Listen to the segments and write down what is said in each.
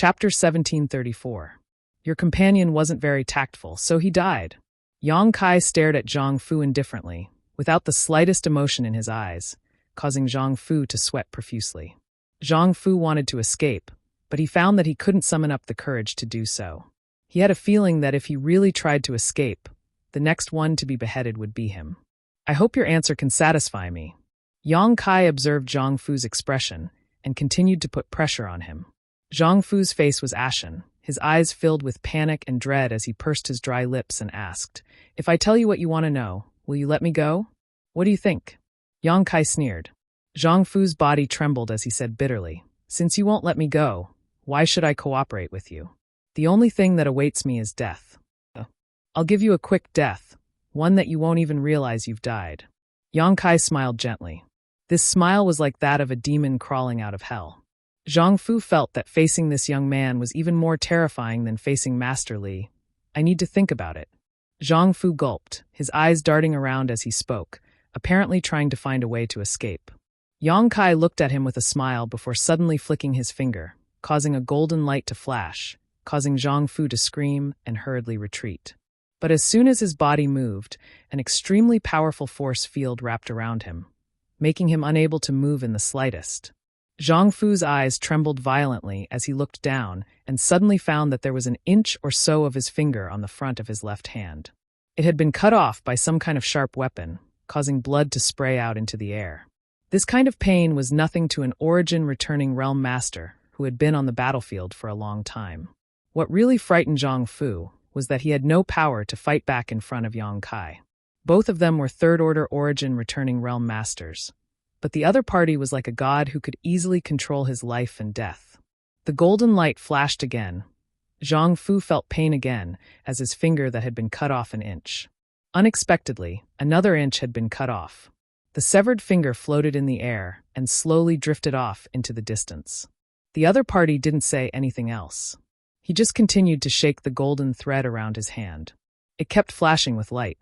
Chapter 1734. Your companion wasn't very tactful, so he died. Yang Kai stared at Zhang Fu indifferently, without the slightest emotion in his eyes, causing Zhang Fu to sweat profusely. Zhang Fu wanted to escape, but he found that he couldn't summon up the courage to do so. He had a feeling that if he really tried to escape, the next one to be beheaded would be him. I hope your answer can satisfy me. Yang Kai observed Zhang Fu's expression and continued to put pressure on him. Zhang Fu's face was ashen, his eyes filled with panic and dread as he pursed his dry lips and asked, "If I tell you what you want to know, will you let me go? What do you think?" Yang Kai sneered. Zhang Fu's body trembled as he said bitterly, "Since you won't let me go, why should I cooperate with you? The only thing that awaits me is death. I'll give you a quick death, one that you won't even realize you've died." Yang Kai smiled gently. This smile was like that of a demon crawling out of hell. Zhang Fu felt that facing this young man was even more terrifying than facing Master Li. "I need to think about it." Zhang Fu gulped, his eyes darting around as he spoke, apparently trying to find a way to escape. Yang Kai looked at him with a smile before suddenly flicking his finger, causing a golden light to flash, causing Zhang Fu to scream and hurriedly retreat. But as soon as his body moved, an extremely powerful force field wrapped around him, making him unable to move in the slightest. Zhang Fu's eyes trembled violently as he looked down and suddenly found that there was an inch or so of his finger on the front of his left hand. It had been cut off by some kind of sharp weapon, causing blood to spray out into the air. This kind of pain was nothing to an origin-returning realm master who had been on the battlefield for a long time. What really frightened Zhang Fu was that he had no power to fight back in front of Yang Kai. Both of them were third-order origin-returning realm masters, but the other party was like a god who could easily control his life and death. The golden light flashed again. Zhang Fu felt pain again as his finger that had been cut off an inch. Unexpectedly, another inch had been cut off. The severed finger floated in the air and slowly drifted off into the distance. The other party didn't say anything else. He just continued to shake the golden thread around his hand. It kept flashing with light.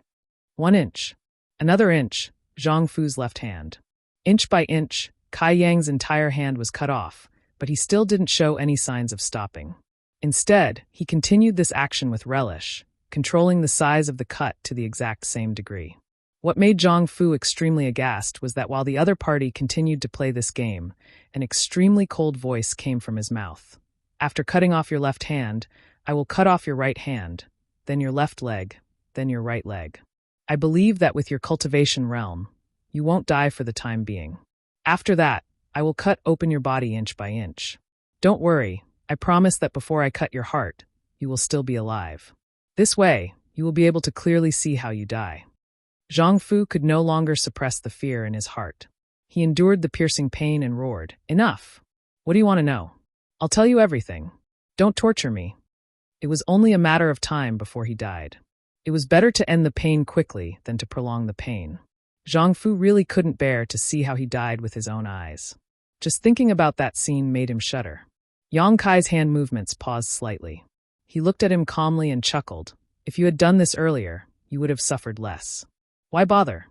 1 inch. Another inch, Zhang Fu's left hand. Inch by inch, Kai Yang's entire hand was cut off, but he still didn't show any signs of stopping. Instead, he continued this action with relish, controlling the size of the cut to the exact same degree. What made Zhang Fu extremely aghast was that while the other party continued to play this game, an extremely cold voice came from his mouth. "After cutting off your left hand, I will cut off your right hand, then your left leg, then your right leg. I believe that with your cultivation realm, you won't die for the time being. After that, I will cut open your body inch by inch. Don't worry, I promise that before I cut your heart, you will still be alive. This way, you will be able to clearly see how you die." Zhang Fu could no longer suppress the fear in his heart. He endured the piercing pain and roared, "Enough! What do you want to know? I'll tell you everything. Don't torture me." It was only a matter of time before he died. It was better to end the pain quickly than to prolong the pain. Zhang Fu really couldn't bear to see how he died with his own eyes. Just thinking about that scene made him shudder. Yang Kai's hand movements paused slightly. He looked at him calmly and chuckled. "If you had done this earlier, you would have suffered less. Why bother?"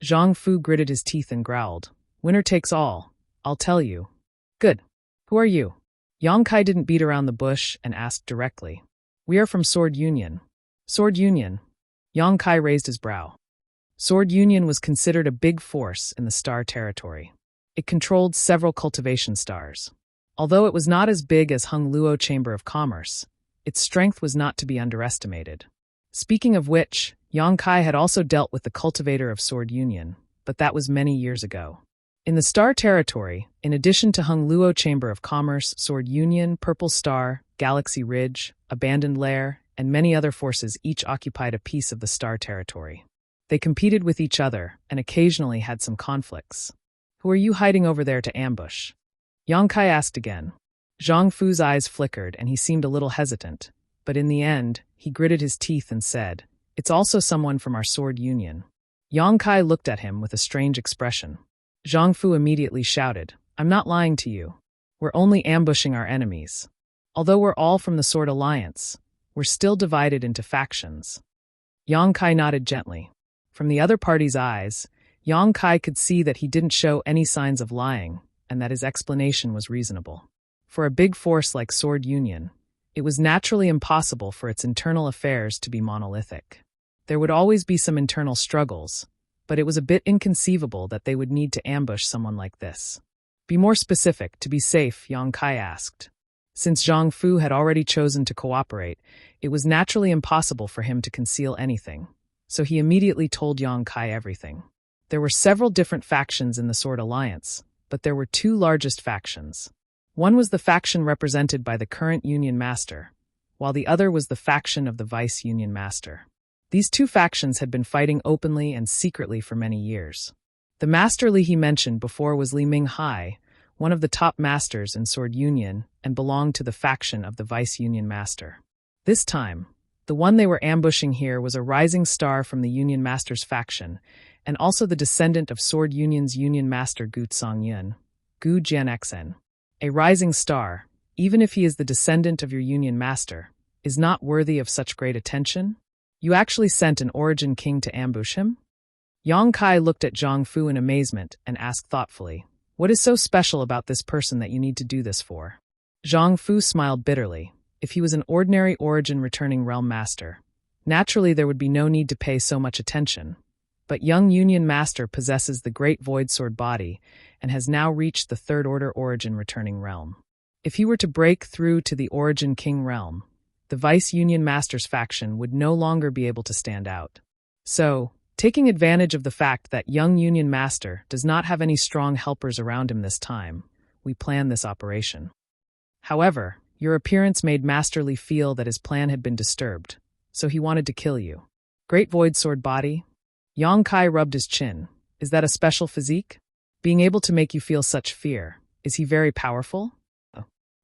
Zhang Fu gritted his teeth and growled, "Winner takes all. I'll tell you." "Good. Who are you?" Yang Kai didn't beat around the bush and asked directly. "We are from Sword Union." "Sword Union?" Yang Kai raised his brow. Sword Union was considered a big force in the star territory. It controlled several cultivation stars. Although it was not as big as Hung Luo Chamber of Commerce, its strength was not to be underestimated. Speaking of which, Yang Kai had also dealt with the cultivator of Sword Union, but that was many years ago. In the star territory, in addition to Hung Luo Chamber of Commerce, Sword Union, Purple Star, Galaxy Ridge, Abandoned Lair, and many other forces each occupied a piece of the star territory. They competed with each other and occasionally had some conflicts. "Who are you hiding over there to ambush?" Yang Kai asked again. Zhang Fu's eyes flickered and he seemed a little hesitant, but in the end, he gritted his teeth and said, "It's also someone from our Sword Union." Yang Kai looked at him with a strange expression. Zhang Fu immediately shouted, "I'm not lying to you. We're only ambushing our enemies. Although we're all from the Sword Alliance, we're still divided into factions." Yang Kai nodded gently. From the other party's eyes, Yang Kai could see that he didn't show any signs of lying, and that his explanation was reasonable. For a big force like Sword Union, it was naturally impossible for its internal affairs to be monolithic. There would always be some internal struggles, but it was a bit inconceivable that they would need to ambush someone like this. Be more specific, to be safe, Yang Kai asked. Since Zhang Fu had already chosen to cooperate, it was naturally impossible for him to conceal anything, so he immediately told Yang Kai everything. There were several different factions in the Sword Alliance, but there were two largest factions. One was the faction represented by the current Union Master, while the other was the faction of the Vice Union Master. These two factions had been fighting openly and secretly for many years. The Master Li he mentioned before was Li Minghai, one of the top masters in Sword Union, and belonged to the faction of the Vice Union Master. This time, the one they were ambushing here was a rising star from the Union Master's faction, and also the descendant of Sword Union's Union Master Gu Tsongyun, Gu Jianxen. A rising star, even if he is the descendant of your Union Master, is not worthy of such great attention? You actually sent an Origin King to ambush him? Yang Kai looked at Zhang Fu in amazement and asked thoughtfully, "What is so special about this person that you need to do this for?" Zhang Fu smiled bitterly. If he was an ordinary Origin returning realm master, naturally there would be no need to pay so much attention. But young Union Master possesses the great Void Sword body and has now reached the Third Order Origin returning realm. If he were to break through to the Origin King realm, the Vice Union Master's faction would no longer be able to stand out. So, taking advantage of the fact that young Union Master does not have any strong helpers around him this time, we plan this operation. However, your appearance made Master Li feel that his plan had been disturbed, so he wanted to kill you. Great Void Sword body? Yang Kai rubbed his chin. Is that a special physique? Being able to make you feel such fear. Is he very powerful?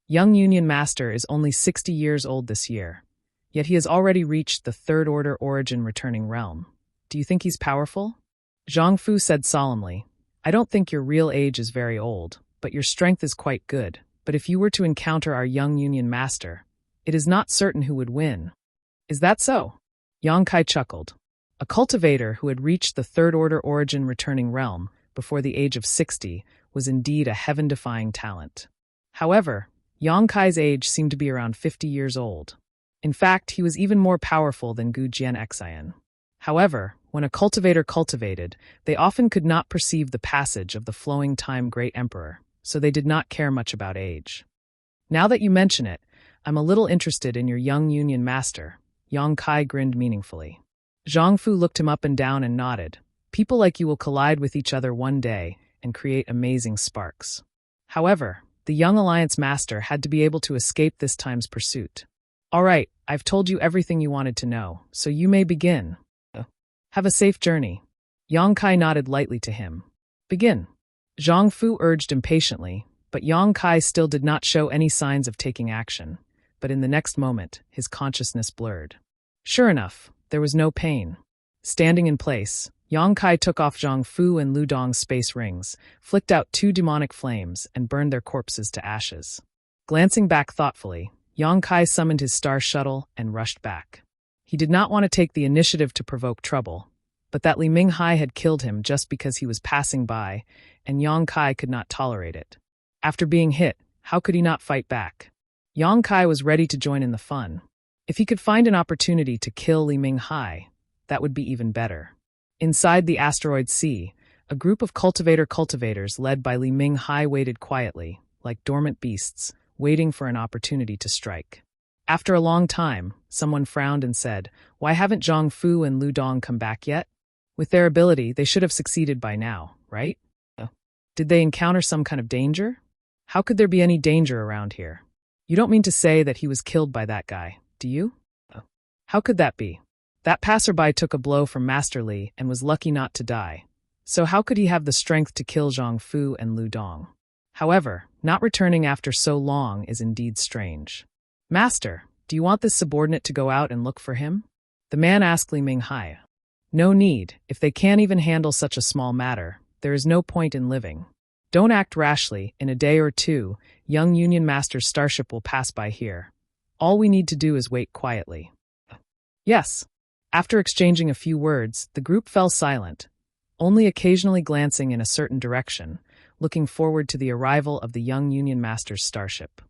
Young Union Master is only 60 years old this year, yet he has already reached the Third Order Origin returning realm. Do you think he's powerful? Zhang Fu said solemnly, I don't think your real age is very old, but your strength is quite good. But if you were to encounter our young Union Master, it is not certain who would win. Is that so? Yang Kai chuckled. A cultivator who had reached the Third Order Origin returning realm before the age of 60 was indeed a heaven-defying talent. However, Yang Kai's age seemed to be around 50 years old. In fact, he was even more powerful than Gu Jianxin. However, when a cultivator cultivated, they often could not perceive the passage of the flowing time Great Emperor, so they did not care much about age. Now that you mention it, I'm a little interested in your young Union Master. Yang Kai grinned meaningfully. Zhang Fu looked him up and down and nodded. People like you will collide with each other one day and create amazing sparks. However, the young Alliance Master had to be able to escape this time's pursuit. All right, I've told you everything you wanted to know, so you may begin. Have a safe journey. Yang Kai nodded lightly to him. Begin. Zhang Fu urged impatiently, but Yang Kai still did not show any signs of taking action. But in the next moment, his consciousness blurred. Sure enough, there was no pain. Standing in place, Yang Kai took off Zhang Fu and Lu Dong's space rings, flicked out 2 demonic flames, and burned their corpses to ashes. Glancing back thoughtfully, Yang Kai summoned his star shuttle and rushed back. He did not want to take the initiative to provoke trouble, but that Li Minghai had killed him just because he was passing by, and Yang Kai could not tolerate it. After being hit, how could he not fight back? Yang Kai was ready to join in the fun. If he could find an opportunity to kill Li Minghai, that would be even better. Inside the asteroid sea, a group of cultivators led by Li Minghai waited quietly, like dormant beasts, waiting for an opportunity to strike. After a long time, someone frowned and said, Why haven't Zhang Fu and Lu Dong come back yet? With their ability, they should have succeeded by now, right? Did they encounter some kind of danger? How could there be any danger around here? You don't mean to say that he was killed by that guy, do you? How could that be? That passerby took a blow from Master Li and was lucky not to die. So how could he have the strength to kill Zhang Fu and Lu Dong? However, not returning after so long is indeed strange. Master, do you want this subordinate to go out and look for him? The man asked Li Minghai. No need. If they can't even handle such a small matter, there is no point in living. Don't act rashly. In a day or two, young Union Master's starship will pass by here. All we need to do is wait quietly. Yes. After exchanging a few words, the group fell silent, only occasionally glancing in a certain direction, looking forward to the arrival of the young Union Master's starship.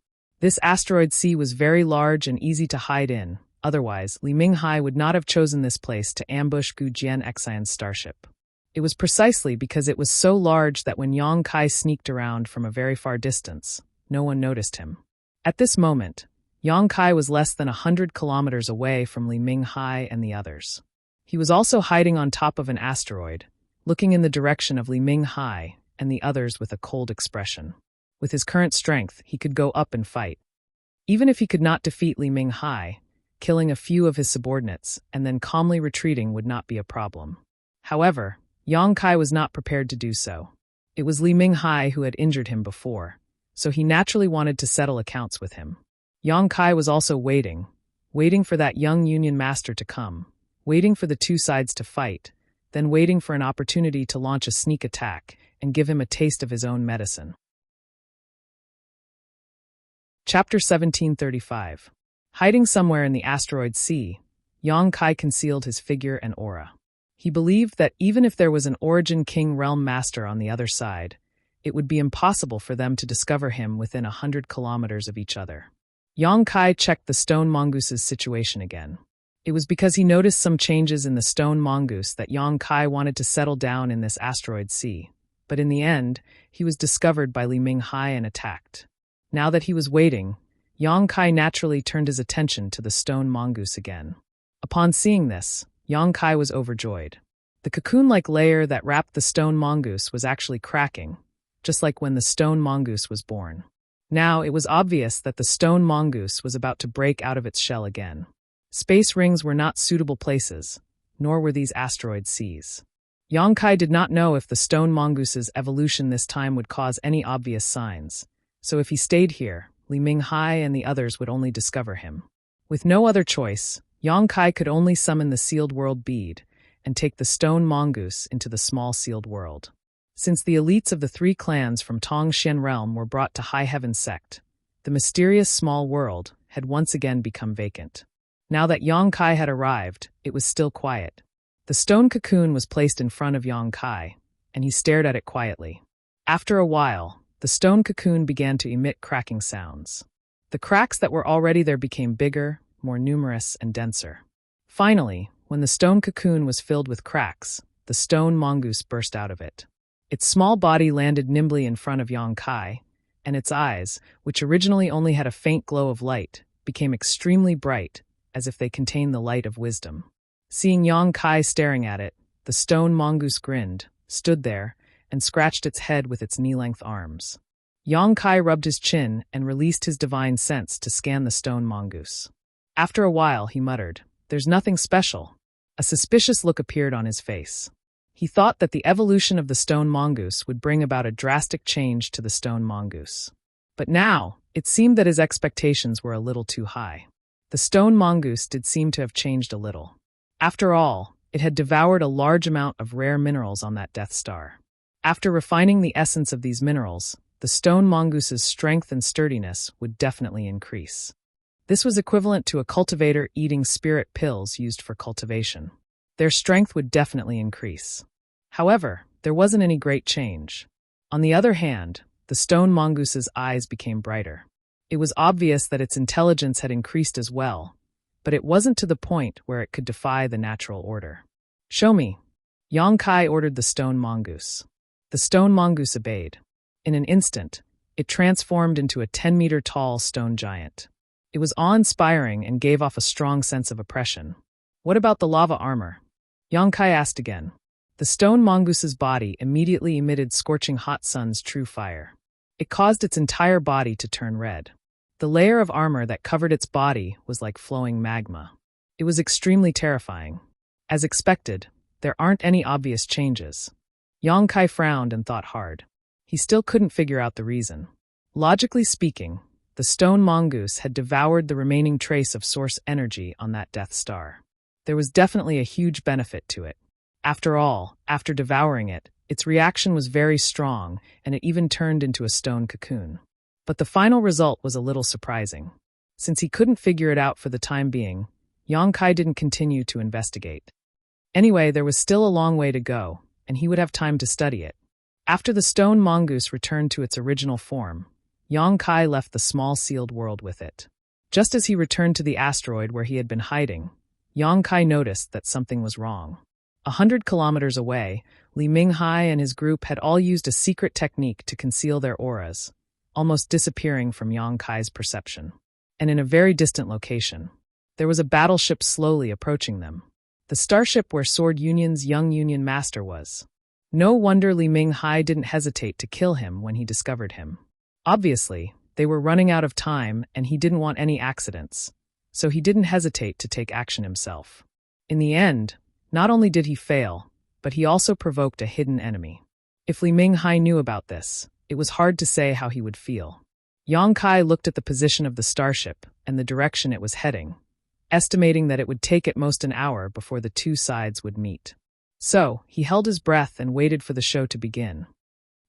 This asteroid sea was very large and easy to hide in. Otherwise, Li Minghai would not have chosen this place to ambush Gu Jianxian's starship. It was precisely because it was so large that when Yang Kai sneaked around from a very far distance, no one noticed him. At this moment, Yang Kai was less than 100 kilometers away from Li Minghai and the others. He was also hiding on top of an asteroid, looking in the direction of Li Minghai and the others with a cold expression. With his current strength, he could go up and fight. Even if he could not defeat Li Minghai, killing a few of his subordinates and then calmly retreating would not be a problem. However, Yang Kai was not prepared to do so. It was Li Minghai who had injured him before, so he naturally wanted to settle accounts with him. Yang Kai was also waiting for that young Union master to come, waiting for the two sides to fight, then waiting for an opportunity to launch a sneak attack and give him a taste of his own medicine. Chapter 1735. Hiding somewhere in the asteroid sea, Yang Kai concealed his figure and aura. He believed that even if there was an Origin King Realm Master on the other side, it would be impossible for them to discover him within 100 kilometers of each other. Yang Kai checked the stone mongoose's situation again. It was because he noticed some changes in the stone mongoose that Yang Kai wanted to settle down in this asteroid sea, but in the end, he was discovered by Li Minghai and attacked. Now that he was waiting, Yang Kai naturally turned his attention to the stone mongoose again. Upon seeing this, Yang Kai was overjoyed. The cocoon-like layer that wrapped the stone mongoose was actually cracking, just like when the stone mongoose was born. Now it was obvious that the stone mongoose was about to break out of its shell again. Space rings were not suitable places, nor were these asteroid seas. Yang Kai did not know if the stone mongoose's evolution this time would cause any obvious signs, so if he stayed here, Li Minghai and the others would only discover him. With no other choice, Yang Kai could only summon the sealed world bead and take the stone mongoose into the small sealed world. Since the elites of the three clans from Tongxian realm were brought to High Heaven sect, the mysterious small world had once again become vacant. Now that Yang Kai had arrived, it was still quiet. The stone cocoon was placed in front of Yang Kai, and he stared at it quietly. After a while, the stone cocoon began to emit cracking sounds. The cracks that were already there became bigger, more numerous, and denser. Finally, when the stone cocoon was filled with cracks, the stone mongoose burst out of it. Its small body landed nimbly in front of Yang Kai, and its eyes, which originally only had a faint glow of light, became extremely bright, as if they contained the light of wisdom. Seeing Yang Kai staring at it, the stone mongoose grinned, stood there, and scratched its head with its knee-length arms. Yang Kai rubbed his chin and released his divine sense to scan the stone mongoose. After a while, he muttered, "There's nothing special." A suspicious look appeared on his face. He thought that the evolution of the stone mongoose would bring about a drastic change to the stone mongoose. But now, it seemed that his expectations were a little too high. The stone mongoose did seem to have changed a little. After all, it had devoured a large amount of rare minerals on that Death Star. After refining the essence of these minerals, the stone mongoose's strength and sturdiness would definitely increase. This was equivalent to a cultivator eating spirit pills used for cultivation. Their strength would definitely increase. However, there wasn't any great change. On the other hand, the stone mongoose's eyes became brighter. It was obvious that its intelligence had increased as well, but it wasn't to the point where it could defy the natural order. "Show me." Yang Kai ordered the stone mongoose. The stone mongoose obeyed. In an instant, it transformed into a 10-meter-tall stone giant. It was awe-inspiring and gave off a strong sense of oppression. "What about the lava armor?" Yang Kai asked again. The stone mongoose's body immediately emitted scorching hot sun's true fire. It caused its entire body to turn red. The layer of armor that covered its body was like flowing magma. It was extremely terrifying. As expected, there aren't any obvious changes. Yang Kai frowned and thought hard. He still couldn't figure out the reason. Logically speaking, the stone mongoose had devoured the remaining trace of source energy on that Death Star. There was definitely a huge benefit to it. After all, after devouring it, its reaction was very strong, and it even turned into a stone cocoon. But the final result was a little surprising. Since he couldn't figure it out for the time being, Yang Kai didn't continue to investigate. Anyway, there was still a long way to go, and he would have time to study it. After the stone mongoose returned to its original form, Yang Kai left the small sealed world with it. Just as he returned to the asteroid where he had been hiding, Yang Kai noticed that something was wrong. 100 kilometers away, Li Minghai and his group had all used a secret technique to conceal their auras, almost disappearing from Yang Kai's perception. And in a very distant location, there was a battleship slowly approaching them. The starship where Sword Union's young Union Master was. No wonder Li Minghai didn't hesitate to kill him when he discovered him. Obviously, they were running out of time and he didn't want any accidents, so he didn't hesitate to take action himself. In the end, not only did he fail, but he also provoked a hidden enemy. If Li Minghai knew about this, it was hard to say how he would feel. Yang Kai looked at the position of the starship and the direction it was heading, estimating that it would take at most an hour before the two sides would meet. So, he held his breath and waited for the show to begin.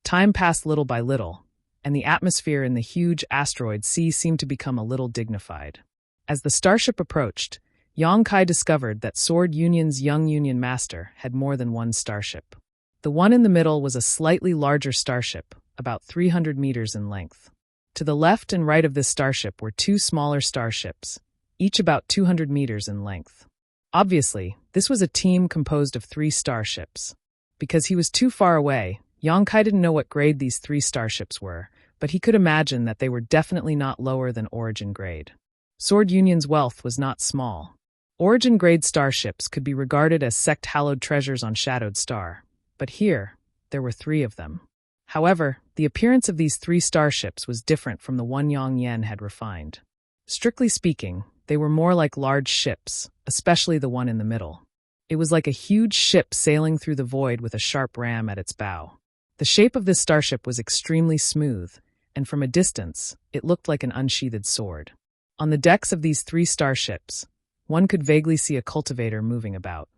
Time passed little by little, and the atmosphere in the huge asteroid sea seemed to become a little dignified. As the starship approached, Yang Kai discovered that Sword Union's young Union Master had more than one starship. The one in the middle was a slightly larger starship, about 300 meters in length. To the left and right of this starship were two smaller starships, each about 200 meters in length. Obviously, this was a team composed of 3 starships. Because he was too far away, Yang Kai didn't know what grade these 3 starships were, but he could imagine that they were definitely not lower than Origin grade. Sword Union's wealth was not small. Origin grade starships could be regarded as sect-hallowed treasures on Shadowed Star, but here, there were 3 of them. However, the appearance of these 3 starships was different from the one Yang Yen had refined. Strictly speaking, they were more like large ships, especially the one in the middle. It was like a huge ship sailing through the void with a sharp ram at its bow. The shape of this starship was extremely smooth, and from a distance, it looked like an unsheathed sword. On the decks of these 3 starships, one could vaguely see a cultivator moving about.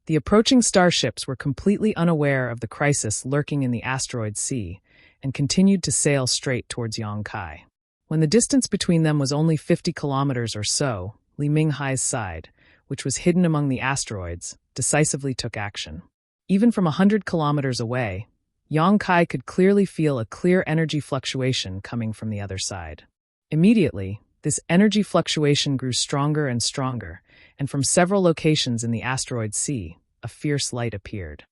The approaching starships were completely unaware of the crisis lurking in the asteroid sea and continued to sail straight towards Yang Kai. When the distance between them was only 50 kilometers or so, Li Minghai's side, which was hidden among the asteroids, decisively took action. Even from 100 kilometers away, Yang Kai could clearly feel a clear energy fluctuation coming from the other side. Immediately, this energy fluctuation grew stronger and stronger, and from several locations in the asteroid sea, a fierce light appeared.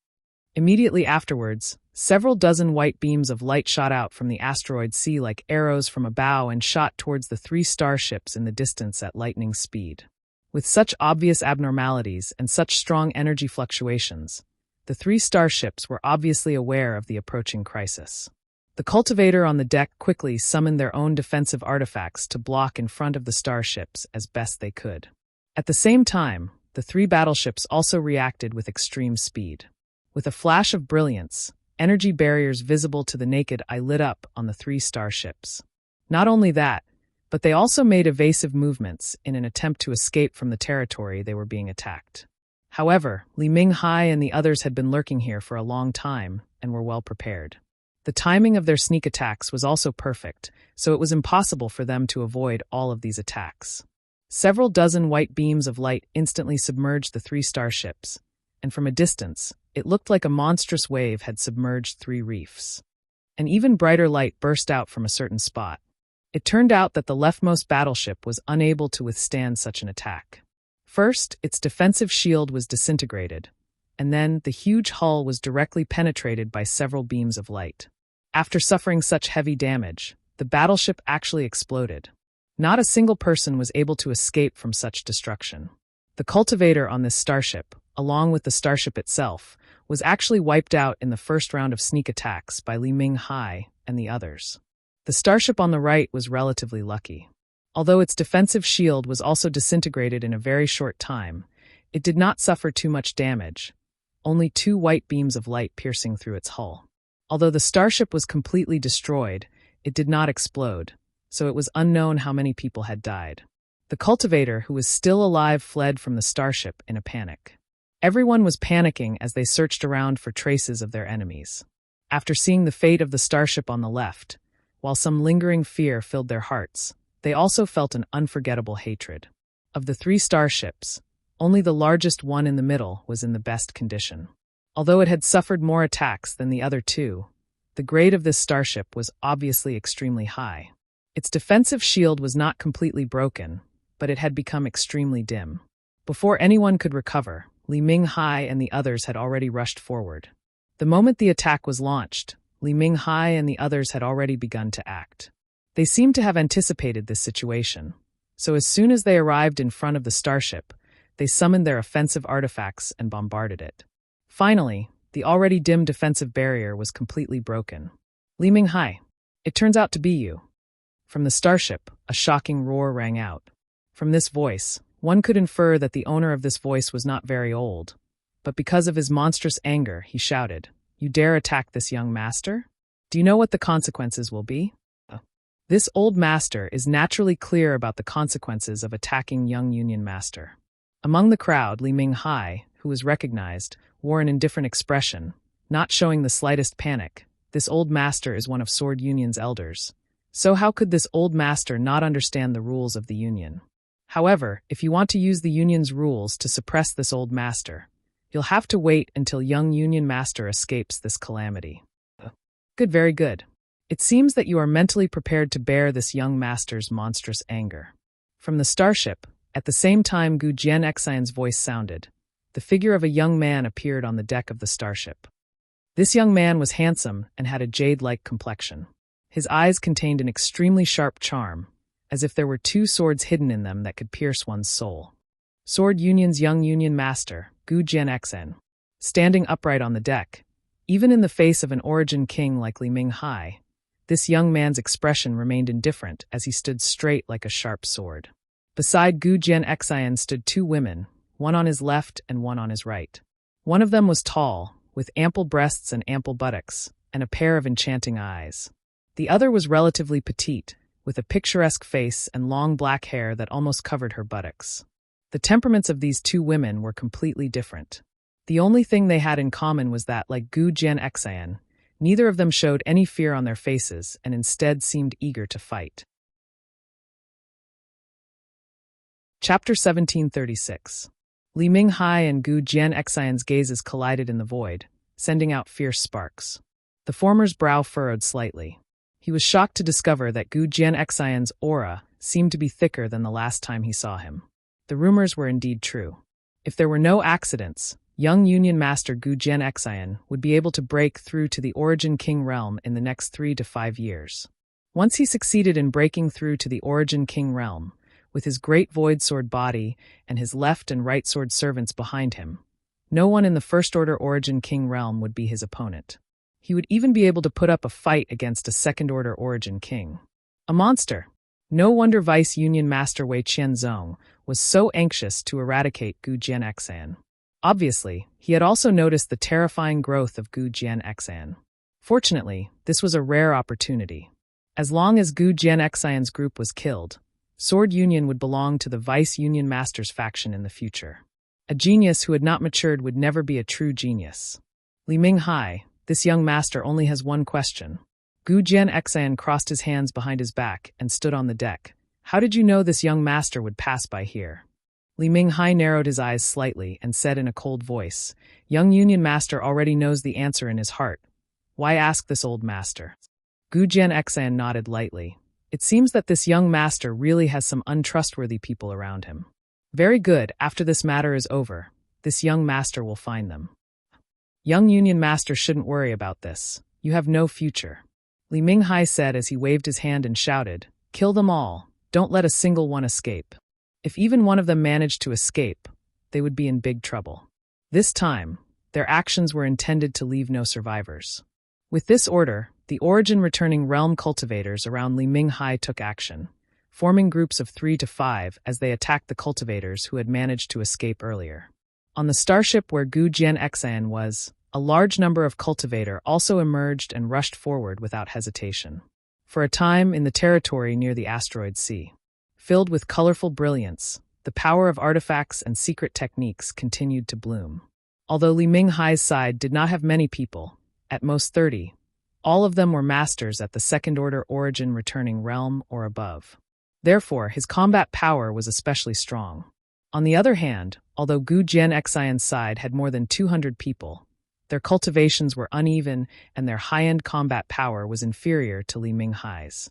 Immediately afterwards, several dozen white beams of light shot out from the asteroid sea like arrows from a bow and shot towards the 3 starships in the distance at lightning speed. With such obvious abnormalities and such strong energy fluctuations, the 3 starships were obviously aware of the approaching crisis. The cultivator on the deck quickly summoned their own defensive artifacts to block in front of the starships as best they could. At the same time, the 3 battleships also reacted with extreme speed. With a flash of brilliance, energy barriers visible to the naked eye lit up on the 3 starships. Not only that, but they also made evasive movements in an attempt to escape from the territory they were being attacked. However, Li Minghai and the others had been lurking here for a long time and were well prepared. The timing of their sneak attacks was also perfect, so it was impossible for them to avoid all of these attacks. Several dozen white beams of light instantly submerged the 3 starships, and from a distance, it looked like a monstrous wave had submerged 3 reefs. An even brighter light burst out from a certain spot. It turned out that the leftmost battleship was unable to withstand such an attack. First, its defensive shield was disintegrated, and then the huge hull was directly penetrated by several beams of light. After suffering such heavy damage, the battleship actually exploded. Not a single person was able to escape from such destruction. The cultivator on this starship, along with the starship itself, was actually wiped out in the first round of sneak attacks by Li Minghai and the others. The starship on the right was relatively lucky. Although its defensive shield was also disintegrated in a very short time, it did not suffer too much damage, only 2 white beams of light piercing through its hull. Although the starship was completely destroyed, it did not explode, so it was unknown how many people had died. The cultivator, who was still alive, fled from the starship in a panic. Everyone was panicking as they searched around for traces of their enemies. After seeing the fate of the starship on the left, while some lingering fear filled their hearts, they also felt an unforgettable hatred. Of the 3 starships, only the largest one in the middle was in the best condition. Although it had suffered more attacks than the other 2, the grade of this starship was obviously extremely high. Its defensive shield was not completely broken, but it had become extremely dim. Before anyone could recover, Li Minghai and the others had already rushed forward. The moment the attack was launched, Li Minghai and the others had already begun to act. They seemed to have anticipated this situation, so as soon as they arrived in front of the starship, they summoned their offensive artifacts and bombarded it. Finally, the already dim defensive barrier was completely broken. Li Minghai, it turns out to be you. From the starship, a shocking roar rang out. From this voice, one could infer that the owner of this voice was not very old, but because of his monstrous anger, he shouted, "You dare attack this young master? Do you know what the consequences will be?" This old master is naturally clear about the consequences of attacking young Union master. Among the crowd, Li Minghai, who was recognized, wore an indifferent expression, not showing the slightest panic. This old master is one of Sword Union's elders. So how could this old master not understand the rules of the Union? However, if you want to use the Union's rules to suppress this old master, you'll have to wait until young Union master escapes this calamity. Good, very good. It seems that you are mentally prepared to bear this young master's monstrous anger. From the starship, at the same time Gu Jianxian's voice sounded, the figure of a young man appeared on the deck of the starship. This young man was handsome and had a jade-like complexion. His eyes contained an extremely sharp charm, as if there were two swords hidden in them that could pierce one's soul. Sword Union's young Union master, Gu Jianxian, standing upright on the deck, even in the face of an origin king like Li Minghai, this young man's expression remained indifferent as he stood straight like a sharp sword. Beside Gu Jianxian stood two women, one on his left and one on his right. One of them was tall, with ample breasts and ample buttocks, and a pair of enchanting eyes. The other was relatively petite, with a picturesque face and long black hair that almost covered her buttocks. The temperaments of these two women were completely different. The only thing they had in common was that, like Gu Jianxian, neither of them showed any fear on their faces and instead seemed eager to fight. Chapter 1736. Li Minghai and Gu Jianxian's gazes collided in the void, sending out fierce sparks. The former's brow furrowed slightly. He was shocked to discover that Gu Jianxian's aura seemed to be thicker than the last time he saw him. The rumors were indeed true. If there were no accidents, young Union Master Gu Jianxian would be able to break through to the Origin King realm in the next 3 to 5 years. Once he succeeded in breaking through to the Origin King realm, with his great void sword body and his left and right sword servants behind him, no one in the First Order Origin King realm would be his opponent. He would even be able to put up a fight against a Second Order Origin King. A monster! No wonder Vice Union Master Wei Qianzong was so anxious to eradicate Gu Jianxian. Obviously, he had also noticed the terrifying growth of Gu Jianxian. Fortunately, this was a rare opportunity. As long as Gu Jianxian's group was killed, Sword Union would belong to the Vice Union Master's faction in the future. A genius who had not matured would never be a true genius. Li Minghai, this young master only has one question. Gu Jianxian crossed his hands behind his back and stood on the deck. How did you know this young master would pass by here? Li Minghai narrowed his eyes slightly and said in a cold voice, Young Union Master already knows the answer in his heart. Why ask this old master? Gu Jianxian nodded lightly. It seems that this young master really has some untrustworthy people around him. Very good, after this matter is over, this young master will find them. Young Union Master shouldn't worry about this. You have no future. Li Minghai said as he waved his hand and shouted, Kill them all, don't let a single one escape. If even one of them managed to escape, they would be in big trouble. This time, their actions were intended to leave no survivors. With this order, the Origin returning realm cultivators around Li Minghai took action, forming groups of 3 to 5 as they attacked the cultivators who had managed to escape earlier. On the starship where Gu Jianxian was, a large number of cultivator also emerged and rushed forward without hesitation. For a time, in the territory near the asteroid sea, filled with colorful brilliance, the power of artifacts and secret techniques continued to bloom. Although Li Minghai's side did not have many people, at most 30, all of them were masters at the Second Order Origin returning realm or above. Therefore, his combat power was especially strong. On the other hand, although Gu Jianxian's side had more than 200 people, their cultivations were uneven and their high-end combat power was inferior to Li Minghai's.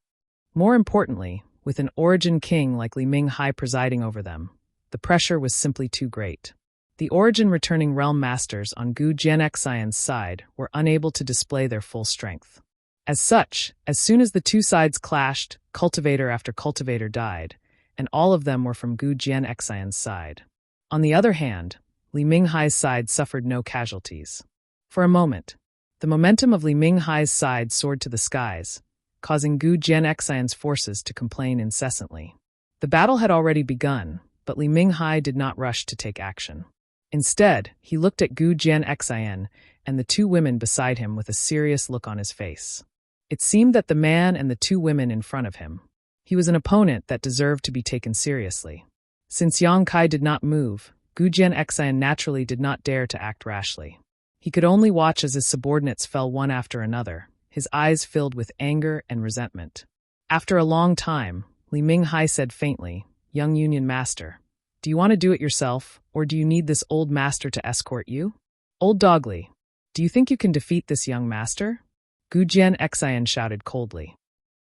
More importantly, with an origin king like Li Minghai presiding over them, the pressure was simply too great. The origin returning realm masters on Gu Jianxian's side were unable to display their full strength. As such, as soon as the two sides clashed, cultivator after cultivator died, and all of them were from Gu Jianxian's side. On the other hand, Li Minghai's side suffered no casualties. For a moment, the momentum of Li Minghai's side soared to the skies, causing Gu Jianxian's forces to complain incessantly. The battle had already begun, but Li Minghai did not rush to take action. Instead, he looked at Gu Jianxian and the two women beside him with a serious look on his face. It seemed that the man and the two women in front of him, he was an opponent that deserved to be taken seriously. Since Yang Kai did not move, Gu Jianxian naturally did not dare to act rashly. He could only watch as his subordinates fell one after another, his eyes filled with anger and resentment. After a long time, Li Minghai said faintly, "Young Union Master, do you want to do it yourself, or do you need this old master to escort you? Old Dogly, do you think you can defeat this young master?" Gu Jianxian shouted coldly.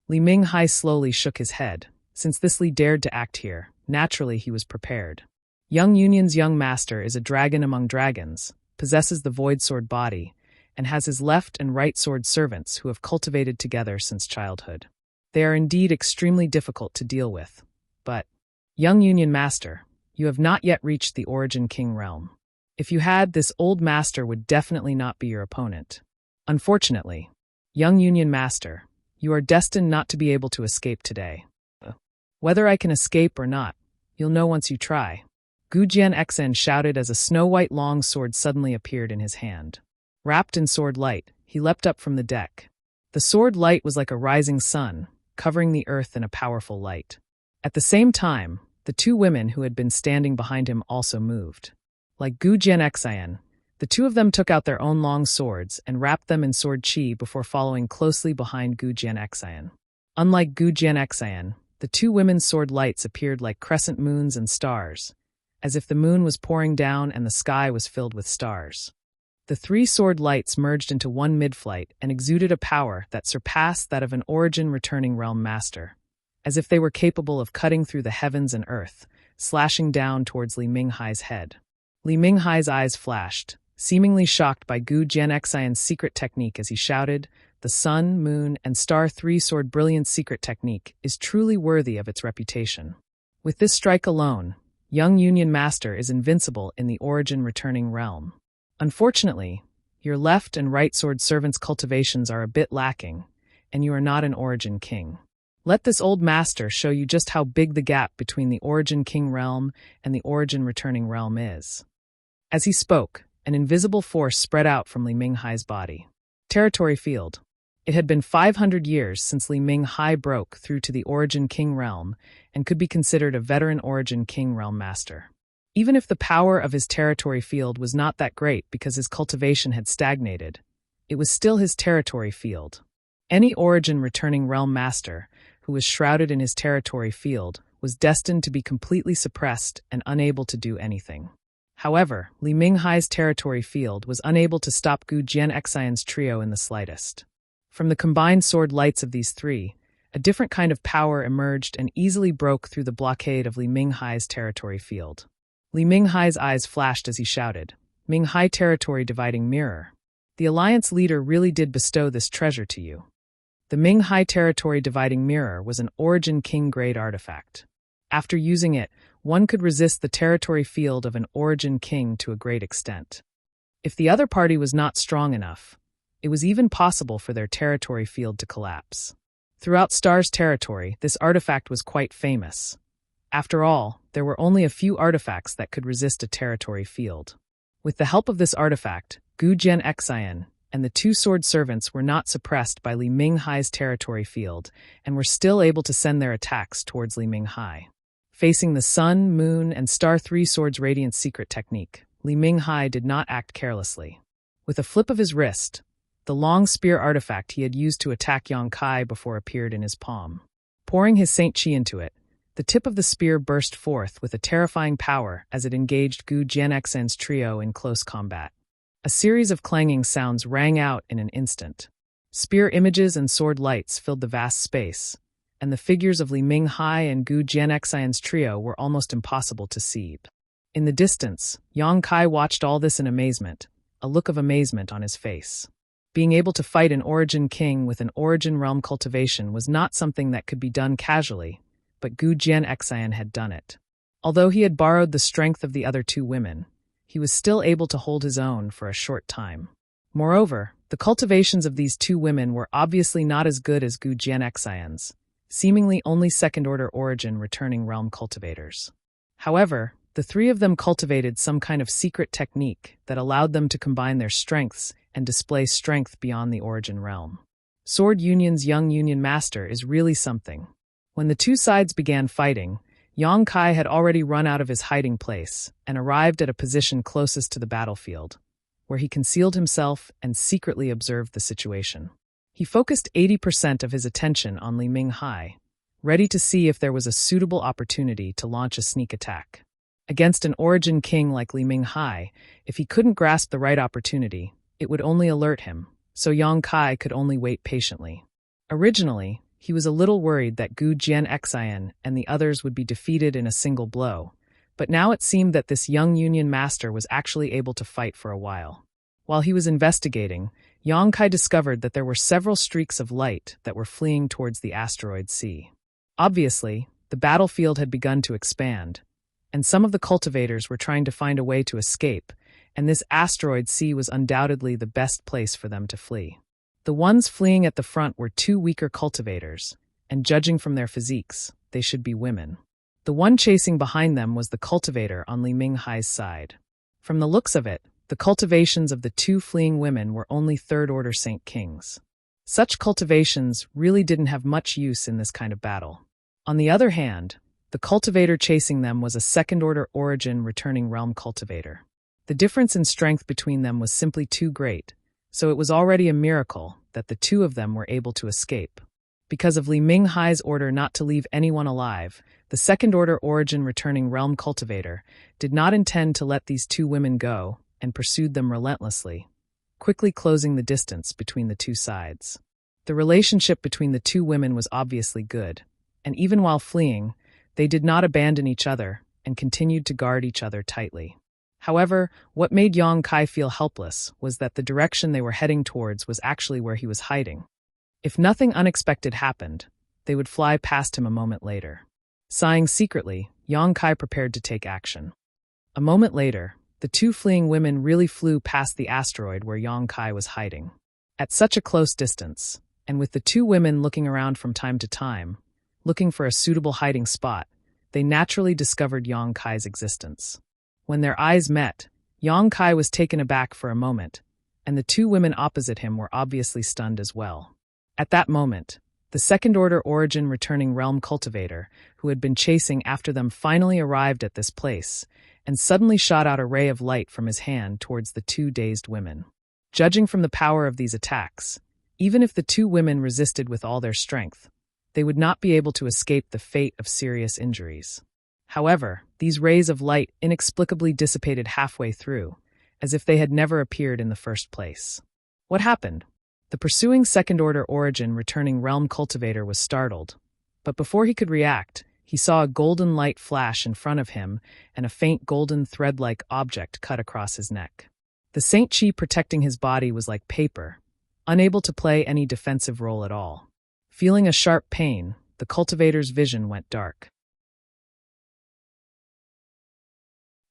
Li Minghai slowly shook his head. Since this Li dared to act here, naturally he was prepared. Young Union's young master is a dragon among dragons, possesses the void sword body, and has his left and right sword servants who have cultivated together since childhood. They are indeed extremely difficult to deal with. But, Young Union Master, you have not yet reached the Origin King realm. If you had, this old master would definitely not be your opponent. Unfortunately, Young Union Master, you are destined not to be able to escape today. Whether I can escape or not, you'll know once you try. Gu Jianxian shouted as a snow-white long sword suddenly appeared in his hand. Wrapped in sword light, he leapt up from the deck. The sword light was like a rising sun, covering the earth in a powerful light. At the same time, the two women who had been standing behind him also moved. Like Gu Jianxian, the two of them took out their own long swords and wrapped them in sword qi before following closely behind Gu Jianxian. Unlike Gu Jianxian, the two women's sword lights appeared like crescent moons and stars, as if the moon was pouring down and the sky was filled with stars. The three sword lights merged into one mid-flight and exuded a power that surpassed that of an origin returning realm master, as if they were capable of cutting through the heavens and earth, slashing down towards Li Minghai's head. Li Minghai's eyes flashed, seemingly shocked by Gu Jianxian's secret technique as he shouted, "The sun, moon, and star three-sword brilliant secret technique is truly worthy of its reputation. With this strike alone, Young Union Master is invincible in the origin returning realm. Unfortunately, your left and right sword servants' cultivations are a bit lacking, and you are not an origin king. Let this old master show you just how big the gap between the origin king realm and the origin returning realm is." As he spoke, an invisible force spread out from Li Minghai's body. Territory field. It had been 500 years since Li Minghai broke through to the Origin King realm and could be considered a veteran Origin King realm master. Even if the power of his territory field was not that great because his cultivation had stagnated, it was still his territory field. Any Origin returning realm master who was shrouded in his territory field was destined to be completely suppressed and unable to do anything. However, Li Minghai's territory field was unable to stop Gu Jianxian's trio in the slightest. From the combined sword lights of these three, a different kind of power emerged and easily broke through the blockade of Li Minghai's territory field. Li Minghai's eyes flashed as he shouted, "Minghai territory dividing mirror. The alliance leader really did bestow this treasure to you." The Minghai territory dividing mirror was an Origin King grade artifact. After using it, one could resist the territory field of an Origin King to a great extent. If the other party was not strong enough, it was even possible for their territory field to collapse. Throughout Star's territory, this artifact was quite famous. After all, there were only a few artifacts that could resist a territory field. With the help of this artifact, Gu Jianxian and the two sword servants were not suppressed by Li Minghai's territory field and were still able to send their attacks towards Li Minghai. Facing the sun, moon, and star three swords radiant secret technique, Li Minghai did not act carelessly. With a flip of his wrist, the long spear artifact he had used to attack Yang Kai before appeared in his palm. Pouring his Saint Chi into it, the tip of the spear burst forth with a terrifying power as it engaged Gu Jianxian's trio in close combat. A series of clanging sounds rang out in an instant. Spear images and sword lights filled the vast space, and the figures of Li Minghai and Gu Jianxian's trio were almost impossible to see. In the distance, Yang Kai watched all this in amazement, a look of amazement on his face. Being able to fight an Origin King with an Origin Realm cultivation was not something that could be done casually, but Gu Jianxian had done it. Although he had borrowed the strength of the other two women, he was still able to hold his own for a short time. Moreover, the cultivations of these two women were obviously not as good as Gu Jianxian's, seemingly only second-order origin returning realm cultivators. However, the three of them cultivated some kind of secret technique that allowed them to combine their strengths and display strength beyond the origin realm. Sword Union's young Union Master is really something. When the two sides began fighting, Yang Kai had already run out of his hiding place and arrived at a position closest to the battlefield, where he concealed himself and secretly observed the situation. He focused 80% of his attention on Li Minghai, ready to see if there was a suitable opportunity to launch a sneak attack. Against an Origin King like Li Minghai, if he couldn't grasp the right opportunity, it would only alert him, so Yang Kai could only wait patiently. Originally, he was a little worried that Gu Jianxian and the others would be defeated in a single blow, but now it seemed that this young Union Master was actually able to fight for a while. While he was investigating, Yang Kai discovered that there were several streaks of light that were fleeing towards the asteroid sea. Obviously, the battlefield had begun to expand, and some of the cultivators were trying to find a way to escape, and this asteroid sea was undoubtedly the best place for them to flee. The ones fleeing at the front were two weaker cultivators, and judging from their physiques, they should be women. The one chasing behind them was the cultivator on Li Minghai's side. From the looks of it, the cultivations of the two fleeing women were only third-order Saint Kings. Such cultivations really didn't have much use in this kind of battle. On the other hand, the cultivator chasing them was a second-order origin returning realm cultivator. The difference in strength between them was simply too great, so it was already a miracle that the two of them were able to escape. Because of Li Minghai's order not to leave anyone alive, the second-order origin returning realm cultivator did not intend to let these two women go and pursued them relentlessly, quickly closing the distance between the two sides. The relationship between the two women was obviously good, and even while fleeing, they did not abandon each other and continued to guard each other tightly. However, what made Yang Kai feel helpless was that the direction they were heading towards was actually where he was hiding. If nothing unexpected happened, they would fly past him a moment later. Sighing secretly, Yang Kai prepared to take action. A moment later, the two fleeing women really flew past the asteroid where Yang Kai was hiding. At such a close distance, and with the two women looking around from time to time, looking for a suitable hiding spot, they naturally discovered Yang Kai's existence. When their eyes met, Yang Kai was taken aback for a moment, and the two women opposite him were obviously stunned as well. At that moment, the second-order origin returning realm cultivator, who had been chasing after them, finally arrived at this place, and suddenly shot out a ray of light from his hand towards the two dazed women. Judging from the power of these attacks, even if the two women resisted with all their strength, they would not be able to escape the fate of serious injuries. However, these rays of light inexplicably dissipated halfway through, as if they had never appeared in the first place. What happened? The pursuing second-order origin returning realm cultivator was startled, but before he could react, he saw a golden light flash in front of him and a faint golden thread-like object cut across his neck. The Saint Chi protecting his body was like paper, unable to play any defensive role at all. Feeling a sharp pain, the cultivator's vision went dark.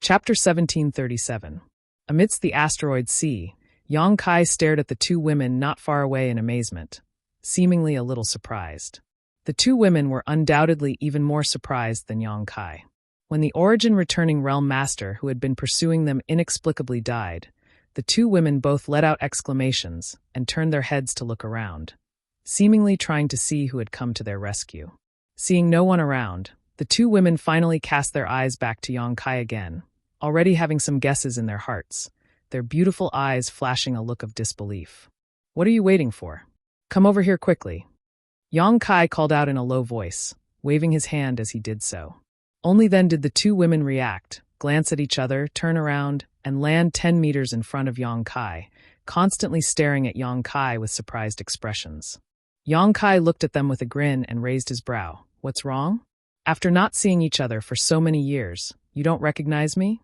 Chapter 1737. Amidst the asteroid sea, Yang Kai stared at the two women not far away in amazement, seemingly a little surprised. The two women were undoubtedly even more surprised than Yang Kai. When the origin-returning realm master who had been pursuing them inexplicably died, the two women both let out exclamations and turned their heads to look around, seemingly trying to see who had come to their rescue. Seeing no one around, the two women finally cast their eyes back to Yang Kai again, already having some guesses in their hearts, their beautiful eyes flashing a look of disbelief. "What are you waiting for? Come over here quickly." Yang Kai called out in a low voice, waving his hand as he did so. Only then did the two women react, glance at each other, turn around, and land 10 meters in front of Yang Kai, constantly staring at Yang Kai with surprised expressions. Yang Kai looked at them with a grin and raised his brow. What's wrong? After not seeing each other for so many years, you don't recognize me?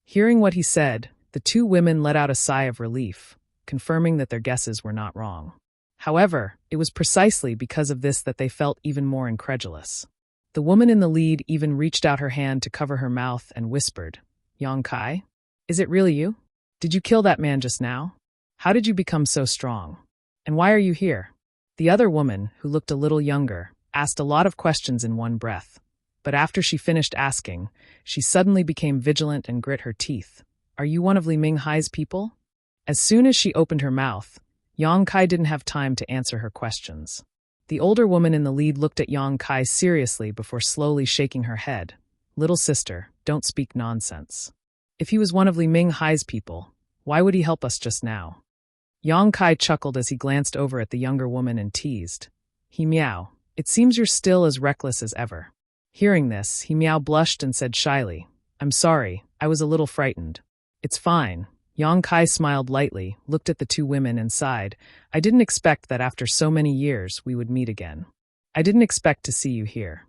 Hearing what he said, the two women let out a sigh of relief, confirming that their guesses were not wrong. However, it was precisely because of this that they felt even more incredulous. The woman in the lead even reached out her hand to cover her mouth and whispered, Yang Kai? Is it really you? Did you kill that man just now? How did you become so strong? And why are you here? The other woman, who looked a little younger, asked a lot of questions in one breath. But after she finished asking, she suddenly became vigilant and grit her teeth. Are you one of Li Minghai's people? As soon as she opened her mouth, Yang Kai didn't have time to answer her questions. The older woman in the lead looked at Yang Kai seriously before slowly shaking her head. Little sister, don't speak nonsense. If he was one of Li Minghai's people, why would he help us just now? Yang Kai chuckled as he glanced over at the younger woman and teased. He meow, it seems you're still as reckless as ever. Hearing this, he meow blushed and said shyly, I'm sorry, I was a little frightened. It's fine. Yang Kai smiled lightly, looked at the two women and sighed. I didn't expect that after so many years we would meet again. I didn't expect to see you here.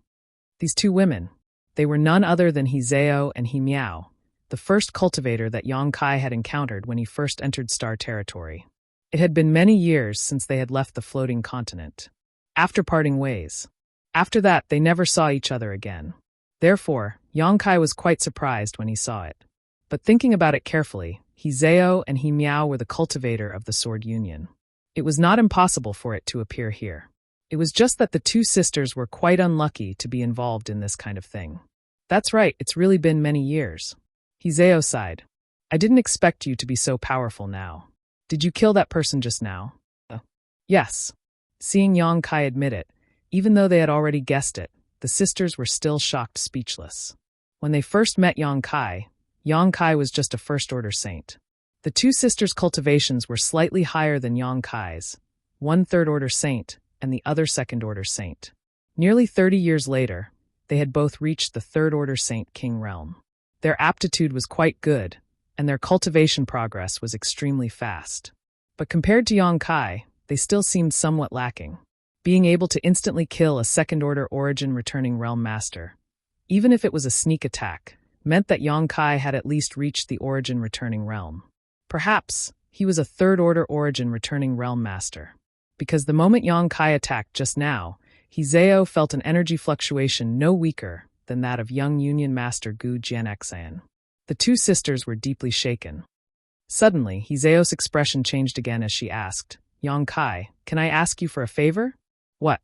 These two women, they were none other than He Zhao and He Miao, the first cultivator that Yang Kai had encountered when he first entered Star Territory. It had been many years since they had left the floating continent. After parting ways. After that, they never saw each other again. Therefore, Yang Kai was quite surprised when he saw it. But thinking about it carefully, He Zhao and He Miao were the cultivator of the Sword Union. It was not impossible for it to appear here. It was just that the two sisters were quite unlucky to be involved in this kind of thing. That's right, it's really been many years. He Zhao sighed. I didn't expect you to be so powerful now. Did you kill that person just now? Yes. Seeing Yang Kai admit it, even though they had already guessed it, the sisters were still shocked speechless. When they first met Yang Kai was just a first-order saint. The two sisters' cultivations were slightly higher than Yang Kai's, one third-order saint and the other second-order saint. Nearly 30 years later, they had both reached the third-order saint king realm. Their aptitude was quite good, and their cultivation progress was extremely fast. But compared to Yang Kai, they still seemed somewhat lacking. Being able to instantly kill a second-order origin returning realm master, even if it was a sneak attack, meant that Yang Kai had at least reached the origin returning realm. Perhaps he was a third-order origin returning realm master. Because the moment Yang Kai attacked just now, He Zhao felt an energy fluctuation no weaker than that of young Union Master Gu Jianxian. The two sisters were deeply shaken. Suddenly, He Zhao's expression changed again as she asked, Yang Kai, can I ask you for a favor? What?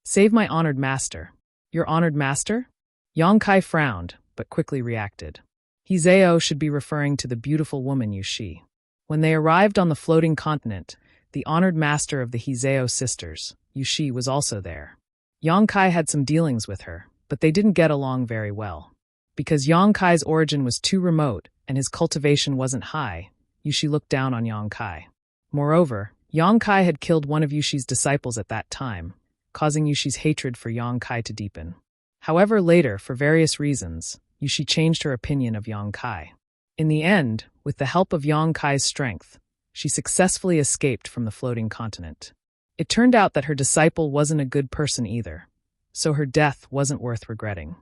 Save my honored master. Your honored master? Yang Kai frowned, but quickly reacted. He Zhao should be referring to the beautiful woman Yu Shi. When they arrived on the floating continent, the honored master of the He Zhao sisters, Yu Shi, was also there. Yang Kai had some dealings with her, but they didn't get along very well. Because Yang Kai's origin was too remote and his cultivation wasn't high, Yu Shi looked down on Yang Kai. Moreover, Yang Kai had killed one of Yu Shi's disciples at that time, causing Yu Shi's hatred for Yang Kai to deepen. However, later, for various reasons, Yu Shi changed her opinion of Yang Kai. In the end, with the help of Yang Kai's strength, she successfully escaped from the floating continent. It turned out that her disciple wasn't a good person either, so her death wasn't worth regretting.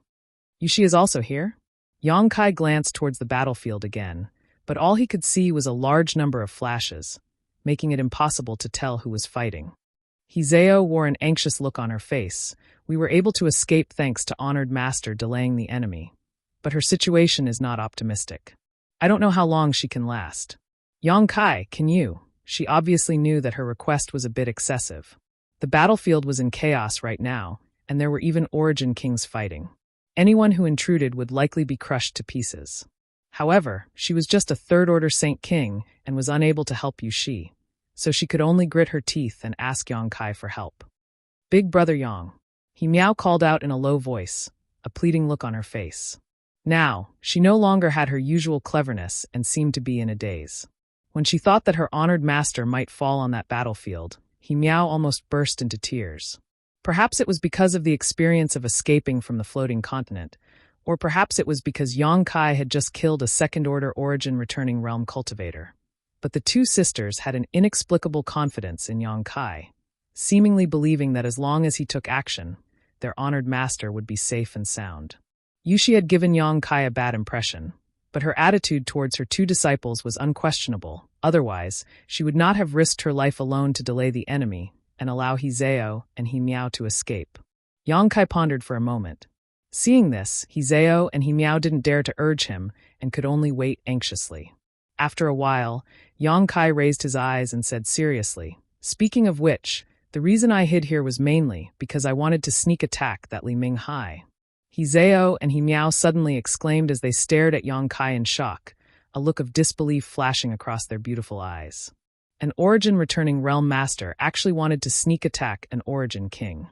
Yu Shi is also here? Yang Kai glanced towards the battlefield again, but all he could see was a large number of flashes, making it impossible to tell who was fighting. He Zhao wore an anxious look on her face. We were able to escape thanks to honored master delaying the enemy, but her situation is not optimistic. I don't know how long she can last. Yang Kai, can you? She obviously knew that her request was a bit excessive. The battlefield was in chaos right now, and there were even origin kings fighting. Anyone who intruded would likely be crushed to pieces. However, she was just a third-order Saint King and was unable to help Yu Shi, so she could only grit her teeth and ask Yang Kai for help. Big brother Yang. He Miao called out in a low voice, a pleading look on her face. Now, she no longer had her usual cleverness and seemed to be in a daze. When she thought that her honored master might fall on that battlefield, He Miao almost burst into tears. Perhaps it was because of the experience of escaping from the floating continent, or perhaps it was because Yang Kai had just killed a second-order origin returning realm cultivator. But the two sisters had an inexplicable confidence in Yang Kai, seemingly believing that as long as he took action, their honored master would be safe and sound. Yushi had given Yang Kai a bad impression, but her attitude towards her two disciples was unquestionable. Otherwise, she would not have risked her life alone to delay the enemy and allow Hizeo and Himiao to escape. Yang Kai pondered for a moment. Seeing this, Hizeo and Himiao didn't dare to urge him and could only wait anxiously. After a while, Yang Kai raised his eyes and said seriously, "Speaking of which, the reason I hid here was mainly because I wanted to sneak attack that Li Ming Hai." Hizeo and Himiao suddenly exclaimed as they stared at Yang Kai in shock, a look of disbelief flashing across their beautiful eyes. An origin-returning realm master actually wanted to sneak attack an origin king.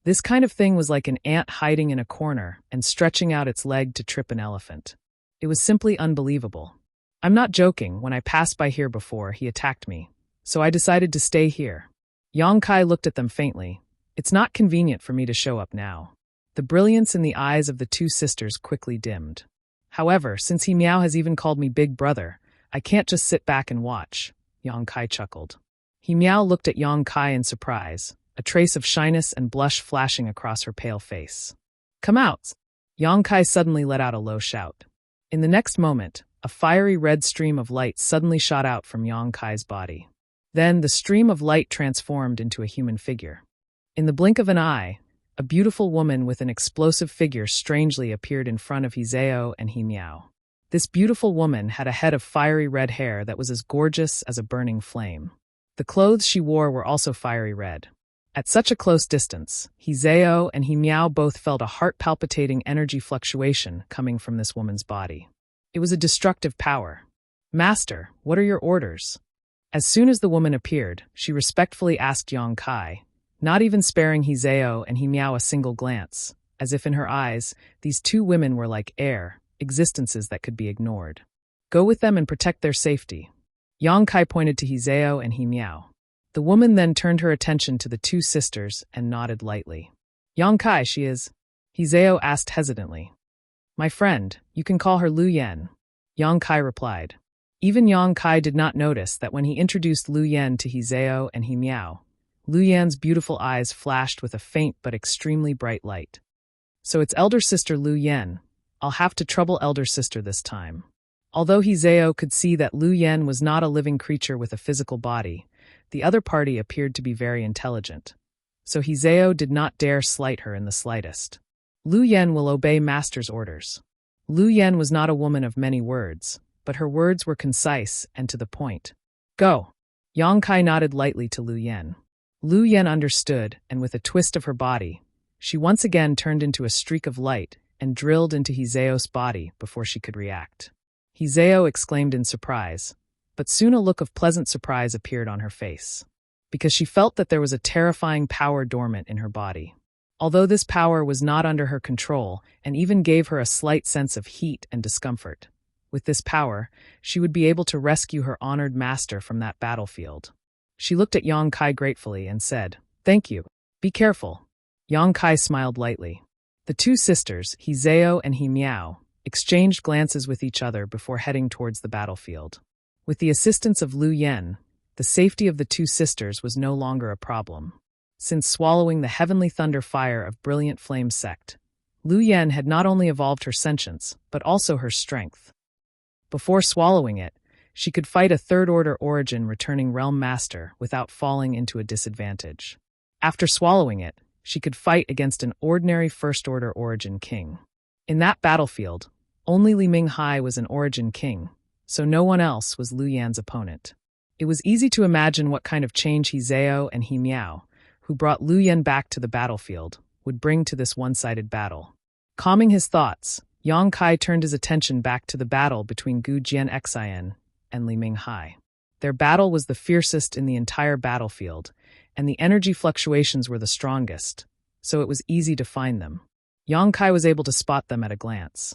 This kind of thing was like an ant hiding in a corner and stretching out its leg to trip an elephant. It was simply unbelievable. I'm not joking, when I passed by here before, he attacked me, so I decided to stay here. Yang Kai looked at them faintly. It's not convenient for me to show up now. The brilliance in the eyes of the two sisters quickly dimmed. However, since Himiao has even called me big brother, I can't just sit back and watch, Yang Kai chuckled. Himiao looked at Yang Kai in surprise, a trace of shyness and blush flashing across her pale face. Come out! Yang Kai suddenly let out a low shout. In the next moment, a fiery red stream of light suddenly shot out from Yang Kai's body. Then the stream of light transformed into a human figure. In the blink of an eye, a beautiful woman with an explosive figure strangely appeared in front of Hizeo and Himiao. This beautiful woman had a head of fiery red hair that was as gorgeous as a burning flame. The clothes she wore were also fiery red. At such a close distance, Hizeo and Himiao both felt a heart-palpitating energy fluctuation coming from this woman's body. It was a destructive power. Master, what are your orders? As soon as the woman appeared, she respectfully asked Yang Kai, not even sparing Hizeo and Himiao a single glance, as if in her eyes, these two women were like air, existences that could be ignored. Go with them and protect their safety. Yang Kai pointed to Hizeo and Himiao. The woman then turned her attention to the two sisters and nodded lightly. Yang Kai, she is? Hizeo asked hesitantly. My friend, you can call her Lu Yen, Yang Kai replied. Even Yang Kai did not notice that when he introduced Lu Yen to Hizeo and Himiao, Lu Yan's beautiful eyes flashed with a faint but extremely bright light. So it's elder sister Lu Yen. I'll have to trouble elder sister this time. Although Hizeo could see that Lu Yen was not a living creature with a physical body, the other party appeared to be very intelligent. So Hizeo did not dare slight her in the slightest. Lu Yen will obey master's orders. Lu Yen was not a woman of many words, but her words were concise and to the point. Go! Yang Kai nodded lightly to Lu Yen. Lu Yen understood, and with a twist of her body, she once again turned into a streak of light and drilled into Hizeo's body before she could react. Hizeo exclaimed in surprise, but soon a look of pleasant surprise appeared on her face, because she felt that there was a terrifying power dormant in her body. Although this power was not under her control and even gave her a slight sense of heat and discomfort, with this power, she would be able to rescue her honored master from that battlefield. She looked at Yang Kai gratefully and said, Thank you. Be careful. Yang Kai smiled lightly. The two sisters, Hizeo and Himiao, exchanged glances with each other before heading towards the battlefield. With the assistance of Lu Yen, the safety of the two sisters was no longer a problem. Since swallowing the heavenly thunder fire of brilliant flame sect, Lu Yen had not only evolved her sentience, but also her strength. Before swallowing it, she could fight a third-order origin returning realm master without falling into a disadvantage. After swallowing it, she could fight against an ordinary first-order origin king. In that battlefield, only Li Ming Hai was an origin king, so no one else was Lu Yan's opponent. It was easy to imagine what kind of change Hizeo and Himiao, who brought Lu Yen back to the battlefield, would bring to this one-sided battle. Calming his thoughts, Yang Kai turned his attention back to the battle between Gu Jianxian and Li Ming Hai. Their battle was the fiercest in the entire battlefield, and the energy fluctuations were the strongest, so it was easy to find them. Yang Kai was able to spot them at a glance.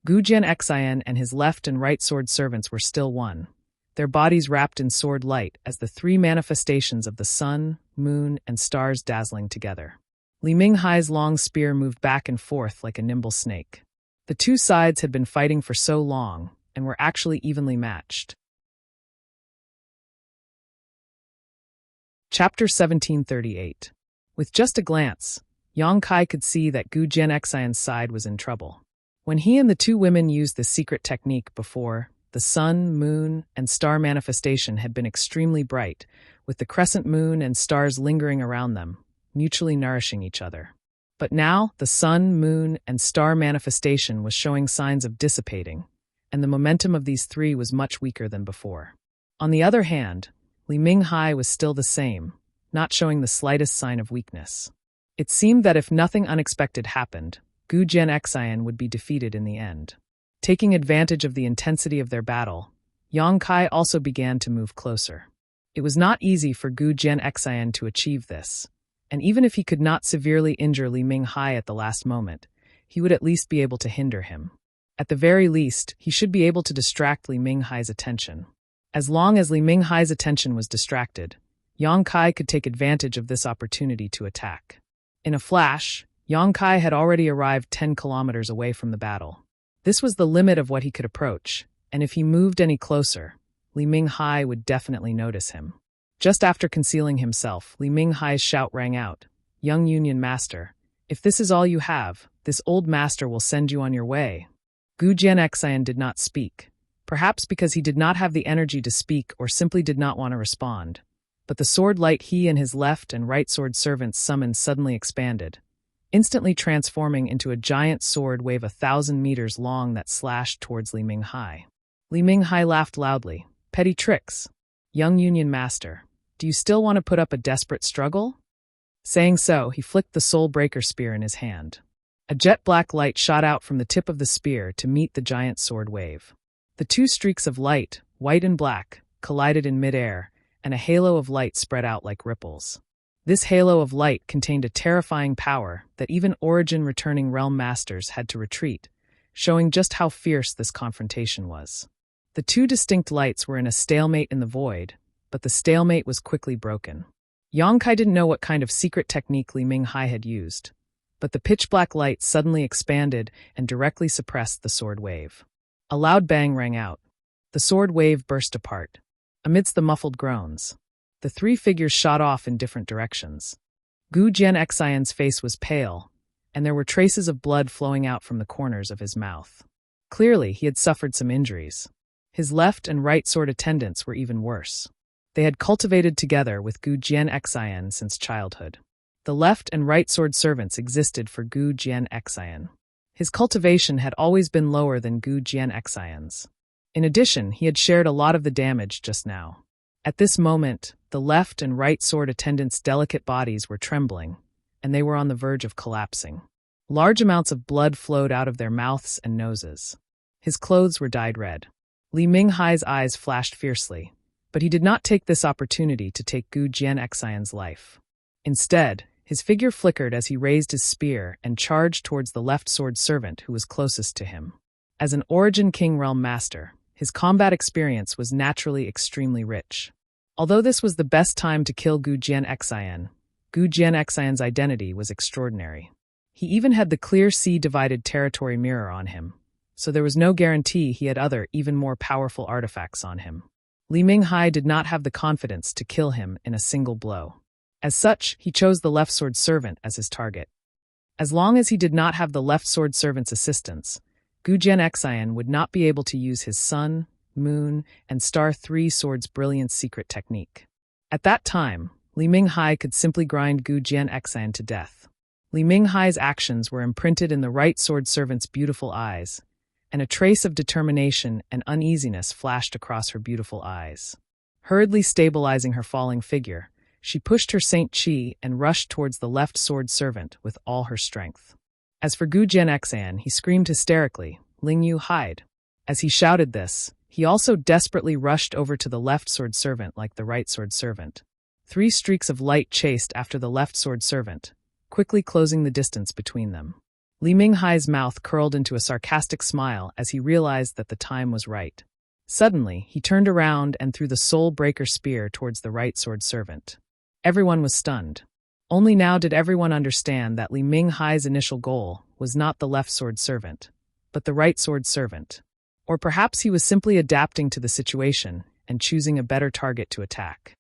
Gu Jianxian and his left and right sword servants were still one, their bodies wrapped in sword light as the three manifestations of the sun, moon, and stars dazzling together. Li Ming Hai's long spear moved back and forth like a nimble snake. The two sides had been fighting for so long and were actually evenly matched. Chapter 1738. With just a glance, Yang Kai could see that Gu Jianxian's side was in trouble. When he and the two women used this secret technique before, the sun, moon, and star manifestation had been extremely bright, with the crescent moon and stars lingering around them, mutually nourishing each other. But now, the sun, moon, and star manifestation was showing signs of dissipating, and the momentum of these three was much weaker than before. On the other hand, Li Minghai was still the same, not showing the slightest sign of weakness. It seemed that if nothing unexpected happened, Gu Jianxian would be defeated in the end. Taking advantage of the intensity of their battle, Yang Kai also began to move closer. It was not easy for Gu Jianxian to achieve this, and even if he could not severely injure Li Minghai at the last moment, he would at least be able to hinder him. At the very least, he should be able to distract Li Minghai's attention. As long as Li Minghai's attention was distracted, Yang Kai could take advantage of this opportunity to attack. In a flash, Yang Kai had already arrived 10 kilometers away from the battle. This was the limit of what he could approach, and if he moved any closer, Li Minghai would definitely notice him. Just after concealing himself, Li Minghai's shout rang out, "Young Union Master, if this is all you have, this old master will send you on your way." Gu Jianxian did not speak, perhaps because he did not have the energy to speak or simply did not want to respond. But the sword light he and his left and right sword servants summoned suddenly expanded, instantly transforming into a giant sword wave 1,000 meters long that slashed towards Li Minghai. Li Minghai laughed loudly. "Petty tricks. Young Union Master, do you still want to put up a desperate struggle?" Saying so, he flicked the soul breaker spear in his hand. A jet-black light shot out from the tip of the spear to meet the giant sword wave. The two streaks of light, white and black, collided in midair, and a halo of light spread out like ripples. This halo of light contained a terrifying power that even origin-returning realm masters had to retreat, showing just how fierce this confrontation was. The two distinct lights were in a stalemate in the void, but the stalemate was quickly broken. Yang Kai didn't know what kind of secret technique Li Minghai had used, but the pitch-black light suddenly expanded and directly suppressed the sword wave. A loud bang rang out. The sword wave burst apart. Amidst the muffled groans, the three figures shot off in different directions. Gu Jianxian's face was pale, and there were traces of blood flowing out from the corners of his mouth. Clearly, he had suffered some injuries. His left and right sword attendants were even worse. They had cultivated together with Gu Jianxian since childhood. The left and right sword servants existed for Gu Jianxian. His cultivation had always been lower than Gu Jianxian's. In addition, he had shared a lot of the damage just now. At this moment, the left and right sword attendants' delicate bodies were trembling, and they were on the verge of collapsing. Large amounts of blood flowed out of their mouths and noses. His clothes were dyed red. Li Minghai's eyes flashed fiercely, but he did not take this opportunity to take Gu Jianxian's life. Instead, his figure flickered as he raised his spear and charged towards the left sword servant who was closest to him. As an Origin King Realm Master, his combat experience was naturally extremely rich. Although this was the best time to kill Gu Jianxian's identity was extraordinary. He even had the clear sea-divided territory mirror on him, so there was no guarantee he had other, even more powerful artifacts on him. Li Minghai did not have the confidence to kill him in a single blow. As such, he chose the left sword servant as his target. As long as he did not have the left sword servant's assistance, Gu Jianxian would not be able to use his sun, moon, and star three swords' brilliant secret technique. At that time, Li Minghai could simply grind Gu Jianxian to death. Li Minghai's actions were imprinted in the right sword servant's beautiful eyes, and a trace of determination and uneasiness flashed across her beautiful eyes. Hurriedly stabilizing her falling figure, she pushed her Saint Qi and rushed towards the left sword servant with all her strength. As for Gu Jianxian, he screamed hysterically, "Ling Yu, hide!" As he shouted this, he also desperately rushed over to the left sword servant like the right sword servant. 3 streaks of light chased after the left sword servant, quickly closing the distance between them. Li Minghai's mouth curled into a sarcastic smile as he realized that the time was right. Suddenly, he turned around and threw the soul breaker spear towards the right sword servant. Everyone was stunned. Only now did everyone understand that Li Minghai's initial goal was not the left sword servant, but the right sword servant. Or perhaps he was simply adapting to the situation and choosing a better target to attack.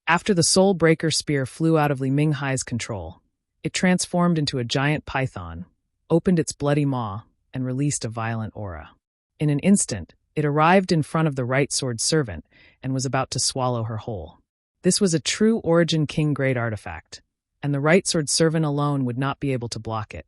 After the Soul Breaker spear flew out of Li Minghai's control, it transformed into a giant python, opened its bloody maw, and released a violent aura. In an instant, it arrived in front of the right sword servant and was about to swallow her whole. This was a true Origin King grade artifact, and the right sword servant alone would not be able to block it.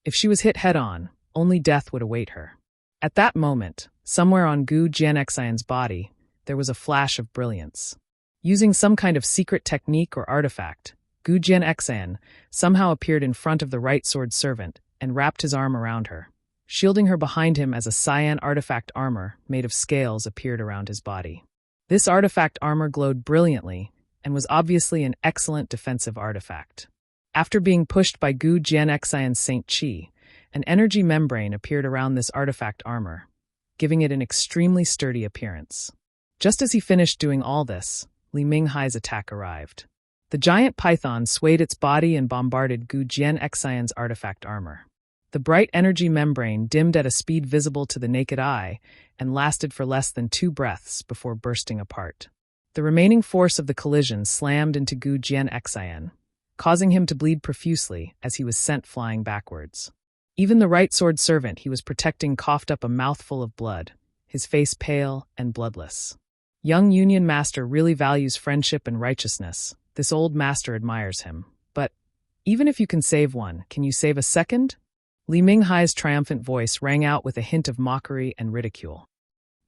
If she was hit head-on, only death would await her. At that moment, somewhere on Gu Jianxian's body, there was a flash of brilliance. Using some kind of secret technique or artifact, Gu Jianxian somehow appeared in front of the right sword servant and wrapped his arm around her. Shielding her behind him as a cyan artifact armor made of scales appeared around his body. This artifact armor glowed brilliantly and was obviously an excellent defensive artifact. After being pushed by Gu Jianxian's Saint Qi, an energy membrane appeared around this artifact armor, giving it an extremely sturdy appearance. Just as he finished doing all this, Li Minghai's attack arrived. The giant python swayed its body and bombarded Gu Jianxian's artifact armor. The bright energy membrane dimmed at a speed visible to the naked eye and lasted for less than 2 breaths before bursting apart. The remaining force of the collision slammed into Gu Jianxian, causing him to bleed profusely as he was sent flying backwards. Even the right sword servant he was protecting coughed up a mouthful of blood, his face pale and bloodless. Young Union Master really values friendship and righteousness. This old master admires him. But even if you can save one, can you save a second? Li Minghai's triumphant voice rang out with a hint of mockery and ridicule.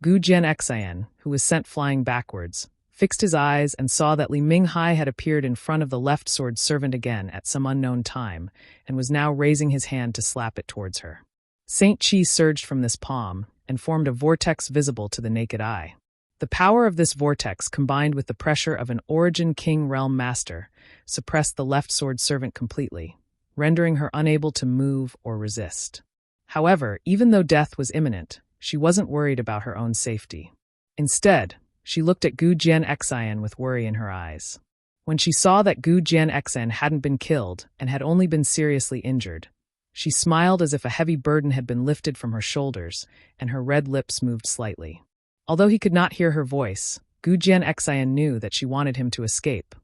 Gu Jianxian, who was sent flying backwards, fixed his eyes and saw that Li Minghai had appeared in front of the left sword servant again at some unknown time and was now raising his hand to slap it towards her. Saint Qi surged from this palm and formed a vortex visible to the naked eye. The power of this vortex, combined with the pressure of an Origin King Realm Master, suppressed the left sword servant completely, rendering her unable to move or resist. However, even though death was imminent, she wasn't worried about her own safety. Instead, she looked at Gu Jianxian with worry in her eyes. When she saw that Gu Jianxian hadn't been killed and had only been seriously injured, she smiled as if a heavy burden had been lifted from her shoulders, and her red lips moved slightly. Although he could not hear her voice, Gu Jianxian knew that she wanted him to escape.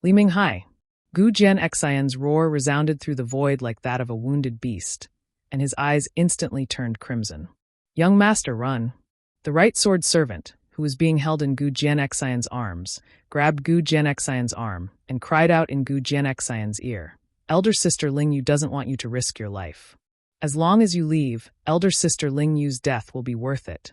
Li Minghai! Gu Jianxian's roar resounded through the void like that of a wounded beast, and his eyes instantly turned crimson. Young master, run! The right sword servant, who was being held in Gu Jianxian's arms, grabbed Gu Jianxian's arm and cried out in Gu Jianxian's ear, "Elder Sister Ling Yu doesn't want you to risk your life. As long as you leave, Elder Sister Ling Yu's death will be worth it."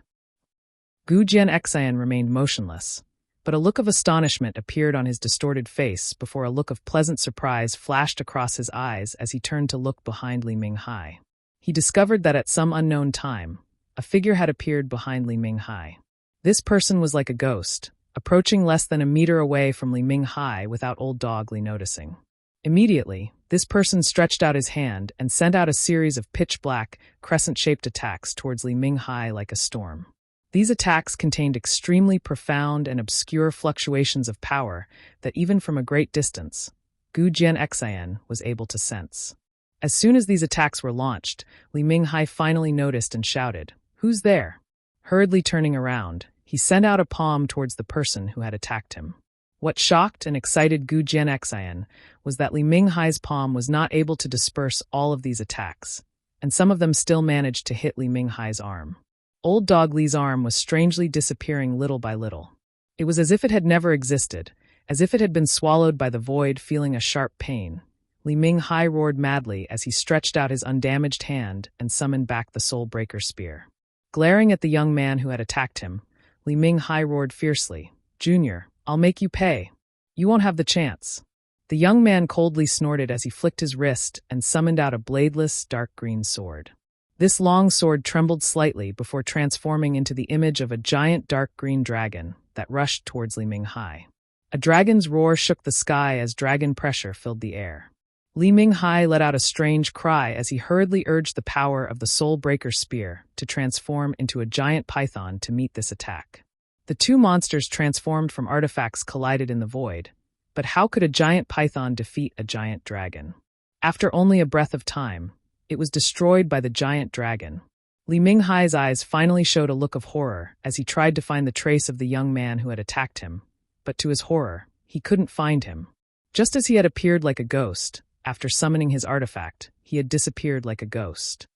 Gu Jianxian remained motionless, but a look of astonishment appeared on his distorted face before a look of pleasant surprise flashed across his eyes as he turned to look behind Li Minghai. He discovered that at some unknown time, a figure had appeared behind Li Minghai. This person was like a ghost, approaching less than a meter away from Li Minghai without Old Dog Li noticing. Immediately, this person stretched out his hand and sent out a series of pitch-black, crescent-shaped attacks towards Li Minghai like a storm. These attacks contained extremely profound and obscure fluctuations of power that even from a great distance, Gu Jianxian was able to sense. As soon as these attacks were launched, Li Minghai finally noticed and shouted, "Who's there?" Hurriedly turning around, he sent out a palm towards the person who had attacked him. What shocked and excited Gu Jianxian was that Li Minghai's palm was not able to disperse all of these attacks, and some of them still managed to hit Li Minghai's arm. Old Dog Li's arm was strangely disappearing little by little. It was as if it had never existed, as if it had been swallowed by the void, feeling a sharp pain. Li Minghai roared madly as he stretched out his undamaged hand and summoned back the Soul Breaker spear. Glaring at the young man who had attacked him, Li Minghai roared fiercely, "Junior, I'll make you pay. You won't have the chance." The young man coldly snorted as he flicked his wrist and summoned out a bladeless, dark green sword. This long sword trembled slightly before transforming into the image of a giant dark green dragon that rushed towards Li Minghai. A dragon's roar shook the sky as dragon pressure filled the air. Li Minghai let out a strange cry as he hurriedly urged the power of the Soul Breaker spear to transform into a giant python to meet this attack. The two monsters transformed from artifacts collided in the void, but how could a giant python defeat a giant dragon? After only a breath of time, it was destroyed by the giant dragon. Li Minghai's eyes finally showed a look of horror as he tried to find the trace of the young man who had attacked him, but to his horror, he couldn't find him. Just as he had appeared like a ghost, after summoning his artifact, he had disappeared like a ghost.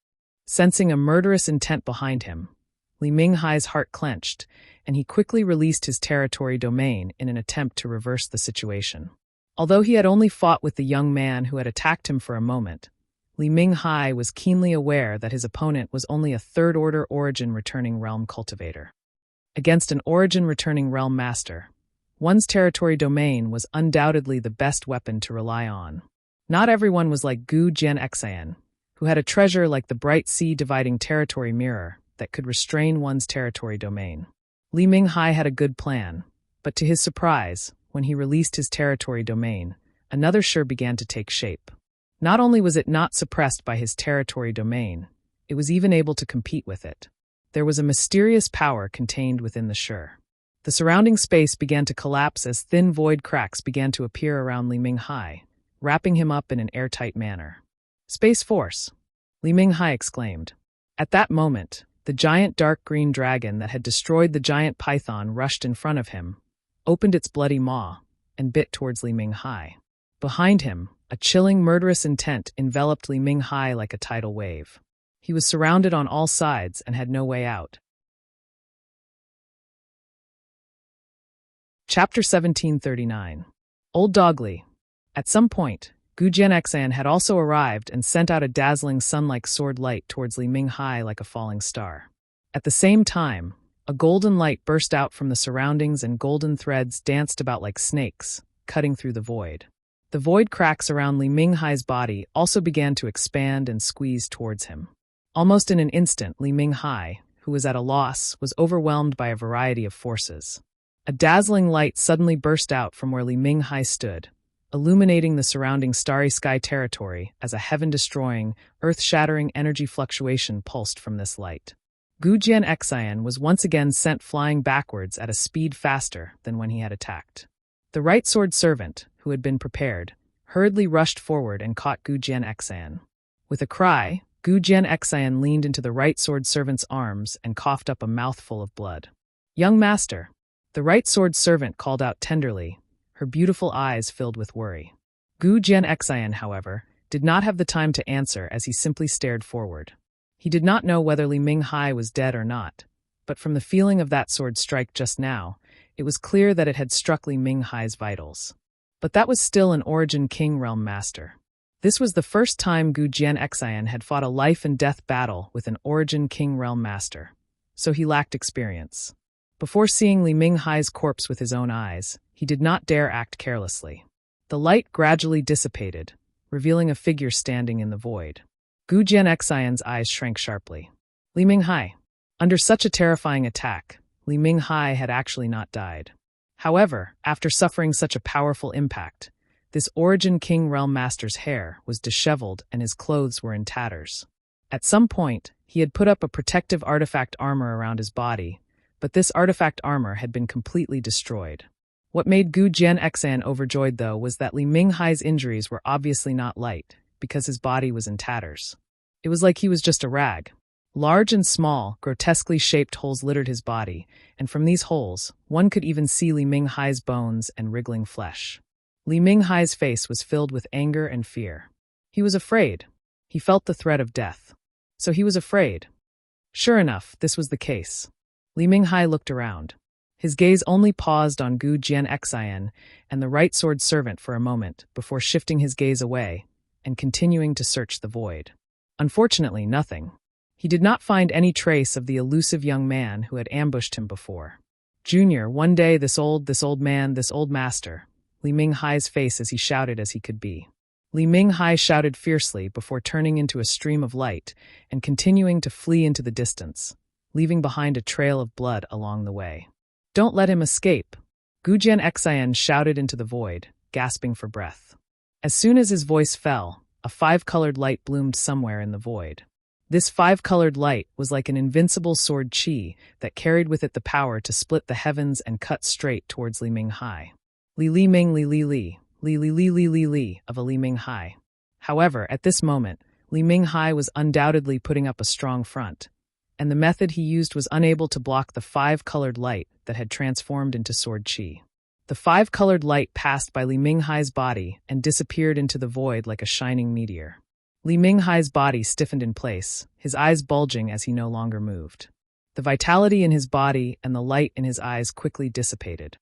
Sensing a murderous intent behind him, Li Minghai's heart clenched, and he quickly released his territory domain in an attempt to reverse the situation. Although he had only fought with the young man who had attacked him for a moment, Li Minghai was keenly aware that his opponent was only a third-order origin-returning realm cultivator. Against an origin-returning realm master, one's territory domain was undoubtedly the best weapon to rely on. Not everyone was like Gu Jianxian, who had a treasure like the bright sea-dividing territory mirror that could restrain one's territory domain. Li Minghai had a good plan, but to his surprise, when he released his territory domain, another Shi began to take shape. Not only was it not suppressed by his territory domain, it was even able to compete with it. There was a mysterious power contained within the Shi. The surrounding space began to collapse as thin void cracks began to appear around Li Minghai, wrapping him up in an airtight manner. "Space Force!" Li Minghai exclaimed. At that moment, the giant dark green dragon that had destroyed the giant python rushed in front of him, opened its bloody maw, and bit towards Li Minghai. Behind him, a chilling, murderous intent enveloped Li Minghai like a tidal wave. He was surrounded on all sides and had no way out. Chapter 1739. Old Dog Li. At some point, Gu Jianxian had also arrived and sent out a dazzling sun-like sword light towards Li Minghai like a falling star. At the same time, a golden light burst out from the surroundings and golden threads danced about like snakes, cutting through the void. The void cracks around Li Minghai's body also began to expand and squeeze towards him. Almost in an instant, Li Minghai, who was at a loss, was overwhelmed by a variety of forces. A dazzling light suddenly burst out from where Li Minghai stood, illuminating the surrounding starry sky territory as a heaven-destroying, earth-shattering energy fluctuation pulsed from this light. Gu Jianxian was once again sent flying backwards at a speed faster than when he had attacked. The right sword servant, who had been prepared, hurriedly rushed forward and caught Gu Jianxian. With a cry, Gu Jianxian leaned into the right sword servant's arms and coughed up a mouthful of blood. "Young master," the right sword servant called out tenderly, her beautiful eyes filled with worry. Gu Jianxian, however, did not have the time to answer as he simply stared forward. He did not know whether Li Minghai was dead or not, but from the feeling of that sword strike just now, it was clear that it had struck Li Minghai's vitals. But that was still an Origin King Realm Master. This was the first time Gu Jianxian had fought a life-and-death battle with an Origin King Realm Master, so he lacked experience. Before seeing Li Minghai's corpse with his own eyes, he did not dare act carelessly. The light gradually dissipated, revealing a figure standing in the void. Gu Jianxian's eyes shrank sharply. Li Minghai. Under such a terrifying attack, Li Minghai had actually not died. However, after suffering such a powerful impact, this Origin King Realm Master's hair was disheveled and his clothes were in tatters. At some point, he had put up a protective artifact armor around his body, but this artifact armor had been completely destroyed. What made Gu Jianxian overjoyed, though, was that Li Minghai's injuries were obviously not light, because his body was in tatters. It was like he was just a rag. Large and small, grotesquely shaped holes littered his body, and from these holes, one could even see Li Minghai's bones and wriggling flesh. Li Minghai's face was filled with anger and fear. He was afraid. He felt the threat of death. So he was afraid. Sure enough, this was the case. Li Minghai looked around. His gaze only paused on Gu Jianxian and the right sword servant for a moment before shifting his gaze away and continuing to search the void. Unfortunately, nothing. He did not find any trace of the elusive young man who had ambushed him before. Junior, one day this old master, Li Minghai's face as he shouted as he could be. Li Minghai shouted fiercely before turning into a stream of light and continuing to flee into the distance, leaving behind a trail of blood along the way. "Don't let him escape!" Gu Jianxian shouted into the void, gasping for breath. As soon as his voice fell, a five-colored light bloomed somewhere in the void. This five-colored light was like an invincible sword chi that carried with it the power to split the heavens and cut straight towards Li Minghai. Li Li Ming Li Li Li, Li Li Li Li Li Li of a Li Minghai. However, at this moment, Li Minghai was undoubtedly putting up a strong front, and the method he used was unable to block the five-colored light that had transformed into sword chi. The five-colored light passed by Li Minghai's body and disappeared into the void like a shining meteor. Li Minghai's body stiffened in place, his eyes bulging as he no longer moved. The vitality in his body and the light in his eyes quickly dissipated.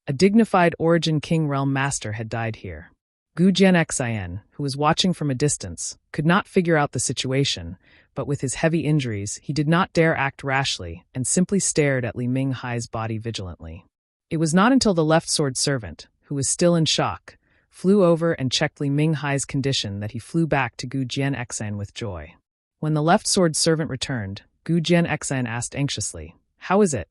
A dignified Origin King Realm Master had died here. Gu Jianxian, who was watching from a distance, could not figure out the situation, but with his heavy injuries, he did not dare act rashly and simply stared at Li Minghai's body vigilantly. It was not until the left sword servant, who was still in shock, flew over and checked Li Minghai's condition that he flew back to Gu Jianxian with joy. When the left sword servant returned, Gu Jianxian asked anxiously, "How is it?"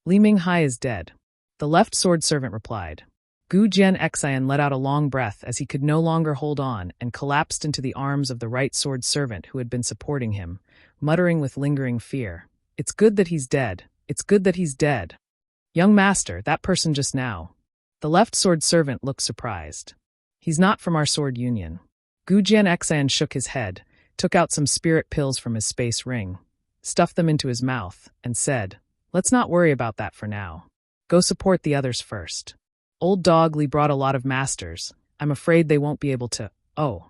"Li Minghai is dead," the left sword servant replied. Gu Jianxian let out a long breath as he could no longer hold on and collapsed into the arms of the right sword servant who had been supporting him, muttering with lingering fear, "It's good that he's dead. It's good that he's dead. Young master, that person just now." The left sword servant looked surprised. "He's not from our sword union." Gu Jianxian shook his head, took out some spirit pills from his space ring, stuffed them into his mouth, and said, "Let's not worry about that for now. Go support the others first. Old Dog Li brought a lot of masters. I'm afraid they won't be able to." "Oh."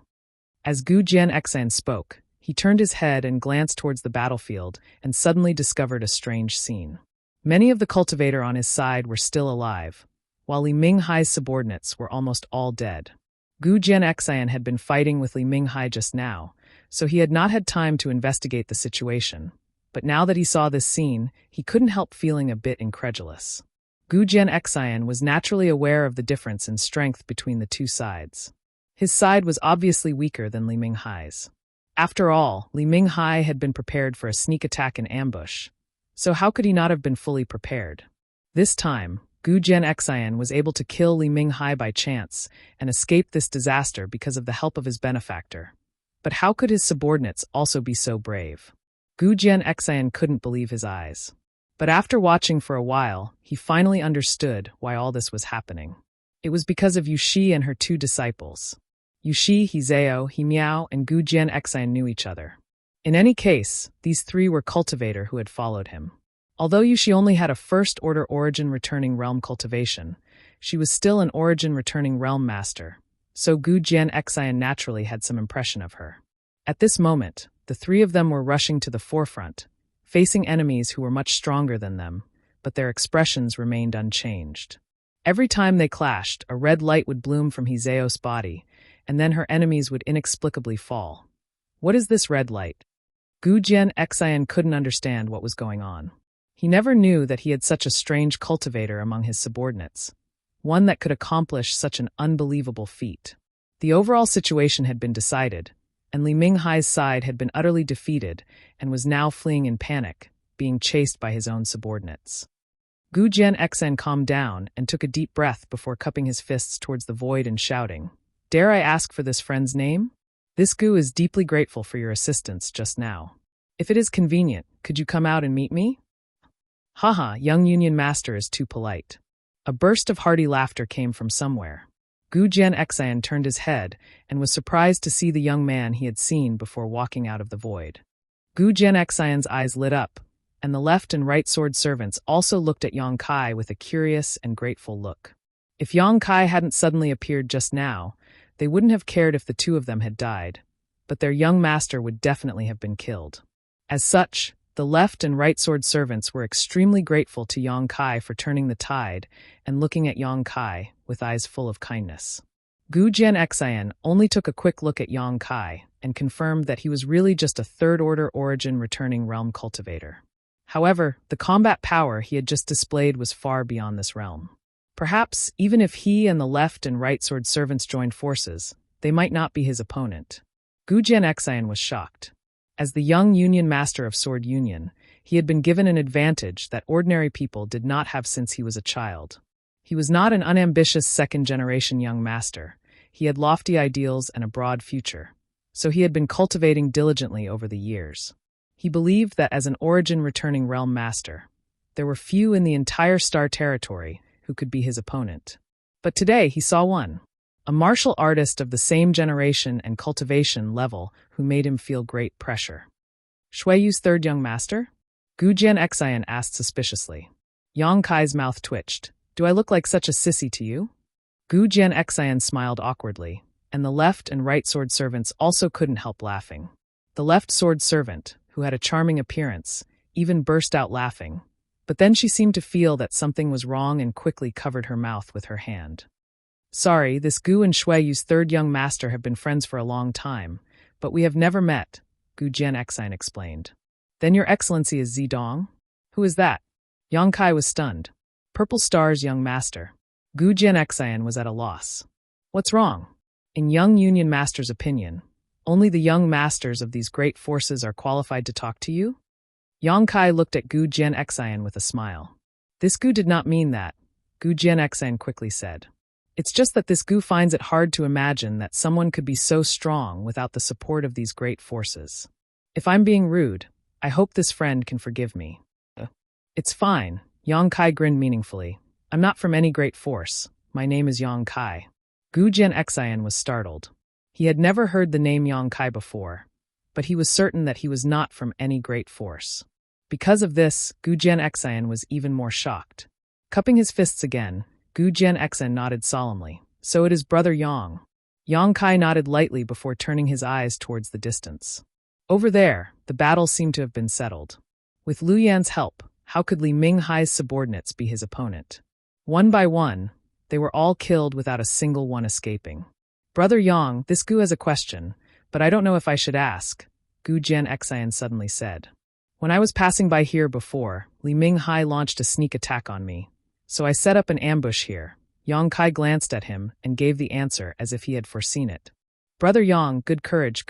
As Gu Jianxian spoke, he turned his head and glanced towards the battlefield and suddenly discovered a strange scene. Many of the cultivator on his side were still alive, while Li Minghai's subordinates were almost all dead. Gu Jianxian had been fighting with Li Minghai just now, so he had not had time to investigate the situation. But now that he saw this scene, he couldn't help feeling a bit incredulous. Gu Jianxian was naturally aware of the difference in strength between the two sides. His side was obviously weaker than Li Minghai's. After all, Li Minghai had been prepared for a sneak attack and ambush, so how could he not have been fully prepared? This time, Gu Jianxian was able to kill Li Minghai by chance and escape this disaster because of the help of his benefactor. But how could his subordinates also be so brave? Gu Jianxian couldn't believe his eyes. But after watching for a while, he finally understood why all this was happening. It was because of Yuxi and her two disciples. Yuxi, Hizeo, Miao, and Gu Jianxian knew each other. In any case, these three were cultivator who had followed him. Although Yuxi only had a first-order origin returning realm cultivation, she was still an origin returning realm master, so Gu Jianxian naturally had some impression of her. At this moment, the three of them were rushing to the forefront, facing enemies who were much stronger than them, but their expressions remained unchanged. Every time they clashed, a red light would bloom from Hizeo's body, and then her enemies would inexplicably fall. What is this red light? Gu Jianxian couldn't understand what was going on. He never knew that he had such a strange cultivator among his subordinates, one that could accomplish such an unbelievable feat. The overall situation had been decided, and Li Minghai's side had been utterly defeated and was now fleeing in panic, being chased by his own subordinates. Gu Jianxian calmed down and took a deep breath before cupping his fists towards the void and shouting, "Dare I ask for this friend's name? This Gu is deeply grateful for your assistance just now. If it is convenient, could you come out and meet me?" "Haha, young Union Master is too polite." A burst of hearty laughter came from somewhere. Gu Jianxian turned his head and was surprised to see the young man he had seen before walking out of the void. Gu Jianxian's eyes lit up, and the left and right sword servants also looked at Yang Kai with a curious and grateful look. If Yang Kai hadn't suddenly appeared just now, they wouldn't have cared if the two of them had died, but their young master would definitely have been killed. As such, the left and right sword servants were extremely grateful to Yang Kai for turning the tide and looking at Yang Kai with eyes full of kindness. Gu Jianxian only took a quick look at Yang Kai and confirmed that he was really just a third-order origin returning realm cultivator. However, the combat power he had just displayed was far beyond this realm. Perhaps, even if he and the left and right sword servants joined forces, they might not be his opponent. Gu Jianxian was shocked. As the young Union Master of Sword Union, he had been given an advantage that ordinary people did not have since he was a child. He was not an unambitious second-generation young master. He had lofty ideals and a broad future, so he had been cultivating diligently over the years. He believed that as an origin-returning realm master, there were few in the entire Star Territory who could be his opponent. But today he saw one. A martial artist of the same generation and cultivation level who made him feel great pressure. "Shuiyu's third young master?" Gu Jianxian asked suspiciously. Yang Kai's mouth twitched, Do I look like such a sissy to you? Gu Jian Xian smiled awkwardly, and the left and right sword servants also couldn't help laughing. The left sword servant, who had a charming appearance, even burst out laughing, but then she seemed to feel that something was wrong and quickly covered her mouth with her hand. Sorry, this Gu and Shui Yu's third young master have been friends for a long time, but we have never met, Gu Jian Xian explained. Then your excellency is Zidong? Who is that? Yang Kai was stunned. Purple Star's young master. Gu Jian Xian was at a loss. What's wrong? In young Union Master's opinion, only the young masters of these great forces are qualified to talk to you? Yang Kai looked at Gu Jian Xian with a smile. This Gu did not mean that, Gu Jian Xian quickly said. It's just that this Gu finds it hard to imagine that someone could be so strong without the support of these great forces. If I'm being rude, I hope this friend can forgive me. It's fine, Yang Kai grinned meaningfully. I'm not from any great force. My name is Yang Kai. Gu Jian Xian was startled. He had never heard the name Yang Kai before, but he was certain that he was not from any great force. Because of this, Gu Jian Xian was even more shocked. Cupping his fists again, Gu Jian Xian nodded solemnly. So it is Brother Yang. Yang Kai nodded lightly before turning his eyes towards the distance. Over there, the battle seemed to have been settled. With Lu Yan's help, how could Li Minghai's subordinates be his opponent? One by one, they were all killed without a single one escaping. Brother Yang, this Gu has a question, but I don't know if I should ask, Gu Jian Xian suddenly said. When I was passing by here before, Li Minghai launched a sneak attack on me, so I set up an ambush here. Yang Kai glanced at him and gave the answer as if he had foreseen it. Brother Yang, good courage,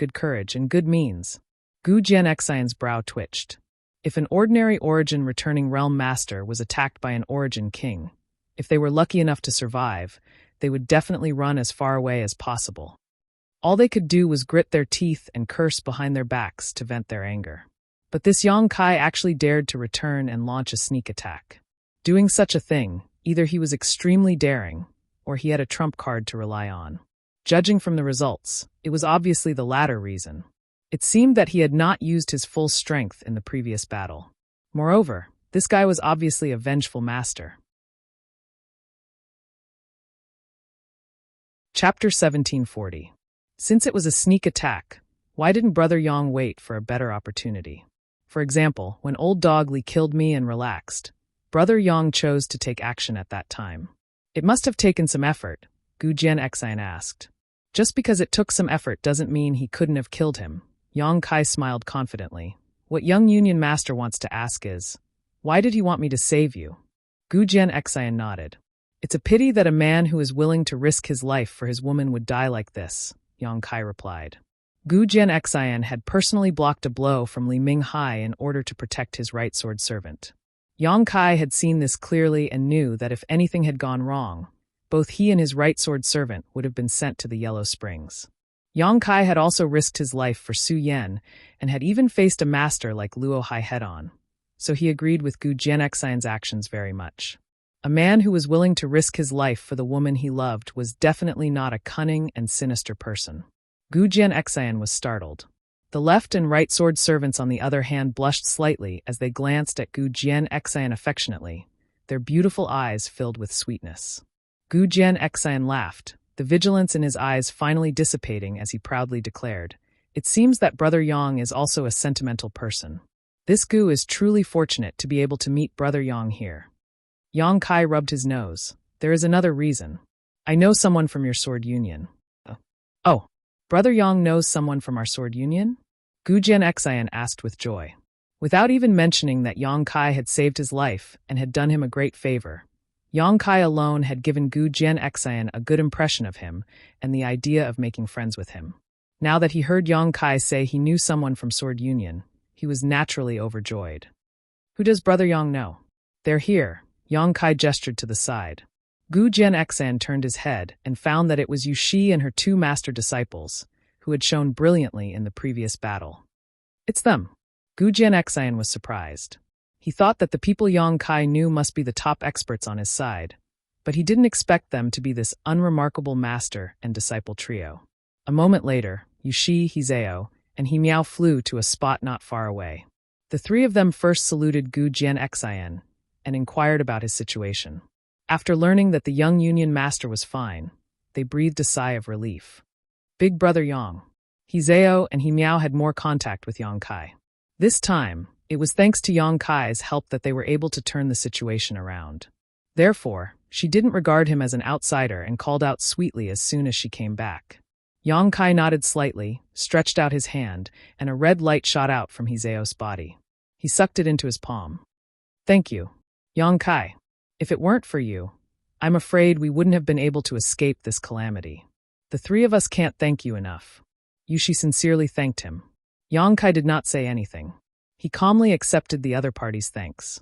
and good means. Gu Jian Xian's brow twitched. If an ordinary origin returning realm master was attacked by an origin king, if they were lucky enough to survive, they would definitely run as far away as possible. All they could do was grit their teeth and curse behind their backs to vent their anger. But this Yang Kai actually dared to return and launch a sneak attack. Doing such a thing, either he was extremely daring, or he had a trump card to rely on. Judging from the results, it was obviously the latter reason. It seemed that he had not used his full strength in the previous battle. Moreover, this guy was obviously a vengeful master. Chapter 1740. Since it was a sneak attack, why didn't Brother Yang wait for a better opportunity? For example, when Old Dog Li killed me and relaxed, Brother Yang chose to take action at that time. It must have taken some effort, Gu Jian Xian asked. Just because it took some effort doesn't mean he couldn't have killed him. Yang Kai smiled confidently. What young Union Master wants to ask is, why did he want me to save you? Gu Jian Xian nodded. It's a pity that a man who is willing to risk his life for his woman would die like this, Yang Kai replied. Gu Jian Xian had personally blocked a blow from Li Minghai in order to protect his right sword servant. Yang Kai had seen this clearly and knew that if anything had gone wrong, both he and his right sword servant would have been sent to the Yellow Springs. Yang Kai had also risked his life for Su Yan and had even faced a master like Luo Hai head-on, so he agreed with Gu Jian Xian's actions very much. A man who was willing to risk his life for the woman he loved was definitely not a cunning and sinister person. Gu Jian Xian was startled. The left and right sword servants on the other hand blushed slightly as they glanced at Gu Jian Xian affectionately, their beautiful eyes filled with sweetness. Gu Jian Xian laughed, the vigilance in his eyes finally dissipating as he proudly declared, "It seems that Brother Yang is also a sentimental person. This Gu is truly fortunate to be able to meet Brother Yang here." Yang Kai rubbed his nose. "There is another reason. I know someone from your sword union." "Oh, Brother Yang knows someone from our sword union?" Gu Jian Xian asked with joy. Without even mentioning that Yang Kai had saved his life and had done him a great favor, Yang Kai alone had given Gu Jian Xian a good impression of him and the idea of making friends with him. Now that he heard Yang Kai say he knew someone from Sword Union, he was naturally overjoyed. "Who does Brother Yang know?" "They're here." Yang Kai gestured to the side. Gu Jian Xian turned his head and found that it was Yushi and her two master disciples, who had shown brilliantly in the previous battle. "It's them." Gu Jian Xian was surprised. He thought that the people Yang Kai knew must be the top experts on his side, but he didn't expect them to be this unremarkable master and disciple trio. A moment later, Yushi, Hizeo, and Himiao flew to a spot not far away. The three of them first saluted Gu Jian Xian and inquired about his situation. After learning that the young Union master was fine, they breathed a sigh of relief. Big Brother Yang. He Zhao and He Miao had more contact with Yang Kai. This time, it was thanks to Yang Kai's help that they were able to turn the situation around. Therefore, she didn't regard him as an outsider and called out sweetly as soon as she came back. Yang Kai nodded slightly, stretched out his hand, and a red light shot out from He Zhao's body. He sucked it into his palm. Thank you, Yang Kai. If it weren't for you, I'm afraid we wouldn't have been able to escape this calamity. The three of us can't thank you enough. Yushi sincerely thanked him. Yang Kai did not say anything. He calmly accepted the other party's thanks.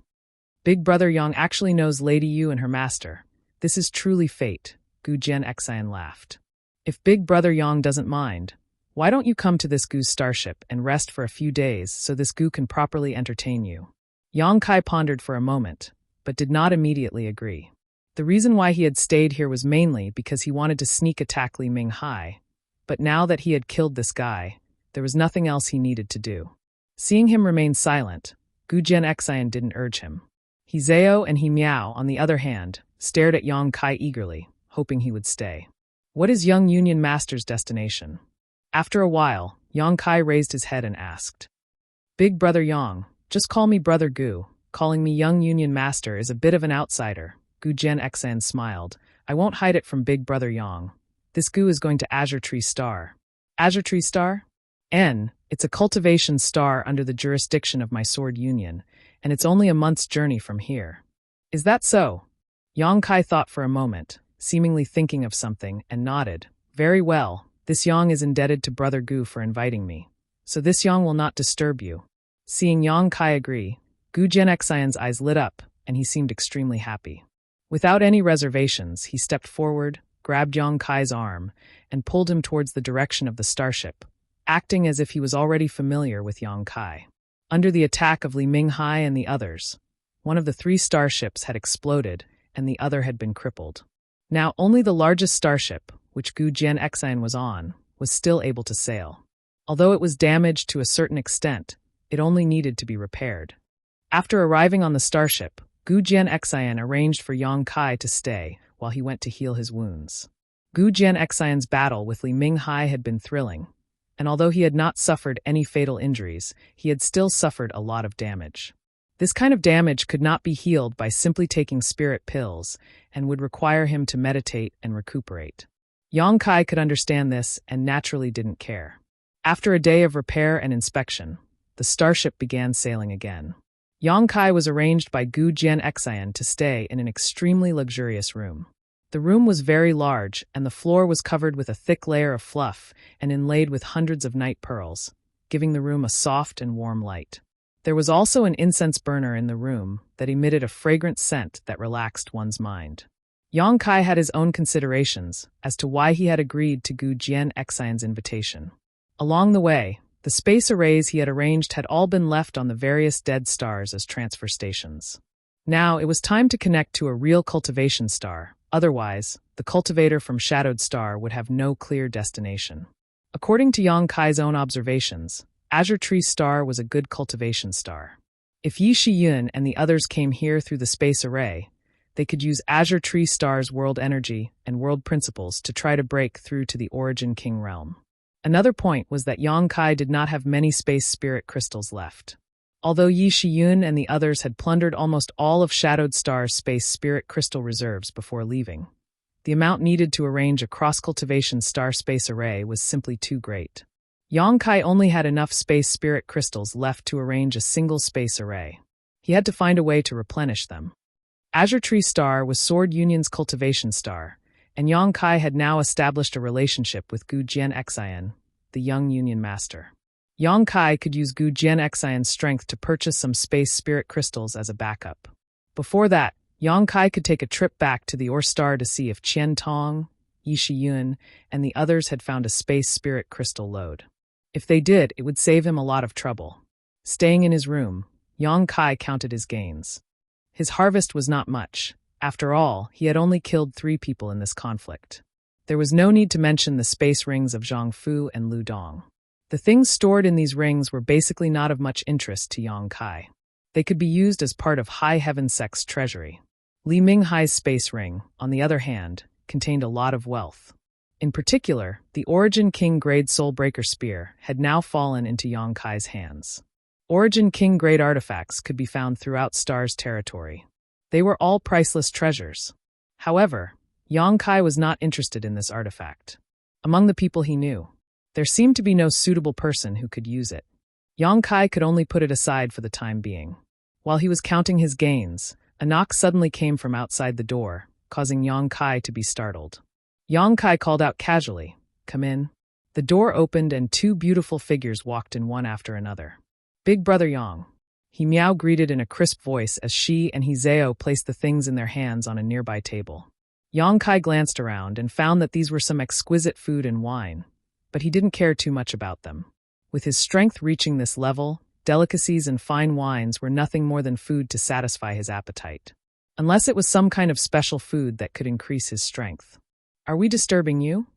Big Brother Yang actually knows Lady Yu and her master. This is truly fate, Gu Jian laughed. If Big Brother Yang doesn't mind, why don't you come to this Gu's starship and rest for a few days so this Gu can properly entertain you? Yang Kai pondered for a moment, but did not immediately agree. The reason why he had stayed here was mainly because he wanted to sneak attack Li Minghai, but now that he had killed this guy, there was nothing else he needed to do. Seeing him remain silent, Gu Jian didn't urge him. He Zhao and He Miao, on the other hand, stared at Yang Kai eagerly, hoping he would stay. What is young Union Master's destination? After a while, Yang Kai raised his head and asked. Big Brother Yang, just call me Brother Gu. Calling me young Union Master is a bit of an outsider. Gu Jian smiled. I won't hide it from Big Brother Yang. This Gu is going to Azure Tree Star. Azure Tree Star? It's a cultivation star under the jurisdiction of my Sword Union, and it's only a month's journey from here. Is that so? Yang Kai thought for a moment, seemingly thinking of something, and nodded. Very well, this Yang is indebted to Brother Gu for inviting me, so this Yang will not disturb you. Seeing Yang Kai agree, Gu Jian's eyes lit up, and he seemed extremely happy. Without any reservations, he stepped forward, grabbed Yang Kai's arm, and pulled him towards the direction of the starship, acting as if he was already familiar with Yang Kai. Under the attack of Li Minghai and the others, one of the three starships had exploded, and the other had been crippled. Now only the largest starship, which Gu Jian was on, was still able to sail. Although it was damaged to a certain extent, it only needed to be repaired. After arriving on the starship, Gu Jian arranged for Yang Kai to stay while he went to heal his wounds. Gu Jian's battle with Li Minghai had been thrilling, and although he had not suffered any fatal injuries, he had still suffered a lot of damage. This kind of damage could not be healed by simply taking spirit pills and would require him to meditate and recuperate. Yang Kai could understand this and naturally didn't care. After a day of repair and inspection, the starship began sailing again. Yang Kai was arranged by Gu Jian to stay in an extremely luxurious room. The room was very large, and the floor was covered with a thick layer of fluff and inlaid with hundreds of night pearls, giving the room a soft and warm light. There was also an incense burner in the room that emitted a fragrant scent that relaxed one's mind. Yang Kai had his own considerations as to why he had agreed to Gu Jian's invitation. Along the way, the space arrays he had arranged had all been left on the various dead stars as transfer stations. Now it was time to connect to a real cultivation star. Otherwise, the cultivator from Shadowed Star would have no clear destination. According to Yang Kai's own observations, Azure Tree Star was a good cultivation star. If Yi Shiyun and the others came here through the space array, they could use Azure Tree Star's world energy and world principles to try to break through to the Origin King realm. Another point was that Yang Kai did not have many space spirit crystals left. Although Yi Shiyun and the others had plundered almost all of Shadowed Star's space spirit crystal reserves before leaving, the amount needed to arrange a cross-cultivation star space array was simply too great. Yang Kai only had enough space spirit crystals left to arrange a single space array. He had to find a way to replenish them. Azure Tree Star was Sword Union's cultivation star, and Yang Kai had now established a relationship with Gu Jian, the young Union master. Yang Kai could use Gu Jian's strength to purchase some space spirit crystals as a backup. Before that, Yang Kai could take a trip back to the Or Star to see if Qian Tong, Yi Shiyun, and the others had found a space spirit crystal lode. If they did, it would save him a lot of trouble. Staying in his room, Yang Kai counted his gains. His harvest was not much. After all, he had only killed 3 people in this conflict. There was no need to mention the space rings of Zhang Fu and Lu Dong. The things stored in these rings were basically not of much interest to Yang Kai. They could be used as part of High Heaven Sect's treasury. Li Minghai's space ring, on the other hand, contained a lot of wealth. In particular, the Origin King Grade Soulbreaker Spear had now fallen into Yang Kai's hands. Origin King Grade artifacts could be found throughout Star's territory. They were all priceless treasures. However, Yang Kai was not interested in this artifact. Among the people he knew, there seemed to be no suitable person who could use it. Yang Kai could only put it aside for the time being. While he was counting his gains, a knock suddenly came from outside the door, causing Yang Kai to be startled. Yang Kai called out casually, "Come in." The door opened and two beautiful figures walked in one after another. "Big Brother Yang." He Miao greeted in a crisp voice as she and Hizeo placed the things in their hands on a nearby table. Yang Kai glanced around and found that these were some exquisite food and wine, but he didn't care too much about them. With his strength reaching this level, delicacies and fine wines were nothing more than food to satisfy his appetite. Unless it was some kind of special food that could increase his strength. "Are we disturbing you?"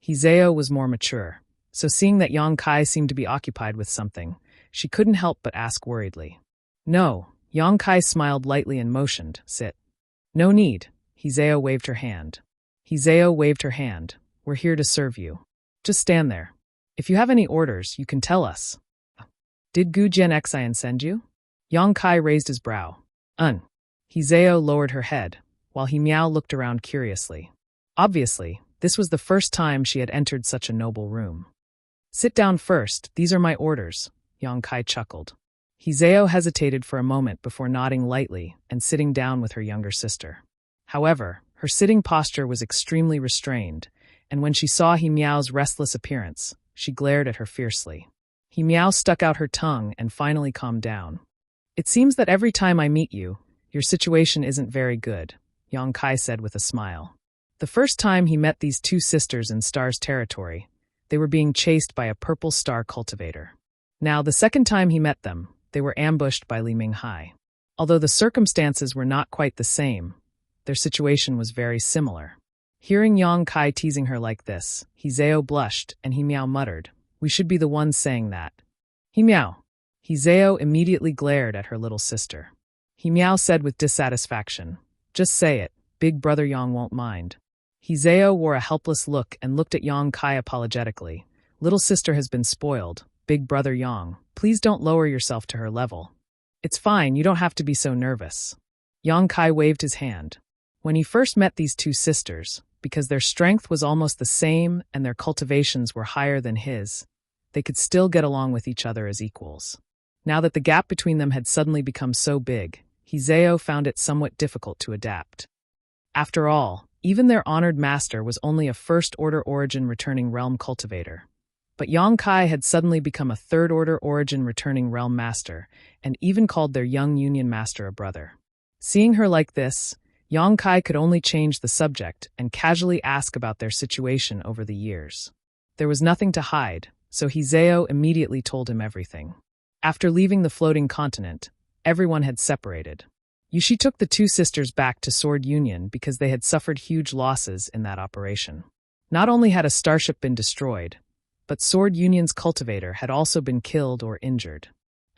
Hizeo was more mature, so seeing that Yang Kai seemed to be occupied with something, she couldn't help but ask worriedly. "No," Yang Kai smiled lightly and motioned, "Sit." "No need." Hizeo waved her hand. "We're here to serve you. Just stand there. If you have any orders, you can tell us." "Did Gu Jian Xian send you?" Yang Kai raised his brow. Hizeo lowered her head, while He Miao looked around curiously. Obviously, this was the first time she had entered such a noble room. "Sit down first, these are my orders," Yang Kai chuckled. Hizeo hesitated for a moment before nodding lightly and sitting down with her younger sister. However, her sitting posture was extremely restrained, and when she saw He Miao's restless appearance, she glared at her fiercely. He Miao stuck out her tongue and finally calmed down. "It seems that every time I meet you, your situation isn't very good," Yang Kai said with a smile. The first time he met these two sisters in Star's territory, they were being chased by a purple star cultivator. Now, the second time he met them, they were ambushed by Li Minghai. Although the circumstances were not quite the same, their situation was very similar. Hearing Yang Kai teasing her like this, Hizeo blushed and He Miao muttered, "We should be the ones saying that." "He Miao." Hizeo immediately glared at her little sister. He Miao said with dissatisfaction, "Just say it, Big Brother Yang won't mind." Hizeo wore a helpless look and looked at Yang Kai apologetically. "Little sister has been spoiled. Big Brother Yang, please don't lower yourself to her level." "It's fine, you don't have to be so nervous." Yang Kai waved his hand. When he first met these two sisters, because their strength was almost the same and their cultivations were higher than his, they could still get along with each other as equals. Now that the gap between them had suddenly become so big, Hizeo found it somewhat difficult to adapt. After all, even their honored master was only a first-order origin returning realm cultivator. But Yang Kai had suddenly become a third-order origin returning realm master, and even called their young union master a brother. Seeing her like this, Yang Kai could only change the subject and casually ask about their situation over the years. There was nothing to hide, so Hizeo immediately told him everything. After leaving the floating continent, everyone had separated. Yushi took the two sisters back to Sword Union because they had suffered huge losses in that operation. Not only had a starship been destroyed, but Sword Union's cultivator had also been killed or injured.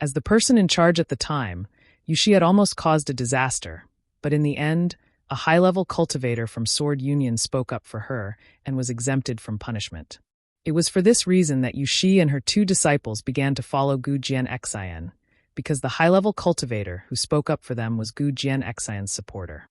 As the person in charge at the time, Yushi had almost caused a disaster, but in the end, a high-level cultivator from Sword Union spoke up for her and was exempted from punishment. It was for this reason that Yushi and her two disciples began to follow Gu Jian Xian, because the high-level cultivator who spoke up for them was Gu Jian Xian's supporter.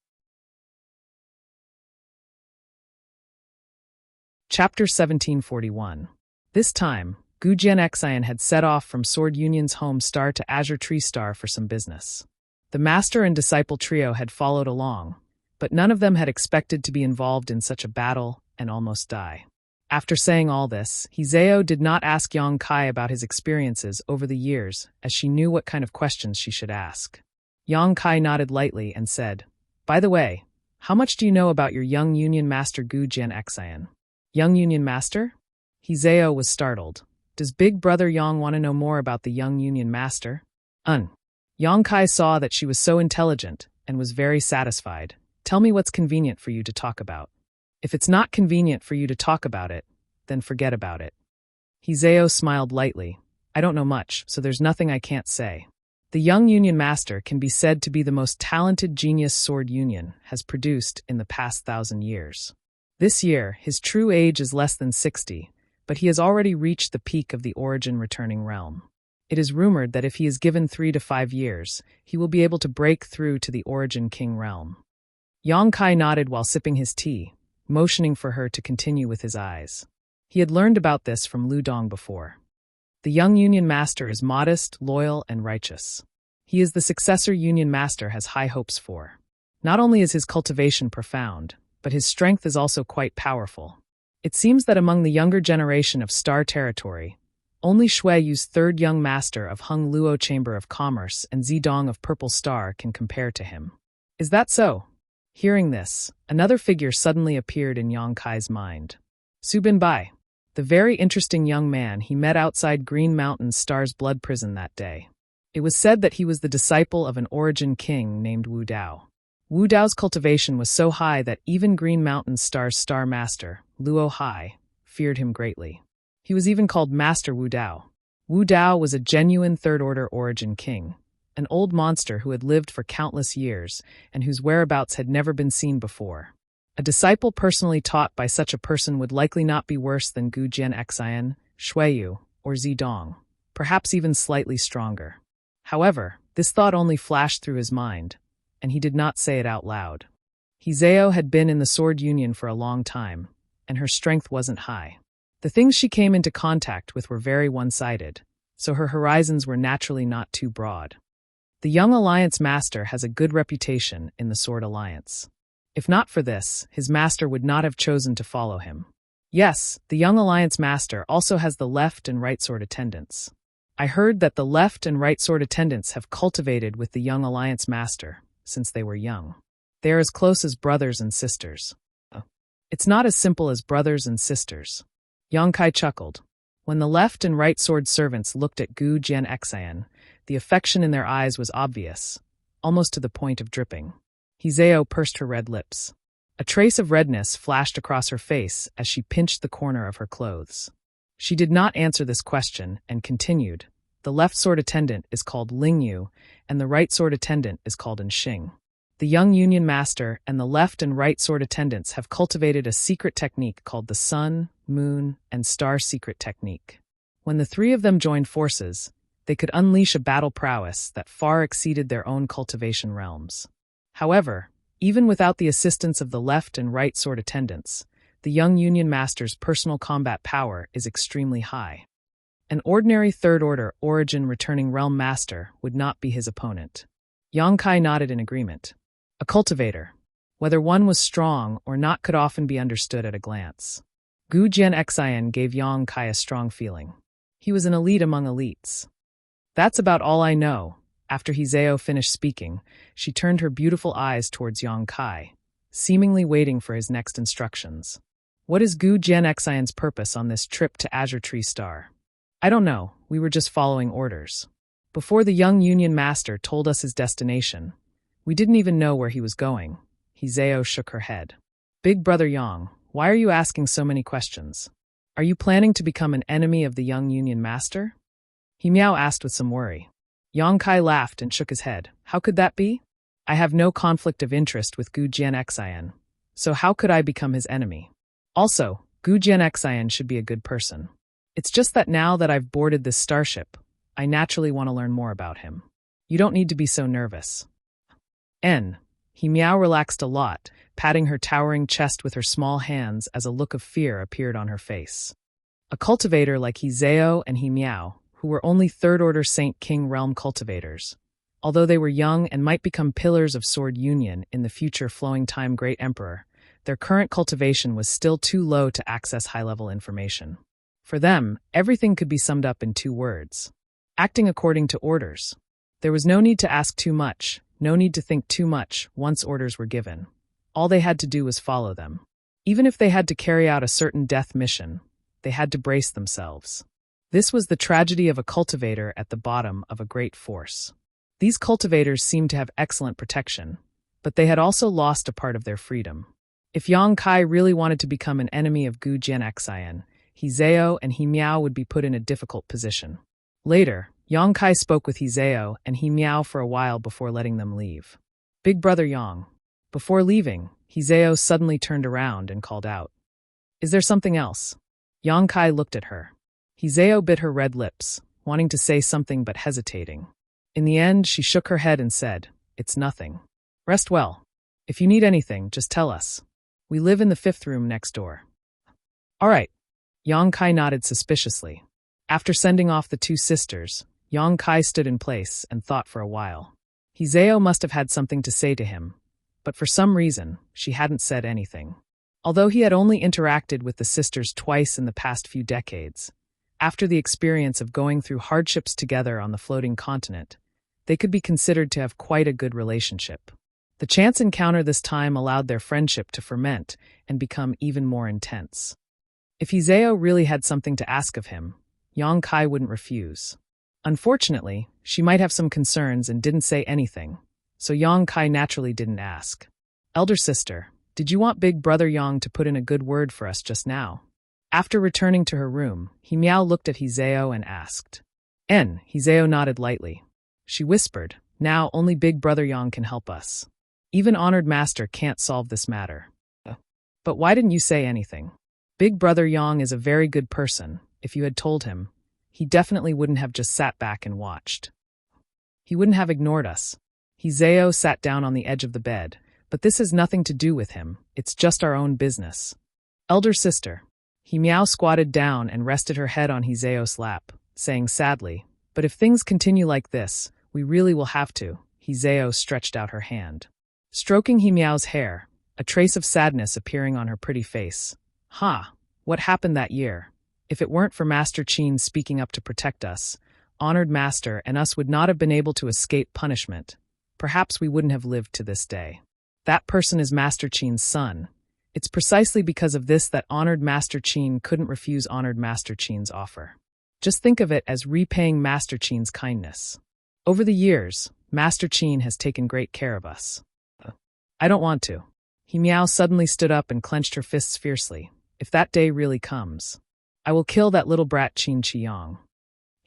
Chapter 1741. This time, Gu Jian Xian had set off from Sword Union's home star to Azure Tree Star for some business. The master and disciple trio had followed along, but none of them had expected to be involved in such a battle and almost die. After saying all this, Hizeo did not ask Yang Kai about his experiences over the years, as she knew what kind of questions she should ask. Yang Kai nodded lightly and said, "By the way, how much do you know about your young Union Master Gu Jian Xian?" "Young Union Master?" Hizeo was startled. "Does Big Brother Yang want to know more about the young Union Master?" Yang Kai saw that she was so intelligent and was very satisfied. "Tell me what's convenient for you to talk about. If it's not convenient for you to talk about it, then forget about it." Hizeo smiled lightly. "I don't know much, so there's nothing I can't say." The young Union Master can be said to be the most talented genius Sword Union has produced in the past 1,000 years. This year, his true age is less than 60, but he has already reached the peak of the Origin Returning Realm. It is rumored that if he is given 3 to 5 years, he will be able to break through to the Origin King realm. Yang Kai nodded while sipping his tea, motioning for her to continue with his eyes. He had learned about this from Lu Dong before. The young Union Master is modest, loyal, and righteous. He is the successor Union Master has high hopes for. Not only is his cultivation profound, but his strength is also quite powerful. It seems that among the younger generation of Star Territory, only Shui Yu's third young master of Hung Luo Chamber of Commerce and Zidong of Purple Star can compare to him. Is that so? Hearing this, another figure suddenly appeared in Yang Kai's mind. Su Binbai, the very interesting young man he met outside Green Mountain Star's blood prison that day. It was said that he was the disciple of an Origin king named Wu Dao. Wu Dao's cultivation was so high that even Green Mountain Star's star master, Luo Hai, feared him greatly. He was even called Master Wu Dao. Wu Dao was a genuine third-order Origin king, an old monster who had lived for countless years and whose whereabouts had never been seen before. A disciple personally taught by such a person would likely not be worse than Gu Jian Xian, Shuiyu, or Zidong, perhaps even slightly stronger. However, this thought only flashed through his mind, and he did not say it out loud. Hizeo had been in the Sword Union for a long time, and her strength wasn't high. The things she came into contact with were very one-sided, so her horizons were naturally not too broad. The young Alliance Master has a good reputation in the Sword Alliance. If not for this, his master would not have chosen to follow him. Yes, the young Alliance Master also has the left and right sword attendants. I heard that the left and right sword attendants have cultivated with the young Alliance Master since they were young. They are as close as brothers and sisters. It's not as simple as brothers and sisters. Yang Kai chuckled. When the left and right sword servants looked at Gu Jian Xian, the affection in their eyes was obvious, almost to the point of dripping. Hizeo pursed her red lips. A trace of redness flashed across her face as she pinched the corner of her clothes. She did not answer this question and continued. The left sword attendant is called Lingyu, and the right sword attendant is called Enxing. The young Union Master and the left and right sword attendants have cultivated a secret technique called the Sun, Moon, and Star Secret Technique. When the three of them joined forces, they could unleash a battle prowess that far exceeded their own cultivation realms. However, even without the assistance of the left and right sword attendants, the young Union Master's personal combat power is extremely high. An ordinary third-order Origin Returning Realm Master would not be his opponent. Yang Kai nodded in agreement. A cultivator, whether one was strong or not, could often be understood at a glance. Gu Jian Xian gave Yang Kai a strong feeling. He was an elite among elites. That's about all I know. After Hizeo finished speaking, she turned her beautiful eyes towards Yang Kai, seemingly waiting for his next instructions. What is Gu Jian Xian's purpose on this trip to Azure Tree Star? I don't know, we were just following orders. Before the young Union Master told us his destination, we didn't even know where he was going. Hizeo shook her head. Big Brother Yang, why are you asking so many questions? Are you planning to become an enemy of the young Union Master? He Miao asked with some worry. Yang Kai laughed and shook his head. How could that be? I have no conflict of interest with Gu Jian Xian, so how could I become his enemy? Also, Gu Jian Xian should be a good person. It's just that now that I've boarded this starship, I naturally want to learn more about him. You don't need to be so nervous. He Miao relaxed a lot, patting her towering chest with her small hands as a look of fear appeared on her face. A cultivator like Hizeo and He Miao, who were only third-order Saint King realm cultivators, although they were young and might become pillars of Sword Union in the future flowing time Great Emperor, their current cultivation was still too low to access high-level information. For them, everything could be summed up in 2 words. Acting according to orders. There was no need to ask too much, no need to think too much once orders were given. All they had to do was follow them. Even if they had to carry out a certain death mission, they had to brace themselves. This was the tragedy of a cultivator at the bottom of a great force. These cultivators seemed to have excellent protection, but they had also lost a part of their freedom. If Yang Kai really wanted to become an enemy of Gu Jian Xian, Hizeo and He Miao would be put in a difficult position. Later, Yang Kai spoke with Hizeo, and he meowed for a while before letting them leave. Big brother Yang. Before leaving, Hizeo suddenly turned around and called out. Is there something else? Yang Kai looked at her. Hizeo bit her red lips, wanting to say something but hesitating. In the end, she shook her head and said, It's nothing. Rest well. If you need anything, just tell us. We live in the 5th room next door. All right. Yang Kai nodded suspiciously. After sending off the 2 sisters, Yang Kai stood in place and thought for a while. Hizeo must have had something to say to him, but for some reason, she hadn't said anything. Although he had only interacted with the sisters twice in the past few decades, after the experience of going through hardships together on the floating continent, they could be considered to have quite a good relationship. The chance encounter this time allowed their friendship to ferment and become even more intense. If Hizeo really had something to ask of him, Yang Kai wouldn't refuse. Unfortunately, she might have some concerns and didn't say anything, so Yang Kai naturally didn't ask. Elder sister, did you want big brother Yang to put in a good word for us just now? After returning to her room, Himiao looked at Hizeo and asked. Hizeo nodded lightly. She whispered, now only big brother Yang can help us. Even honored master can't solve this matter. But why didn't you say anything? Big brother Yang is a very good person. If you had told him, he definitely wouldn't have just sat back and watched. He wouldn't have ignored us. Hizeo sat down on the edge of the bed, but this has nothing to do with him, it's just our own business. Elder sister. Himiao squatted down and rested her head on Hizeo's lap, saying sadly, but if things continue like this, we really will have to. Hizeo stretched out her hand. Stroking Himiao's hair, a trace of sadness appearing on her pretty face. What happened that year? If it weren't for Master Qin speaking up to protect us, honored master and us would not have been able to escape punishment. Perhaps we wouldn't have lived to this day. That person is Master Qin's son. It's precisely because of this that honored Master Qin couldn't refuse honored Master Qin's offer. Just think of it as repaying Master Qin's kindness. Over the years, Master Qin has taken great care of us. I don't want to. Himiao suddenly stood up and clenched her fists fiercely. If that day really comes, I will kill that little brat Qin Qiyang.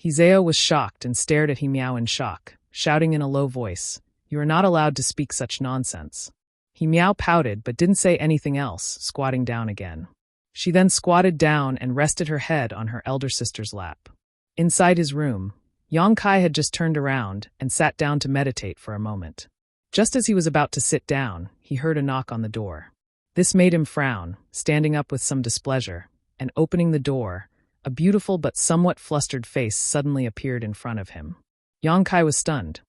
Hizeo was shocked and stared at Himiao in shock, shouting in a low voice, You are not allowed to speak such nonsense. Himiao pouted but didn't say anything else, squatting down again. She then squatted down and rested her head on her elder sister's lap. Inside his room, Yang Kai had just turned around and sat down to meditate for a moment. Just as he was about to sit down, he heard a knock on the door. This made him frown, standing up with some displeasure, and opening the door, a beautiful but somewhat flustered face suddenly appeared in front of him. Yang Kai was stunned.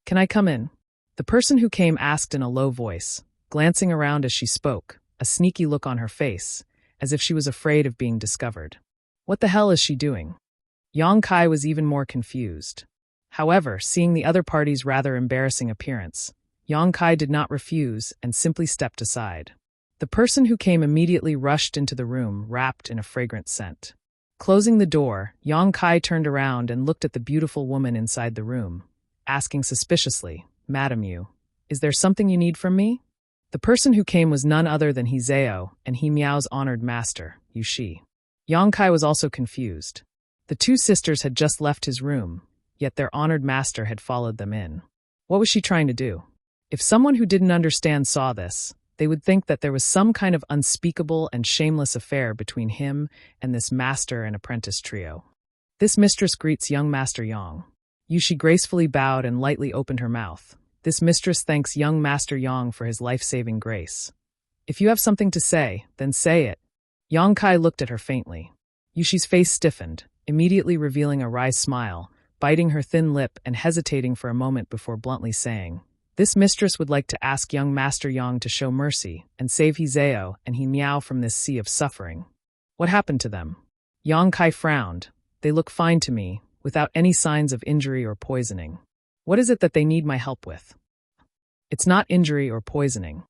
Can I come in? The person who came asked in a low voice, glancing around as she spoke, a sneaky look on her face, as if she was afraid of being discovered. What the hell is she doing? Yang Kai was even more confused. However, seeing the other party's rather embarrassing appearance, Yang Kai did not refuse and simply stepped aside. The person who came immediately rushed into the room, wrapped in a fragrant scent. Closing the door, Yang Kai turned around and looked at the beautiful woman inside the room, asking suspiciously, Madam, is there something you need from me? The person who came was none other than Hizeo and Himiao's honored master, Yushi. Yang Kai was also confused. The 2 sisters had just left his room, yet their honored master had followed them in. What was she trying to do? If someone who didn't understand saw this, they would think that there was some kind of unspeakable and shameless affair between him and this master and apprentice trio. This mistress greets young Master Yang. Yushi gracefully bowed and lightly opened her mouth. This mistress thanks young Master Yang for his life-saving grace. If you have something to say, then say it. Yang Kai looked at her faintly. Yushi's face stiffened, immediately revealing a wry smile, biting her thin lip and hesitating for a moment before bluntly saying, This mistress would like to ask young Master Yang to show mercy and save Hizeo and Himiao from this sea of suffering. What happened to them? Yang Kai frowned. They look fine to me, without any signs of injury or poisoning. What is it that they need my help with? It's not injury or poisoning.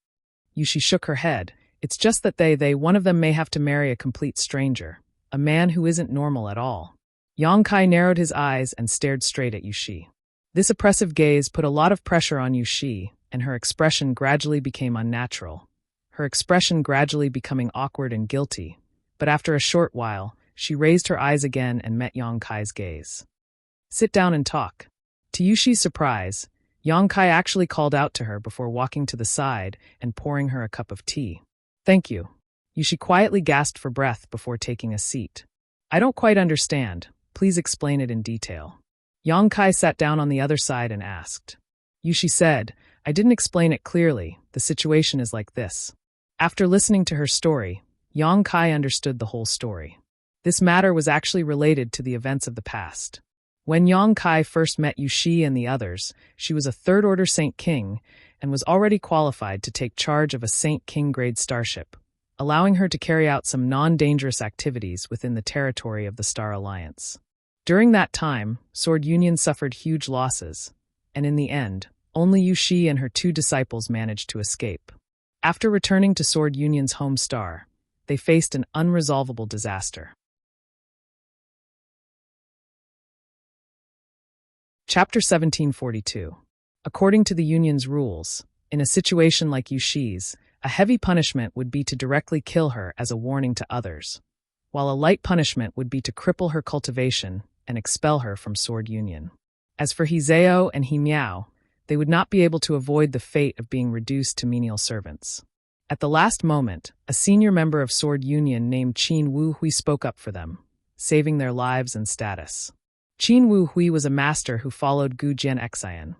Yushi shook her head. It's just that one of them may have to marry a complete stranger, a man who isn't normal at all. Yang Kai narrowed his eyes and stared straight at Yushi. This oppressive gaze put a lot of pressure on Yushi, and her expression gradually became unnatural. Her expression gradually becoming awkward and guilty, but after a short while, she raised her eyes again and met Yang Kai's gaze. Sit down and talk. To Yushi's surprise, Yang Kai actually called out to her before walking to the side and pouring her a cup of tea. Thank you. Yushi quietly gasped for breath before taking a seat. I don't quite understand. Please explain it in detail. Yang Kai sat down on the other side and asked. Yushi said, I didn't explain it clearly. The situation is like this. After listening to her story, Yang Kai understood the whole story. This matter was actually related to the events of the past. When Yang Kai first met Yushi and the others, she was a third-order Saint King and was already qualified to take charge of a Saint King-grade starship, allowing her to carry out some non-dangerous activities within the territory of the Star Alliance. During that time, Sword Union suffered huge losses, and in the end, only Yushi and her 2 disciples managed to escape. After returning to Sword Union's home star, they faced an unresolvable disaster. Chapter 1742. According to the Union's rules, in a situation like Yushi's, a heavy punishment would be to directly kill her as a warning to others, while a light punishment would be to cripple her cultivation and expel her from Sword Union. As for Hizeo and Himiao, they would not be able to avoid the fate of being reduced to menial servants. At the last moment, a senior member of Sword Union named Qin Wu Hui spoke up for them, saving their lives and status. Qin Wu Hui was a master who followed Gu Jianxian,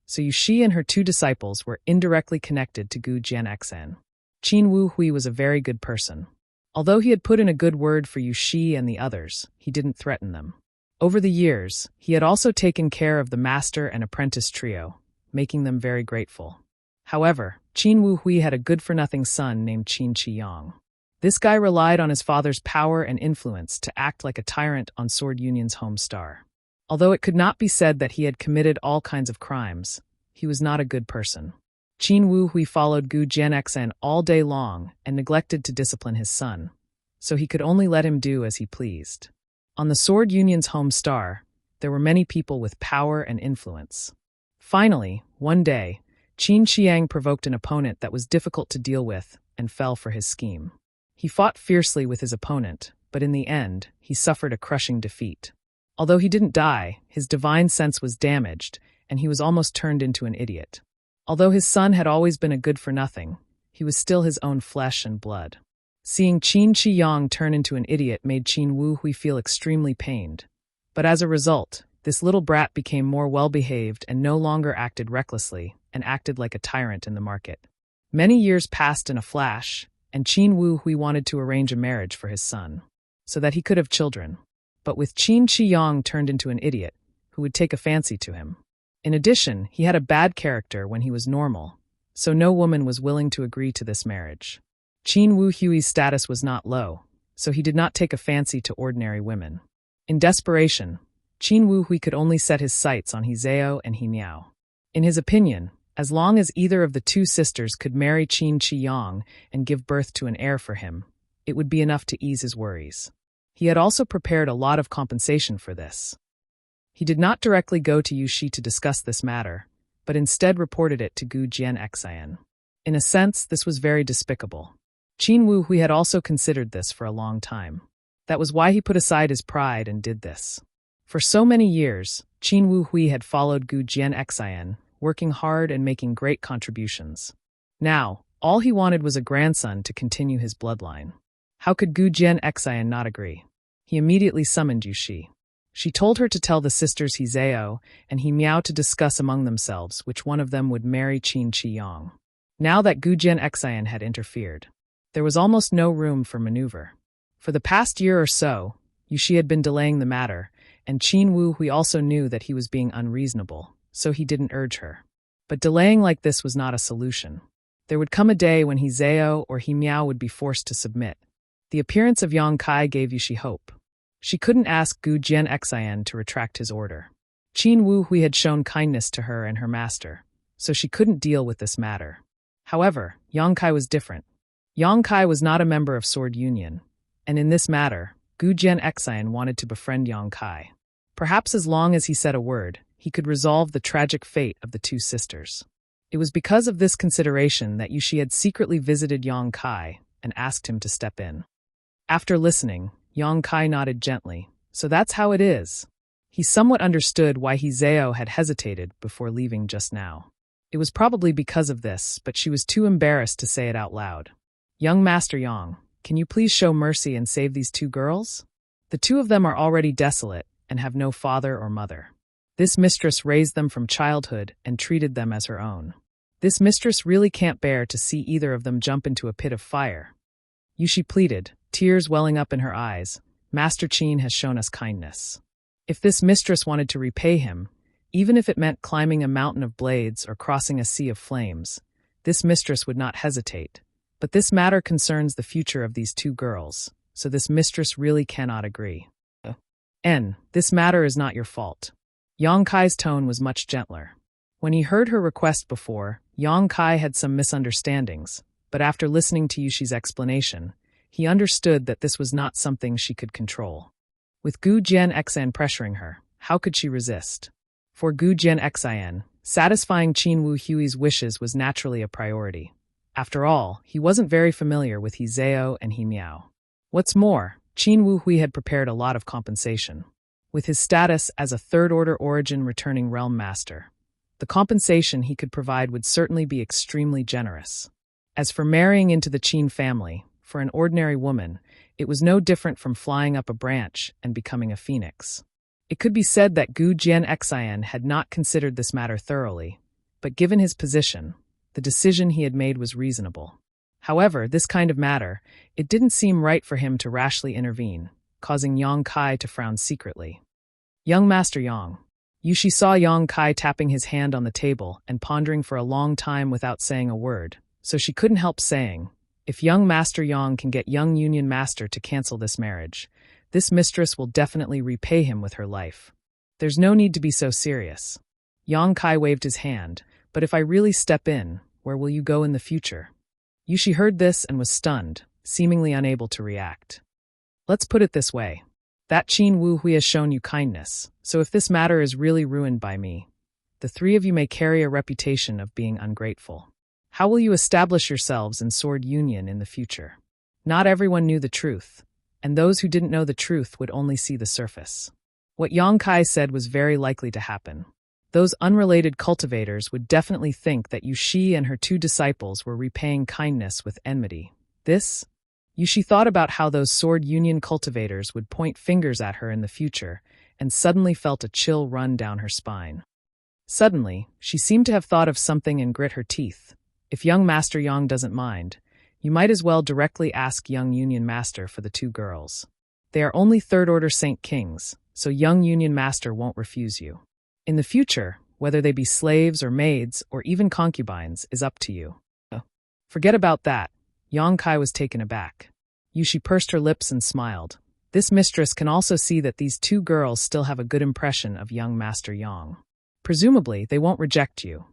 so Yushi and her 2 disciples were indirectly connected to Gu Jianxian. Qin Wu Hui was a very good person. Although he had put in a good word for Yushi and the others, he didn't threaten them. Over the years, he had also taken care of the master and apprentice trio, making them very grateful. However, Qin Wu Hui had a good-for-nothing son named Qin Qiyang. This guy relied on his father's power and influence to act like a tyrant on Sword Union's home star. Although it could not be said that he had committed all kinds of crimes, he was not a good person. Qin Wu Hui followed Gu Jianxian all day long and neglected to discipline his son, so he could only let him do as he pleased. On the Sword Union's home star, there were many people with power and influence. Finally, one day, Qin Qiang provoked an opponent that was difficult to deal with and fell for his scheme. He fought fiercely with his opponent, but in the end, he suffered a crushing defeat. Although he didn't die, his divine sense was damaged, and he was almost turned into an idiot. Although his son had always been a good-for-nothing, he was still his own flesh and blood. Seeing Qin Qiyang turn into an idiot made Qin Wu Hui feel extremely pained. But as a result, this little brat became more well-behaved and no longer acted recklessly and acted like a tyrant in the market. Many years passed in a flash, and Qin Wu Hui wanted to arrange a marriage for his son, so that he could have children. But with Qin Qiyang turned into an idiot, who would take a fancy to him. In addition, he had a bad character when he was normal, so no woman was willing to agree to this marriage. Qin Wu Hui's status was not low, so he did not take a fancy to ordinary women. In desperation, Qin Wu Hui could only set his sights on Hizeo and Himiao. In his opinion, as long as either of the 2 sisters could marry Qin Qiyang and give birth to an heir for him, it would be enough to ease his worries. He had also prepared a lot of compensation for this. He did not directly go to Yushi to discuss this matter, but instead reported it to Gu Jianxian. In a sense, this was very despicable. Qin Wu Hui had also considered this for a long time. That was why he put aside his pride and did this. For so many years, Qin Wu Hui had followed Gu Jianxian, working hard and making great contributions. Now, all he wanted was a grandson to continue his bloodline. How could Gu Jianxian not agree? He immediately summoned Yushi. She told her to tell the sisters Hizeo and Himiao to discuss among themselves which one of them would marry Qin Qiyang. Now that Gu Jianxian had interfered, there was almost no room for maneuver. For the past year or so, Yushi had been delaying the matter, and Qin Wu Hui also knew that he was being unreasonable, so he didn't urge her. But delaying like this was not a solution. There would come a day when Hizeo or Himiao would be forced to submit. The appearance of Yang Kai gave Yushi hope. She couldn't ask Gu Jianxian to retract his order. Qin Wu Hui had shown kindness to her and her master, so she couldn't deal with this matter. However, Yang Kai was different. Yang Kai was not a member of Sword Union, and in this matter, Gu Jianxian wanted to befriend Yang Kai. Perhaps as long as he said a word, he could resolve the tragic fate of the 2 sisters. It was because of this consideration that Yushi had secretly visited Yang Kai and asked him to step in. After listening, Yang Kai nodded gently. So that's how it is. He somewhat understood why Hizeo had hesitated before leaving just now. It was probably because of this, but she was too embarrassed to say it out loud. "Young Master Yang, can you please show mercy and save these two girls? The two of them are already desolate and have no father or mother. This mistress raised them from childhood and treated them as her own. This mistress really can't bear to see either of them jump into a pit of fire." Yushi pleaded, tears welling up in her eyes. "Master Qin has shown us kindness. If this mistress wanted to repay him, even if it meant climbing a mountain of blades or crossing a sea of flames, this mistress would not hesitate. But this matter concerns the future of these two girls, so this mistress really cannot agree. This matter is not your fault." Yang Kai's tone was much gentler. When he heard her request before, Yang Kai had some misunderstandings, but after listening to Yushi's explanation, he understood that this was not something she could control. With Gu Jianxian pressuring her, how could she resist? For Gu Jianxian, satisfying Qin Wu Hui's wishes was naturally a priority. After all, he wasn't very familiar with Hizeo and He Miao. What's more, Qin Wu Hui had prepared a lot of compensation. With his status as a third-order origin returning realm master, the compensation he could provide would certainly be extremely generous. As for marrying into the Qin family, for an ordinary woman, it was no different from flying up a branch and becoming a phoenix. It could be said that Gu Jianxian had not considered this matter thoroughly, but given his position, the decision he had made was reasonable. However, this kind of matter, it didn't seem right for him to rashly intervene, causing Yang Kai to frown secretly. "Young Master Yang." Yushi saw Yang Kai tapping his hand on the table and pondering for a long time without saying a word, so she couldn't help saying, "If young Master Yang can get young Union Master to cancel this marriage, this mistress will definitely repay him with her life. There's no need to be so serious." Yang Kai waved his hand, "But if I really step in, where will you go in the future?" Yushi heard this and was stunned, seemingly unable to react. "Let's put it this way. That Qin Wu Hui has shown you kindness, so if this matter is really ruined by me, the three of you may carry a reputation of being ungrateful. How will you establish yourselves in sword union in the future?" Not everyone knew the truth, and those who didn't know the truth would only see the surface. What Yang Kai said was very likely to happen. Those unrelated cultivators would definitely think that Yushi and her two disciples were repaying kindness with enmity. Yushi thought about how those sword union cultivators would point fingers at her in the future, and suddenly felt a chill run down her spine. Suddenly, she seemed to have thought of something and grit her teeth. "If young Master Yang doesn't mind, you might as well directly ask young Union Master for the two girls. They are only third-order Saint Kings, so young Union Master won't refuse you. In the future, whether they be slaves or maids or even concubines is up to you." Forget about that. Yang Kai was taken aback. Yushi pursed her lips and smiled. This mistress can also see that these two girls still have a good impression of young Master Yang. Presumably, they won't reject you.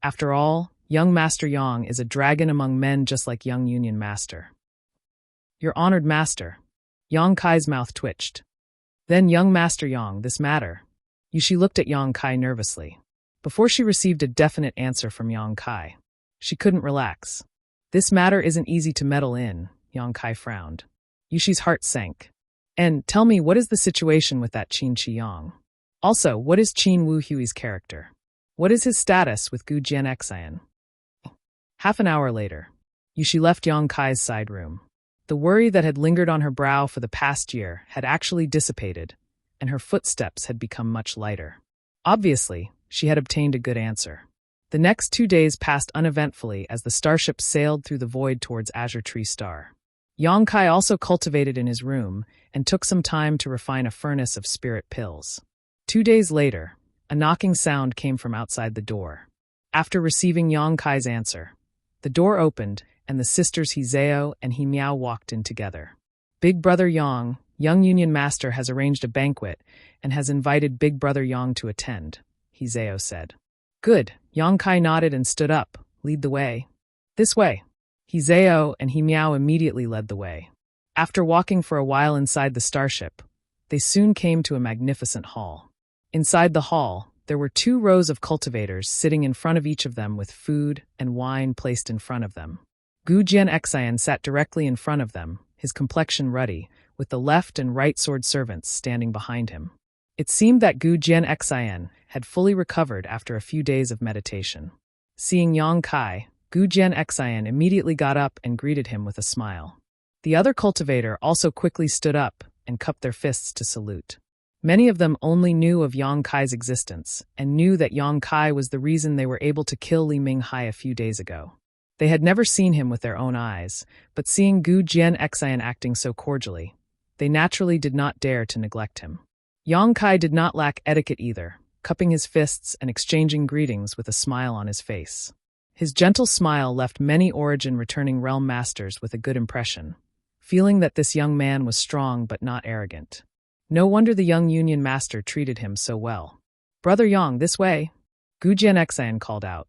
After all, young Master Yang is a dragon among men just like young Union Master. "Your honored master." Yang Kai's mouth twitched. "Then young Master Yang, this matter." Yushi looked at Yang Kai nervously. Before she received a definite answer from Yang Kai, she couldn't relax. "This matter isn't easy to meddle in," Yang Kai frowned. Yushi's heart sank. "And tell me, what is the situation with that Qin Qiyang? Also, what is Qin Wu Hui's character? What is his status with Gu Jianxian?" Half an hour later, Yushi left Yang Kai's side room. The worry that had lingered on her brow for the past year had actually dissipated, and her footsteps had become much lighter. Obviously, she had obtained a good answer. The next 2 days passed uneventfully as the starship sailed through the void towards Azure Tree Star. Yang Kai also cultivated in his room and took some time to refine a furnace of spirit pills. 2 days later, a knocking sound came from outside the door. After receiving Yang Kai's answer, the door opened and the sisters Hizeo and He Miao walked in together. "Big Brother Yang, young Union Master has arranged a banquet and has invited Big Brother Yang to attend," Hizeo said. "Good." Yang Kai nodded and stood up. "Lead the way." "This way." Hizeo and He Miao immediately led the way. After walking for a while inside the starship, they soon came to a magnificent hall. Inside the hall, there were 2 rows of cultivators sitting in front of each of them with food and wine placed in front of them. Gu Jianxian sat directly in front of them, his complexion ruddy, with the left and right sword servants standing behind him. It seemed that Gu Jianxian had fully recovered after a few days of meditation. Seeing Yang Kai, Gu Jianxian immediately got up and greeted him with a smile. The other cultivator also quickly stood up and cupped their fists to salute. Many of them only knew of Yang Kai's existence and knew that Yang Kai was the reason they were able to kill Li Minghai a few days ago. They had never seen him with their own eyes, but seeing Gu Jianxian acting so cordially, they naturally did not dare to neglect him. Yang Kai did not lack etiquette either, cupping his fists and exchanging greetings with a smile on his face. His gentle smile left many Origin returning realm masters with a good impression, feeling that this young man was strong but not arrogant. No wonder the young Union master treated him so well. "Brother Yang, this way," Gu Jianxian called out.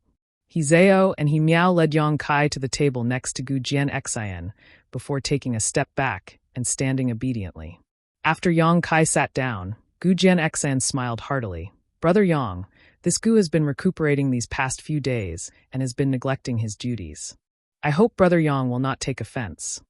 He Zhao and He Miao led Yang Kai to the table next to Gu Jianxian before taking a step back and standing obediently. After Yang Kai sat down, Gu Jianxian smiled heartily. "Brother Yang, this Gu has been recuperating these past few days and has been neglecting his duties. I hope Brother Yang will not take offense.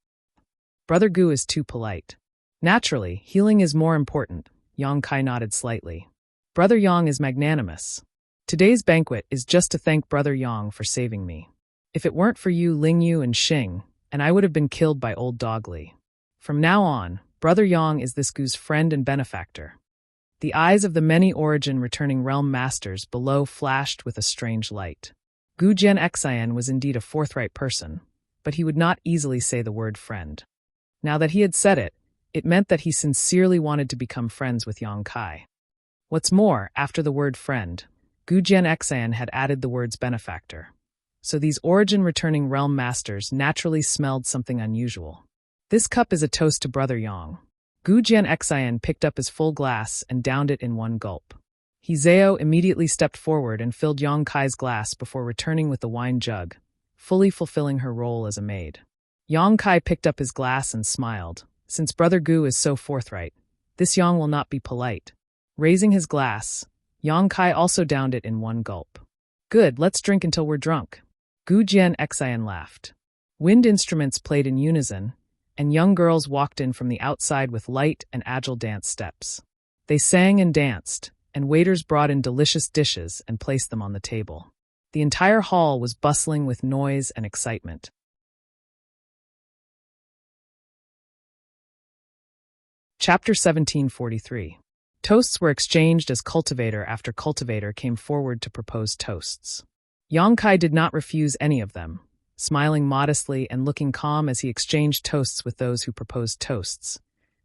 Brother Gu is too polite." "Naturally, healing is more important," Yang Kai nodded slightly. "Brother Yang is magnanimous. Today's banquet is just to thank Brother Yang for saving me. If it weren't for you, Ling Yu and Xing, and I would have been killed by old Dog Li. From now on, Brother Yang is this Gu's friend and benefactor." The eyes of the many Origin returning realm masters below flashed with a strange light. Gu Jianxian was indeed a forthright person, but he would not easily say the word friend. Now that he had said it, it meant that he sincerely wanted to become friends with Yang Kai. What's more, after the word friend, Gu Jianxian had added the words benefactor. So these Origin returning realm masters naturally smelled something unusual. "This cup is a toast to Brother Yang." Gu Jianxian picked up his full glass and downed it in one gulp. He Zhao immediately stepped forward and filled Yang Kai's glass before returning with the wine jug, fully fulfilling her role as a maid. Yang Kai picked up his glass and smiled. Since Brother Gu is so forthright, this Yang will not be polite. Raising his glass, Yang Kai also downed it in one gulp. "Good, let's drink until we're drunk." Gu Jianxian laughed. Wind instruments played in unison, and young girls walked in from the outside with light and agile dance steps. They sang and danced, and waiters brought in delicious dishes and placed them on the table. The entire hall was bustling with noise and excitement. Chapter 1743. Toasts were exchanged as cultivator after cultivator came forward to propose toasts. Yang Kai did not refuse any of them, smiling modestly and looking calm as he exchanged toasts with those who proposed toasts,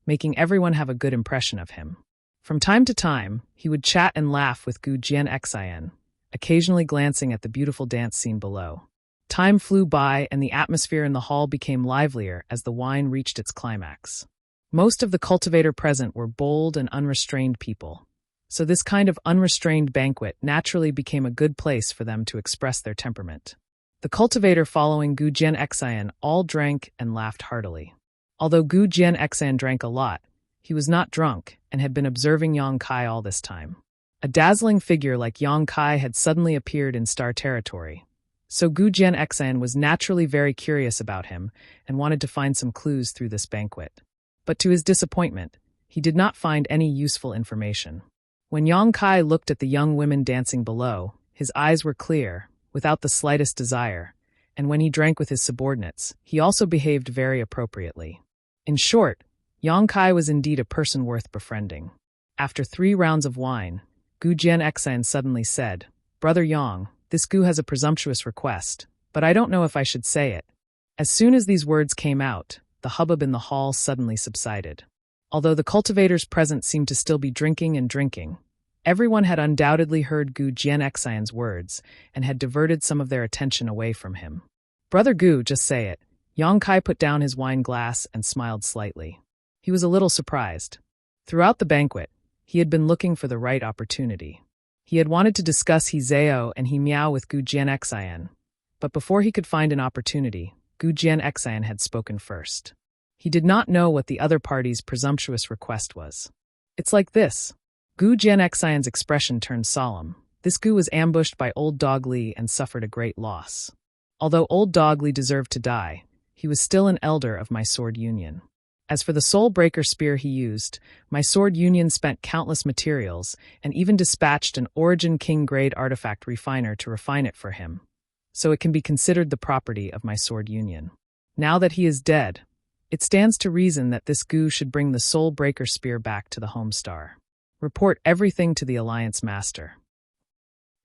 making everyone have a good impression of him. From time to time, he would chat and laugh with Gu Jianxian, occasionally glancing at the beautiful dance scene below. Time flew by and the atmosphere in the hall became livelier as the wine reached its climax. Most of the cultivator present were bold and unrestrained people, so this kind of unrestrained banquet naturally became a good place for them to express their temperament. The cultivator following Gu Jianxian all drank and laughed heartily. Although Gu Jianxian drank a lot, he was not drunk and had been observing Yang Kai all this time. A dazzling figure like Yang Kai had suddenly appeared in star territory, so Gu Jianxian was naturally very curious about him and wanted to find some clues through this banquet. But to his disappointment, he did not find any useful information. When Yang Kai looked at the young women dancing below, his eyes were clear, without the slightest desire, and when he drank with his subordinates, he also behaved very appropriately. In short, Yang Kai was indeed a person worth befriending. After 3 rounds of wine, Gu Jianxian suddenly said, "Brother Yang, this Gu has a presumptuous request, but I don't know if I should say it." As soon as these words came out, the hubbub in the hall suddenly subsided. Although the cultivators present seemed to still be drinking and drinking, everyone had undoubtedly heard Gu Jianxian's words and had diverted some of their attention away from him. "Brother Gu, just say it." Yang Kai put down his wine glass and smiled slightly. He was a little surprised. Throughout the banquet, he had been looking for the right opportunity. He had wanted to discuss He Zhao and He Miao with Gu Jianxian, but before he could find an opportunity, Gu Jianxian had spoken first. He did not know what the other party's presumptuous request was. "It's like this." Gu Jianxian's expression turned solemn. This Gu was ambushed by old Dog Li and suffered a great loss. Although old Dog Li deserved to die, he was still an elder of my sword union. As for the soul breaker spear he used, my sword union spent countless materials and even dispatched an Origin King-grade artifact refiner to refine it for him, so it can be considered the property of my sword union. Now that he is dead, it stands to reason that this Gu should bring the soul breaker spear back to the home star. Report everything to the Alliance Master.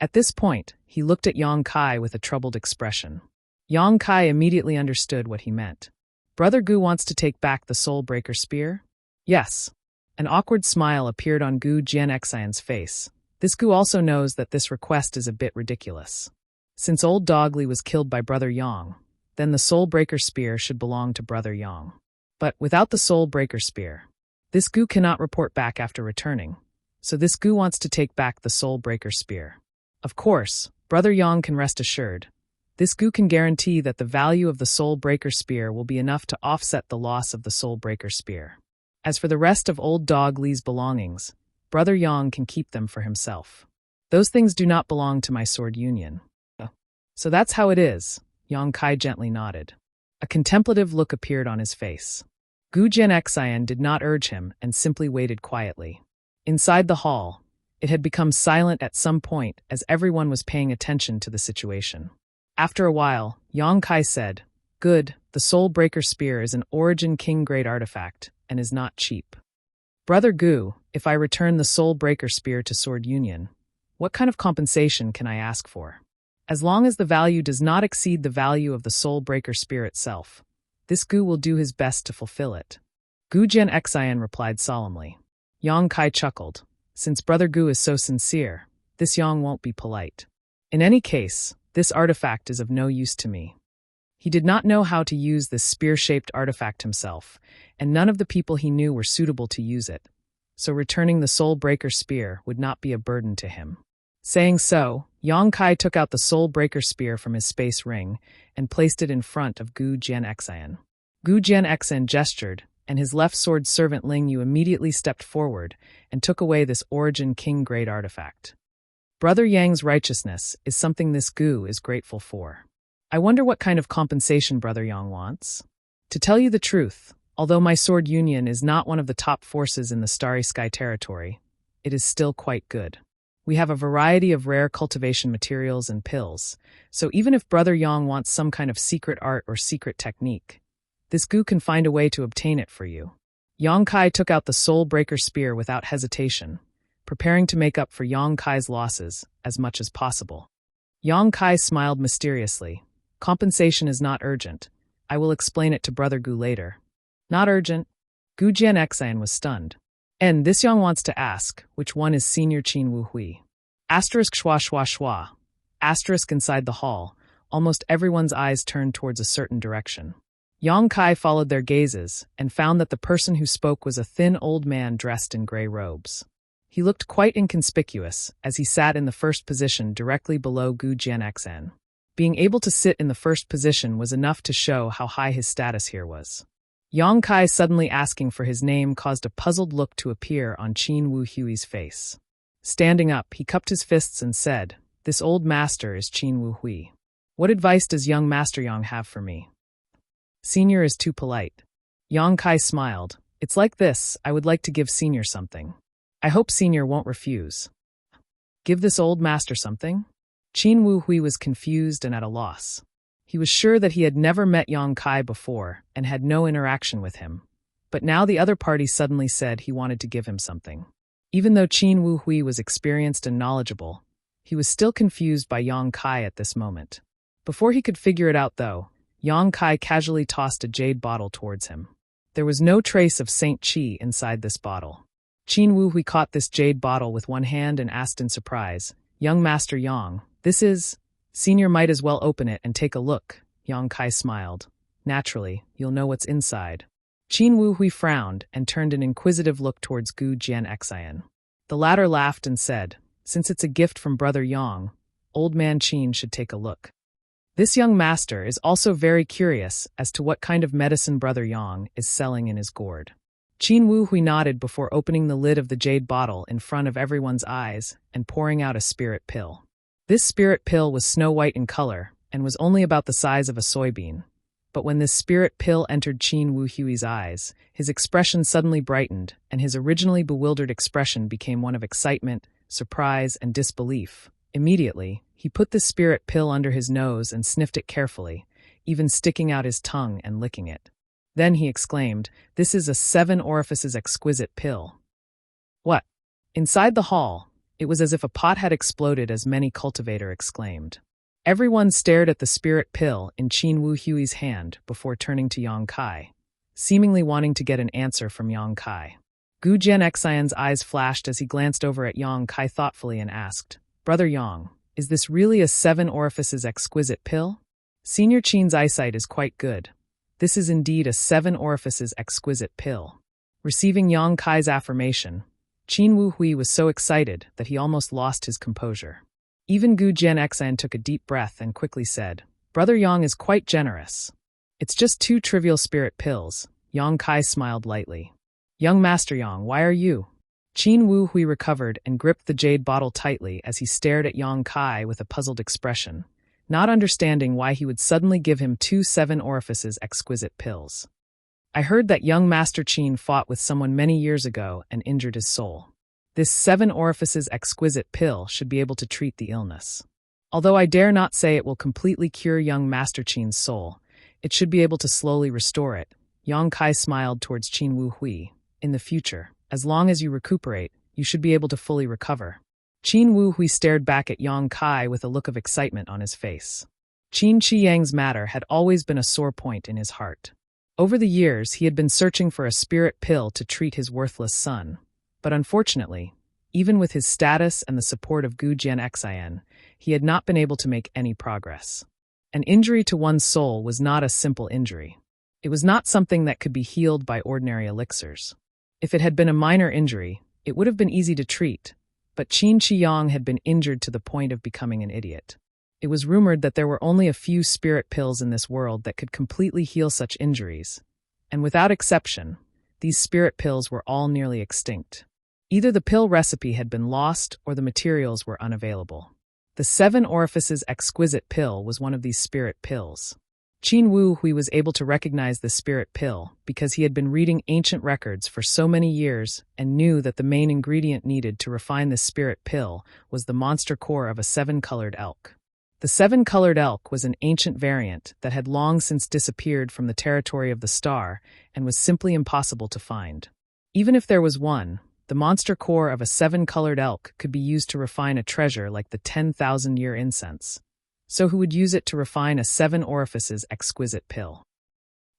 At this point, he looked at Yang Kai with a troubled expression. Yang Kai immediately understood what he meant. Brother Gu wants to take back the soul breaker spear? Yes. An awkward smile appeared on Gu Jianxian's face. This Gu also knows that this request is a bit ridiculous. Since old Dog Li was killed by Brother Yang, then the soul breaker spear should belong to Brother Yang. But without the soul breaker spear, this Gu cannot report back after returning, so this Gu wants to take back the soul breaker spear. Of course, Brother Yang can rest assured. This Gu can guarantee that the value of the soul breaker spear will be enough to offset the loss of the soul breaker spear. As for the rest of old Dog Li's belongings, Brother Yang can keep them for himself. Those things do not belong to my sword union. So that's how it is, Yang Kai gently nodded. A contemplative look appeared on his face. Gu Jianxian did not urge him and simply waited quietly. Inside the hall, it had become silent at some point as everyone was paying attention to the situation. After a while, Yang Kai said, "Good, the soul breaker spear is an Origin King-grade artifact and is not cheap. Brother Gu, if I return the soul breaker spear to Sword Union, what kind of compensation can I ask for? As long as the value does not exceed the value of the soul breaker spear itself, this Gu will do his best to fulfill it." Gu Jianxian replied solemnly. Yang Kai chuckled. Since Brother Gu is so sincere, this Yang won't be polite. In any case, this artifact is of no use to me. He did not know how to use this spear-shaped artifact himself, and none of the people he knew were suitable to use it, so returning the soul breaker spear would not be a burden to him. Saying so, Yang Kai took out the soul breaker spear from his space ring and placed it in front of Gu Jianxian. Gu Jianxian gestured, and his left sword servant Ling Yu immediately stepped forward and took away this Origin King-grade artifact. Brother Yang's righteousness is something this Gu is grateful for. I wonder what kind of compensation Brother Yang wants. To tell you the truth, although my sword union is not one of the top forces in the Starry Sky territory, it is still quite good. We have a variety of rare cultivation materials and pills, so even if Brother Yang wants some kind of secret art or secret technique, this Gu can find a way to obtain it for you. Yang Kai took out the soul breaker spear without hesitation, preparing to make up for Yang Kai's losses as much as possible. Yang Kai smiled mysteriously. Compensation is not urgent. I will explain it to Brother Gu later. Not urgent? Gu Jianxian was stunned. And this Yang wants to ask, which one is Senior Qin Wu Hui? Asterisk schwa schwa schwa. Asterisk inside the hall, almost everyone's eyes turned towards a certain direction. Yang Kai followed their gazes and found that the person who spoke was a thin old man dressed in gray robes. He looked quite inconspicuous as he sat in the first position directly below Gu Jianxian. Being able to sit in the first position was enough to show how high his status here was. Yang Kai suddenly asking for his name caused a puzzled look to appear on Qin Wu Hui's face. Standing up, he cupped his fists and said, "This old master is Qin Wu Hui. What advice does young Master Yang have for me?" Senior is too polite. Yang Kai smiled. It's like this, I would like to give Senior something. I hope Senior won't refuse. Give this old master something? Qin Wu Hui was confused and at a loss. He was sure that he had never met Yang Kai before and had no interaction with him. But now the other party suddenly said he wanted to give him something. Even though Qin Wu Hui was experienced and knowledgeable, he was still confused by Yang Kai at this moment. Before he could figure it out though, Yang Kai casually tossed a jade bottle towards him. There was no trace of Saint Qi inside this bottle. Qin Wu Hui caught this jade bottle with one hand and asked in surprise, "Young Master Yang, this is..." "Senior might as well open it and take a look," Yang Kai smiled. "Naturally, you'll know what's inside." Qin Wu Hui frowned and turned an inquisitive look towards Gu Jianxian. The latter laughed and said, "Since it's a gift from Brother Yang, old man Qin should take a look." This young master is also very curious as to what kind of medicine Brother Yang is selling in his gourd. Qin Wu Hui nodded before opening the lid of the jade bottle in front of everyone's eyes and pouring out a spirit pill. This spirit pill was snow white in color and was only about the size of a soybean. But when this spirit pill entered Qin Wu Hui's eyes, his expression suddenly brightened, and his originally bewildered expression became one of excitement, surprise, and disbelief. Immediately, he put the spirit pill under his nose and sniffed it carefully, even sticking out his tongue and licking it. Then he exclaimed, "This is a 7 orifices exquisite pill." What? Inside the hall, it was as if a pot had exploded, as many cultivator exclaimed. Everyone stared at the spirit pill in Qin Wu Hui's hand before turning to Yang Kai, seemingly wanting to get an answer from Yang Kai. Gu Jianxian's eyes flashed as he glanced over at Yang Kai thoughtfully and asked, "Brother Yang, is this really a 7 orifices exquisite pill?" Senior Qin's eyesight is quite good. This is indeed a 7 orifices exquisite pill. Receiving Yang Kai's affirmation, Qin Wu Hui was so excited that he almost lost his composure. Even Gu Jianxian took a deep breath and quickly said, "Brother Yang is quite generous. It's just 2 trivial spirit pills." Yang Kai smiled lightly. "Young Master Yang, why are you?" Qin Wu Hui recovered and gripped the jade bottle tightly as he stared at Yang Kai with a puzzled expression, not understanding why he would suddenly give him 2 7 orifices exquisite pills. "I heard that young Master Qin fought with someone many years ago and injured his soul. This 7 orifices exquisite pill should be able to treat the illness. Although I dare not say it will completely cure young Master Qin's soul, it should be able to slowly restore it." Yang Kai smiled towards Qin Wu Hui. "In the future, as long as you recuperate, you should be able to fully recover." Qin Wu Hui stared back at Yang Kai with a look of excitement on his face. Qin Qiyang's matter had always been a sore point in his heart. Over the years, he had been searching for a spirit pill to treat his worthless son. But unfortunately, even with his status and the support of Gu Jianxian, he had not been able to make any progress. An injury to one's soul was not a simple injury. It was not something that could be healed by ordinary elixirs. If it had been a minor injury, it would have been easy to treat, but Qin Qiyang had been injured to the point of becoming an idiot. It was rumored that there were only a few spirit pills in this world that could completely heal such injuries, and without exception, these spirit pills were all nearly extinct. Either the pill recipe had been lost or the materials were unavailable. The 7 orifices exquisite pill was one of these spirit pills. Qin Wu Hui was able to recognize the spirit pill because he had been reading ancient records for so many years and knew that the main ingredient needed to refine the spirit pill was the monster core of a 7-colored elk. The 7-colored elk was an ancient variant that had long since disappeared from the territory of the star and was simply impossible to find. Even if there was one, the monster core of a 7-colored elk could be used to refine a treasure like the 10,000-year incense. So who would use it to refine a 7 orifices exquisite pill?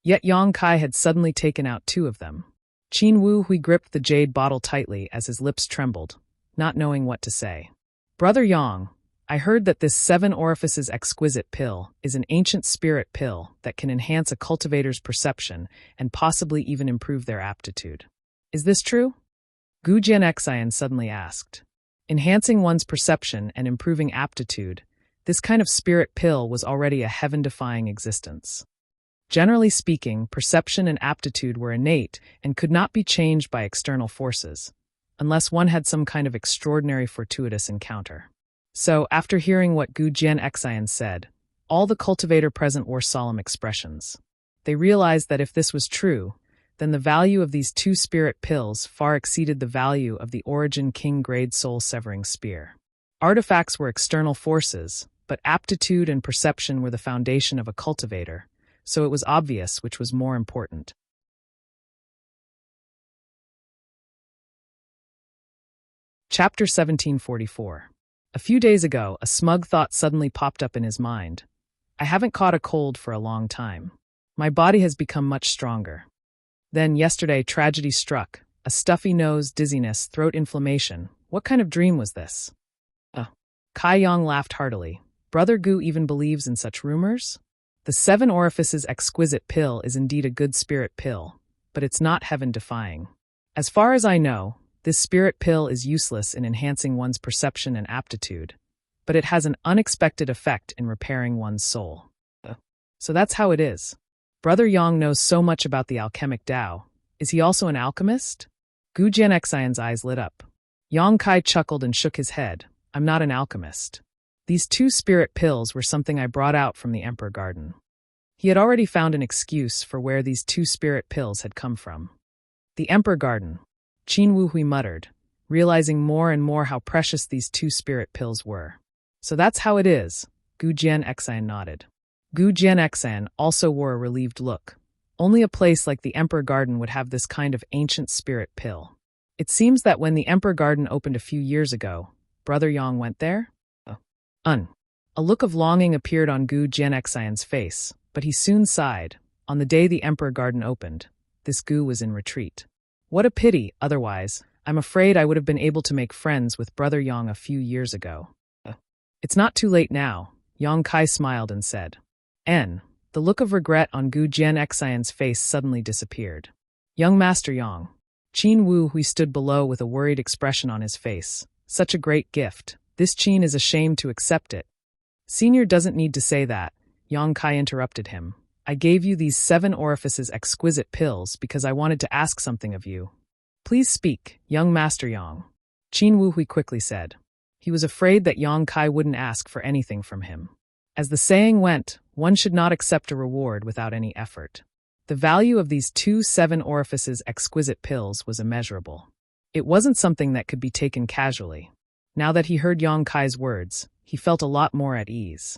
Yet Yang Kai had suddenly taken out 2 of them. Qin Wu Hui gripped the jade bottle tightly as his lips trembled, not knowing what to say. "Brother Yang, I heard that this 7 orifices exquisite pill is an ancient spirit pill that can enhance a cultivator's perception and possibly even improve their aptitude. Is this true?" Gu Jianxian suddenly asked. Enhancing one's perception and improving aptitude, this kind of spirit pill was already a heaven-defying existence. Generally speaking, perception and aptitude were innate and could not be changed by external forces, unless one had some kind of extraordinary fortuitous encounter. So, after hearing what Gu Jianxian said, all the cultivator present wore solemn expressions. They realized that if this was true, then the value of these 2 spirit pills far exceeded the value of the Origin King Grade Soul Severing Spear. Artifacts were external forces, but aptitude and perception were the foundation of a cultivator, so it was obvious which was more important. Chapter 1744. A few days ago, a smug thought suddenly popped up in his mind. I haven't caught a cold for a long time. My body has become much stronger. Then, yesterday, tragedy struck. A stuffy nose, dizziness, throat inflammation. What kind of dream was this? Kai Yang laughed heartily. Brother Gu even believes in such rumors? The 7 orifices exquisite pill is indeed a good spirit pill, but it's not heaven-defying. As far as I know, this spirit pill is useless in enhancing one's perception and aptitude, but it has an unexpected effect in repairing one's soul. So that's how it is. Brother Yang knows so much about the alchemic Tao. Is he also an alchemist? Gu Jianxian's eyes lit up. Yang Kai chuckled and shook his head. I'm not an alchemist. These 2 spirit pills were something I brought out from the Emperor Garden. He had already found an excuse for where these 2 spirit pills had come from. The Emperor Garden, Qin Wuhui muttered, realizing more and more how precious these 2 spirit pills were. So that's how it is, Gu Jianxian nodded. Gu Jianxian also wore a relieved look. Only a place like the Emperor Garden would have this kind of ancient spirit pill. It seems that when the Emperor Garden opened a few years ago, Brother Yang went there? A look of longing appeared on Gu Jianxian's face, but he soon sighed. On the day the Emperor Garden opened, this Gu was in retreat. What a pity, otherwise, I'm afraid I would have been able to make friends with Brother Yang a few years ago. It's not too late now, Yang Kai smiled and said. The look of regret on Gu Jianxian's face suddenly disappeared. Young Master Yang. Qin Wu Hui stood below with a worried expression on his face. Such a great gift. This Qin is ashamed to accept it. Senior doesn't need to say that, Yang Kai interrupted him. I gave you these 7 orifices exquisite pills because I wanted to ask something of you. Please speak, young Master Yang. Qin Wu Hui quickly said. He was afraid that Yang Kai wouldn't ask for anything from him. As the saying went, one should not accept a reward without any effort. The value of these 2 7 orifices exquisite pills was immeasurable. It wasn't something that could be taken casually. Now that he heard Yang Kai's words, he felt a lot more at ease.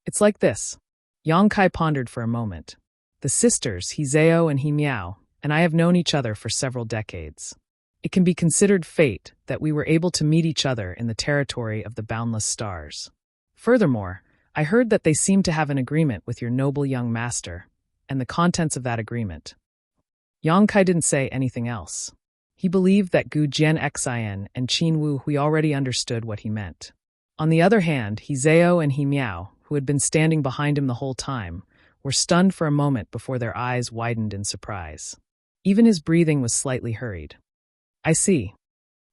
It's like this. Yang Kai pondered for a moment. The sisters, He Zhao and He Miao, and I have known each other for several decades. It can be considered fate that we were able to meet each other in the territory of the boundless stars. Furthermore, I heard that they seem to have an agreement with your noble young master, and the contents of that agreement. Yang Kai didn't say anything else. He believed that Gu Jianxian and Qin Wu Hui already understood what he meant. On the other hand, He Zhao and He Miao, who had been standing behind him the whole time, were stunned for a moment before their eyes widened in surprise. Even his breathing was slightly hurried. I see.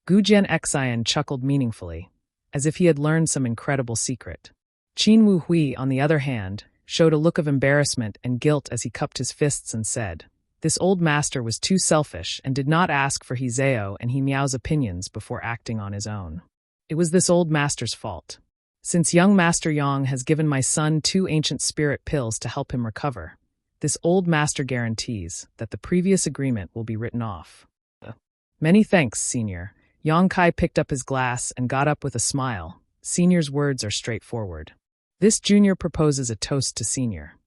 Gu Jianxian chuckled meaningfully, as if he had learned some incredible secret. Qin Wu Hui, on the other hand, showed a look of embarrassment and guilt as he cupped his fists and said, this old master was too selfish and did not ask for He Zhao and He Miao's opinions before acting on his own. It was this old master's fault. Since young Master Yang has given my son 2 ancient spirit pills to help him recover, this old master guarantees that the previous agreement will be written off. Many thanks, Senior. Yang Kai picked up his glass and got up with a smile. Senior's words are straightforward. This junior proposes a toast to Senior.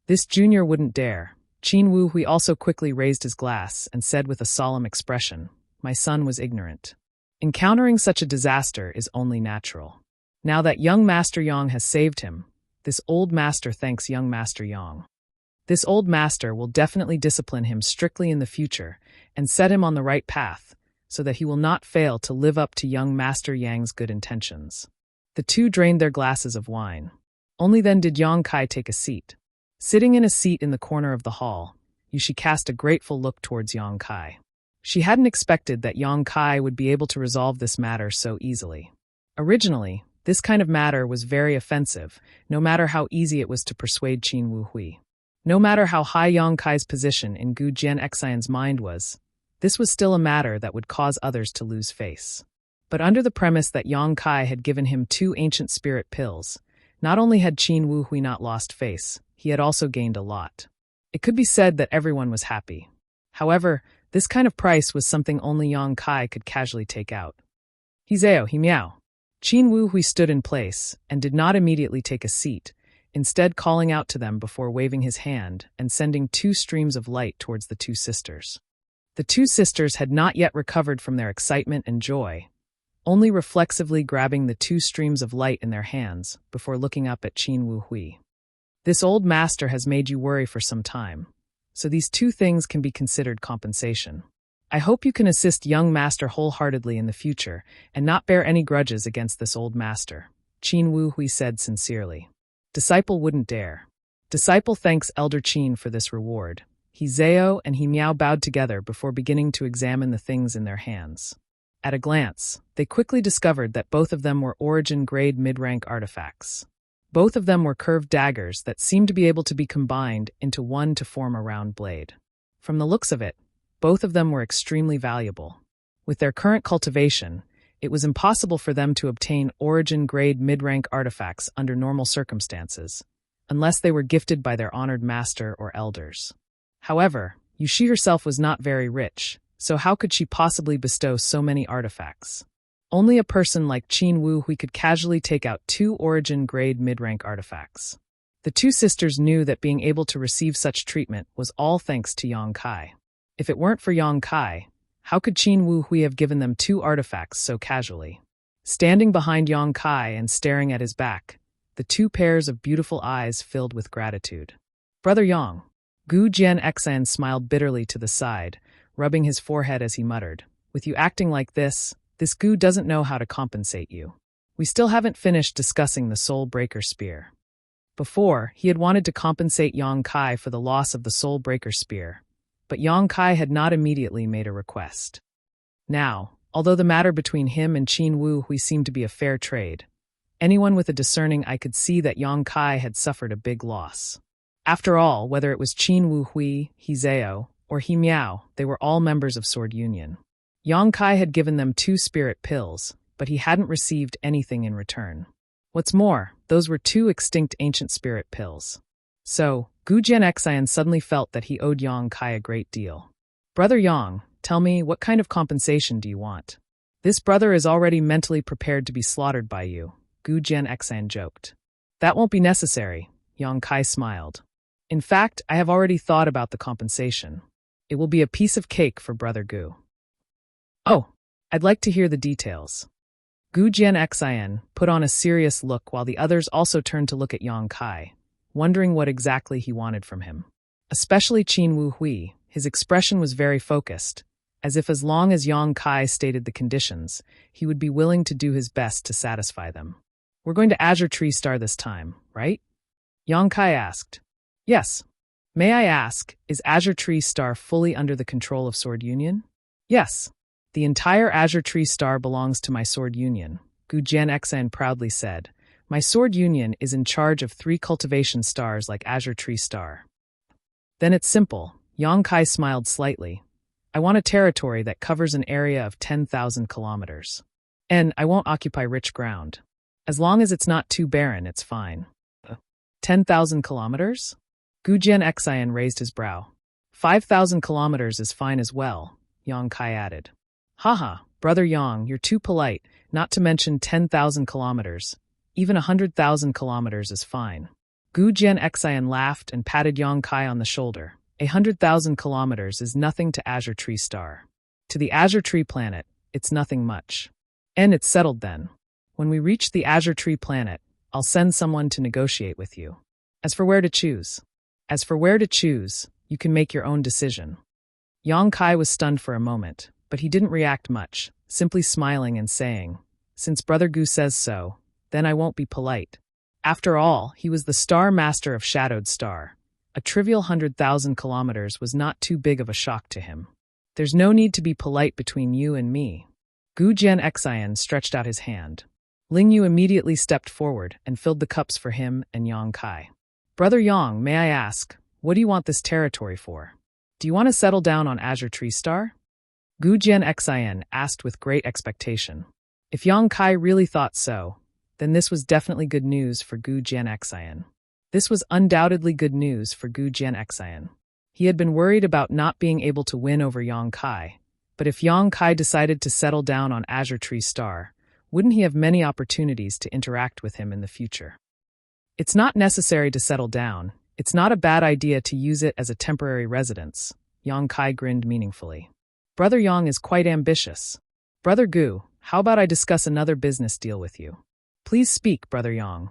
This junior wouldn't dare. Qin Wu Hui also quickly raised his glass and said with a solemn expression, my son was ignorant. Encountering such a disaster is only natural. Now that young Master Yang has saved him, this old master thanks young Master Yang. This old master will definitely discipline him strictly in the future and set him on the right path so that he will not fail to live up to young Master Yang's good intentions. The 2 drained their glasses of wine. Only then did Yang Kai take a seat. Sitting in a seat in the corner of the hall, Yushi cast a grateful look towards Yang Kai. She hadn't expected that Yang Kai would be able to resolve this matter so easily. Originally, this kind of matter was very offensive, no matter how easy it was to persuade Qin Wu Hui. No matter how high Yang Kai's position in Gu Jianxian's mind was, this was still a matter that would cause others to lose face. But under the premise that Yang Kai had given him 2 ancient spirit pills, not only had Qin Wu Hui not lost face, he had also gained a lot. It could be said that everyone was happy. However, this kind of price was something only Yang Kai could casually take out. He Zhao, He Miao. Qin Wu Hui stood in place and did not immediately take a seat, instead calling out to them before waving his hand and sending 2 streams of light towards the 2 sisters. The 2 sisters had not yet recovered from their excitement and joy, only reflexively grabbing the 2 streams of light in their hands before looking up at Qin Wu Hui. This old master has made you worry for some time, so these 2 things can be considered compensation. I hope you can assist young master wholeheartedly in the future and not bear any grudges against this old master, Qin Wu Hui said sincerely. Disciple wouldn't dare. Disciple thanks Elder Qin for this reward. He Zhao and He Miao bowed together before beginning to examine the things in their hands. At a glance, they quickly discovered that both of them were origin-grade mid-rank artifacts. Both of them were curved daggers that seemed to be able to be combined into one to form a round blade. From the looks of it, both of them were extremely valuable. With their current cultivation, it was impossible for them to obtain origin-grade mid-rank artifacts under normal circumstances, unless they were gifted by their honored master or elders. However, Yushi herself was not very rich, so how could she possibly bestow so many artifacts? Only a person like Qin Wu Hui could casually take out 2 origin-grade mid-rank artifacts. The 2 sisters knew that being able to receive such treatment was all thanks to Yang Kai. If it weren't for Yang Kai, how could Qin Wu Hui have given them 2 artifacts so casually? Standing behind Yang Kai and staring at his back, the 2 pairs of beautiful eyes filled with gratitude. Brother Yang. Gu Jianxan smiled bitterly to the side, rubbing his forehead as he muttered, "With you acting like this Gu doesn't know how to compensate you. We still haven't finished discussing the Soul Breaker Spear." Before, he had wanted to compensate Yang Kai for the loss of the Soul Breaker Spear, but Yang Kai had not immediately made a request. Now, although the matter between him and Qin Wu Hui seemed to be a fair trade, anyone with a discerning eye could see that Yang Kai had suffered a big loss. After all, whether it was Qin Wu Hui, He Zhao, or He Miao, they were all members of Sword Union. Yang Kai had given them 2 spirit pills, but he hadn't received anything in return. What's more, those were 2 extinct ancient spirit pills. So, Gu Jianxian suddenly felt that he owed Yang Kai a great deal. "Brother Yang, tell me, what kind of compensation do you want? This brother is already mentally prepared to be slaughtered by you," Gu Jianxian joked. "That won't be necessary," Yang Kai smiled. "In fact, I have already thought about the compensation. It will be a piece of cake for Brother Gu." "Oh, I'd like to hear the details." Gu Jianxian put on a serious look while the others also turned to look at Yang Kai, wondering what exactly he wanted from him. Especially Qin Wu Hui, his expression was very focused, as if as long as Yang Kai stated the conditions, he would be willing to do his best to satisfy them. "We're going to Azure Tree Star this time, right?" Yang Kai asked. "Yes. May I ask, is Azure Tree Star fully under the control of Sword Union?" "Yes. The entire Azure Tree Star belongs to my Sword Union," Gu Jianxian proudly said. "My Sword Union is in charge of 3 cultivation stars like Azure Tree Star." "Then it's simple," Yang Kai smiled slightly. "I want a territory that covers an area of 10,000 kilometers. And I won't occupy rich ground. As long as it's not too barren, it's fine." 10,000 kilometers? Gu Jianxian raised his brow. 5,000 kilometers is fine as well, Yang Kai added. "Haha, Brother Yang, you're too polite, not to mention 10,000 kilometers. Even 100,000 kilometers is fine." Gu Jianxian laughed and patted Yang Kai on the shoulder. 100,000 kilometers is nothing to Azure Tree Star. To the Azure Tree Planet, it's nothing much. And it's settled then. When we reach the Azure Tree Planet, I'll send someone to negotiate with you. As for where to choose, you can make your own decision. Yang Kai was stunned for a moment, but he didn't react much, simply smiling and saying, "Since Brother Gu says so, then I won't be polite." After all, he was the Star Master of Shadowed Star. A trivial 100,000 kilometers was not too big of a shock to him. "There's no need to be polite between you and me." Gu Jianxian stretched out his hand. Ling Yu immediately stepped forward and filled the cups for him and Yang Kai. "Brother Yang, may I ask, what do you want this territory for? Do you want to settle down on Azure Tree Star?" Gu Jianxian asked with great expectation. If Yang Kai really thought so, then this was definitely good news for Gu Jianxian. This was undoubtedly good news for Gu Jianxian. He had been worried about not being able to win over Yang Kai, but if Yang Kai decided to settle down on Azure Tree Star, wouldn't he have many opportunities to interact with him in the future? It's not necessary to settle down. It's not a bad idea to use it as a temporary residence, Yang Kai grinned meaningfully. Brother Yang is quite ambitious. Brother Gu, how about I discuss another business deal with you? Please speak, Brother Yang.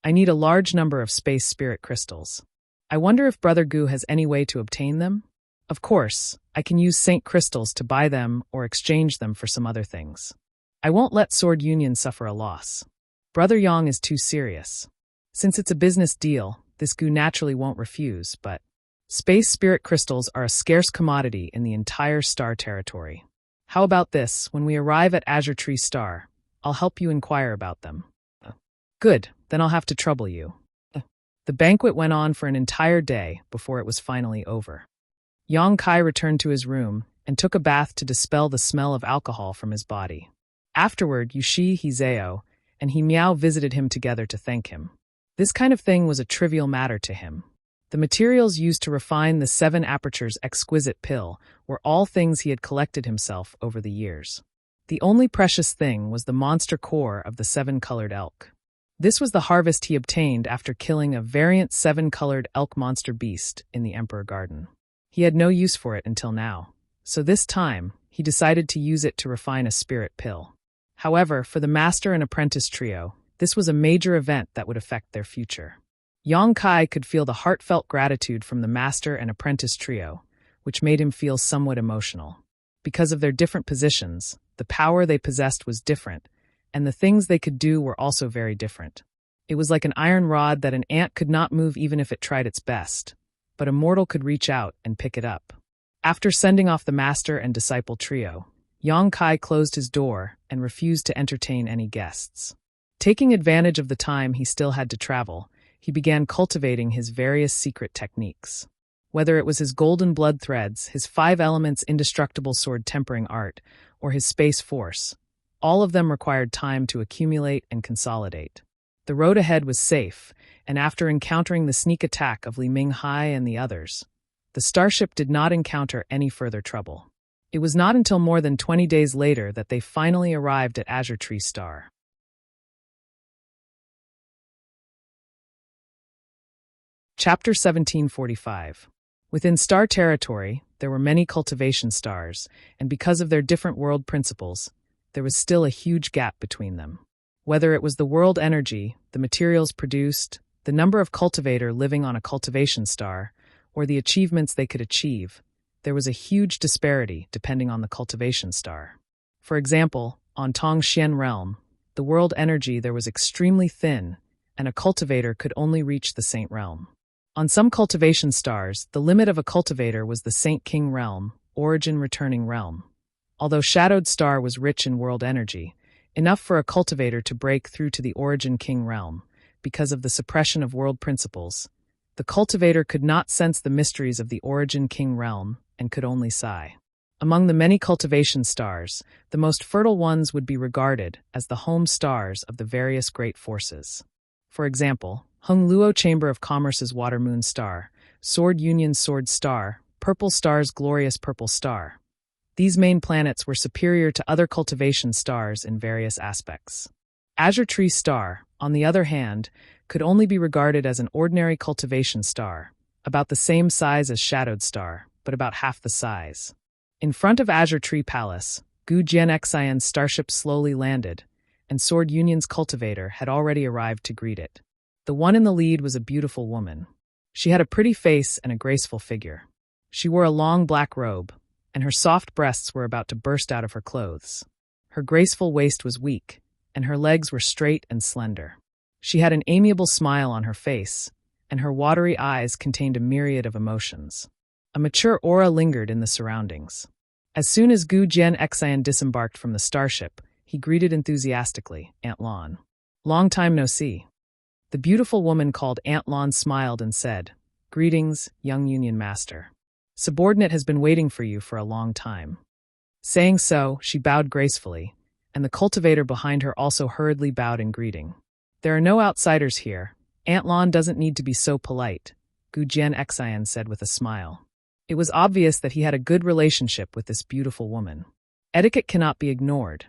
I need a large number of space spirit crystals. I wonder if Brother Gu has any way to obtain them? Of course, I can use Saint crystals to buy them or exchange them for some other things. I won't let Sword Union suffer a loss. Brother Yang is too serious. Since it's a business deal, this Gu naturally won't refuse, but space spirit crystals are a scarce commodity in the entire star territory. How about this, when we arrive at Azure Tree Star, I'll help you inquire about them. Good, then I'll have to trouble you. The banquet went on for an entire day before it was finally over. Yang Kai returned to his room and took a bath to dispel the smell of alcohol from his body. Afterward, Yushi, He Zhao, and He Miao visited him together to thank him. This kind of thing was a trivial matter to him. The materials used to refine the 7 apertures exquisite pill were all things he had collected himself over the years. The only precious thing was the monster core of the 7-colored elk. This was the harvest he obtained after killing a variant 7-colored elk monster beast in the Emperor Garden. He had no use for it until now, so this time he decided to use it to refine a spirit pill. However, for the master and apprentice trio, this was a major event that would affect their future. Yang Kai could feel the heartfelt gratitude from the master and apprentice trio, which made him feel somewhat emotional. Because of their different positions, the power they possessed was different, and the things they could do were also very different. It was like an iron rod that an ant could not move even if it tried its best, but a mortal could reach out and pick it up. After sending off the master and disciple trio, Yang Kai closed his door and refused to entertain any guests. Taking advantage of the time he still had to travel, he began cultivating his various secret techniques. Whether it was his golden blood threads, his 5 elements indestructible sword tempering art, or his space force, all of them required time to accumulate and consolidate. The road ahead was safe, and after encountering the sneak attack of Li Minghai and the others, the starship did not encounter any further trouble. It was not until more than 20 days later that they finally arrived at Azure Tree Star. Chapter 1745. Within star territory, there were many cultivation stars, and because of their different world principles, there was still a huge gap between them. Whether it was the world energy, the materials produced, the number of cultivator living on a cultivation star, or the achievements they could achieve, there was a huge disparity depending on the cultivation star. For example, on Tongxian realm, the world energy there was extremely thin, and a cultivator could only reach the Saint realm. On some cultivation stars, the limit of a cultivator was the Saint King realm, origin returning realm. Although Shadowed Star was rich in world energy, enough for a cultivator to break through to the origin king realm, because of the suppression of world principles, the cultivator could not sense the mysteries of the origin king realm and could only sigh. Among the many cultivation stars, the most fertile ones would be regarded as the home stars of the various great forces. For example, Hung Luo Chamber of Commerce's Water Moon Star, Sword Union's Sword Star, Purple Star's Glorious Purple Star. These main planets were superior to other cultivation stars in various aspects. Azure Tree Star, on the other hand, could only be regarded as an ordinary cultivation star, about the same size as Shadowed Star, but about half the size. In front of Azure Tree Palace, Gu Jianxian's starship slowly landed, and Sword Union's cultivator had already arrived to greet it. The one in the lead was a beautiful woman. She had a pretty face and a graceful figure. She wore a long black robe, and her soft breasts were about to burst out of her clothes. Her graceful waist was weak, and her legs were straight and slender. She had an amiable smile on her face, and her watery eyes contained a myriad of emotions. A mature aura lingered in the surroundings. As soon as Gu Jianxian disembarked from the starship, he greeted enthusiastically, "Aunt Lon. Long time no see." The beautiful woman called Aunt Lon smiled and said, "Greetings, young Union Master. Subordinate has been waiting for you for a long time." Saying so, she bowed gracefully, and the cultivator behind her also hurriedly bowed in greeting. "There are no outsiders here. Aunt Lon doesn't need to be so polite," Gu Jianxian said with a smile. It was obvious that he had a good relationship with this beautiful woman. Etiquette cannot be ignored.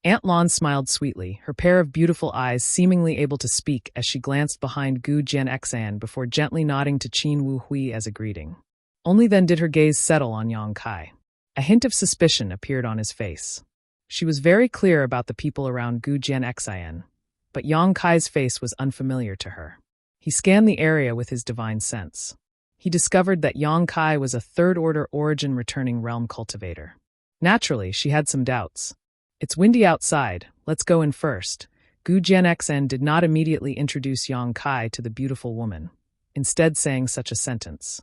Aunt Lon smiled sweetly, her pair of beautiful eyes seemingly able to speak as she glanced behind Gu Jianxian before gently nodding to Qin Wu Hui as a greeting. Only then did her gaze settle on Yang Kai. A hint of suspicion appeared on his face. She was very clear about the people around Gu Jianxian, but Yang Kai's face was unfamiliar to her. He scanned the area with his divine sense. He discovered that Yang Kai was a third-order origin returning realm cultivator. Naturally, she had some doubts. "It's windy outside, let's go in first." Gu Jianxian did not immediately introduce Yang Kai to the beautiful woman, instead saying such a sentence.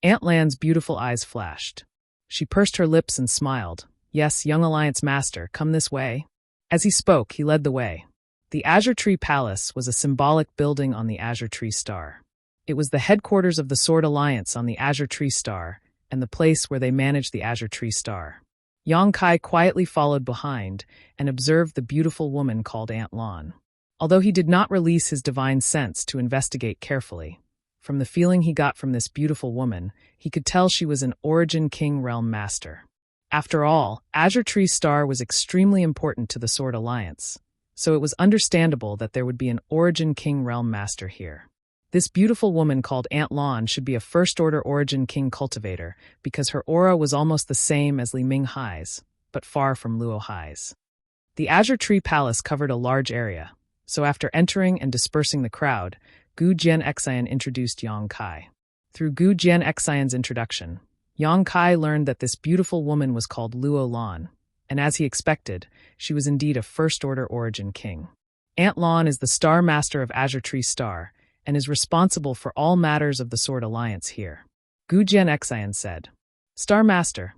Aunt Lan's beautiful eyes flashed. She pursed her lips and smiled. "Yes, young Alliance Master, come this way." As he spoke, he led the way. The Azure Tree Palace was a symbolic building on the Azure Tree Star. It was the headquarters of the Sword Alliance on the Azure Tree Star, and the place where they managed the Azure Tree Star. Yang Kai quietly followed behind and observed the beautiful woman called Aunt Lon. Although he did not release his divine sense to investigate carefully, from the feeling he got from this beautiful woman, he could tell she was an Origin King Realm Master. After all, Azure Tree Star was extremely important to the Sword Alliance, so it was understandable that there would be an Origin King Realm Master here. This beautiful woman called Aunt Lan should be a First-Order Origin King cultivator because her aura was almost the same as Li Ming Hai's, but far from Luo Hai's. The Azure Tree Palace covered a large area, so after entering and dispersing the crowd, Gu Jianxian introduced Yang Kai. Through Gu Jianxian's introduction, Yang Kai learned that this beautiful woman was called Luo Lan, and as he expected, she was indeed a First-Order Origin King. Aunt Lan is the Star Master of Azure Tree Star, and is responsible for all matters of the Sword Alliance here. Gu Jianxian said. Star Master.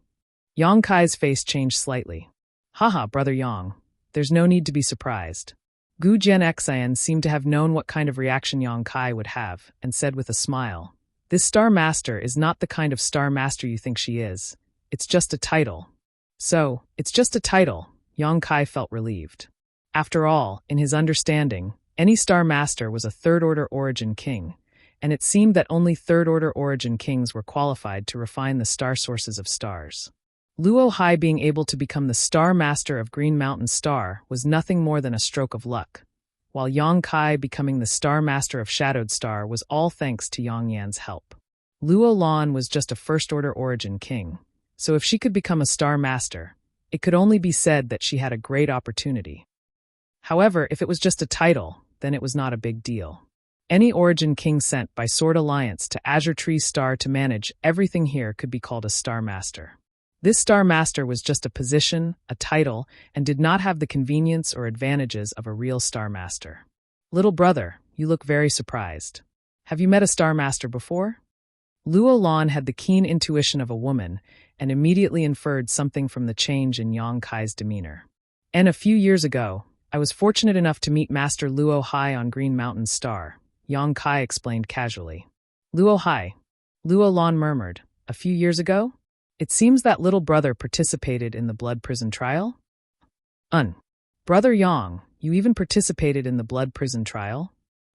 Yang Kai's face changed slightly. Haha, Brother Yang. There's no need to be surprised. Gu Jianxian seemed to have known what kind of reaction Yang Kai would have, and said with a smile, This Star Master is not the kind of Star Master you think she is. It's just a title. So, it's just a title. Yang Kai felt relieved. After all, in his understanding, any Star Master was a Third-Order Origin King, and it seemed that only Third-Order Origin Kings were qualified to refine the star sources of stars. Luo Hai being able to become the Star Master of Green Mountain Star was nothing more than a stroke of luck, while Yang Kai becoming the Star Master of Shadowed Star was all thanks to Yang Yan's help. Luo Lan was just a First-Order Origin King, so if she could become a Star Master, it could only be said that she had a great opportunity. However, if it was just a title, then it was not a big deal. Any Origin King sent by Sword Alliance to Azure Tree Star to manage everything here could be called a Star Master. This Star Master was just a position, a title, and did not have the convenience or advantages of a real Star Master. Little brother, you look very surprised. Have you met a Star Master before? Luo Lan had the keen intuition of a woman and immediately inferred something from the change in Yang Kai's demeanor. And a few years ago, I was fortunate enough to meet Master Luo Hai on Green Mountain Star, Yang Kai explained casually. Luo Hai. Luo Lan murmured. A few years ago? It seems that little brother participated in the Blood Prison trial? Brother Yang, you even participated in the Blood Prison trial?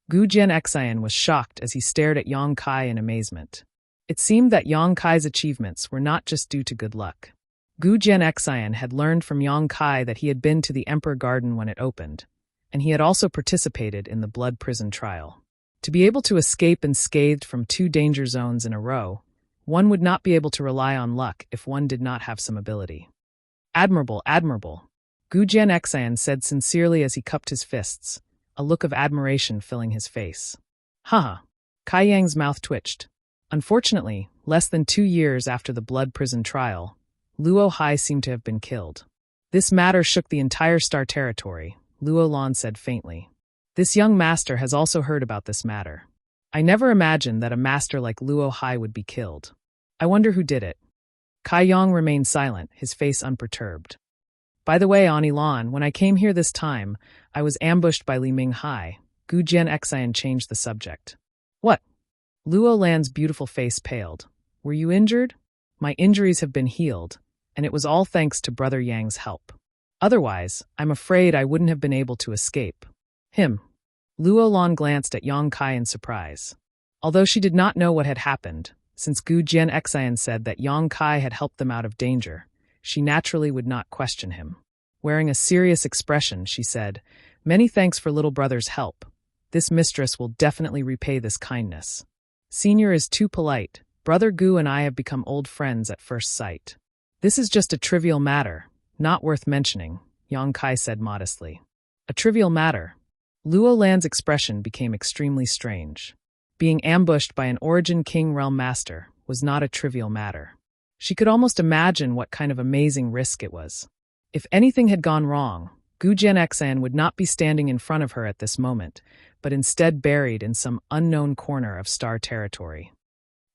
Gu Jianxian was shocked as he stared at Yang Kai in amazement. It seemed that Yang Kai's achievements were not just due to good luck. Gu Jianxian had learned from Yang Kai that he had been to the Emperor Garden when it opened, and he had also participated in the Blood Prison trial. To be able to escape unscathed from 2 danger zones in a row, one would not be able to rely on luck if one did not have some ability. Admirable, admirable, Gu Jianxian said sincerely as he cupped his fists, a look of admiration filling his face. Haha. Kai Yang's mouth twitched. Unfortunately, less than 2 years after the Blood Prison trial, Luo Hai seemed to have been killed. This matter shook the entire Star Territory, Luo Lan said faintly. This young master has also heard about this matter. I never imagined that a master like Luo Hai would be killed. I wonder who did it. Kai Yang remained silent, his face unperturbed. By the way, Ani Lan, when I came here this time, I was ambushed by Li Ming Hai. Gu Jianxian changed the subject. What? Luo Lan's beautiful face paled. Were you injured? My injuries have been healed, and it was all thanks to Brother Yang's help. Otherwise, I'm afraid I wouldn't have been able to escape. Luo Lan glanced at Yang Kai in surprise. Although she did not know what had happened, since Gu Jianxian said that Yang Kai had helped them out of danger, she naturally would not question him. Wearing a serious expression, she said, Many thanks for little brother's help. This mistress will definitely repay this kindness. Senior is too polite. Brother Gu and I have become old friends at first sight. This is just a trivial matter, not worth mentioning, Yang Kai said modestly. A trivial matter. Luo Lan's expression became extremely strange. Being ambushed by an Origin King Realm Master was not a trivial matter. She could almost imagine what kind of amazing risk it was. If anything had gone wrong, Gu Jianxian would not be standing in front of her at this moment, but instead buried in some unknown corner of Star Territory.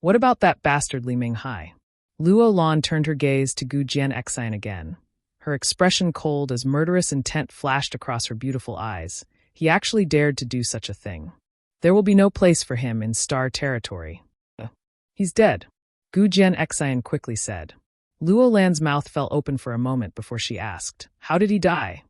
What about that bastard Li Ming Hai? Luo Lan turned her gaze to Gu Jianxian again. Her expression cold as murderous intent flashed across her beautiful eyes. He actually dared to do such a thing. There will be no place for him in Star Territory. He's dead, Gu Jianxian quickly said. Luo Lan's mouth fell open for a moment before she asked, How did he die?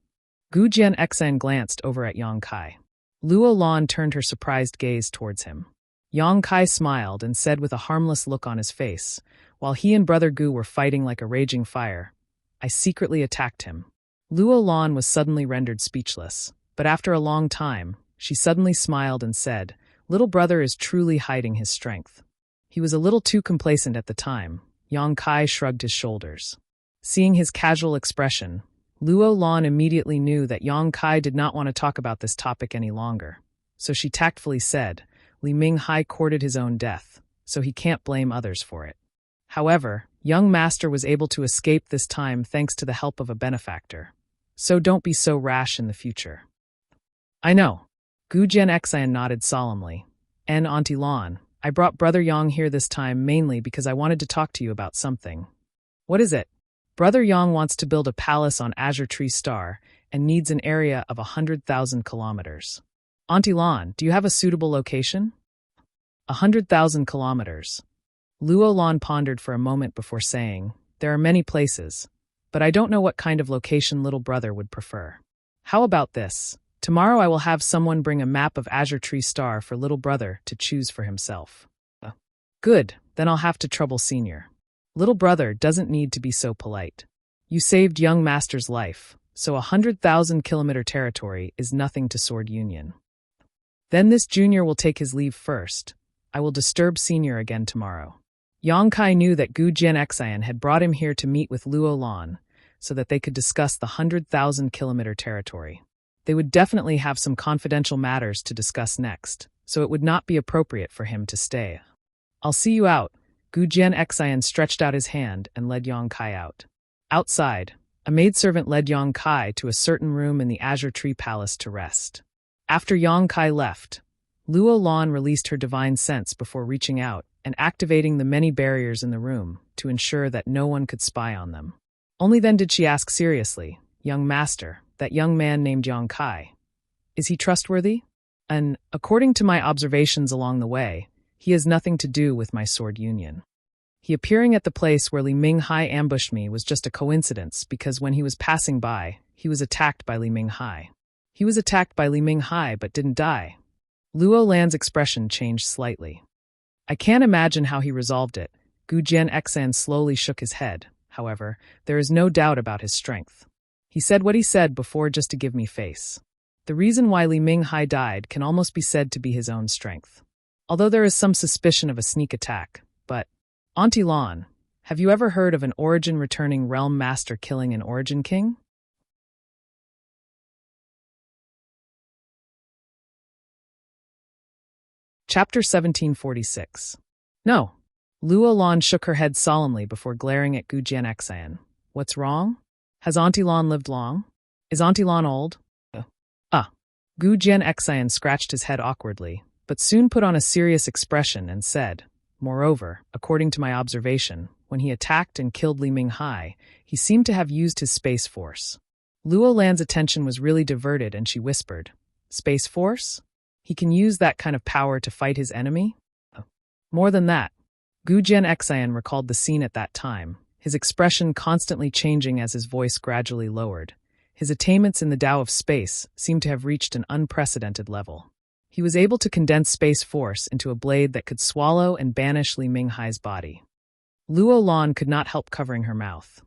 Gu Jianxian glanced over at Yang Kai. Luo Lan turned her surprised gaze towards him. Yang Kai smiled and said with a harmless look on his face, while he and Brother Gu were fighting like a raging fire, I secretly attacked him. Luo Lan was suddenly rendered speechless, but after a long time, she suddenly smiled and said, little brother is truly hiding his strength. He was a little too complacent at the time. Yang Kai shrugged his shoulders. Seeing his casual expression, Luo Lan immediately knew that Yang Kai did not want to talk about this topic any longer. So she tactfully said, Li Minghai courted his own death, so he can't blame others for it. However, young master was able to escape this time thanks to the help of a benefactor. So don't be so rash in the future. I know. Gu Jianxian nodded solemnly. And Auntie Lan, I brought Brother Yang here this time mainly because I wanted to talk to you about something. What is it? Brother Yang wants to build a palace on Azure Tree Star and needs an area of 100,000 kilometers. Auntie Lan, do you have a suitable location? 100,000 kilometers. Luo Lan pondered for a moment before saying, there are many places, but I don't know what kind of location little brother would prefer. How about this? Tomorrow I will have someone bring a map of Azure Tree Star for little brother to choose for himself. Good, then I'll have to trouble Senior. Little brother doesn't need to be so polite. You saved young master's life, so 100,000 kilometer territory is nothing to Sword Union. Then this junior will take his leave first. I will disturb Senior again tomorrow. Yang Kai knew that Gu Jianxian had brought him here to meet with Luo Lan, so that they could discuss the 100,000 kilometer territory. They would definitely have some confidential matters to discuss next, so it would not be appropriate for him to stay. I'll see you out. Gu Jianxian stretched out his hand and led Yang Kai out. Outside, a maidservant led Yang Kai to a certain room in the Azure Tree Palace to rest. After Yang Kai left, Luo Lan released her divine sense before reaching out and activating the many barriers in the room to ensure that no one could spy on them. Only then did she ask seriously, young master, that young man named Yang Kai, is he trustworthy? And, according to my observations along the way, he has nothing to do with my Sword Union. He appearing at the place where Li Minghai ambushed me was just a coincidence because when he was passing by, he was attacked by Li Minghai. He was attacked by Li Minghai but didn't die. Luo Lan's expression changed slightly. I can't imagine how he resolved it. Gu Jianxian slowly shook his head. However, there is no doubt about his strength. He said what he said before just to give me face. The reason why Li Minghai died can almost be said to be his own strength. Although there is some suspicion of a sneak attack, but, Auntie Lan, have you ever heard of an origin returning realm master killing an origin king? Chapter 1746. No. Luo Lan shook her head solemnly before glaring at Gu Jianxian. What's wrong? Has Auntie Lan lived long? Is Auntie Lan old? Gu Jianxian scratched his head awkwardly, but soon put on a serious expression and said, moreover, according to my observation, when he attacked and killed Li Minghai, he seemed to have used his space force. Luo Lan's attention was really diverted and she whispered, Space force? He can use that kind of power to fight his enemy? More than that. Gu Jianxian recalled the scene at that time, his expression constantly changing as his voice gradually lowered. His attainments in the Tao of space seemed to have reached an unprecedented level. He was able to condense space force into a blade that could swallow and banish Li Minghai's body. Luo Lan could not help covering her mouth.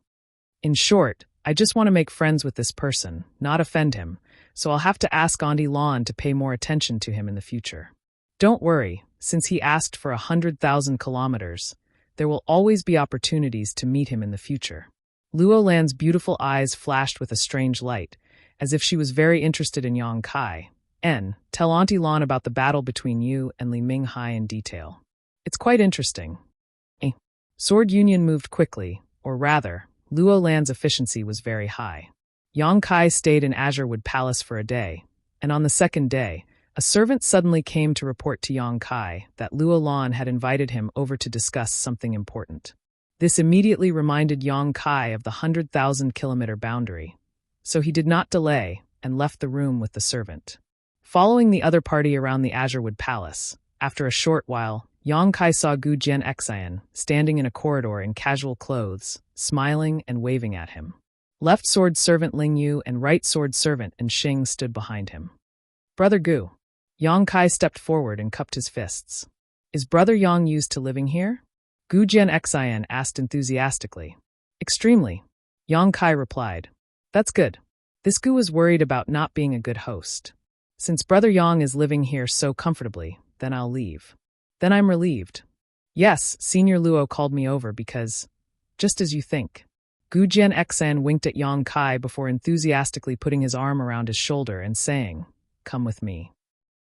In short, I just want to make friends with this person, not offend him, so I'll have to ask Auntie Lan to pay more attention to him in the future. Don't worry, since he asked for 100,000 kilometers, there will always be opportunities to meet him in the future. Luo Lan's beautiful eyes flashed with a strange light, as if she was very interested in Yang Kai. Tell Auntie Lan about the battle between you and Li Minghai in detail. It's quite interesting. Sword Union moved quickly, or rather, Luo Lan's efficiency was very high. Yang Kai stayed in Azurewood Palace for a day, and on the second day, a servant suddenly came to report to Yang Kai that Luo Lan had invited him over to discuss something important. This immediately reminded Yang Kai of the 100,000 kilometer boundary, so he did not delay and left the room with the servant. Following the other party around the Azurewood Palace, after a short while, Yang Kai saw Gu Jianxian standing in a corridor in casual clothes, smiling and waving at him. Left sword servant Ling Yu and right sword servant and Xing stood behind him. Brother Gu, Yang Kai stepped forward and cupped his fists. Is Brother Yang used to living here? Gu Jian asked enthusiastically. Extremely. Yang Kai replied. That's good. This Gu was worried about not being a good host. Since Brother Yang is living here so comfortably, then I'll leave. Then I'm relieved. Yes, Senior Luo called me over because, just as you think. Gu Jian winked at Yang Kai before enthusiastically putting his arm around his shoulder and saying, Come with me.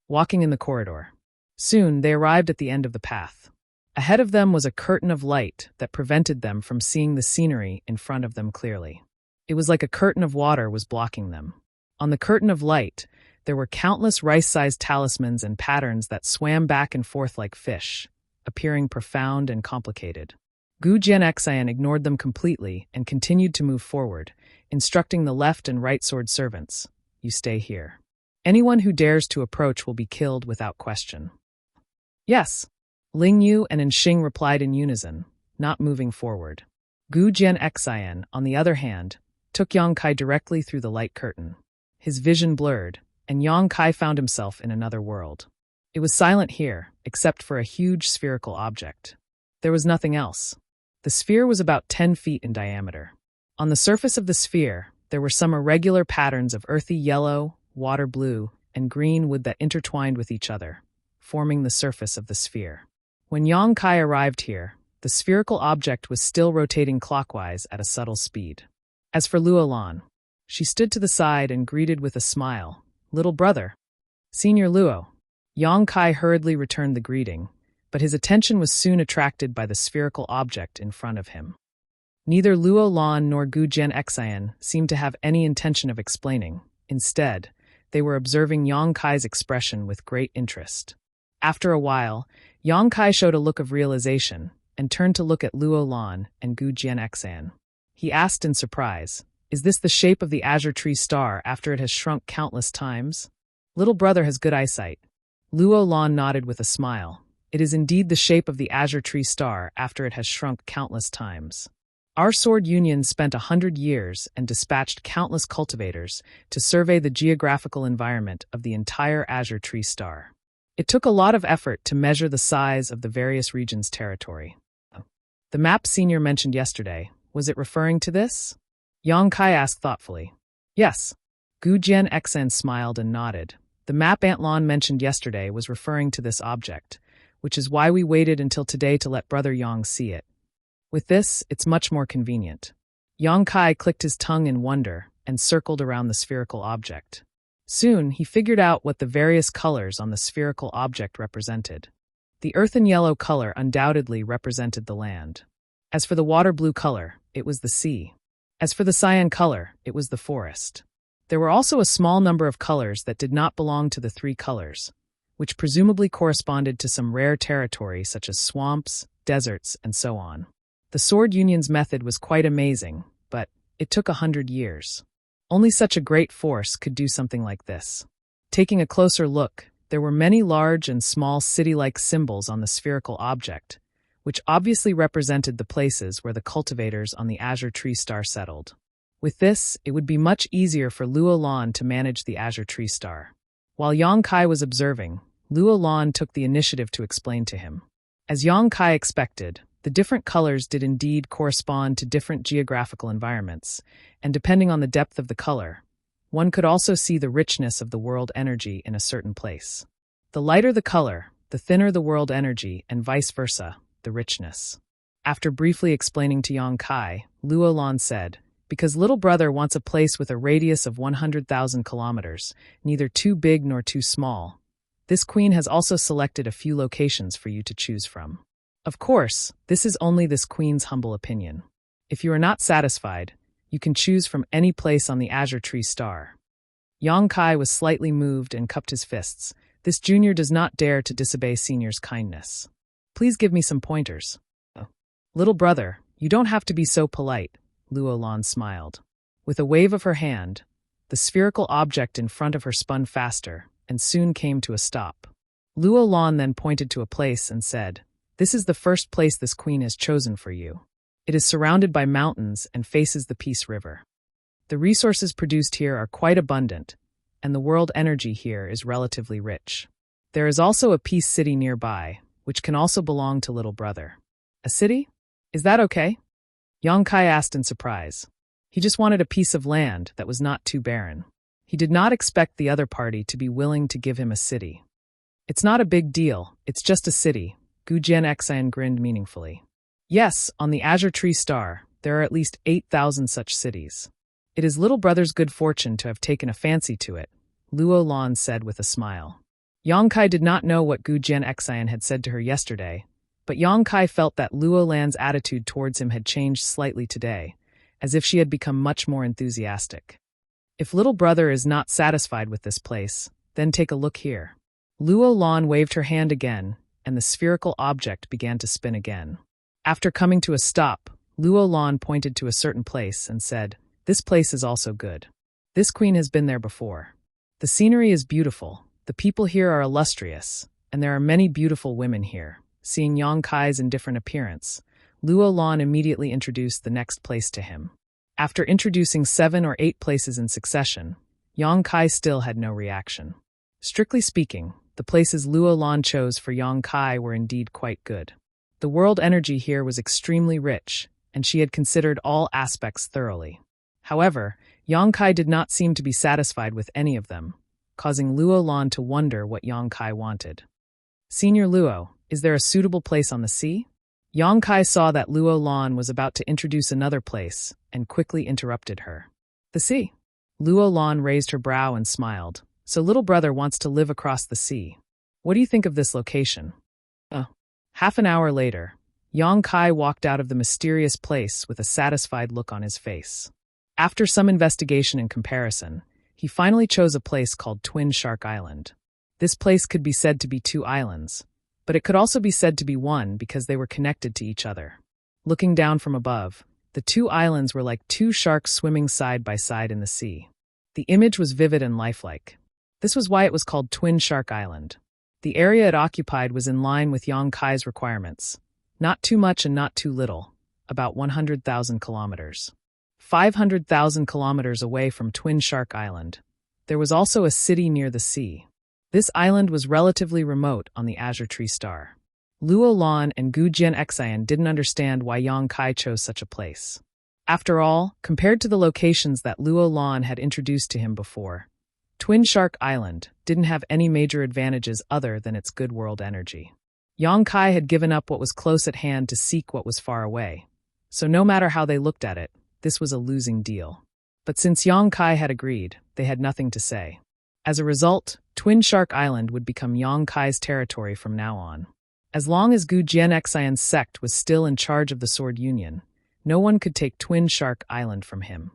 Walking in the corridor. Soon, they arrived at the end of the path. Ahead of them was a curtain of light that prevented them from seeing the scenery in front of them clearly. It was like a curtain of water was blocking them. On the curtain of light, there were countless rice-sized talismans and patterns that swam back and forth like fish, appearing profound and complicated. Gu Jian ignored them completely and continued to move forward, instructing the left and right sword servants, You stay here. Anyone who dares to approach will be killed without question. Yes. Ling Yu and Enxing replied in unison, not moving forward. Gu Jian, on the other hand, took Yang Kai directly through the light curtain. His vision blurred, and Yang Kai found himself in another world. It was silent here, except for a huge spherical object. There was nothing else. The sphere was about 10 feet in diameter. On the surface of the sphere, there were some irregular patterns of earthy yellow, water blue, and green wood that intertwined with each other, forming the surface of the sphere. When Yang Kai arrived here, the spherical object was still rotating clockwise at a subtle speed. As for Luo Lan, she stood to the side and greeted with a smile, Little brother. Senior Luo. Yang Kai hurriedly returned the greeting, but his attention was soon attracted by the spherical object in front of him. Neither Luo Lan nor Gu Jian seemed to have any intention of explaining. Instead, they were observing Yang Kai's expression with great interest. After a while, Yang Kai showed a look of realization and turned to look at Luo Lan and Gu Jian. He asked in surprise, Is this the shape of the azure tree star after it has shrunk countless times? Little brother has good eyesight. Luo Lan nodded with a smile. It is indeed the shape of the azure tree star after it has shrunk countless times. Our sword union spent 100 years and dispatched countless cultivators to survey the geographical environment of the entire azure tree star. It took a lot of effort to measure the size of the various regions' territory. The map Senior mentioned yesterday, was it referring to this? Yang Kai asked thoughtfully. Yes. Gu Jian smiled and nodded. The map Aunt Lan mentioned yesterday was referring to this object, which is why we waited until today to let Brother Yang see it. With this, it's much more convenient. Yang Kai clicked his tongue in wonder and circled around the spherical object. Soon, he figured out what the various colors on the spherical object represented. The earthen yellow color undoubtedly represented the land. As for the water blue color, it was the sea. As for the cyan color, it was the forest. There were also a small number of colors that did not belong to the three colors, which presumably corresponded to some rare territory such as swamps, deserts, and so on. The Sword Union's method was quite amazing, but it took 100 years. Only such a great force could do something like this. Taking a closer look, there were many large and small city-like symbols on the spherical object, which obviously represented the places where the cultivators on the azure tree star settled. With this, it would be much easier for Luo Lan to manage the azure tree star. While Yang Kai was observing, Luo Lan took the initiative to explain to him. As Yang Kai expected, the different colors did indeed correspond to different geographical environments, and depending on the depth of the color, one could also see the richness of the world energy in a certain place. The lighter the color, the thinner the world energy, and vice versa, the richness. After briefly explaining to Yang Kai, Luo Lan said, Because little brother wants a place with a radius of 100,000 kilometers, neither too big nor too small. This queen has also selected a few locations for you to choose from. Of course, this is only this queen's humble opinion. If you are not satisfied, you can choose from any place on the azure tree star. Yang Kai was slightly moved and cupped his fists. This junior does not dare to disobey senior's kindness. Please give me some pointers. Little brother, you don't have to be so polite, Luo Lan smiled. With a wave of her hand, the spherical object in front of her spun faster and soon came to a stop. Luo Lan then pointed to a place and said, This is the first place this queen has chosen for you. It is surrounded by mountains and faces the Peace River. The resources produced here are quite abundant, and the world energy here is relatively rich. There is also a peace city nearby, which can also belong to little brother. A city? Is that okay? Yang Kai asked in surprise. He just wanted a piece of land that was not too barren. He did not expect the other party to be willing to give him a city. It's not a big deal, it's just a city, Gu Jianxian grinned meaningfully. Yes, on the Azure Tree Star, there are at least 8,000 such cities. It is little brother's good fortune to have taken a fancy to it, Luo Lan said with a smile. Yang Kai did not know what Gu Jianxian had said to her yesterday, but Yang Kai felt that Luo Lan's attitude towards him had changed slightly today, as if she had become much more enthusiastic. If little brother is not satisfied with this place, then take a look here. Luo Lan waved her hand again, and the spherical object began to spin again. After coming to a stop, Luo Lan pointed to a certain place and said, "This place is also good. This queen has been there before. The scenery is beautiful, the people here are illustrious, and there are many beautiful women here." Seeing Yang Kai's indifferent appearance, Luo Lan immediately introduced the next place to him. After introducing 7 or 8 places in succession, Yang Kai still had no reaction. Strictly speaking, the places Luo Lan chose for Yang Kai were indeed quite good. The world energy here was extremely rich, and she had considered all aspects thoroughly. However, Yang Kai did not seem to be satisfied with any of them, causing Luo Lan to wonder what Yang Kai wanted. "Senior Luo, is there a suitable place on the sea?" Yang Kai saw that Luo Lan was about to introduce another place and quickly interrupted her. "The sea?" Luo Lan raised her brow and smiled. "So little brother wants to live across the sea. What do you think of this location?" Half an hour later, Yang Kai walked out of the mysterious place with a satisfied look on his face. After some investigation and comparison, he finally chose a place called Twin Shark Island. This place could be said to be 2 islands, but it could also be said to be one because they were connected to each other. Looking down from above, the 2 islands were like 2 sharks swimming side by side in the sea. The image was vivid and lifelike. This was why it was called Twin Shark Island. The area it occupied was in line with Yang Kai's requirements. Not too much and not too little, about 100,000 kilometers. 500,000 kilometers away from Twin Shark Island, there was also a city near the sea. This island was relatively remote on the Azure Tree Star. Luo Lan and Gu Jianxian didn't understand why Yang Kai chose such a place. After all, compared to the locations that Luo Lan had introduced to him before, Twin Shark Island didn't have any major advantages other than its good world energy. Yang Kai had given up what was close at hand to seek what was far away, so no matter how they looked at it, this was a losing deal. But since Yang Kai had agreed, they had nothing to say. As a result, Twin Shark Island would become Yang Kai's territory from now on. As long as Gu Jianxian's sect was still in charge of the Sword Union, no one could take Twin Shark Island from him.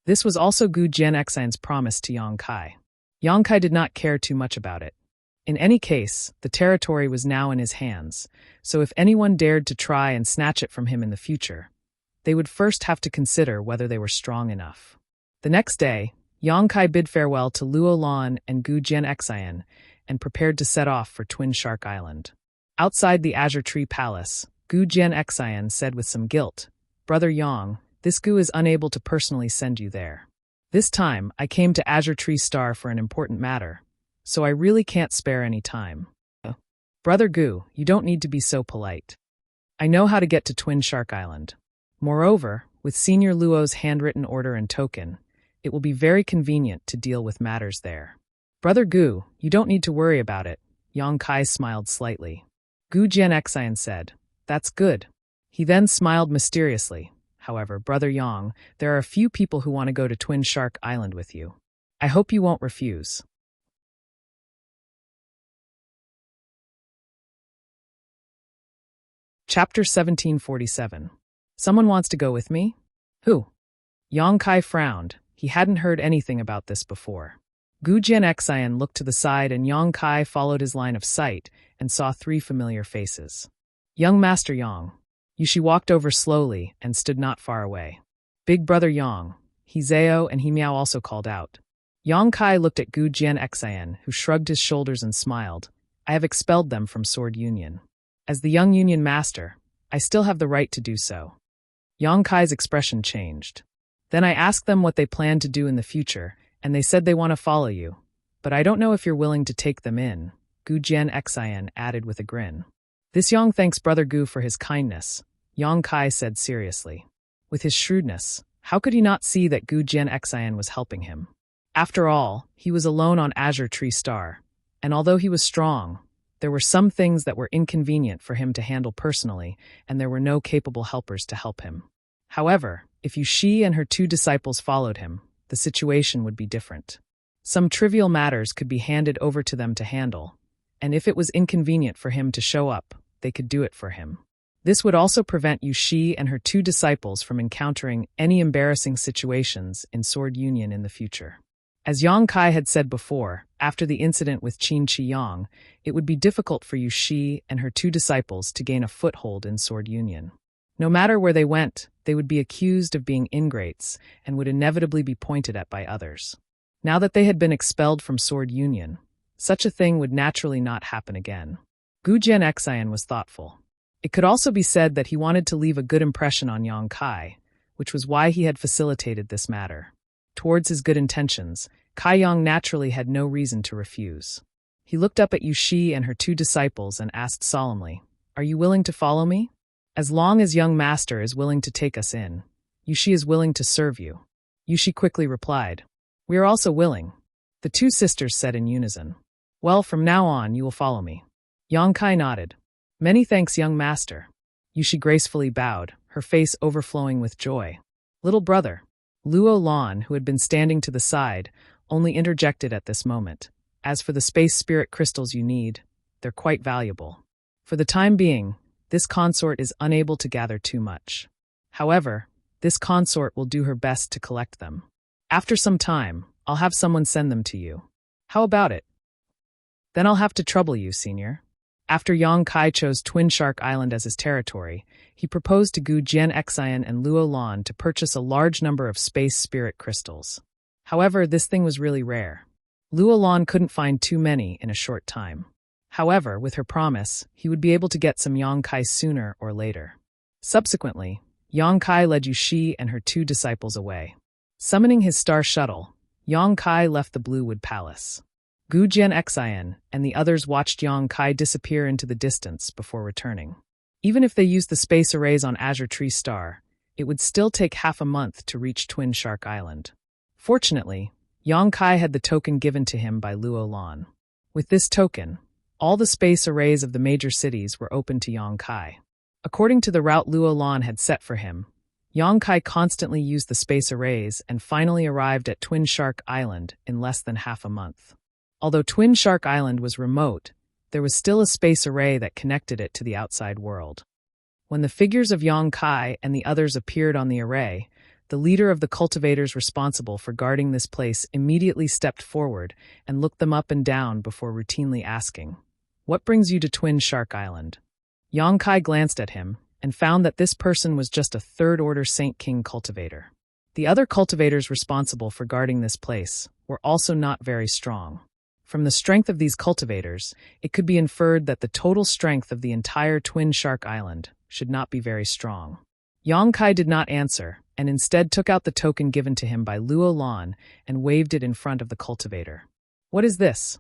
This was also Gu Jianxian's promise to Yang Kai. Yang Kai did not care too much about it. In any case, the territory was now in his hands, so if anyone dared to try and snatch it from him in the future, they would first have to consider whether they were strong enough. The next day, Yang Kai bid farewell to Luo Lan and Gu Jianxian and prepared to set off for Twin Shark Island. Outside the Azure Tree Palace, Gu Jianxian said with some guilt, "Brother Yang, this Gu is unable to personally send you there. This time, I came to Azure Tree Star for an important matter, so I really can't spare any time. Brother Gu, you don't need to be so polite. I know how to get to Twin Shark Island. Moreover, with Senior Luo's handwritten order and token, it will be very convenient to deal with matters there. Brother Gu, you don't need to worry about it." Yang Kai smiled slightly. Gu Jianxian said, "That's good." He then smiled mysteriously. "However, Brother Yang, there are a few people who want to go to Twin Shark Island with you. I hope you won't refuse." Chapter 1747. Someone wants to go with me? Who? Yang Kai frowned. He hadn't heard anything about this before. Gu Jianxian looked to the side and Yang Kai followed his line of sight and saw 3 familiar faces. "Young Master Yang." Yushi walked over slowly and stood not far away. "Big Brother Yang." Hizeo and Himiao also called out. Yang Kai looked at Gu Jianxian, who shrugged his shoulders and smiled. "I have expelled them from Sword Union. As the young Union Master, I still have the right to do so." Yang Kai's expression changed. "Then I asked them what they plan to do in the future, and they said they want to follow you. But I don't know if you're willing to take them in. Gu Jian added with a grin. This Yang thanks Brother Gu for his kindness, Yang Kai said seriously. With his shrewdness, how could he not see that Gu Jian was helping him? After all, he was alone on Azure Tree Star, and although he was strong, there were some things that were inconvenient for him to handle personally, and there were no capable helpers to help him. However, if Yushi and her 2 disciples followed him, the situation would be different. Some trivial matters could be handed over to them to handle, and if it was inconvenient for him to show up, they could do it for him. This would also prevent Yushi and her 2 disciples from encountering any embarrassing situations in Sword Union in the future. As Yang Kai had said before, after the incident with Qin Chi Yang, it would be difficult for Yushi and her 2 disciples to gain a foothold in Sword Union. No matter where they went, they would be accused of being ingrates and would inevitably be pointed at by others. Now that they had been expelled from Sword Union, such a thing would naturally not happen again. Gu Jian was thoughtful. It could also be said that he wanted to leave a good impression on Yang Kai, which was why he had facilitated this matter. Towards his good intentions, Kai Yang naturally had no reason to refuse. He looked up at Yushi and her 2 disciples and asked solemnly, "Are you willing to follow me? As long as young master is willing to take us in, Yushi is willing to serve you." Yushi quickly replied, "We are also willing." The 2 sisters said in unison, "Well, from now on you will follow me." Yang Kai nodded. "Many thanks, young master." Yushi gracefully bowed, her face overflowing with joy. "Little brother." Luo Lan, who had been standing to the side, only interjected at this moment. "As for the space spirit crystals you need, they're quite valuable. For the time being, this consort is unable to gather too much. However, this consort will do her best to collect them. After some time, I'll have someone send them to you. How about it? Then I'll have to trouble you, senior." After Yang Kai chose Twin Shark Island as his territory, he proposed to Gu Jian and Luo Lan to purchase a large number of space spirit crystals. However, this thing was really rare. Luo Lan couldn't find too many in a short time. However, with her promise, he would be able to get some Yang Kai sooner or later. Subsequently, Yang Kai led Yushi and her 2 disciples away. Summoning his star shuttle, Yang Kai left the Blue Wood Palace. Gu Jian and the others watched Yang Kai disappear into the distance before returning. Even if they used the space arrays on Azure Tree Star, it would still take half a month to reach Twin Shark Island. Fortunately, Yang Kai had the token given to him by Luo Lan. With this token, all the space arrays of the major cities were open to Yang Kai. According to the route Luo Lan had set for him, Yang Kai constantly used the space arrays and finally arrived at Twin Shark Island in less than half a month. Although Twin Shark Island was remote, there was still a space array that connected it to the outside world. When the figures of Yang Kai and the others appeared on the array, the leader of the cultivators responsible for guarding this place immediately stepped forward and looked them up and down before routinely asking, "What brings you to Twin Shark Island?" Yang Kai glanced at him and found that this person was just a third-order Saint King cultivator. The other cultivators responsible for guarding this place were also not very strong. From the strength of these cultivators, it could be inferred that the total strength of the entire Twin Shark Island should not be very strong. Yang Kai did not answer, and instead took out the token given to him by Luo Lan and waved it in front of the cultivator. "What is this?"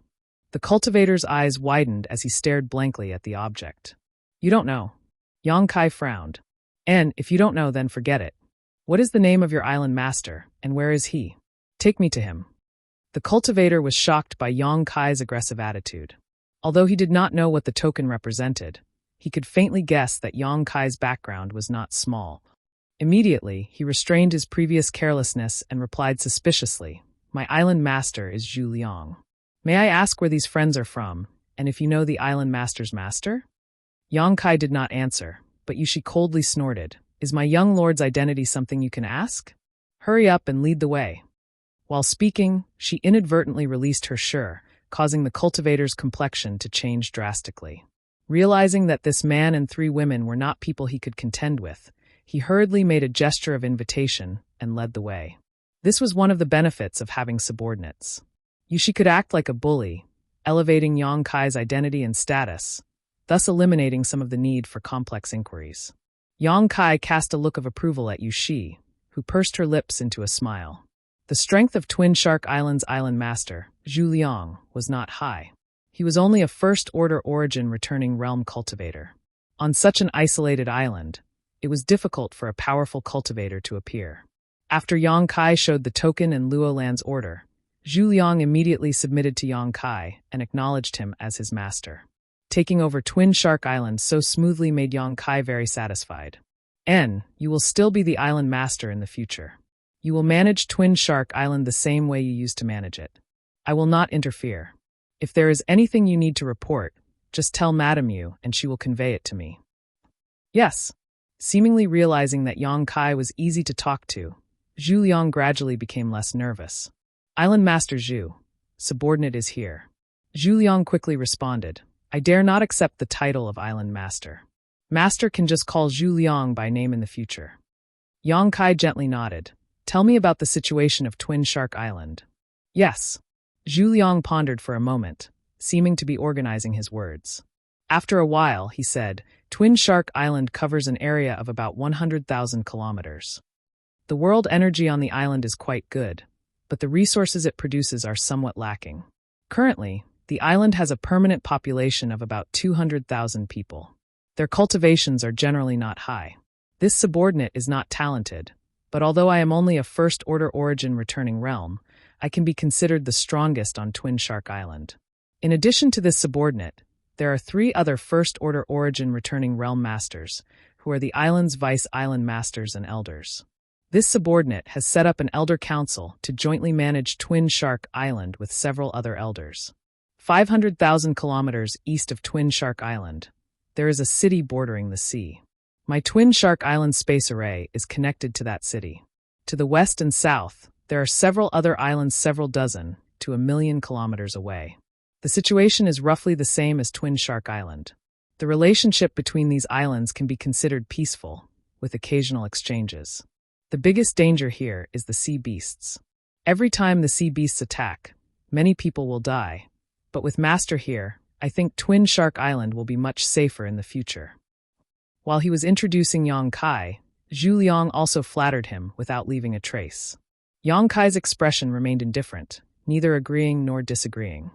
The cultivator's eyes widened as he stared blankly at the object. "You don't know." Yang Kai frowned. "And if you don't know, then forget it. What is the name of your island master, and where is he? Take me to him." The cultivator was shocked by Yang Kai's aggressive attitude. Although he did not know what the token represented, he could faintly guess that Yang Kai's background was not small. Immediately, he restrained his previous carelessness and replied suspiciously, "My island master is Zhu Liang. May I ask where these friends are from, and if you know the island master's master?" Yang Kai did not answer, but Yushi coldly snorted, "Is my young lord's identity something you can ask? Hurry up and lead the way." While speaking, she inadvertently released her shur, causing the cultivator's complexion to change drastically. Realizing that this man and 3 women were not people he could contend with, he hurriedly made a gesture of invitation and led the way. This was one of the benefits of having subordinates. Yushi could act like a bully, elevating Yang Kai's identity and status, thus eliminating some of the need for complex inquiries. Yang Kai cast a look of approval at Yushi, who pursed her lips into a smile. The strength of Twin Shark Island's island master, Zhu Liang, was not high. He was only a first-order origin returning realm cultivator. On such an isolated island, it was difficult for a powerful cultivator to appear. After Yang Kai showed the token in Luo Lan's order, Zhu Liang immediately submitted to Yang Kai and acknowledged him as his master. Taking over Twin Shark Island so smoothly made Yang Kai very satisfied. You will still be the island master in the future. You will manage Twin Shark Island the same way you used to manage it. I will not interfere. If there is anything you need to report, just tell Madame Yu and she will convey it to me. Yes. Seemingly realizing that Yang Kai was easy to talk to, Zhu Liang gradually became less nervous. Island Master Zhu, subordinate is here. Zhu Liang quickly responded, I dare not accept the title of Island Master. Master can just call Zhu Liang by name in the future. Yang Kai gently nodded. Tell me about the situation of Twin Shark Island. Yes. Zhu Liang pondered for a moment, seeming to be organizing his words. After a while, he said, Twin Shark Island covers an area of about 100,000 kilometers. The world energy on the island is quite good, but the resources it produces are somewhat lacking. Currently, the island has a permanent population of about 200,000 people. Their cultivations are generally not high. This subordinate is not talented, but although I am only a first-order origin returning realm, I can be considered the strongest on Twin Shark Island. In addition to this subordinate, there are 3 other first-order origin returning realm masters, who are the island's vice-island masters and elders. This subordinate has set up an elder council to jointly manage Twin Shark Island with several other elders. 500,000 kilometers east of Twin Shark Island, there is a city bordering the sea. My Twin Shark Island space array is connected to that city. To the west and south, there are several other islands several dozen to 1,000,000 kilometers away. The situation is roughly the same as Twin Shark Island. The relationship between these islands can be considered peaceful, with occasional exchanges. The biggest danger here is the sea beasts. Every time the sea beasts attack, many people will die, but with Master here, I think Twin Shark Island will be much safer in the future. While he was introducing Yang Kai, Zhu Liang also flattered him without leaving a trace. Yang Kai's expression remained indifferent, neither agreeing nor disagreeing.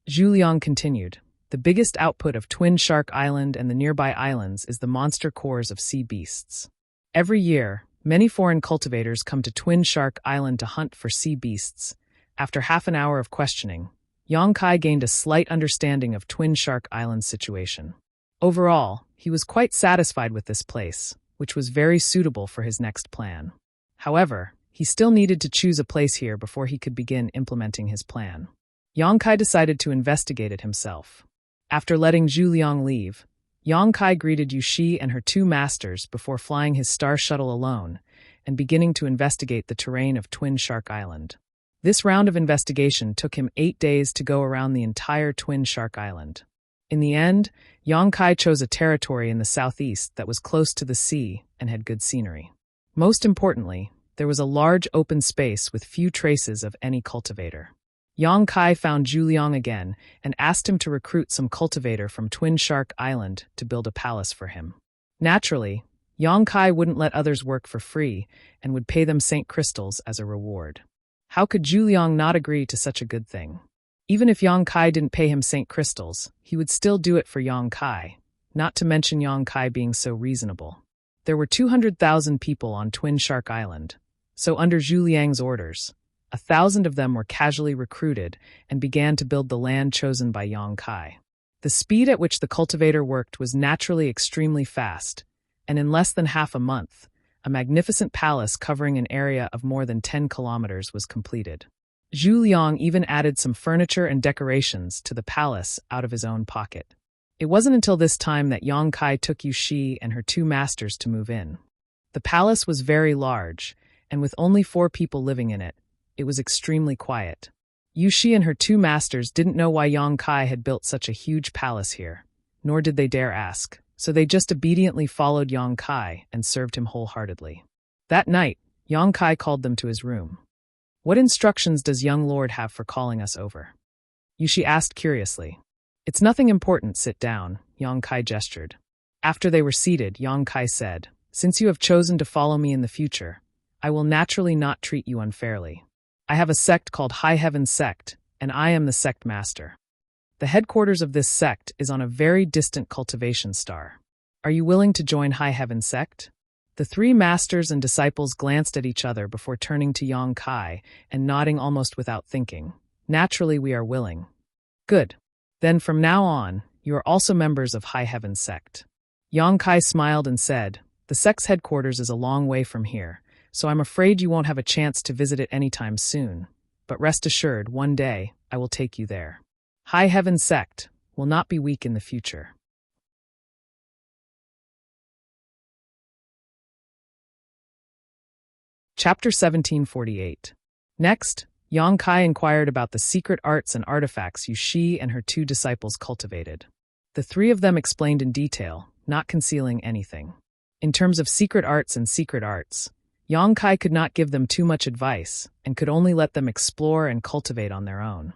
Zhu Liang continued, the biggest output of Twin Shark Island and the nearby islands is the monster cores of sea beasts. Every year, many foreign cultivators come to Twin Shark Island to hunt for sea beasts. After half an hour of questioning, Yang Kai gained a slight understanding of Twin Shark Island's situation. Overall, he was quite satisfied with this place, which was very suitable for his next plan. However, he still needed to choose a place here before he could begin implementing his plan. Yang Kai decided to investigate it himself. After letting Zhu Liang leave, Yang Kai greeted Yushi and her 2 masters before flying his star shuttle alone and beginning to investigate the terrain of Twin Shark Island. This round of investigation took him 8 days to go around the entire Twin Shark Island. In the end, Yang Kai chose a territory in the southeast that was close to the sea and had good scenery. Most importantly, there was a large open space with few traces of any cultivator. Yang Kai found Zhu Liang again and asked him to recruit some cultivator from Twin Shark Island to build a palace for him. Naturally, Yang Kai wouldn't let others work for free and would pay them Saint crystals as a reward. How could Zhu Liang not agree to such a good thing? Even if Yang Kai didn't pay him Saint crystals, he would still do it for Yang Kai, not to mention Yang Kai being so reasonable. There were 200,000 people on Twin Shark Island, so under Zhu Liang's orders, 1,000 of them were casually recruited and began to build the land chosen by Yang Kai. The speed at which the cultivator worked was naturally extremely fast, and in less than half a month, a magnificent palace covering an area of more than 10 kilometers was completed. Zhu Liang even added some furniture and decorations to the palace out of his own pocket. It wasn't until this time that Yang Kai took Yushi and her 2 masters to move in. The palace was very large, and with only 4 people living in it, it was extremely quiet. Yushi and her 2 masters didn't know why Yang Kai had built such a huge palace here, nor did they dare ask, so they just obediently followed Yang Kai and served him wholeheartedly. That night, Yang Kai called them to his room. What instructions does young lord have for calling us over? Yushi asked curiously. It's nothing important, sit down, Yang Kai gestured. After they were seated, Yang Kai said, since you have chosen to follow me in the future, I will naturally not treat you unfairly. I have a sect called High Heaven Sect, and I am the sect master. The headquarters of this sect is on a very distant cultivation star. Are you willing to join High Heaven sect? The three masters and disciples glanced at each other before turning to Yang Kai and nodding almost without thinking. Naturally, we are willing. Good. Then from now on, you are also members of High Heaven sect. Yang Kai smiled and said, the sect's headquarters is a long way from here, so I'm afraid you won't have a chance to visit it anytime soon. But rest assured, one day, I will take you there. High Heaven sect will not be weak in the future. Chapter 1748. Next, Yang Kai inquired about the secret arts and artifacts Yushi and her two disciples cultivated. The three of them explained in detail, not concealing anything. In terms of secret arts, Yang Kai could not give them too much advice and could only let them explore and cultivate on their own.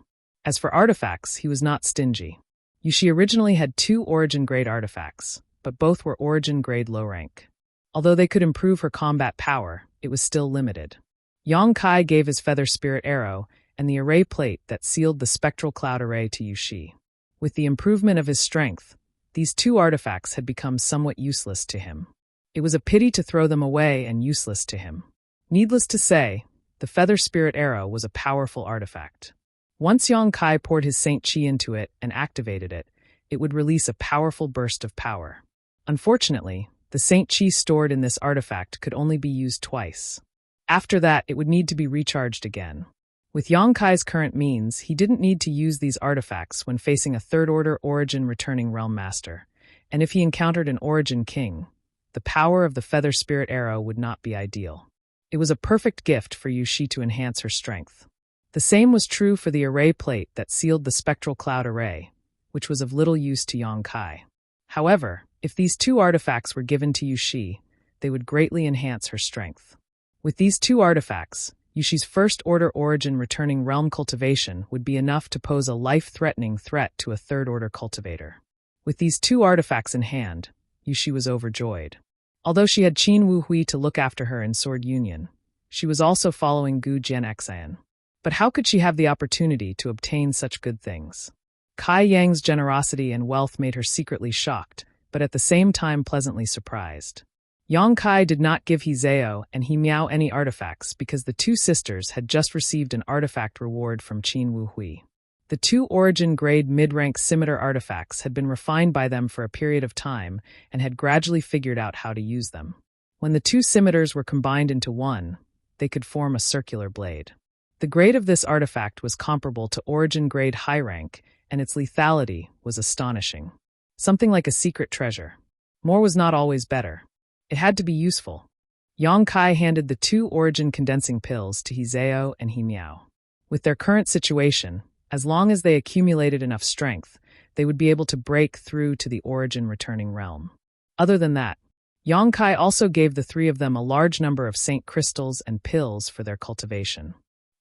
As for artifacts, he was not stingy. Yushi originally had 2 origin-grade artifacts, but both were origin-grade low rank. Although they could improve her combat power, it was still limited. Yang Kai gave his feather spirit arrow and the array plate that sealed the spectral cloud array to Yushi. With the improvement of his strength, these 2 artifacts had become somewhat useless to him. It was a pity to throw them away and useless to him. Needless to say, the feather spirit arrow was a powerful artifact. Once Yang Kai poured his Saint Chi into it and activated it, it would release a powerful burst of power. Unfortunately, the Saint Chi stored in this artifact could only be used twice. After that, it would need to be recharged again. With Yang Kai's current means, he didn't need to use these artifacts when facing a third-order origin returning realm master, and if he encountered an origin king, the power of the feather spirit arrow would not be ideal. It was a perfect gift for Yushi to enhance her strength. The same was true for the array plate that sealed the spectral cloud array, which was of little use to Yang Kai. However, if these 2 artifacts were given to Yushi, they would greatly enhance her strength. With these 2 artifacts, Yushi's first-order origin returning realm cultivation would be enough to pose a life-threatening threat to a third-order cultivator. With these 2 artifacts in hand, Yushi was overjoyed. Although she had Qin Wu Hui to look after her in Sword Union, she was also following Gu Jian Xian. But how could she have the opportunity to obtain such good things? Kai Yang's generosity and wealth made her secretly shocked, but at the same time pleasantly surprised. Yang Kai did not give Hizeo and He Miao any artifacts because the 2 sisters had just received an artifact reward from Qin Wu Hui. The 2 origin-grade mid-rank scimitar artifacts had been refined by them for a period of time and had gradually figured out how to use them. When the 2 scimitars were combined into one, they could form a circular blade. The grade of this artifact was comparable to origin-grade high rank, and its lethality was astonishing. Something like a secret treasure. More was not always better. It had to be useful. Yang Kai handed the 2 origin condensing pills to Hizeo and He Miao. With their current situation, as long as they accumulated enough strength, they would be able to break through to the origin returning realm. Other than that, Yang Kai also gave the 3 of them a large number of saint crystals and pills for their cultivation.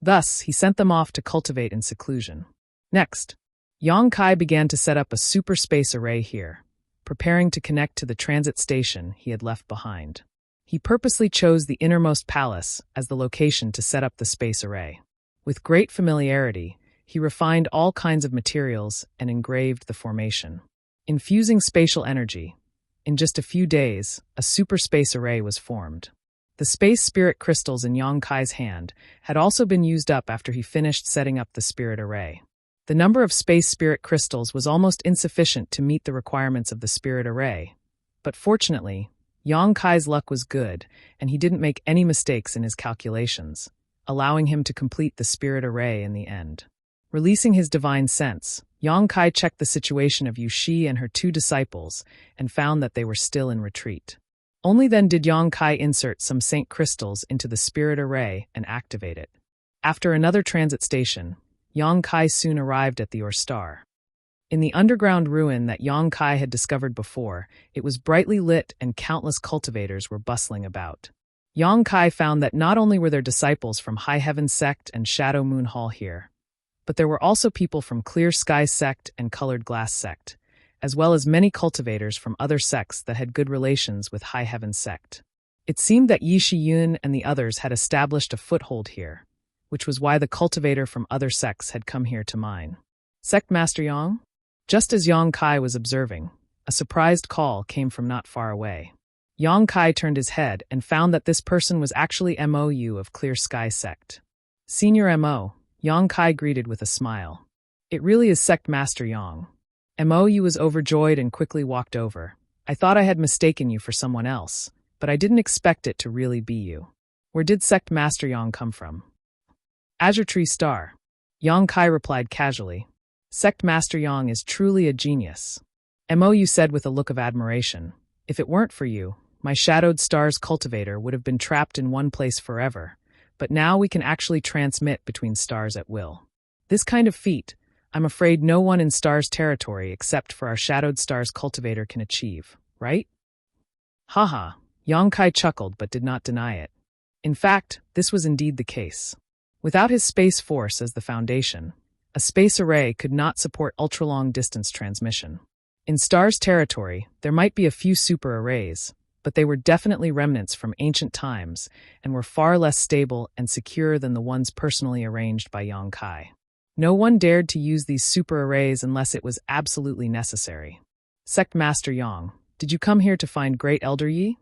Thus, he sent them off to cultivate in seclusion. Next, Yang Kai began to set up a super space array here, preparing to connect to the transit station he had left behind. He purposely chose the innermost palace as the location to set up the space array. With great familiarity, he refined all kinds of materials and engraved the formation. Infusing spatial energy, in just a few days, a super space array was formed. The space spirit crystals in Yang Kai's hand had also been used up after he finished setting up the spirit array. The number of space spirit crystals was almost insufficient to meet the requirements of the spirit array, but fortunately, Yang Kai's luck was good, and he didn't make any mistakes in his calculations, allowing him to complete the spirit array in the end. Releasing his divine sense, Yang Kai checked the situation of Yushi and her 2 disciples and found that they were still in retreat. Only then did Yang Kai insert some saint crystals into the spirit array and activate it. After another transit station, Yang Kai soon arrived at the Star. In the underground ruin that Yang Kai had discovered before, it was brightly lit and countless cultivators were bustling about. Yang Kai found that not only were there disciples from High Heaven Sect and Shadow Moon Hall here, but there were also people from Clear Sky Sect and Colored Glass Sect, as well as many cultivators from other sects that had good relations with High Heaven Sect. It seemed that Yi Shiyun and the others had established a foothold here, which was why the cultivator from other sects had come here to mine. Sect Master Yang? Just as Yang Kai was observing, a surprised call came from not far away. Yang Kai turned his head and found that this person was actually MOU of Clear Sky Sect. Senior MO, Yang Kai greeted with a smile. It really is Sect Master Yang. MOU was overjoyed and quickly walked over. I thought I had mistaken you for someone else, but I didn't expect it to really be you. Where did Sect Master Yang come from? Azure Tree Star. Yang Kai replied casually. Sect Master Yang is truly a genius. MOU said with a look of admiration. If it weren't for you, my Shadowed Stars cultivator would have been trapped in one place forever, but now we can actually transmit between stars at will. This kind of feat, I'm afraid no one in Stars territory except for our Shadowed Stars cultivator can achieve, right? Haha, Yang Kai chuckled but did not deny it. In fact, this was indeed the case. Without his space force as the foundation, a space array could not support ultra-long distance transmission. In Stars territory, there might be a few super arrays, but they were definitely remnants from ancient times and were far less stable and secure than the ones personally arranged by Yang Kai. No one dared to use these super arrays unless it was absolutely necessary. Sect Master Yang, did you come here to find Great Elder Yi?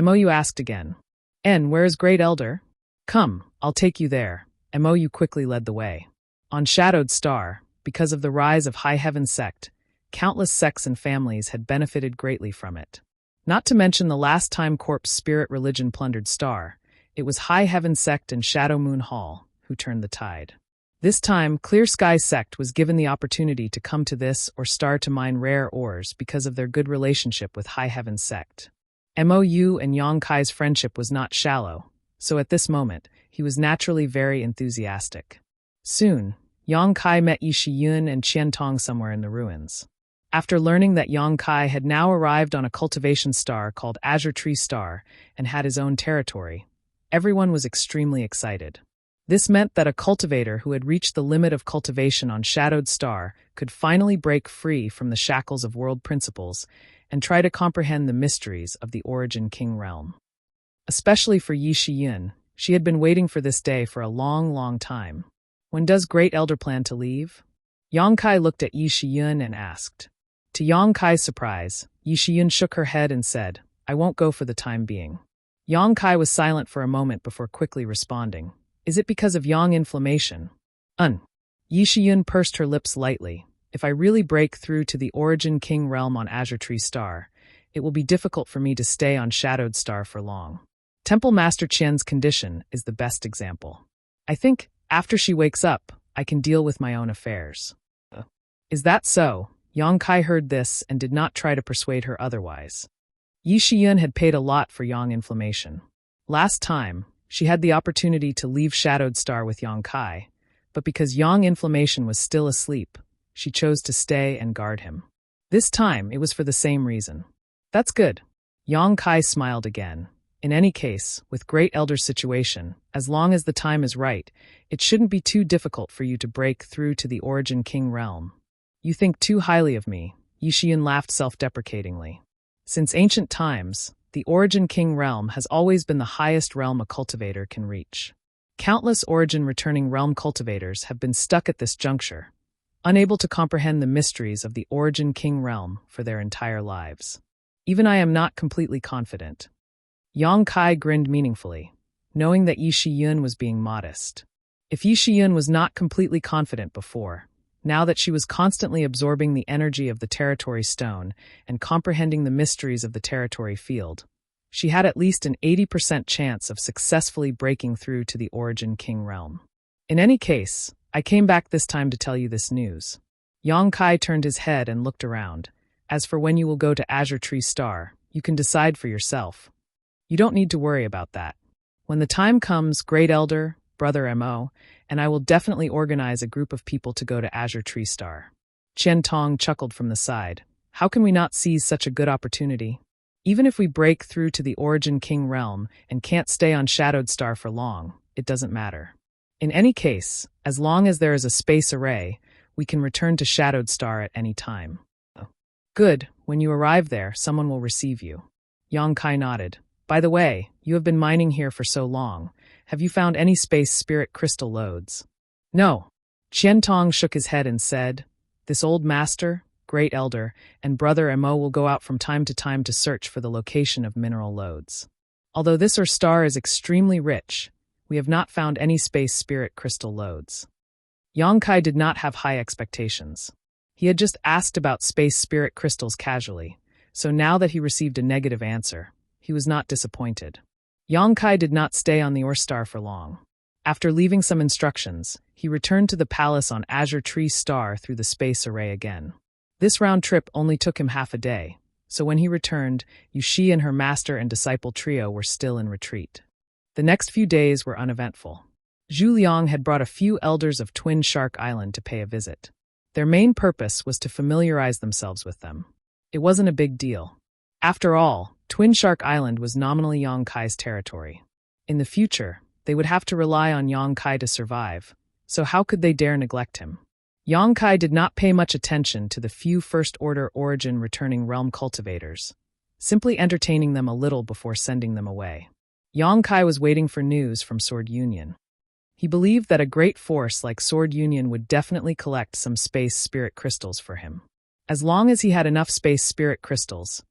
MOU asked again. Where is Great Elder? Come, I'll take you there. MOU quickly led the way. On Shadowed Star, because of the rise of High Heaven Sect, countless sects and families had benefited greatly from it. Not to mention the last time Corpse Spirit Religion plundered Star, it was High Heaven Sect and Shadow Moon Hall who turned the tide. This time, Clear Sky Sect was given the opportunity to come to this or Star to mine rare ores because of their good relationship with High Heaven Sect. MOU and Yang Kai's friendship was not shallow, so at this moment, he was naturally very enthusiastic. Soon, Yang Kai met Yi Shiyun and Qian Tong somewhere in the ruins. After learning that Yang Kai had now arrived on a cultivation star called Azure Tree Star and had his own territory, everyone was extremely excited. This meant that a cultivator who had reached the limit of cultivation on Shadowed Star could finally break free from the shackles of world principles and try to comprehend the mysteries of the Origin King realm. Especially for Yi Shiyun, she had been waiting for this day for a long, long time. When does Great Elder plan to leave? Yang Kai looked at Yi Shiyun and asked. To Yang Kai's surprise, Yi Shiyun shook her head and said, I won't go for the time being. Yang Kai was silent for a moment before quickly responding. Is it because of yang inflammation? Yi Shiyun pursed her lips lightly. If I really break through to the Origin King realm on Azure Tree Star, it will be difficult for me to stay on Shadowed Star for long. Temple Master Qian's condition is the best example. I think, after she wakes up, I can deal with my own affairs. Is that so? Yang Kai heard this and did not try to persuade her otherwise. Yi Shiyun had paid a lot for yang inflammation. Last time, she had the opportunity to leave Shadowed Star with Yang Kai, but because yang inflammation was still asleep, she chose to stay and guard him. This time, it was for the same reason. That's good. Yang Kai smiled again. In any case, with Great Elder's situation, as long as the time is right, it shouldn't be too difficult for you to break through to the Origin King realm. You think too highly of me, Yi Shiyun laughed self-deprecatingly. Since ancient times, the Origin King realm has always been the highest realm a cultivator can reach. Countless Origin-returning realm cultivators have been stuck at this juncture, unable to comprehend the mysteries of the Origin King realm for their entire lives. Even I am not completely confident. Yang Kai grinned meaningfully, knowing that Yi Shiyun was being modest. If Yi Shiyun was not completely confident before, now that she was constantly absorbing the energy of the Territory Stone and comprehending the mysteries of the Territory Field, she had at least an 80% chance of successfully breaking through to the Origin King realm. In any case, I came back this time to tell you this news. Yang Kai turned his head and looked around. As for when you will go to Azure Tree Star, you can decide for yourself. You don't need to worry about that. When the time comes, Great Elder, Brother MO, and I will definitely organize a group of people to go to Azure Tree Star. Qian Tong chuckled from the side. How can we not seize such a good opportunity? Even if we break through to the Origin King realm and can't stay on Shadowed Star for long, it doesn't matter. In any case, as long as there is a space array, we can return to Shadowed Star at any time. Good, when you arrive there, someone will receive you. Yang Kai nodded. By the way, you have been mining here for so long. Have you found any space spirit crystal lodes? No. Qian Tong shook his head and said, This old master, Great Elder, and Brother Emo will go out from time to search for the location of mineral lodes. Although this or star is extremely rich, we have not found any space spirit crystal lodes. Yongkai did not have high expectations. He had just asked about space spirit crystals casually, so now that he received a negative answer, he was not disappointed. Yongkai did not stay on the Star for long. After leaving some instructions, he returned to the palace on Azure Tree Star through the space array again. This round trip only took him half a day, so when he returned, Yushi and her master and disciple trio were still in retreat. The next few days were uneventful. Zhu Liang had brought a few elders of Twin Shark Island to pay a visit. Their main purpose was to familiarize themselves with them. It wasn't a big deal. After all, Twin Shark Island was nominally Yongkai's territory. In the future, they would have to rely on Yongkai to survive, so how could they dare neglect him? Yongkai did not pay much attention to the few First-Order Origin returning realm cultivators, simply entertaining them a little before sending them away. Yongkai was waiting for news from Sword Union. He believed that a great force like Sword Union would definitely collect some space spirit crystals for him. As long as he had enough space spirit crystals,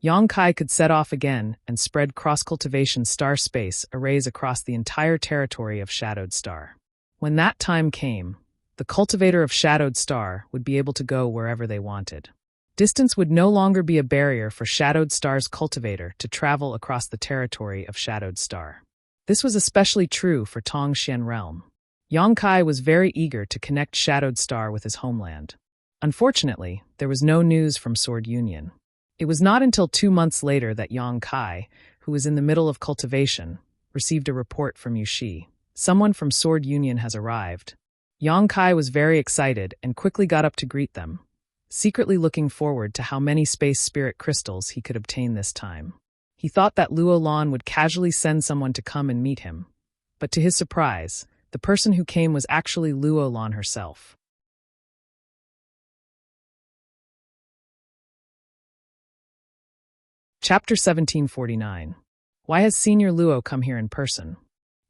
Yongkai could set off again and spread cross-cultivation star space arrays across the entire territory of Shadowed Star. When that time came, the cultivator of Shadowed Star would be able to go wherever they wanted. Distance would no longer be a barrier for Shadowed Star's cultivator to travel across the territory of Shadowed Star. This was especially true for Tongxian Realm. Yongkai was very eager to connect Shadowed Star with his homeland. Unfortunately, there was no news from Sword Union. It was not until 2 months later that Yongkai, who was in the middle of cultivation, received a report from Yushi. Someone from Sword Union has arrived. Yongkai was very excited and quickly got up to greet them, secretly looking forward to how many space spirit crystals he could obtain this time. He thought that Luo Lan would casually send someone to come and meet him, but to his surprise, the person who came was actually Luo Lan herself. Chapter 1749. Why has Senior Luo come here in person?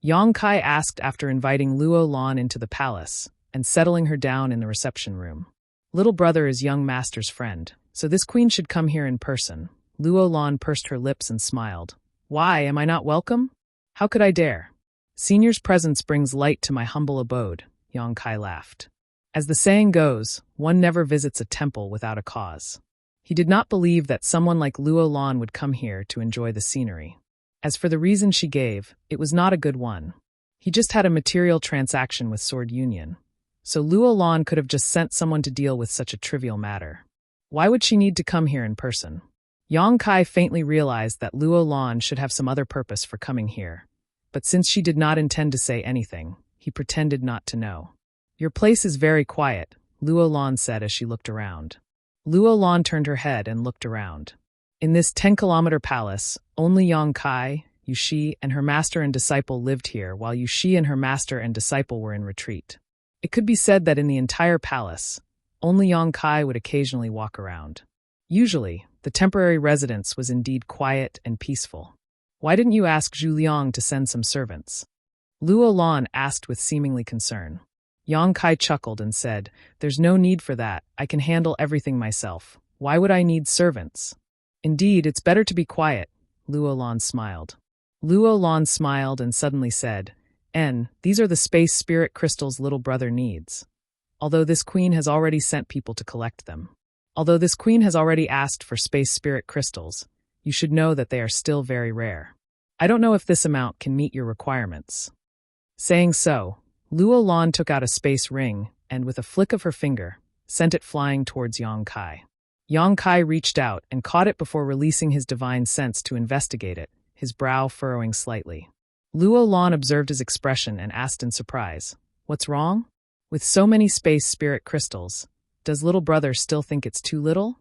Yongkai asked after inviting Luo Lan into the palace and settling her down in the reception room. Little brother is young master's friend, so this queen should come here in person. Luo Lan pursed her lips and smiled. Why, am I not welcome? How could I dare? Senior's presence brings light to my humble abode, Yongkai laughed. As the saying goes, one never visits a temple without a cause. He did not believe that someone like Luo Lan would come here to enjoy the scenery. As for the reason she gave, it was not a good one. He just had a material transaction with Sword Union, so Luo Lan could have just sent someone to deal with such a trivial matter. Why would she need to come here in person? Yongkai faintly realized that Luo Lan should have some other purpose for coming here, but since she did not intend to say anything, he pretended not to know. Your place is very quiet, Luo Lan said as she looked around. Luo Lan turned her head and looked around. In this 10-kilometer palace, only Yongkai, Yushi, and her master and disciple lived here, while Yushi and her master and disciple were in retreat. It could be said that in the entire palace, only Yongkai would occasionally walk around. Usually, the temporary residence was indeed quiet and peaceful. Why didn't you ask Zhu Liang to send some servants? Luo Lan asked with seemingly concern. Yongkai chuckled and said, There's no need for that, I can handle everything myself. Why would I need servants? Indeed, it's better to be quiet, Luo Lan smiled. Luo Lan smiled and suddenly said, these are the space spirit crystals little brother needs. Although this queen has already sent people to collect them. Although this queen has already asked for space spirit crystals, you should know that they are still very rare. I don't know if this amount can meet your requirements. Saying so, Luo Lan took out a space ring and, with a flick of her finger, sent it flying towards Yongkai. Yongkai reached out and caught it before releasing his divine sense to investigate it, his brow furrowing slightly. Luo Lan observed his expression and asked in surprise, What's wrong? With so many space spirit crystals, does little brother still think it's too little?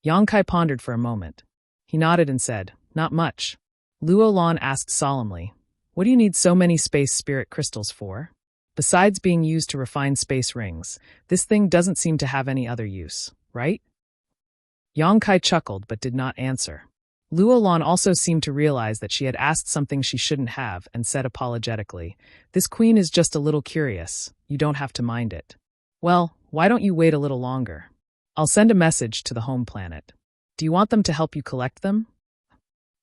Yongkai pondered for a moment. He nodded and said, Not much. Luo Lan asked solemnly, What do you need so many space spirit crystals for? Besides being used to refine space rings, this thing doesn't seem to have any other use, right? Yongkai chuckled but did not answer. Luo Lan also seemed to realize that she had asked something she shouldn't have and said apologetically, This queen is just a little curious, you don't have to mind it. Well, why don't you wait a little longer? I'll send a message to the home planet. Do you want them to help you collect them?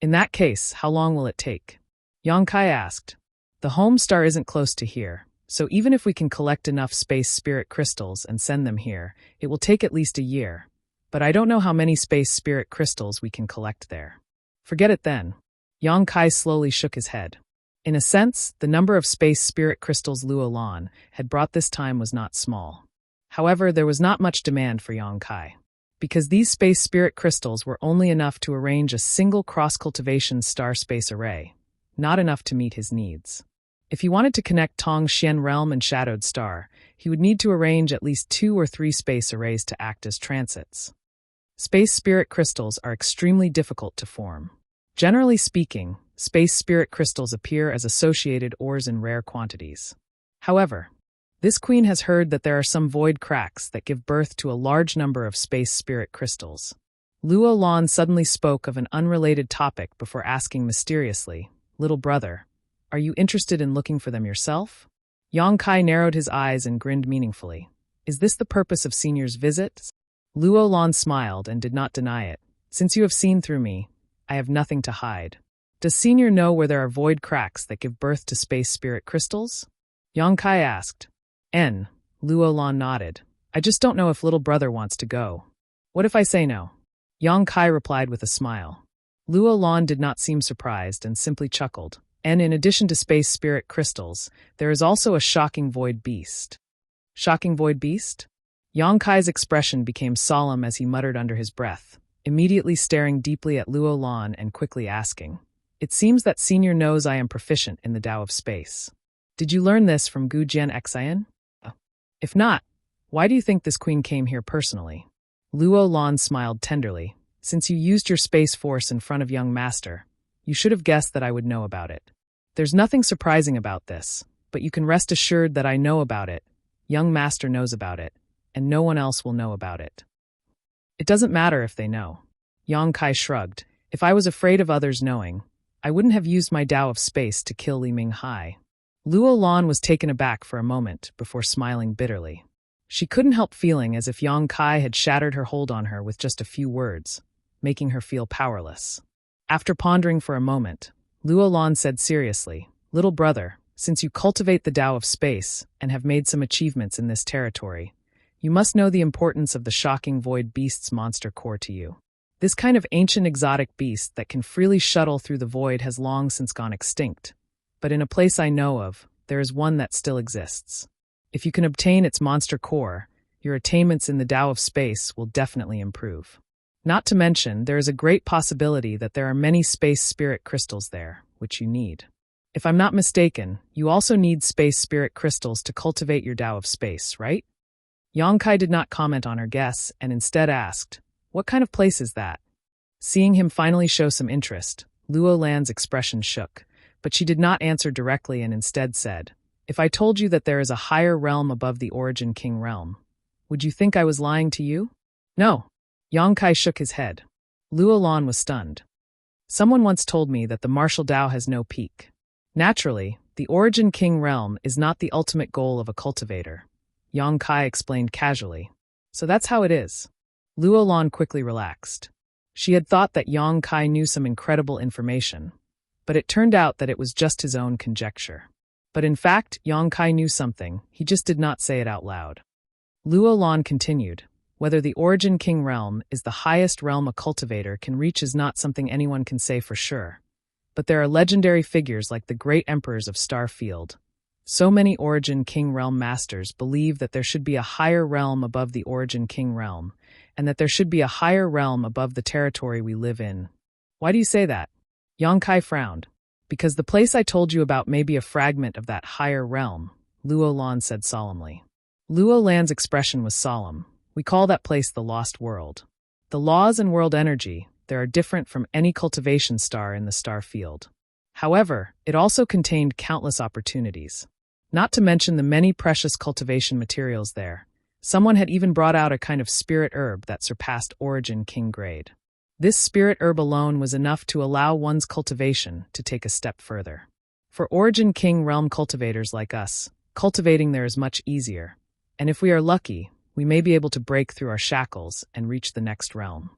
In that case, how long will it take? Yongkai asked. The home star isn't close to here, so even if we can collect enough space spirit crystals and send them here, it will take at least a year. But I don't know how many space spirit crystals we can collect there. Forget it then. Yongkai slowly shook his head. In a sense, the number of space spirit crystals Luolan had brought this time was not small. However, there was not much demand for Yongkai. Because these space spirit crystals were only enough to arrange a single cross-cultivation star space array, not enough to meet his needs. If he wanted to connect Tong Xian Realm and Shadowed Star, he would need to arrange at least 2 or 3 space arrays to act as transits. Space spirit crystals are extremely difficult to form. Generally speaking, space spirit crystals appear as associated ores in rare quantities. However, this queen has heard that there are some void cracks that give birth to a large number of space spirit crystals. Luo Lan suddenly spoke of an unrelated topic before asking mysteriously, "Little brother, are you interested in looking for them yourself?" Yongkai narrowed his eyes and grinned meaningfully. "Is this the purpose of Senior's visit?" Luo Lan smiled and did not deny it. "Since you have seen through me, I have nothing to hide. Does Senior know where there are void cracks that give birth to space spirit crystals?" Yongkai asked. Luo Lan nodded. "I just don't know if little brother wants to go." "What if I say no?" Yongkai replied with a smile. Luo Lan did not seem surprised and simply chuckled. "And in addition to space spirit crystals, there is also a shocking void beast." "Shocking void beast?" Yongkai's expression became solemn as he muttered under his breath, immediately staring deeply at Luo Lan and quickly asking, "It seems that Senior knows I am proficient in the Tao of Space. Did you learn this from Gu Jian Xian? If not, why do you think this queen came here personally?" Luo Lan smiled tenderly. "Since you used your space force in front of young master, you should have guessed that I would know about it. There's nothing surprising about this, but you can rest assured that I know about it, young master knows about it, and no one else will know about it." "It doesn't matter if they know." Yongkai shrugged. "If I was afraid of others knowing, I wouldn't have used my Tao of Space to kill Li Minghai." Luo Lan was taken aback for a moment before smiling bitterly. She couldn't help feeling as if Yongkai had shattered her hold on her with just a few words, making her feel powerless. After pondering for a moment, Luo Lan said seriously, "Little brother, since you cultivate the Tao of Space and have made some achievements in this territory, you must know the importance of the shocking void beast's monster core to you. This kind of ancient exotic beast that can freely shuttle through the void has long since gone extinct. But in a place I know of, there is one that still exists. If you can obtain its monster core, your attainments in the Tao of Space will definitely improve. Not to mention, there is a great possibility that there are many space spirit crystals there, which you need. If I'm not mistaken, you also need space spirit crystals to cultivate your Tao of Space, right?" Yongkai did not comment on her guess and instead asked, "What kind of place is that?" Seeing him finally show some interest, Luo Lan's expression shook, but she did not answer directly and instead said, "If I told you that there is a higher realm above the Origin King realm, would you think I was lying to you?" "No." Yongkai shook his head. Luo Lan was stunned. "Someone once told me that the martial Tao has no peak. Naturally, the Origin King realm is not the ultimate goal of a cultivator," Yongkai explained casually. "So that's how it is." Luo Lan quickly relaxed. She had thought that Yongkai knew some incredible information, but it turned out that it was just his own conjecture. But in fact, Yongkai knew something, he just did not say it out loud. Luo Lan continued, "Whether the Origin King realm is the highest realm a cultivator can reach is not something anyone can say for sure. But there are legendary figures like the great emperors of Starfield. So many Origin King realm masters believe that there should be a higher realm above the Origin King realm, and that there should be a higher realm above the territory we live in." "Why do you say that?" Yongkai frowned. "Because the place I told you about may be a fragment of that higher realm," Luo Lan said solemnly. Luo Lan's expression was solemn. "We call that place the Lost World. The laws and world energy there are different from any cultivation star in the star field. However, it also contained countless opportunities. Not to mention the many precious cultivation materials there. Someone had even brought out a kind of spirit herb that surpassed Origin King grade. This spirit herb alone was enough to allow one's cultivation to take a step further. For Origin King realm cultivators like us, cultivating there is much easier, and if we are lucky, we may be able to break through our shackles and reach the next realm.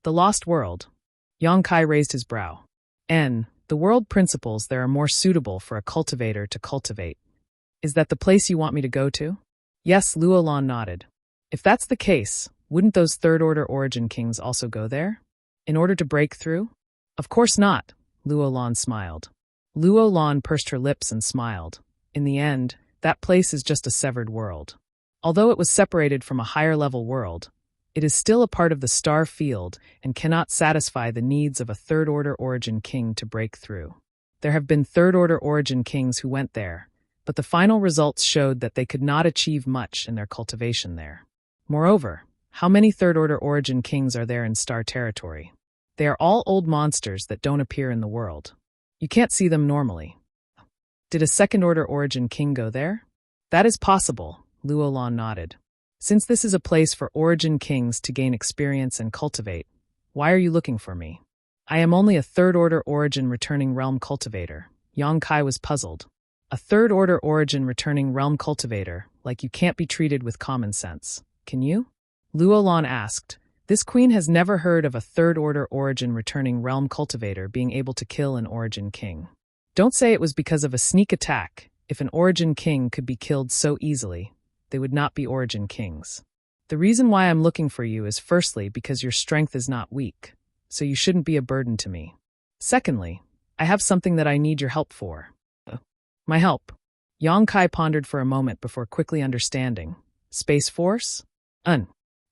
The Lost World. Yang Kai raised his brow. The world principles there are more suitable for a cultivator to cultivate. Is that the place you want me to go to? Yes, Luolan nodded. If that's the case, wouldn't those third-order origin kings also go there? In order to break through? Of course not, Luolan smiled. Luolan pursed her lips and smiled. In the end, that place is just a severed world. Although it was separated from a higher-level world, it is still a part of the star field and cannot satisfy the needs of a third-order origin king to break through. There have been third-order origin kings who went there, but the final results showed that they could not achieve much in their cultivation there. Moreover, how many third-order origin kings are there in star territory? They are all old monsters that don't appear in the world. You can't see them normally. Did a second-order origin king go there? That is possible, Luolan nodded. Since this is a place for origin kings to gain experience and cultivate, why are you looking for me? I am only a third-order origin returning realm cultivator. Yang Kai was puzzled. A third-order origin returning realm cultivator, like you can't be treated with common sense. Can you? Luolan asked. This queen has never heard of a third-order origin returning realm cultivator being able to kill an origin king. Don't say it was because of a sneak attack. If an origin king could be killed so easily, they would not be origin kings. The reason why I'm looking for you is firstly because your strength is not weak, so you shouldn't be a burden to me. Secondly, I have something that I need your help for. My help? Yang Kai pondered for a moment before quickly understanding. Space Force?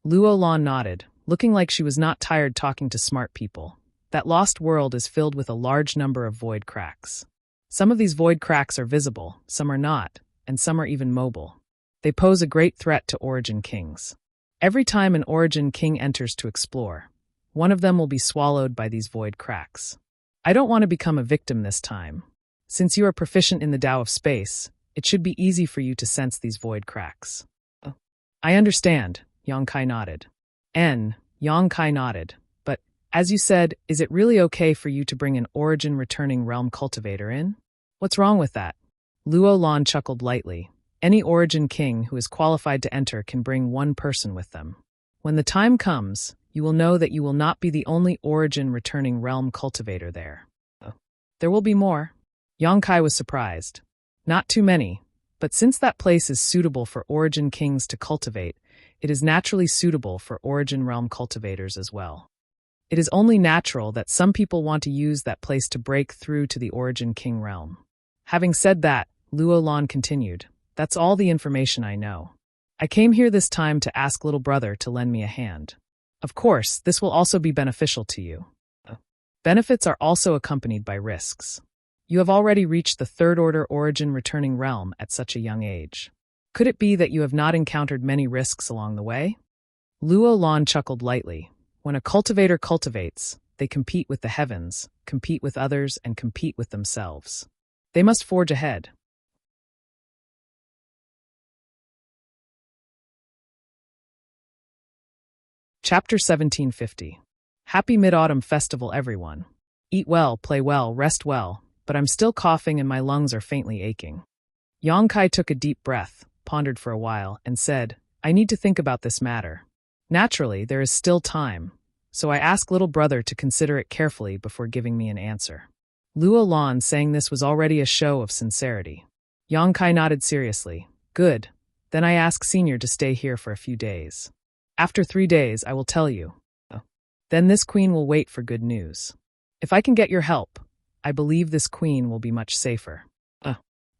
Luolan nodded, looking like she was not tired talking to smart people. That lost world is filled with a large number of void cracks. Some of these void cracks are visible, some are not, and some are even mobile. They pose a great threat to origin kings. Every time an origin king enters to explore, one of them will be swallowed by these void cracks. I don't want to become a victim this time. Since you are proficient in the Tao of space, it should be easy for you to sense these void cracks. I understand, Yang Kai nodded. Yang Kai nodded. But, as you said, is it really okay for you to bring an origin returning realm cultivator in? What's wrong with that? Luolan chuckled lightly. Any origin king who is qualified to enter can bring one person with them. When the time comes, you will know that you will not be the only origin returning realm cultivator there. There will be more. Yang Kai was surprised. Not too many, but since that place is suitable for origin kings to cultivate, it is naturally suitable for origin realm cultivators as well. It is only natural that some people want to use that place to break through to the origin king realm. Having said that, Luolan continued. That's all the information I know. I came here this time to ask little brother to lend me a hand. Of course, this will also be beneficial to you. Benefits are also accompanied by risks. You have already reached the third-order origin returning realm at such a young age. Could it be that you have not encountered many risks along the way? Luolan chuckled lightly. When a cultivator cultivates, they compete with the heavens, compete with others, and compete with themselves. They must forge ahead. Chapter 1750. Happy Mid-Autumn Festival, everyone. Eat well, play well, rest well, but I'm still coughing and my lungs are faintly aching. Yang Kai took a deep breath, pondered for a while, and said, I need to think about this matter. Naturally, there is still time, so I ask little brother to consider it carefully before giving me an answer. Luolan saying this was already a show of sincerity. Yang Kai nodded seriously. Good. Then I ask Senior to stay here for a few days. After 3 days, I will tell you. Then this queen will wait for good news. If I can get your help, I believe this queen will be much safer.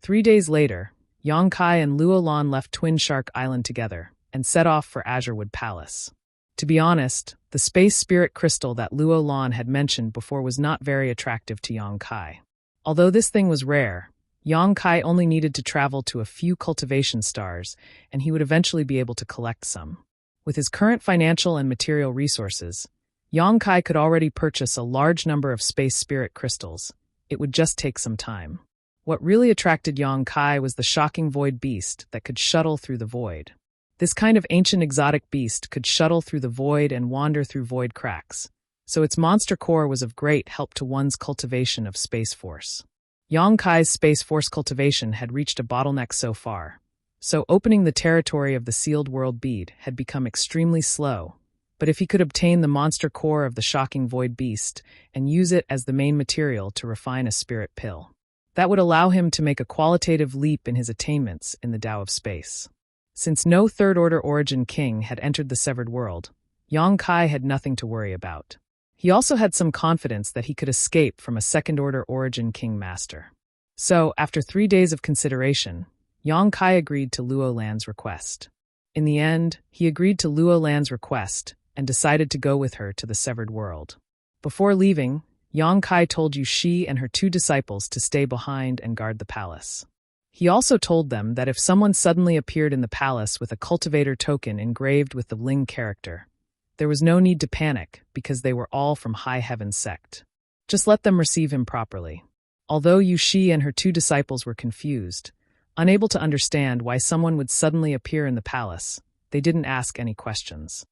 3 days later, Yang Kai and Luolan left Twin Shark Island together and set off for Azurewood Palace. To be honest, the space spirit crystal that Luolan had mentioned before was not very attractive to Yang Kai. Although this thing was rare, Yang Kai only needed to travel to a few cultivation stars, and he would eventually be able to collect some. With his current financial and material resources, Yang Kai could already purchase a large number of space spirit crystals. It would just take some time. What really attracted Yang Kai was the shocking void beast that could shuttle through the void. This kind of ancient exotic beast could shuttle through the void and wander through void cracks, so its monster core was of great help to one's cultivation of Space Force. Yang Kai's Space Force cultivation had reached a bottleneck so far, so opening the territory of the sealed world bead had become extremely slow. But if he could obtain the monster core of the shocking void beast and use it as the main material to refine a spirit pill, that would allow him to make a qualitative leap in his attainments in the Tao of space. Since no third-order origin king had entered the severed world, Yang Kai had nothing to worry about. He also had some confidence that he could escape from a second-order origin king master. So, after 3 days of consideration, Yang Kai agreed to Luo Lan's request. In the end, he agreed to Luo Lan's request and decided to go with her to the severed world. Before leaving, Yang Kai told Yu Shi and her 2 disciples to stay behind and guard the palace. He also told them that if someone suddenly appeared in the palace with a cultivator token engraved with the Ling character, there was no need to panic because they were all from High Heaven sect. Just let them receive him properly. Although Yu Shi and her 2 disciples were confused, unable to understand why someone would suddenly appear in the palace, they didn't ask any questions.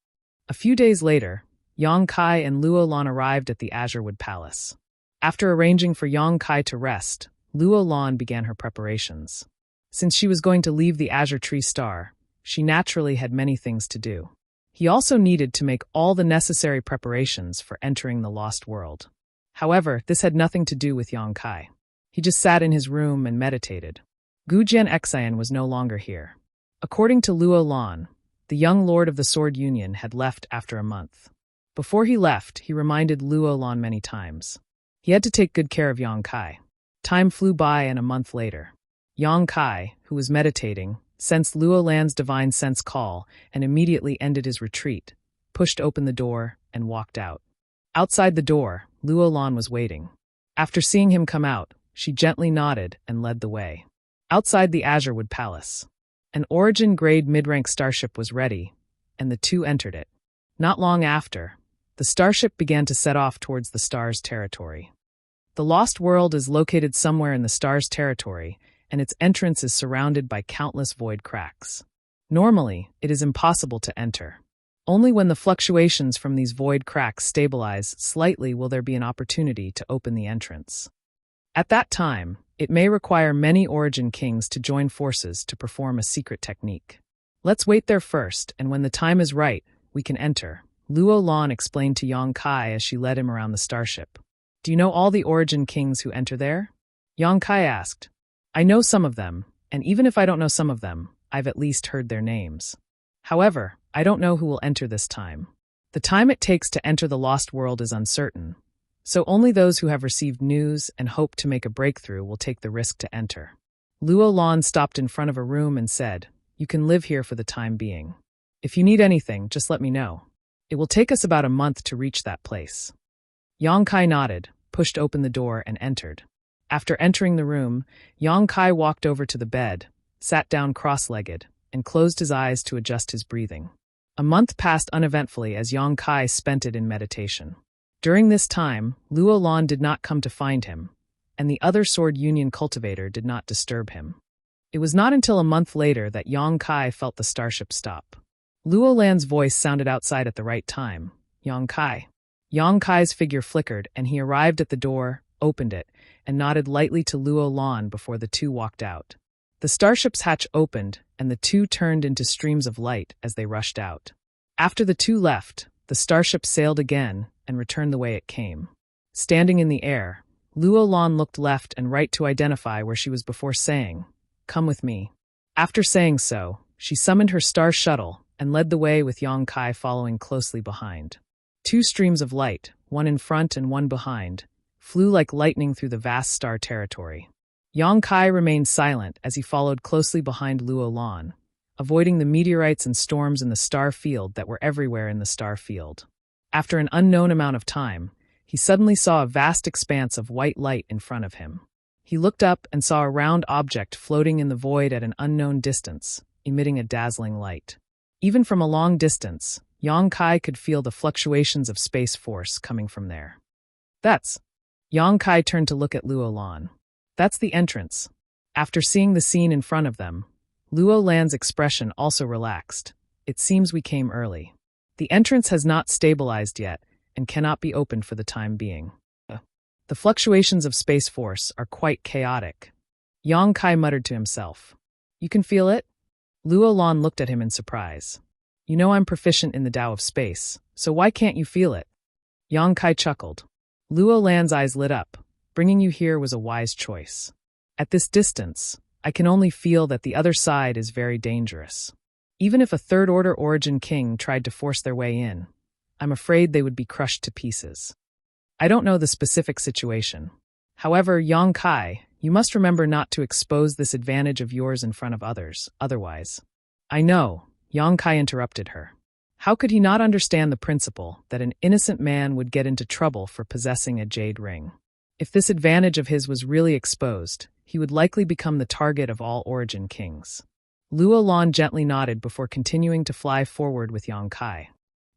A few days later, Yang Kai and Luo Lan arrived at the Azurewood Palace. After arranging for Yang Kai to rest, Luo Lan began her preparations. Since she was going to leave the Azure Tree Star, she naturally had many things to do. He also needed to make all the necessary preparations for entering the Lost World. However, this had nothing to do with Yang Kai. He just sat in his room and meditated. Gujian Xian was no longer here. According to Luo Lan, the young lord of the Sword Union had left after a month. Before he left, he reminded Luo Lan many times. He had to take good care of Yang Kai. Time flew by, and a month later, Yang Kai, who was meditating, sensed Luo Lan's divine sense call and immediately ended his retreat, pushed open the door, and walked out. Outside the door, Luo Lan was waiting. After seeing him come out, she gently nodded and led the way. Outside the Azurewood Palace, an Origin-grade mid-rank starship was ready, and the 2 entered it. Not long after, the starship began to set off towards the star's territory. The Lost World is located somewhere in the star's territory, and its entrance is surrounded by countless void cracks. Normally, it is impossible to enter. Only when the fluctuations from these void cracks stabilize slightly will there be an opportunity to open the entrance. At that time, it may require many Origin Kings to join forces to perform a secret technique. Let's wait there first, and when the time is right, we can enter, Luo Lan explained to Yang Kai as she led him around the starship. Do you know all the Origin Kings who enter there? Yang Kai asked. I know some of them, and even if I don't know some of them, I've at least heard their names. However, I don't know who will enter this time. The time it takes to enter the Lost World is uncertain, so only those who have received news and hope to make a breakthrough will take the risk to enter. Luo Lan stopped in front of a room and said, You can live here for the time being. If you need anything, just let me know. It will take us about a month to reach that place. Yang Kai nodded, pushed open the door, and entered. After entering the room, Yang Kai walked over to the bed, sat down cross-legged, and closed his eyes to adjust his breathing. A month passed uneventfully as Yang Kai spent it in meditation. During this time, Luo Lan did not come to find him, and the other Sword Union cultivator did not disturb him. It was not until a month later that Yang Kai felt the starship stop. Luo Lan's voice sounded outside at the right time. Yang Kai. Yang Kai's figure flickered, and he arrived at the door, opened it, and nodded lightly to Luo Lan before the 2 walked out. The starship's hatch opened, and the 2 turned into streams of light as they rushed out. After the 2 left, the starship sailed again and returned the way it came. Standing in the air, Luo Lan looked left and right to identify where she was before saying, Come with me. After saying so, she summoned her star shuttle and led the way with Yang Kai following closely behind. 2 streams of light, one in front and one behind, flew like lightning through the vast star territory. Yang Kai remained silent as he followed closely behind Luo Lan, avoiding the meteorites and storms in the star field that were everywhere in the star field. After an unknown amount of time, he suddenly saw a vast expanse of white light in front of him. He looked up and saw a round object floating in the void at an unknown distance, emitting a dazzling light. Even from a long distance, Yang Kai could feel the fluctuations of space force coming from there. That's... Yang Kai turned to look at Luo Lan. That's the entrance. After seeing the scene in front of them, Luo Lan's expression also relaxed. It seems we came early. The entrance has not stabilized yet and cannot be opened for the time being. The fluctuations of space force are quite chaotic. Yang Kai muttered to himself. You can feel it? Luo Lan looked at him in surprise. You know I'm proficient in the Tao of space, so why can't you feel it? Yang Kai chuckled. Luo Lan's eyes lit up. Bringing you here was a wise choice. At this distance, I can only feel that the other side is very dangerous. Even if a third-order origin king tried to force their way in, I'm afraid they would be crushed to pieces. I don't know the specific situation. However, Yang Kai, you must remember not to expose this advantage of yours in front of others, otherwise. I know, Yang Kai interrupted her. How could he not understand the principle that an innocent man would get into trouble for possessing a jade ring? If this advantage of his was really exposed, he would likely become the target of all origin kings. Luo Lan gently nodded before continuing to fly forward with Yang Kai.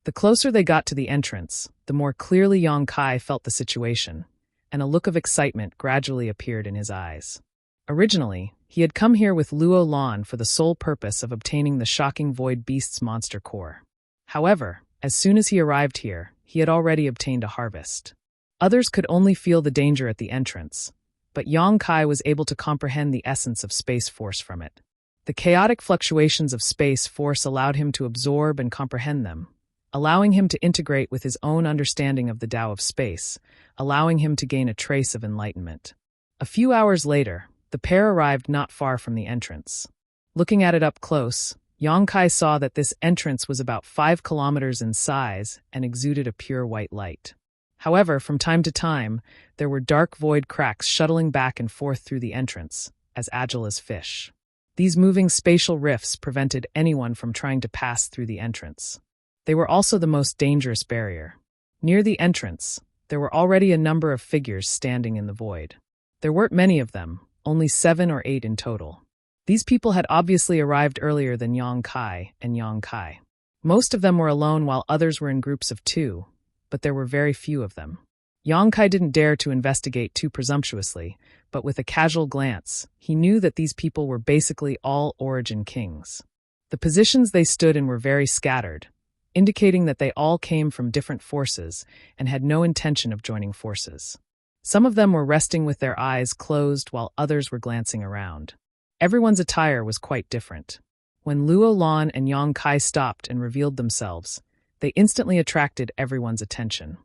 The closer they got to the entrance, the more clearly Yang Kai felt the situation, and a look of excitement gradually appeared in his eyes. Originally, he had come here with Luo Lan for the sole purpose of obtaining the shocking Void Beast's monster core. However, as soon as he arrived here, he had already obtained a harvest. Others could only feel the danger at the entrance, but Yang Kai was able to comprehend the essence of space force from it. The chaotic fluctuations of space force allowed him to absorb and comprehend them, allowing him to integrate with his own understanding of the Tao of space, allowing him to gain a trace of enlightenment. A few hours later, the pair arrived not far from the entrance. Looking at it up close, Yang Kai saw that this entrance was about 5 kilometers in size and exuded a pure white light. However, from time to time, there were dark void cracks shuttling back and forth through the entrance, as agile as fish. These moving spatial rifts prevented anyone from trying to pass through the entrance. They were also the most dangerous barrier. Near the entrance, there were already a number of figures standing in the void. There weren't many of them, only 7 or 8 in total. These people had obviously arrived earlier than Yang Kai and Yang Kai. Most of them were alone while others were in groups of 2, but there were very few of them. Yang Kai didn't dare to investigate too presumptuously, but with a casual glance, he knew that these people were basically all origin kings. The positions they stood in were very scattered, indicating that they all came from different forces and had no intention of joining forces. Some of them were resting with their eyes closed while others were glancing around. Everyone's attire was quite different. When Luo Lan and Yang Kai stopped and revealed themselves, they instantly attracted everyone's attention.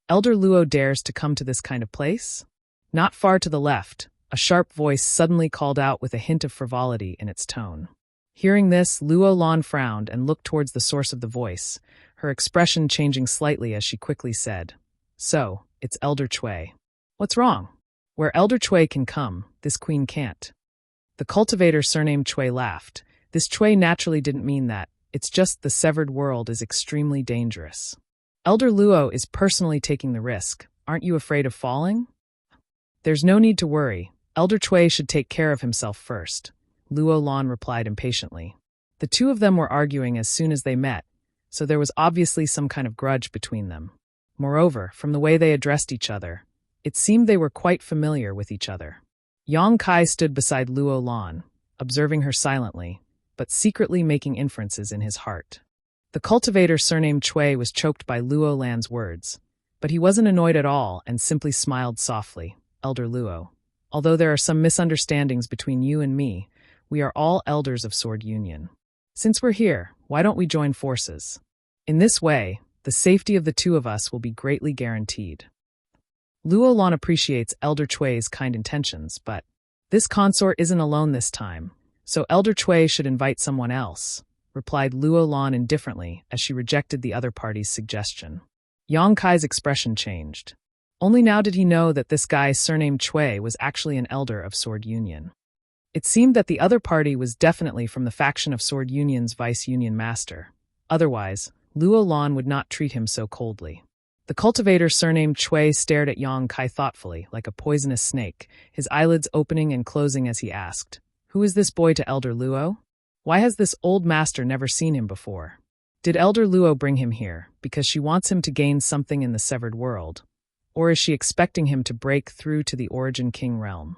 Elder Luo dares to come to this kind of place? Not far to the left, a sharp voice suddenly called out with a hint of frivolity in its tone. Hearing this, Luo Lan frowned and looked towards the source of the voice, her expression changing slightly as she quickly said, "So, it's Elder Chui. What's wrong? Where Elder Chui can come, this queen can't." The cultivator surnamed Chui laughed. This Chui naturally didn't mean that. It's just the severed world is extremely dangerous. Elder Luo is personally taking the risk. Aren't you afraid of falling? There's no need to worry. Elder Chui should take care of himself first, Luo Lan replied impatiently. The two of them were arguing as soon as they met, so there was obviously some kind of grudge between them. Moreover, from the way they addressed each other, it seemed they were quite familiar with each other. Yang Kai stood beside Luo Lan, observing her silently, but secretly making inferences in his heart. The cultivator surnamed Chui was choked by Luo Lan's words, but he wasn't annoyed at all and simply smiled softly. Elder Luo, although there are some misunderstandings between you and me, we are all elders of Sword Union. Since we're here, why don't we join forces? In this way, the safety of the two of us will be greatly guaranteed. Luo Lan appreciates Elder Chui's kind intentions, but this consort isn't alone this time, so Elder Chui should invite someone else, replied Luo Lan indifferently as she rejected the other party's suggestion. Yang Kai's expression changed. Only now did he know that this guy surnamed Chui was actually an elder of Sword Union. It seemed that the other party was definitely from the faction of Sword Union's Vice Union Master. Otherwise, Luo Lan would not treat him so coldly. The cultivator surnamed Chui stared at Yang Kai thoughtfully, like a poisonous snake, his eyelids opening and closing as he asked, "Who is this boy to Elder Luo? Why has this old master never seen him before? Did Elder Luo bring him here because she wants him to gain something in the severed world? Or is she expecting him to break through to the Origin King realm?"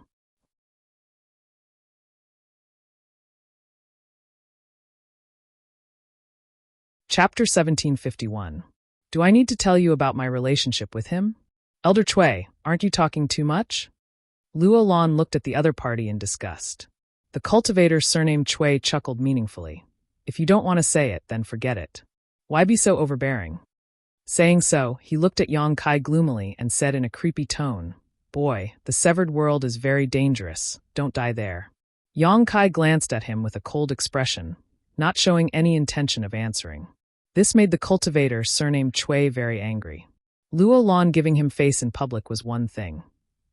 Chapter 1751. Do I need to tell you about my relationship with him? Elder Chui, aren't you talking too much? Luo Lan looked at the other party in disgust. The cultivator surnamed Chui chuckled meaningfully. If you don't want to say it, then forget it. Why be so overbearing? Saying so, he looked at Yang Kai gloomily and said in a creepy tone, Boy, the severed world is very dangerous. Don't die there. Yang Kai glanced at him with a cold expression, not showing any intention of answering. This made the cultivator surnamed Chui very angry. Luo Lan giving him face in public was one thing.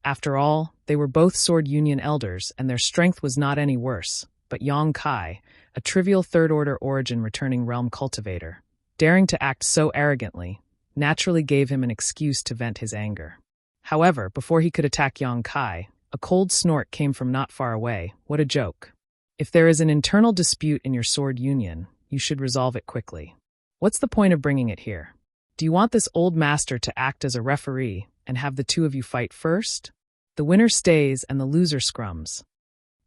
After all, they were both Sword Union elders and their strength was not any worse, but Yang Kai, a trivial third-order origin returning realm cultivator, daring to act so arrogantly, naturally gave him an excuse to vent his anger. However, before he could attack Yang Kai, a cold snort came from not far away. What a joke. If there is an internal dispute in your Sword Union, you should resolve it quickly. What's the point of bringing it here? Do you want this old master to act as a referee and have the two of you fight first? The winner stays and the loser scrums.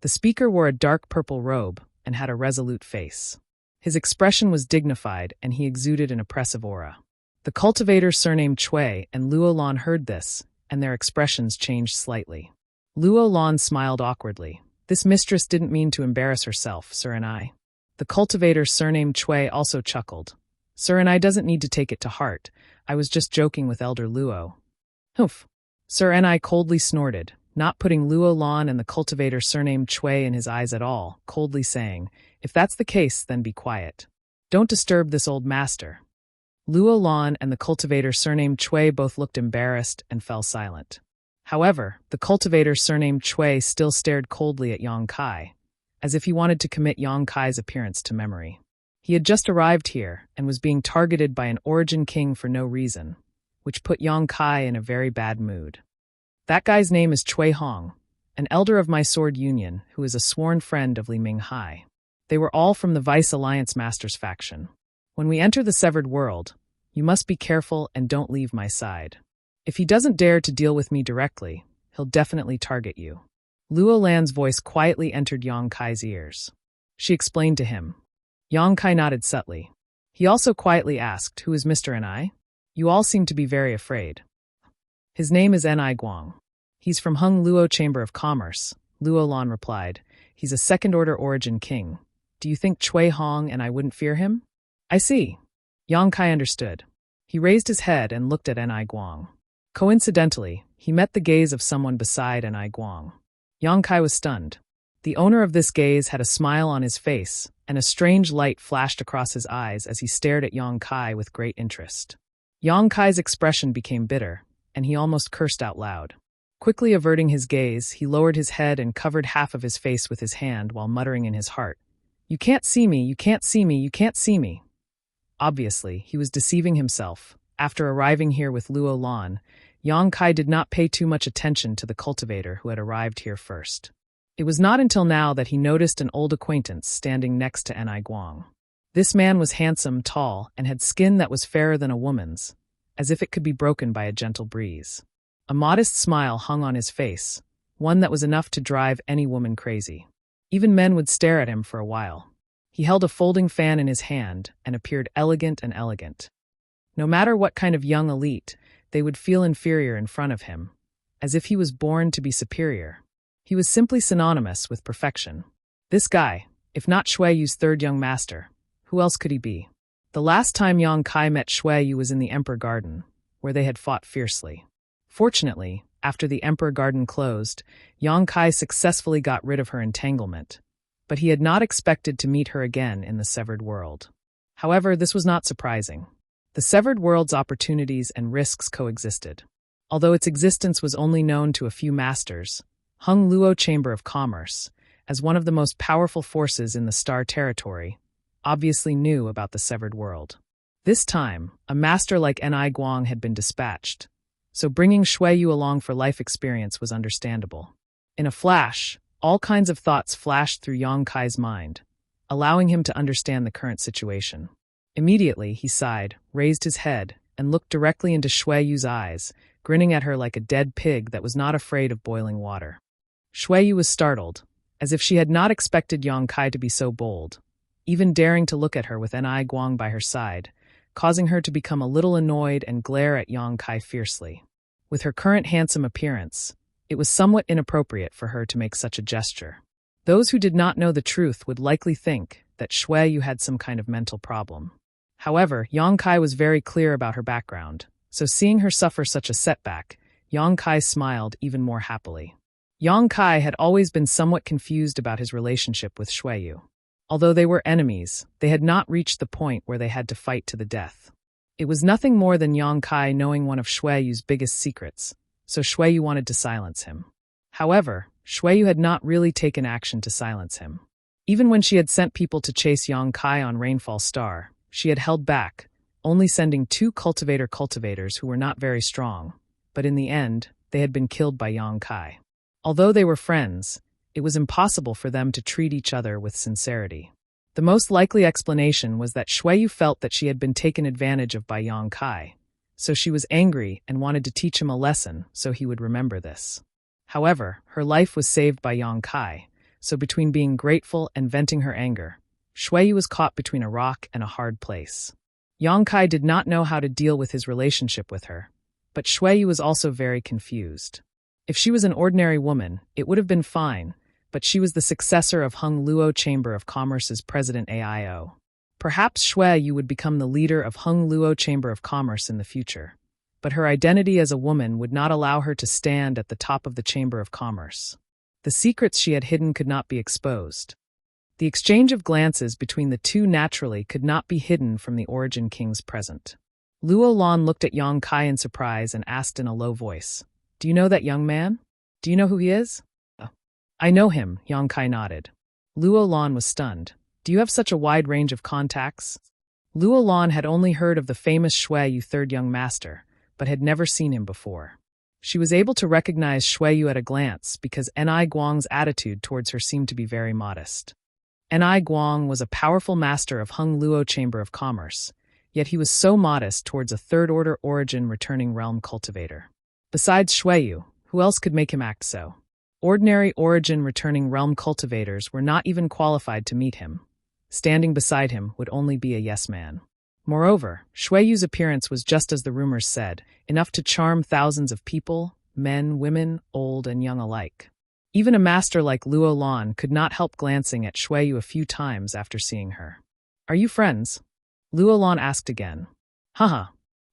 The speaker wore a dark purple robe and had a resolute face. His expression was dignified and he exuded an oppressive aura. The cultivator surnamed Chui and Luo Lan heard this, and their expressions changed slightly. Luo Lan smiled awkwardly. This mistress didn't mean to embarrass herself, Sir and I. The cultivator surnamed Chui also chuckled. Sir and I doesn't need to take it to heart. I was just joking with Elder Luo. Humph. Sir and I coldly snorted, not putting Luo Lan and the cultivator surnamed Chui in his eyes at all, coldly saying, If that's the case, then be quiet. Don't disturb this old master. Luo Lan and the cultivator surnamed Chui both looked embarrassed and fell silent. However, the cultivator surnamed Chui still stared coldly at Yang Kai, as if he wanted to commit Yang Kai's appearance to memory. He had just arrived here and was being targeted by an origin king for no reason, which put Yang Kai in a very bad mood. That guy's name is Chui Hong, an elder of my Sword Union who is a sworn friend of Li Minghai. They were all from the Vice Alliance Masters faction. When we enter the Severed World, you must be careful and don't leave my side. If he doesn't dare to deal with me directly, he'll definitely target you. Luo Lan's voice quietly entered Yang Kai's ears. She explained to him. Yang Kai nodded subtly. He also quietly asked, Who is Mr. Ni? You all seem to be very afraid. His name is Ni Guang. He's from Hung Luo Chamber of Commerce, Luo Lan replied. He's a second-order origin king. Do you think Chui Hong and I wouldn't fear him? I see. Yang Kai understood. He raised his head and looked at Ni Guang. Coincidentally, he met the gaze of someone beside Ni Guang. Yang Kai was stunned. The owner of this gaze had a smile on his face, and a strange light flashed across his eyes as he stared at Yang Kai with great interest. Yang Kai's expression became bitter, and he almost cursed out loud. Quickly averting his gaze, he lowered his head and covered half of his face with his hand while muttering in his heart, You can't see me, you can't see me, you can't see me. Obviously, he was deceiving himself. After arriving here with Luo Lan, Yang Kai did not pay too much attention to the cultivator who had arrived here first. It was not until now that he noticed an old acquaintance standing next to Ni Guang. This man was handsome, tall, and had skin that was fairer than a woman's, as if it could be broken by a gentle breeze. A modest smile hung on his face, one that was enough to drive any woman crazy. Even men would stare at him for a while. He held a folding fan in his hand and appeared elegant and elegant. No matter what kind of young elite, they would feel inferior in front of him, as if he was born to be superior. He was simply synonymous with perfection. This guy, if not Shui Yu's third young master, who else could he be? The last time Yang Kai met Shui Yu was in the Emperor Garden, where they had fought fiercely. Fortunately, after the Emperor Garden closed, Yang Kai successfully got rid of her entanglement, but he had not expected to meet her again in the Severed World. However, this was not surprising. The Severed World's opportunities and risks coexisted. Although its existence was only known to a few masters, Hung Luo Chamber of Commerce, as one of the most powerful forces in the Star Territory, obviously knew about the Severed World. This time, a master like Ni Guang had been dispatched, so bringing Shui Yu along for life experience was understandable. In a flash, all kinds of thoughts flashed through Yang Kai's mind, allowing him to understand the current situation. Immediately, he sighed, raised his head, and looked directly into Shui Yu's eyes, grinning at her like a dead pig that was not afraid of boiling water. Shui Yu was startled, as if she had not expected Yang Kai to be so bold, even daring to look at her with Ni Guang by her side, causing her to become a little annoyed and glare at Yang Kai fiercely. With her current handsome appearance, it was somewhat inappropriate for her to make such a gesture. Those who did not know the truth would likely think that Shui Yu had some kind of mental problem. However, Yang Kai was very clear about her background, so seeing her suffer such a setback, Yang Kai smiled even more happily. Yang Kai had always been somewhat confused about his relationship with Shui Yu. Although they were enemies, they had not reached the point where they had to fight to the death. It was nothing more than Yang Kai knowing one of Shui Yu's biggest secrets, so Shui Yu wanted to silence him. However, Shui Yu had not really taken action to silence him. Even when she had sent people to chase Yang Kai on Rainfall Star, she had held back, only sending 2 cultivators who were not very strong, but in the end, they had been killed by Yang Kai. Although they were friends, it was impossible for them to treat each other with sincerity. The most likely explanation was that Shui Yu felt that she had been taken advantage of by Yang Kai, so she was angry and wanted to teach him a lesson so he would remember this. However, her life was saved by Yang Kai, so between being grateful and venting her anger, Shui Yu was caught between a rock and a hard place. Yang Kai did not know how to deal with his relationship with her, but Shui Yu was also very confused. If she was an ordinary woman, it would have been fine, but she was the successor of Hung Luo Chamber of Commerce's President AIO. Perhaps Shui Yu would become the leader of Hung Luo Chamber of Commerce in the future, but her identity as a woman would not allow her to stand at the top of the Chamber of Commerce. The secrets she had hidden could not be exposed. The exchange of glances between the two naturally could not be hidden from the Origin King's present. Luo Lan looked at Yang Kai in surprise and asked in a low voice, "Do you know that young man? Do you know who he is?" "I know him," Yang Kai nodded. Luo Lan was stunned. "Do you have such a wide range of contacts?" Luo Lan had only heard of the famous Shui Yu third young master, but had never seen him before. She was able to recognize Shui Yu at a glance because Ni Guang's attitude towards her seemed to be very modest. Ni Guang was a powerful master of Hung Luo Chamber of Commerce, yet he was so modest towards a third-order origin returning realm cultivator. Besides Shui Yu, who else could make him act so? Ordinary origin returning realm cultivators were not even qualified to meet him. Standing beside him would only be a yes man. Moreover, Shui Yu's appearance was just as the rumors said, enough to charm thousands of people, men, women, old and young alike. Even a master like Luo Lan could not help glancing at Shui Yu a few times after seeing her. "Are you friends?" Luo Lan asked again. Haha.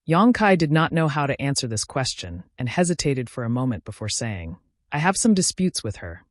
Yang Kai did not know how to answer this question and hesitated for a moment before saying, "I have some disputes with her."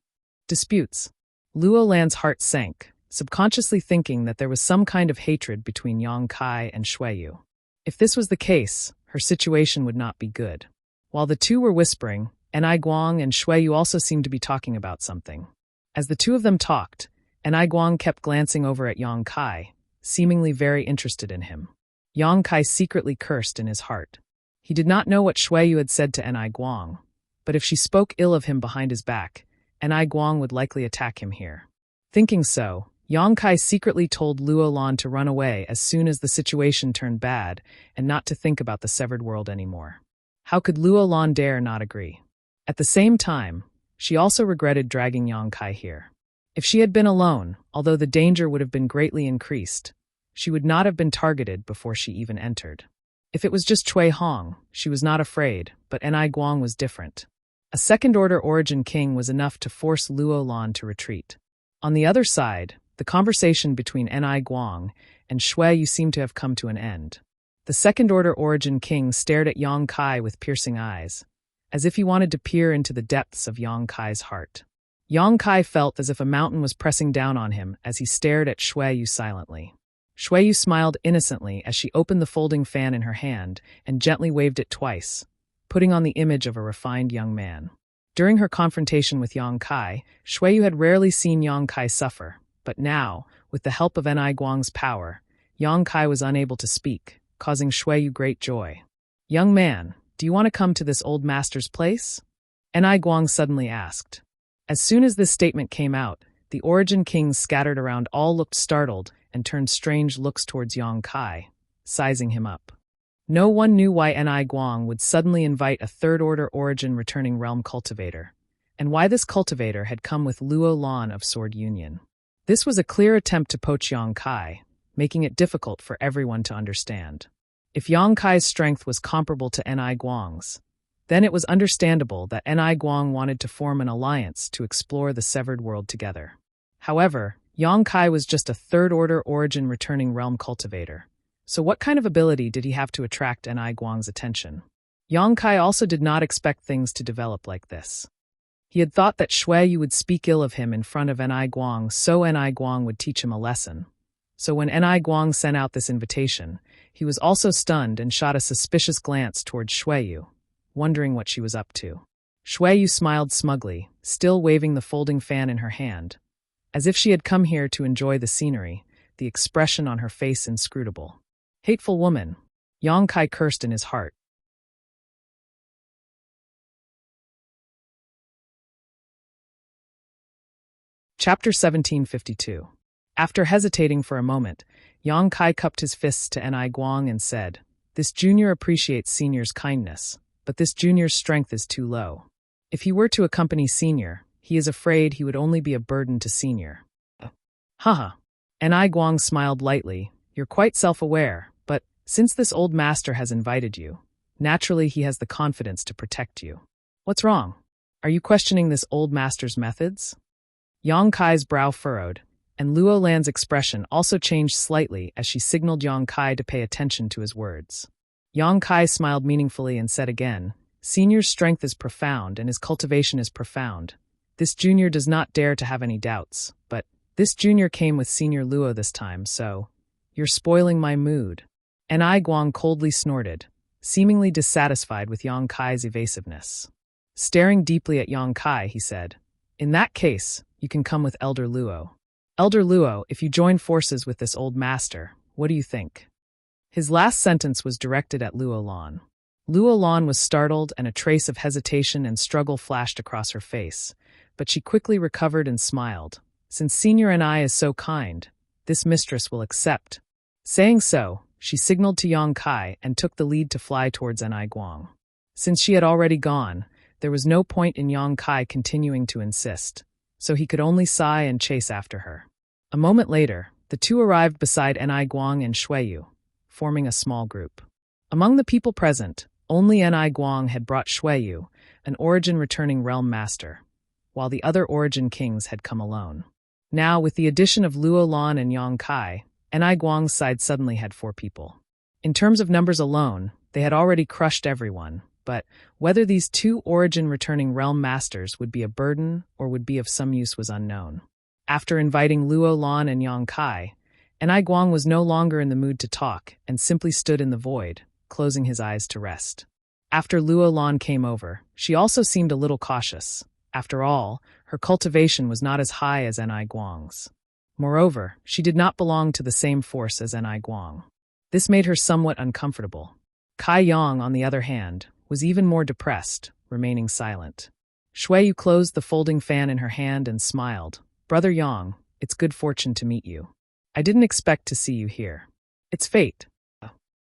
Disputes. Luo Lan's heart sank, subconsciously thinking that there was some kind of hatred between Yang Kai and Shui Yu. If this was the case, her situation would not be good. While the two were whispering, Ni Guang and Shui Yu also seemed to be talking about something. As the two of them talked, Ni Guang kept glancing over at Yang Kai, seemingly very interested in him. Yang Kai secretly cursed in his heart. He did not know what Shui Yu had said to Ni Guang, but if she spoke ill of him behind his back, Ni Guang would likely attack him here. Thinking so, Yang Kai secretly told Luo Lan to run away as soon as the situation turned bad and not to think about the severed world anymore. How could Luo Lan dare not agree? At the same time, she also regretted dragging Yang Kai here. If she had been alone, although the danger would have been greatly increased, she would not have been targeted before she even entered. If it was just Cui Hong, she was not afraid, but Ni Guang was different. A second-order Origin King was enough to force Luo Lan to retreat. On the other side, the conversation between Ni Guang and Shui Yu seemed to have come to an end. The second-order Origin King stared at Yang Kai with piercing eyes, as if he wanted to peer into the depths of Yang Kai's heart. Yang Kai felt as if a mountain was pressing down on him as he stared at Shui Yu silently. Shui Yu smiled innocently as she opened the folding fan in her hand and gently waved it twice, putting on the image of a refined young man. During her confrontation with Yang Kai, Shui Yu had rarely seen Yang Kai suffer, but now, with the help of Ni Guang's power, Yang Kai was unable to speak, causing Shui Yu great joy. "Young man, do you want to come to this old master's place?" Ni Guang suddenly asked. As soon as this statement came out, the Origin Kings scattered around all looked startled and turned strange looks towards Yang Kai, sizing him up. No one knew why Ni Guang would suddenly invite a third-order Origin returning realm cultivator, and why this cultivator had come with Luo Lan of Sword Union. This was a clear attempt to poach Yang Kai, making it difficult for everyone to understand. If Yang Kai's strength was comparable to Ni Guang's, then it was understandable that Ni Guang wanted to form an alliance to explore the severed world together. However, Yang Kai was just a third-order origin returning realm cultivator. So what kind of ability did he have to attract Ni Guang's attention? Yang Kai also did not expect things to develop like this. He had thought that Shui Yu would speak ill of him in front of Ni Guang so Ni Guang would teach him a lesson. So when Ni Guang sent out this invitation, he was also stunned and shot a suspicious glance towards Shui Yu, wondering what she was up to. Shui Yu smiled smugly, still waving the folding fan in her hand. As if she had come here to enjoy the scenery, the expression on her face inscrutable. Hateful woman, Yang Kai cursed in his heart. Chapter 1752. After hesitating for a moment, Yang Kai cupped his fists to Ni Guang and said, "This junior appreciates senior's kindness, but this junior's strength is too low. If he were to accompany senior, he is afraid he would only be a burden to senior." Haha. Ni Guang smiled lightly. "You're quite self-aware, but since this old master has invited you, naturally he has the confidence to protect you. What's wrong? Are you questioning this old master's methods?" Yang Kai's brow furrowed, and Luo Lan's expression also changed slightly as she signaled Yang Kai to pay attention to his words. Yang Kai smiled meaningfully and said again, "Senior's strength is profound and his cultivation is profound. This junior does not dare to have any doubts, but this junior came with Senior Luo this time, so you're spoiling my mood." Ni Guang coldly snorted, seemingly dissatisfied with Yang Kai's evasiveness. Staring deeply at Yang Kai, he said, "In that case, you can come with Elder Luo. Elder Luo, if you join forces with this old master, what do you think?" His last sentence was directed at Luo Lan. Luo Lan was startled and a trace of hesitation and struggle flashed across her face, but she quickly recovered and smiled. "Since Senior Ni is so kind, this mistress will accept." Saying so, she signaled to Yang Kai and took the lead to fly towards Ni Guang. Since she had already gone, there was no point in Yang Kai continuing to insist, so he could only sigh and chase after her. A moment later, the two arrived beside Ni Guang and Shui Yu, forming a small group. Among the people present, only Ni Guang had brought Shui Yu, an origin-returning realm master, while the other origin kings had come alone. Now, with the addition of Luo Lan and Yang Kai, Ni Guang's side suddenly had 4 people. In terms of numbers alone, they had already crushed everyone, but whether these 2 origin-returning realm masters would be a burden or would be of some use was unknown. After inviting Luo Lan and Yang Kai, Ni Guang was no longer in the mood to talk and simply stood in the void, closing his eyes to rest. After Luo Lan came over, she also seemed a little cautious. After all, her cultivation was not as high as Ni Guang's. Moreover, she did not belong to the same force as Ni Guang. This made her somewhat uncomfortable. Kai Yang, on the other hand, was even more depressed, remaining silent. Shui Yu closed the folding fan in her hand and smiled. "Brother Yang, it's good fortune to meet you. I didn't expect to see you here. It's fate."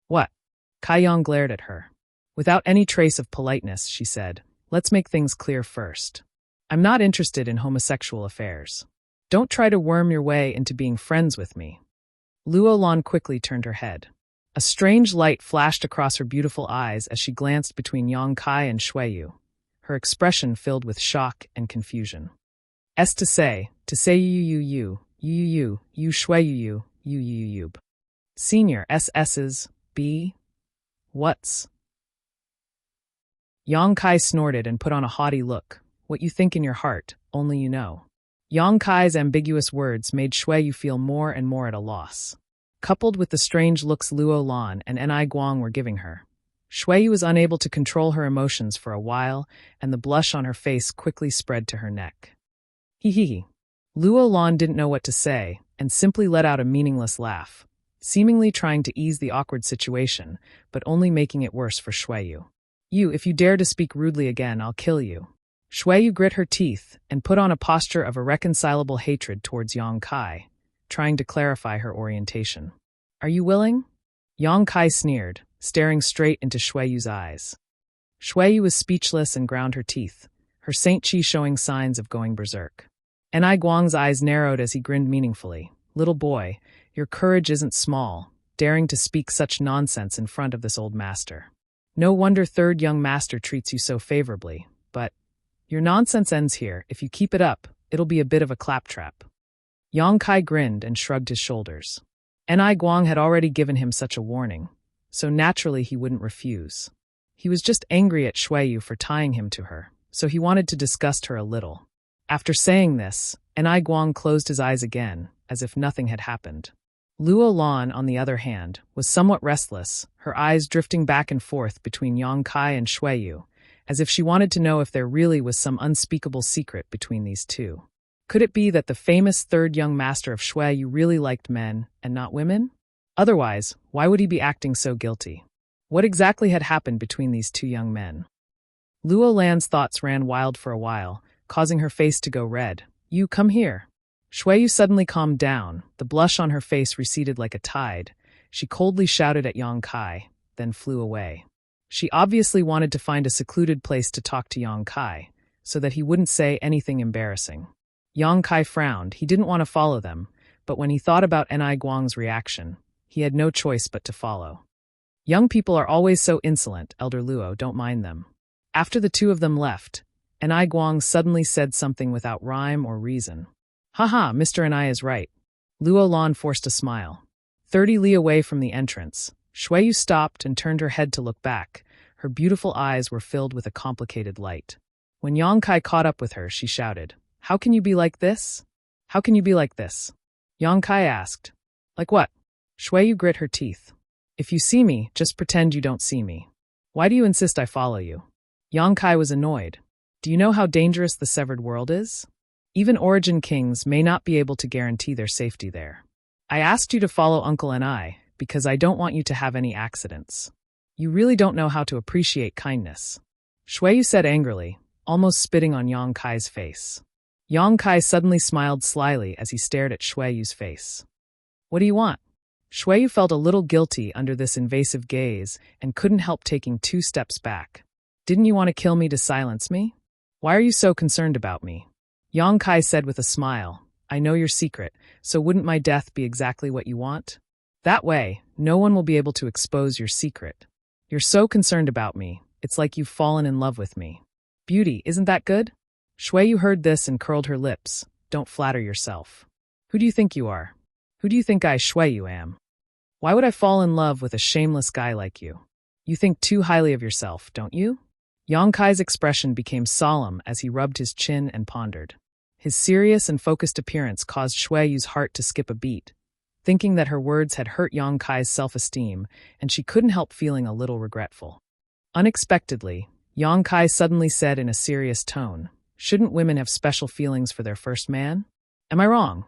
"What?" Kai Yang glared at her. Without any trace of politeness, she said, "Let's make things clear first. I'm not interested in homosexual affairs. Don't try to worm your way into being friends with me." Luo Lan quickly turned her head. A strange light flashed across her beautiful eyes as she glanced between Yang Kai and Shui Yu, her expression filled with shock and confusion. To say you Shui you. Senior SS's, B? What's? Yang Kai snorted and put on a haughty look. "What you think in your heart, only you know." Yang Kai's ambiguous words made Shui Yu feel more and more at a loss. Coupled with the strange looks Luo Lan and Ni Guang were giving her, Shui Yu was unable to control her emotions for a while, and the blush on her face quickly spread to her neck. Hee. Luo Lan didn't know what to say, and simply let out a meaningless laugh, seemingly trying to ease the awkward situation, but only making it worse for Shui Yu. If you dare to speak rudely again, I'll kill you." Shui Yu grit her teeth and put on a posture of irreconcilable hatred towards Yang Kai, trying to clarify her orientation. "Are you willing?" Yang Kai sneered, staring straight into Shui Yu's eyes. Shui Yu was speechless and ground her teeth, her Saint Chi showing signs of going berserk. Ni Guang's eyes narrowed as he grinned meaningfully. "Little boy, your courage isn't small, daring to speak such nonsense in front of this old master. No wonder third young master treats you so favorably, but your nonsense ends here. If you keep it up, it'll be a bit of a claptrap." Yang Kai grinned and shrugged his shoulders. Ni Guang had already given him such a warning, so naturally he wouldn't refuse. He was just angry at Shuiyu for tying him to her, so he wanted to disgust her a little. After saying this, Ni Guang closed his eyes again, as if nothing had happened. Luo Lan, on the other hand, was somewhat restless, her eyes drifting back and forth between Yang Kai and Shuiyu, as if she wanted to know if there really was some unspeakable secret between these two. Could it be that the famous third young master of Shuiyu really liked men and not women? Otherwise, why would he be acting so guilty? What exactly had happened between these two young men? Luo Lan's thoughts ran wild for a while, causing her face to go red. You come here. Shuiyu suddenly calmed down, the blush on her face receded like a tide. She coldly shouted at Yang Kai, then flew away. She obviously wanted to find a secluded place to talk to Yang Kai, so that he wouldn't say anything embarrassing. Yang Kai frowned. He didn't want to follow them, but when he thought about Ni Guang's reaction, he had no choice but to follow. Young people are always so insolent, Elder Luo, don't mind them. After the two of them left, Ni Guang suddenly said something without rhyme or reason. Haha, Mr. Ni is right. Luo Lan forced a smile. 30 li away from the entrance, Shuiyu stopped and turned her head to look back. Her beautiful eyes were filled with a complicated light. When Yang Kai caught up with her, she shouted, How can you be like this? How can you be like this? Yang Kai asked. Like what? Shuiyu grit her teeth. If you see me, just pretend you don't see me. Why do you insist I follow you? Yang Kai was annoyed. Do you know how dangerous the severed world is? Even origin kings may not be able to guarantee their safety there. I asked you to follow Uncle Ni, because I don't want you to have any accidents. You really don't know how to appreciate kindness. Shuiyu said angrily, almost spitting on Yang Kai's face. Yang Kai suddenly smiled slyly as he stared at Shuiyu's face. What do you want? Shuiyu felt a little guilty under this invasive gaze and couldn't help taking 2 steps back. Didn't you want to kill me to silence me? Why are you so concerned about me? Yang Kai said with a smile, I know your secret, so wouldn't my death be exactly what you want? That way, no one will be able to expose your secret. You're so concerned about me, it's like you've fallen in love with me. Beauty, isn't that good? Shuiyu heard this and curled her lips. Don't flatter yourself. Who do you think you are? Who do you think I, Shuiyu, am? Why would I fall in love with a shameless guy like you? You think too highly of yourself, don't you? Yang Kai's expression became solemn as he rubbed his chin and pondered. His serious and focused appearance caused Shuiyu's heart to skip a beat, thinking that her words had hurt Yang Kai's self-esteem, and she couldn't help feeling a little regretful. Unexpectedly, Yang Kai suddenly said in a serious tone, Shouldn't women have special feelings for their first man? Am I wrong?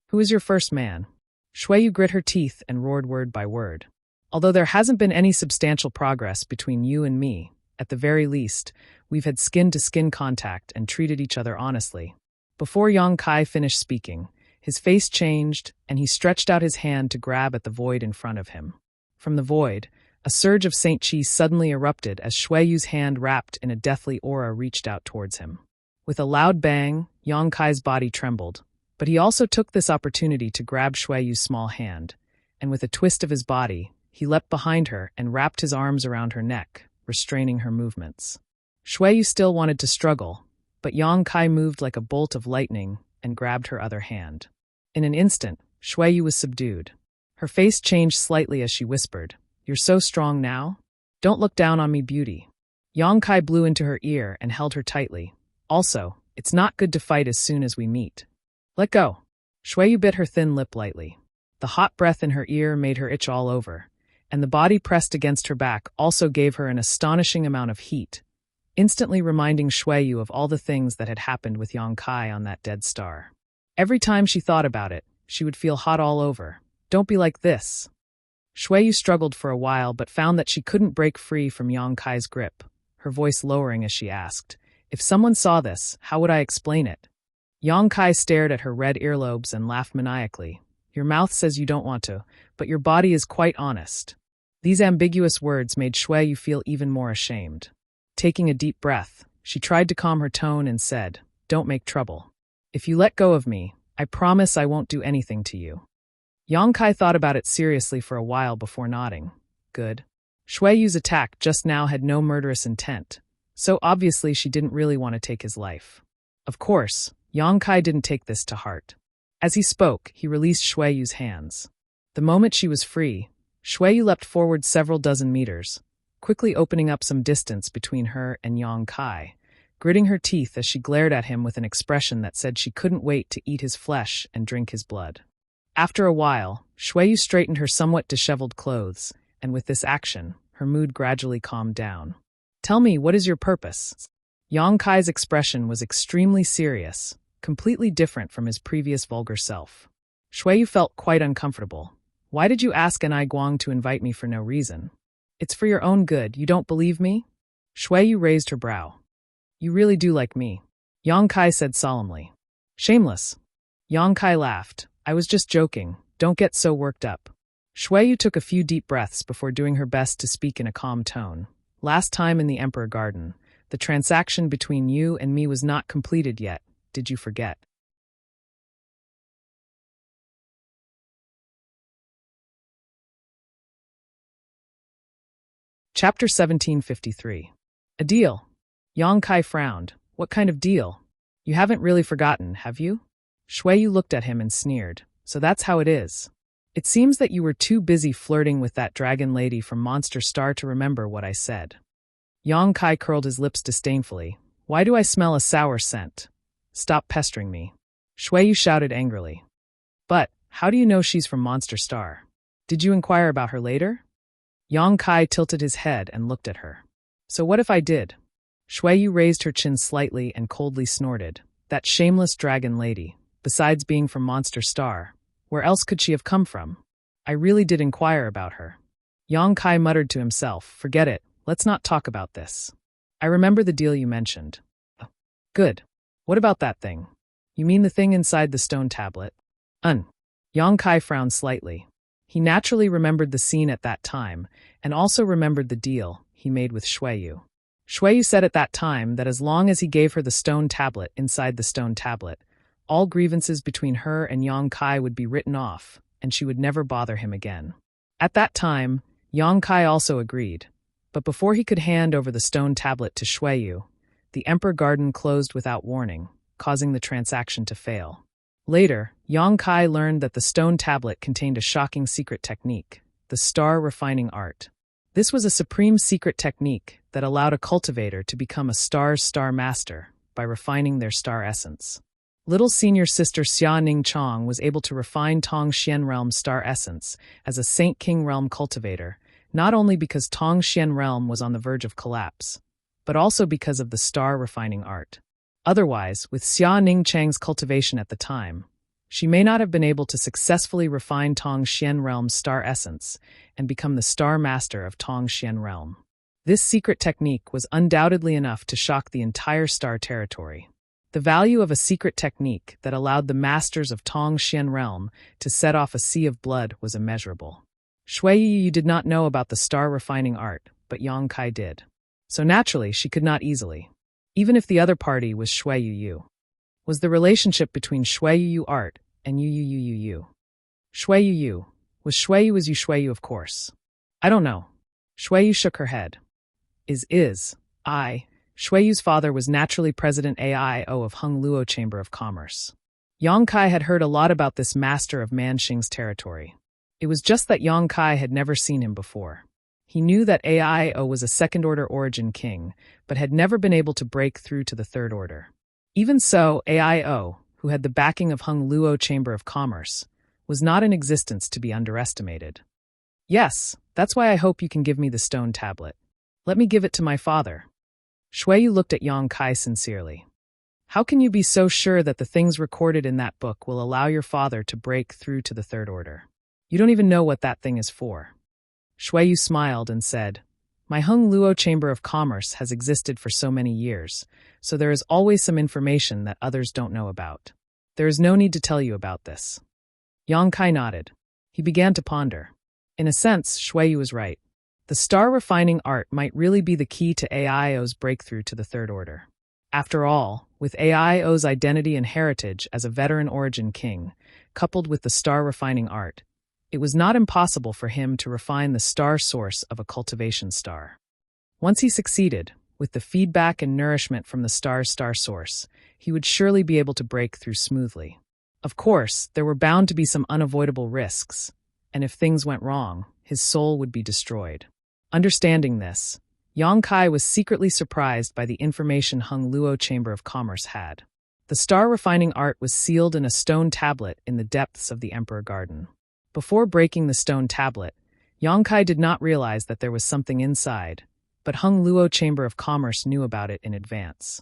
Who is your first man? Shuiyu grit her teeth and roared word by word. Although there hasn't been any substantial progress between you and me, at the very least, we've had skin-to-skin contact and treated each other honestly. Before Yang Kai finished speaking, his face changed, and he stretched out his hand to grab at the void in front of him. From the void, a surge of Saint Chi suddenly erupted as Shuiyu's hand wrapped in a deathly aura reached out towards him. With a loud bang, Yang Kai's body trembled, but he also took this opportunity to grab Shuiyu's small hand, and with a twist of his body, he leapt behind her and wrapped his arms around her neck, restraining her movements. Shuiyu still wanted to struggle, but Yang Kai moved like a bolt of lightning and grabbed her other hand. In an instant, Shuiyu was subdued. Her face changed slightly as she whispered, You're so strong now? Don't look down on me, beauty. Yang Kai blew into her ear and held her tightly. Also, it's not good to fight as soon as we meet. Let go. Shuiyu bit her thin lip lightly. The hot breath in her ear made her itch all over, and the body pressed against her back also gave her an astonishing amount of heat, instantly reminding Shuiyu of all the things that had happened with Yang Kai on that dead star. Every time she thought about it, she would feel hot all over. Don't be like this. Shuiyu struggled for a while but found that she couldn't break free from Yang Kai's grip, her voice lowering as she asked, If someone saw this, how would I explain it? Yang Kai stared at her red earlobes and laughed maniacally. Your mouth says you don't want to, but your body is quite honest. These ambiguous words made Shuiyu feel even more ashamed. Taking a deep breath, she tried to calm her tone and said, Don't make trouble. If you let go of me, I promise I won't do anything to you. Yang Kai thought about it seriously for a while before nodding. Good. Shuiyu's attack just now had no murderous intent, so obviously she didn't really want to take his life. Of course, Yang Kai didn't take this to heart. As he spoke, he released Shueyu's hands. The moment she was free, Shueyu leapt forward several dozen meters, quickly opening up some distance between her and Yang Kai, gritting her teeth as she glared at him with an expression that said she couldn't wait to eat his flesh and drink his blood. After a while, Shueyu straightened her somewhat disheveled clothes, and with this action, her mood gradually calmed down. "Tell me, what is your purpose?" Yang Kai's expression was extremely serious, completely different from his previous vulgar self. Shueyu felt quite uncomfortable. "Why did you ask Anai Guang to invite me for no reason? It's for your own good, you don't believe me?" Shueyu raised her brow. "You really do like me," Yang Kai said solemnly. "Shameless." Yang Kai laughed. "I was just joking, don't get so worked up." Shueyu took a few deep breaths before doing her best to speak in a calm tone. "Last time in the Emperor Garden, the transaction between you and me was not completed yet. Did you forget?" Chapter 1753. A deal. Yang Kai frowned. "What kind of deal? You haven't really forgotten, have you?" Shueyu looked at him and sneered. "So that's how it is. It seems that you were too busy flirting with that dragon lady from Monster Star to remember what I said." Yang Kai curled his lips disdainfully. "Why do I smell a sour scent? Stop pestering me." Shueyu shouted angrily. "But, how do you know she's from Monster Star? Did you inquire about her later?" Yang Kai tilted his head and looked at her. "So what if I did?" Shueyu raised her chin slightly and coldly snorted. "That shameless dragon lady, besides being from Monster Star, where else could she have come from? I really did inquire about her." Yang Kai muttered to himself, "Forget it, let's not talk about this. I remember the deal you mentioned." "Good. What about that thing? You mean the thing inside the stone tablet?" Yang Kai frowned slightly. He naturally remembered the scene at that time, and also remembered the deal he made with Shueyu. Shueyu said at that time that as long as he gave her the stone tablet inside the stone tablet, all grievances between her and Yang Kai would be written off, and she would never bother him again. At that time, Yang Kai also agreed, but before he could hand over the stone tablet to Shueyu, the Emperor Garden closed without warning, causing the transaction to fail. Later, Yang Kai learned that the stone tablet contained a shocking secret technique, the star refining art. This was a supreme secret technique that allowed a cultivator to become a star's star master by refining their star essence. Little senior sister Xia Ning Chong was able to refine Tong Xian Realm's star essence as a Saint King Realm cultivator, not only because Tong Xian Realm was on the verge of collapse, but also because of the star refining art. Otherwise, with Xia Ning Chang's cultivation at the time, she may not have been able to successfully refine Tong Xian Realm's star essence and become the star master of Tong Xian Realm. This secret technique was undoubtedly enough to shock the entire star territory. The value of a secret technique that allowed the masters of Tong Xian Realm to set off a sea of blood was immeasurable. Shueyu did not know about the star refining art, but Yang Kai did. So naturally, she could not easily. Even if the other party was Shueyu, was the relationship between Shueyu art and Yu. Shueyu. Was Shueyu as Shueyu, of course. "I don't know." Shueyu shook her head. Shueyu's father was naturally President AIO of Hung Luo Chamber of Commerce. Yang Kai had heard a lot about this master of Manxing's territory. It was just that Yang Kai had never seen him before. He knew that AIO was a second-order origin king, but had never been able to break through to the third order. Even so, AIO, who had the backing of Hung Luo Chamber of Commerce, was not in existence to be underestimated. "Yes, that's why I hope you can give me the stone tablet. Let me give it to my father." Shueyu looked at Yang Kai sincerely. "How can you be so sure that the things recorded in that book will allow your father to break through to the third order? You don't even know what that thing is for." Shueyu smiled and said, "My Hung Luo Chamber of Commerce has existed for so many years, so there is always some information that others don't know about. There is no need to tell you about this." Yang Kai nodded. He began to ponder. In a sense, Shueyu was right. The star refining art might really be the key to AIO's breakthrough to the third order. After all, with AIO's identity and heritage as a veteran origin king, coupled with the star refining art, it was not impossible for him to refine the star source of a cultivation star. Once he succeeded, with the feedback and nourishment from the star's star source, he would surely be able to break through smoothly. Of course, there were bound to be some unavoidable risks, and if things went wrong, his soul would be destroyed. Understanding this, Yang Kai was secretly surprised by the information Hung Luo Chamber of Commerce had. The star-refining art was sealed in a stone tablet in the depths of the Emperor Garden. Before breaking the stone tablet, Yang Kai did not realize that there was something inside, but Hung Luo Chamber of Commerce knew about it in advance.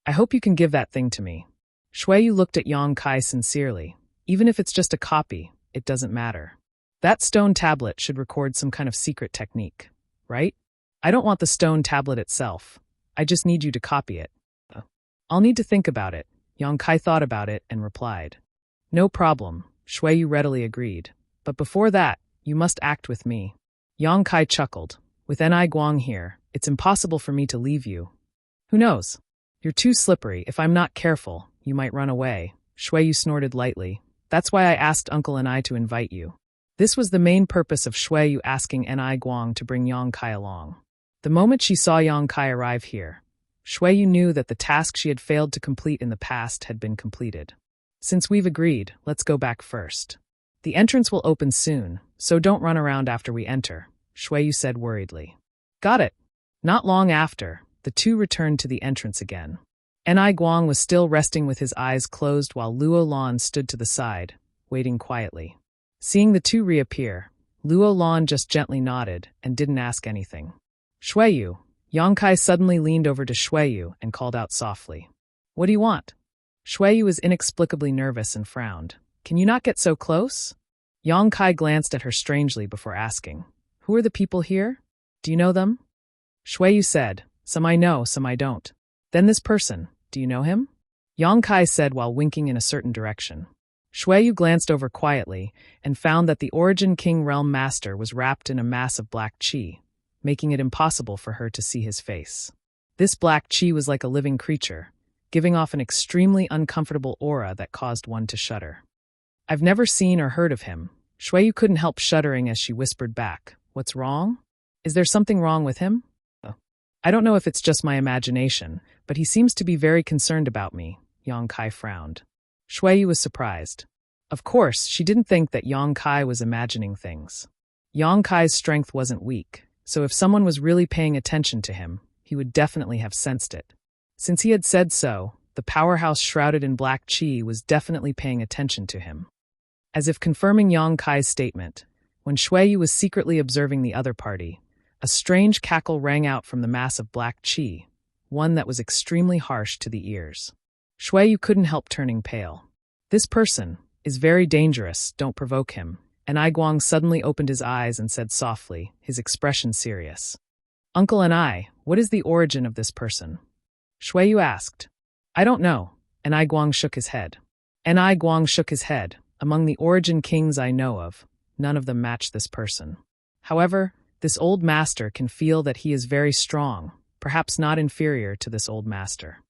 I hope you can give that thing to me. Shuiyu looked at Yang Kai sincerely. Even if it's just a copy, it doesn't matter. That stone tablet should record some kind of secret technique, right? I don't want the stone tablet itself. I just need you to copy it. I'll need to think about it. Yang Kai thought about it and replied. No problem, Shuiyu readily agreed. But before that, you must act with me. Yang Kai chuckled. With Ni Guang here, it's impossible for me to leave you. Who knows? You're too slippery. If I'm not careful, you might run away. Shuiyu snorted lightly. That's why I asked Uncle Ni to invite you. This was the main purpose of Shuiyu asking Ni Guang to bring Yang Kai along. The moment she saw Yang Kai arrive here, Shuiyu knew that the task she had failed to complete in the past had been completed. Since we've agreed, let's go back first. The entrance will open soon, so don't run around after we enter, Shuiyu said worriedly. Got it. Not long after, the two returned to the entrance again. Ni Guang was still resting with his eyes closed while Luo Lan stood to the side, waiting quietly. Seeing the two reappear, Luo Lan just gently nodded and didn't ask anything. Shuiyu, Yang Kai suddenly leaned over to Shuiyu and called out softly. What do you want? Shuiyu was inexplicably nervous and frowned. Can you not get so close? Yang Kai glanced at her strangely before asking. Who are the people here? Do you know them? Shuiyu said, some I know, some I don't. Then this person, do you know him? Yang Kai said while winking in a certain direction. Shuiyu glanced over quietly and found that the Origin King Realm Master was wrapped in a mass of black qi, making it impossible for her to see his face. This black qi was like a living creature, giving off an extremely uncomfortable aura that caused one to shudder. I've never seen or heard of him. Shuiyu couldn't help shuddering as she whispered back, What's wrong? Is there something wrong with him? I don't know if it's just my imagination, but he seems to be very concerned about me, Yang Kai frowned. Shuiyu was surprised. Of course, she didn't think that Yang Kai was imagining things. Yang Kai's strength wasn't weak, so if someone was really paying attention to him, he would definitely have sensed it. Since he had said so, the powerhouse shrouded in black qi was definitely paying attention to him. As if confirming Yang Kai's statement, when Shuiyu was secretly observing the other party, a strange cackle rang out from the mass of black qi, one that was extremely harsh to the ears. Shuiyu couldn't help turning pale. This person is very dangerous, don't provoke him. And Ni Guang suddenly opened his eyes and said softly, his expression serious. Uncle Ni, what is the origin of this person? Shuiyu asked. I don't know, and Ni Guang shook his head. Ni Guang shook his head. Among the Origin Kings I know of, none of them match this person. However, this old master can feel that he is very strong, perhaps not inferior to this old master.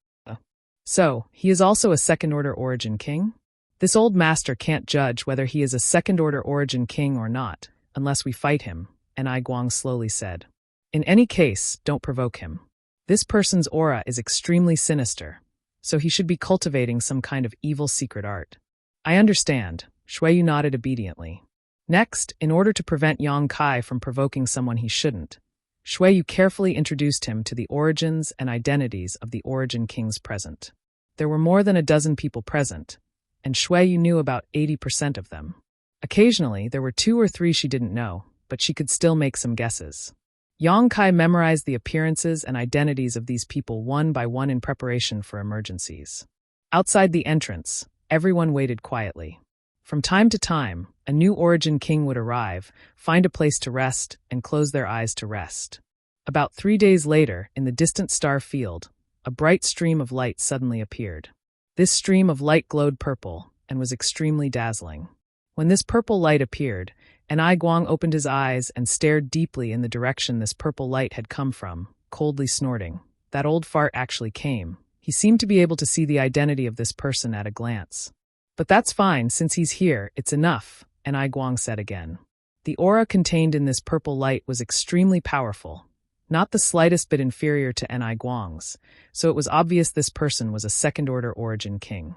So, he is also a second-order Origin King? This old master can't judge whether he is a second-order Origin King or not, unless we fight him, Ni Guang slowly said. In any case, don't provoke him. This person's aura is extremely sinister, so he should be cultivating some kind of evil secret art. I understand, Shuiyu nodded obediently. Next, in order to prevent Yang Kai from provoking someone he shouldn't, Shuiyu carefully introduced him to the origins and identities of the Origin Kings present. There were more than a dozen people present, and Shuiyu knew about 80% of them. Occasionally, there were 2 or 3 she didn't know, but she could still make some guesses. Yang Kai memorized the appearances and identities of these people one by one in preparation for emergencies. Outside the entrance, everyone waited quietly. From time to time, a new Origin King would arrive, find a place to rest, and close their eyes to rest. About 3 days later, in the distant star field, a bright stream of light suddenly appeared. This stream of light glowed purple and was extremely dazzling. When this purple light appeared, Ni Guang opened his eyes and stared deeply in the direction this purple light had come from, coldly snorting. That old fart actually came. He seemed to be able to see the identity of this person at a glance. But that's fine, since he's here, it's enough, Ni Guang said again. The aura contained in this purple light was extremely powerful, not the slightest bit inferior to Ni Guang's, so it was obvious this person was a second-order Origin King.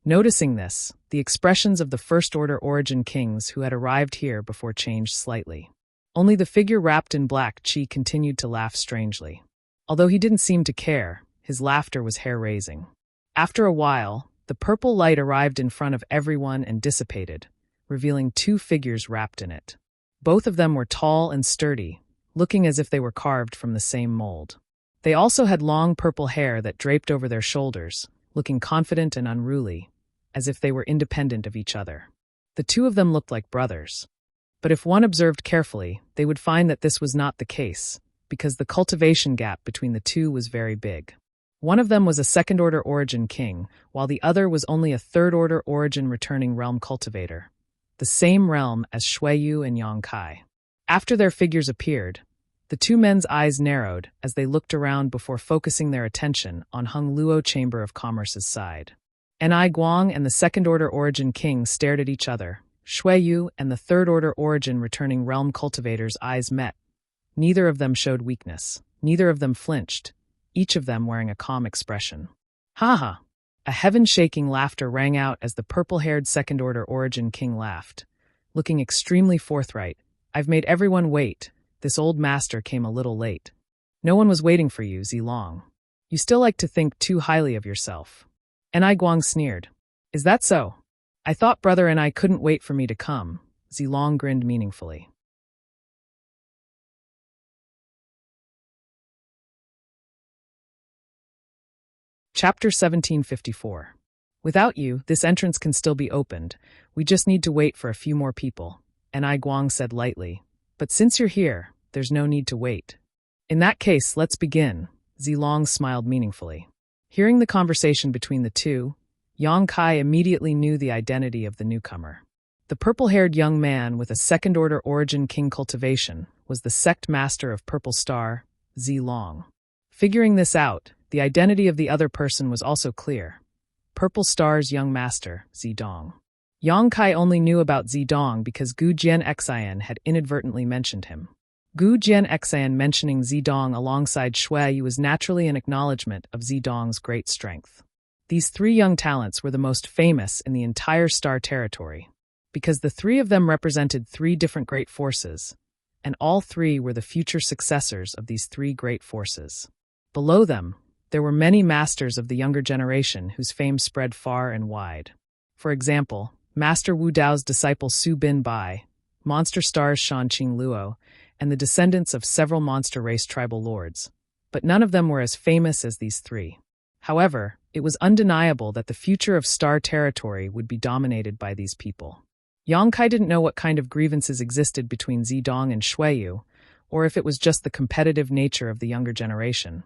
Noticing this, the expressions of the First-Order Origin Kings who had arrived here before changed slightly. Only the figure wrapped in black Qi continued to laugh strangely. Although he didn't seem to care, his laughter was hair-raising. After a while, the purple light arrived in front of everyone and dissipated, revealing two figures wrapped in it. Both of them were tall and sturdy, looking as if they were carved from the same mold. They also had long purple hair that draped over their shoulders, looking confident and unruly, as if they were independent of each other. The two of them looked like brothers. But if one observed carefully, they would find that this was not the case, because the cultivation gap between the two was very big. One of them was a second-order origin king, while the other was only a third-order origin returning realm cultivator, the same realm as Shuiyu and Yang Kai. After their figures appeared, the two men's eyes narrowed as they looked around before focusing their attention on Hung Luo Chamber of Commerce's side. Enai Guang and the second-order origin king stared at each other. Shuiyu and the third-order origin returning realm cultivator's eyes met. Neither of them showed weakness. Neither of them flinched, each of them wearing a calm expression. Ha ha! A heaven-shaking laughter rang out as the purple-haired second-order origin king laughed, looking extremely forthright. I've made everyone wait. This old master came a little late. No one was waiting for you, Zilong. You still like to think too highly of yourself. Enai Guang sneered. Is that so? I thought brother and I couldn't wait for me to come. Zilong grinned meaningfully. Chapter 1754. Without you, this entrance can still be opened. We just need to wait for a few more people, Enai Guang said lightly. But since you're here, there's no need to wait. In that case, let's begin. Zilong smiled meaningfully. Hearing the conversation between the two, Yang Kai immediately knew the identity of the newcomer. The purple-haired young man with a second-order origin king cultivation was the sect master of Purple Star, Zilong. Figuring this out, the identity of the other person was also clear. Purple Star's young master, Zidong. Yang Kai only knew about Zidong because Gu Jianxian had inadvertently mentioned him. Gu Jianxian mentioning Zidong alongside Shuiyu was naturally an acknowledgement of Zidong's great strength. These three young talents were the most famous in the entire Star territory, because the three of them represented three different great forces, and all three were the future successors of these three great forces. Below them, there were many masters of the younger generation whose fame spread far and wide. For example, Master Wu Dao's disciple Su Bin Bai, Monster Star's Shan Qing Luo, and the descendants of several monster race tribal lords, but none of them were as famous as these three. However, it was undeniable that the future of Star territory would be dominated by these people. Yang Kai didn't know what kind of grievances existed between Zidong and Shuiyu, or if it was just the competitive nature of the younger generation.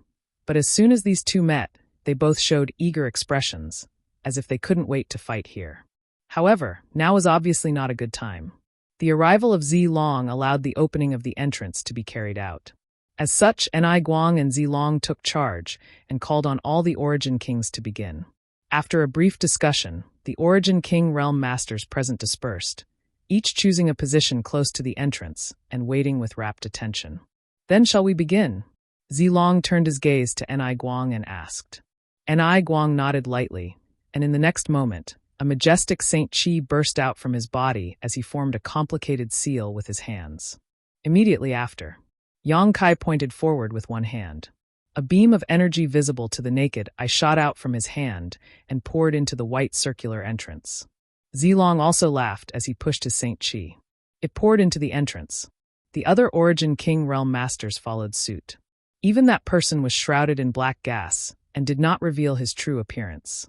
But as soon as these two met, they both showed eager expressions, as if they couldn't wait to fight here. However, now was obviously not a good time. The arrival of Zilong allowed the opening of the entrance to be carried out. As such, Enai Guang and Zilong took charge and called on all the Origin Kings to begin. After a brief discussion, the Origin King realm masters present dispersed, each choosing a position close to the entrance and waiting with rapt attention. Then shall we begin? Zilong turned his gaze to Enai Guang and asked. Enai Guang nodded lightly, and in the next moment, a majestic Saint Qi burst out from his body as he formed a complicated seal with his hands. Immediately after, Yang Kai pointed forward with one hand. A beam of energy visible to the naked eye shot out from his hand and poured into the white circular entrance. Zilong also laughed as he pushed his Saint Qi. It poured into the entrance. The other Origin King realm masters followed suit. Even that person was shrouded in black gas and did not reveal his true appearance.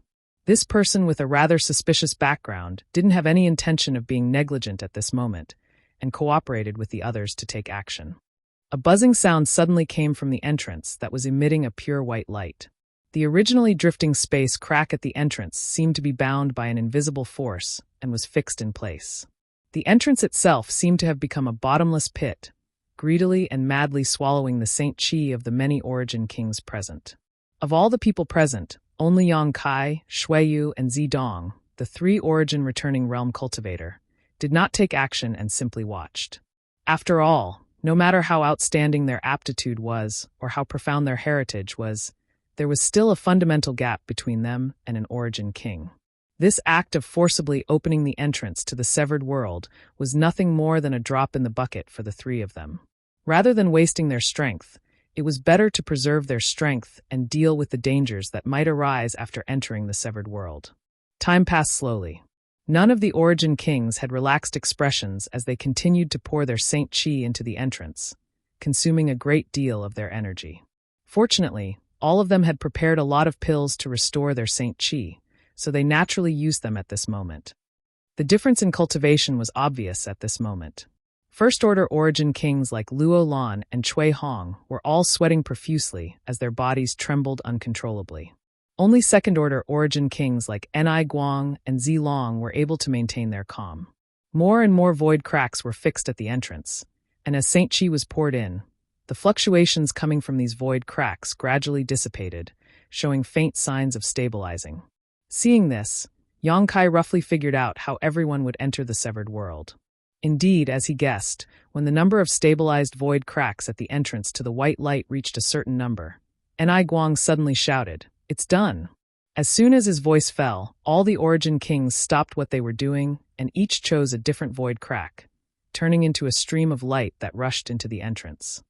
This person with a rather suspicious background didn't have any intention of being negligent at this moment and cooperated with the others to take action. A buzzing sound suddenly came from the entrance that was emitting a pure white light. The originally drifting space crack at the entrance seemed to be bound by an invisible force and was fixed in place. The entrance itself seemed to have become a bottomless pit, greedily and madly swallowing the Saint Qi of the many Origin Kings present. Of all the people present, only Yang Kai, Shuiyu, and Zidong, the three Origin returning realm cultivator, did not take action and simply watched. After all, no matter how outstanding their aptitude was or how profound their heritage was, there was still a fundamental gap between them and an Origin King. This act of forcibly opening the entrance to the severed world was nothing more than a drop in the bucket for the three of them. Rather than wasting their strength, it was better to preserve their strength and deal with the dangers that might arise after entering the severed world. Time passed slowly. None of the Origin Kings had relaxed expressions as they continued to pour their Saint Chi into the entrance, consuming a great deal of their energy. Fortunately, all of them had prepared a lot of pills to restore their Saint Chi, so they naturally used them at this moment. The difference in cultivation was obvious at this moment. First-order Origin Kings like Luo Lan and Cui Hong were all sweating profusely as their bodies trembled uncontrollably. Only second-order Origin Kings like Ni Guang and Zi Long were able to maintain their calm. More and more void cracks were fixed at the entrance, and as Saint Chi was poured in, the fluctuations coming from these void cracks gradually dissipated, showing faint signs of stabilizing. Seeing this, Yang Kai roughly figured out how everyone would enter the severed world. Indeed, as he guessed, when the number of stabilized void cracks at the entrance to the white light reached a certain number, Ni Guang suddenly shouted, "It's done!" As soon as his voice fell, all the Origin Kings stopped what they were doing and each chose a different void crack, turning into a stream of light that rushed into the entrance.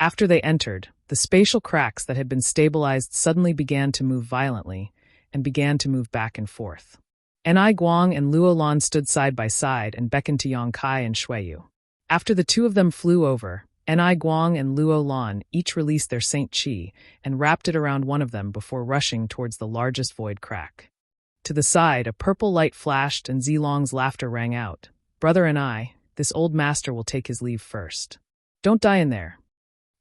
After they entered, the spatial cracks that had been stabilized suddenly began to move violently and began to move back and forth. Ni Guang and Luo Lan stood side by side and beckoned to Yang Kai and Shuiyu. After the two of them flew over, Ni Guang and Luo Lan each released their Saint Chi and wrapped it around one of them before rushing towards the largest void crack. To the side, a purple light flashed and Zilong's laughter rang out. "Brother and I, this old master will take his leave first. Don't die in there."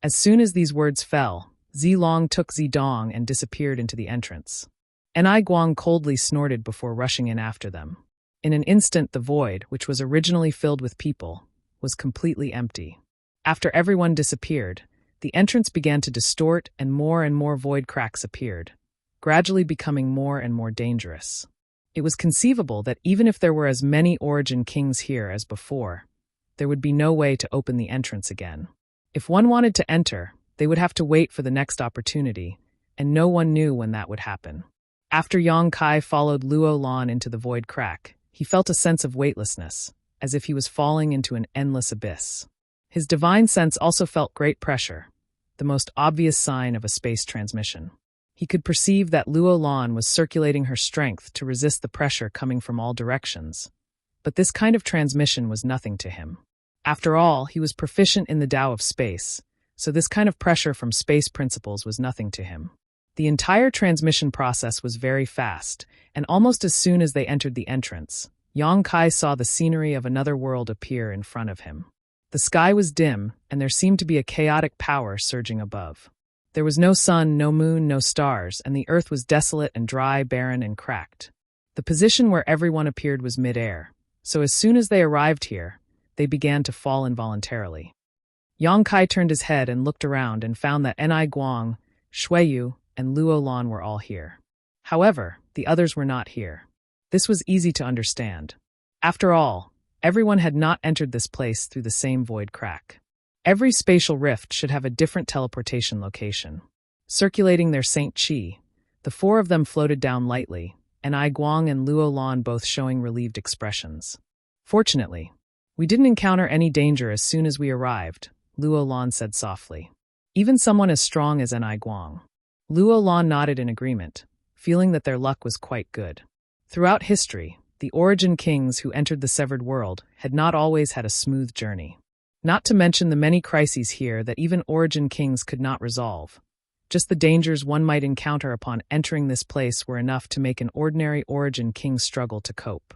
As soon as these words fell, Zilong took Zidong and disappeared into the entrance. Ni Guang coldly snorted before rushing in after them. In an instant the void, which was originally filled with people, was completely empty. After everyone disappeared, the entrance began to distort and more void cracks appeared, gradually becoming more and more dangerous. It was conceivable that even if there were as many Origin Kings here as before, there would be no way to open the entrance again. If one wanted to enter, they would have to wait for the next opportunity, and no one knew when that would happen. After Yang Kai followed Luo Lan into the void crack, he felt a sense of weightlessness, as if he was falling into an endless abyss. His divine sense also felt great pressure, the most obvious sign of a space transmission. He could perceive that Luo Lan was circulating her strength to resist the pressure coming from all directions, but this kind of transmission was nothing to him. After all, he was proficient in the Tao of space, so this kind of pressure from space principles was nothing to him. The entire transmission process was very fast, and almost as soon as they entered the entrance, Yang Kai saw the scenery of another world appear in front of him. The sky was dim, and there seemed to be a chaotic power surging above. There was no sun, no moon, no stars, and the earth was desolate and dry, barren and cracked. The position where everyone appeared was mid-air, so as soon as they arrived here, they began to fall involuntarily. Yang Kai turned his head and looked around and found that Ni Guang, Shuiyu, and Luo Lan were all here. However, the others were not here. This was easy to understand. After all, everyone had not entered this place through the same void crack. Every spatial rift should have a different teleportation location. Circulating their Saint Chi, the four of them floated down lightly, and Ni Guang and Luo Lan both showing relieved expressions. "Fortunately, we didn't encounter any danger as soon as we arrived," Luo Lan said softly. "Even someone as strong as Ni Guang." Luo Lan nodded in agreement, feeling that their luck was quite good. Throughout history, the Origin Kings who entered the severed world had not always had a smooth journey. Not to mention the many crises here that even Origin Kings could not resolve. Just the dangers one might encounter upon entering this place were enough to make an ordinary Origin King struggle to cope.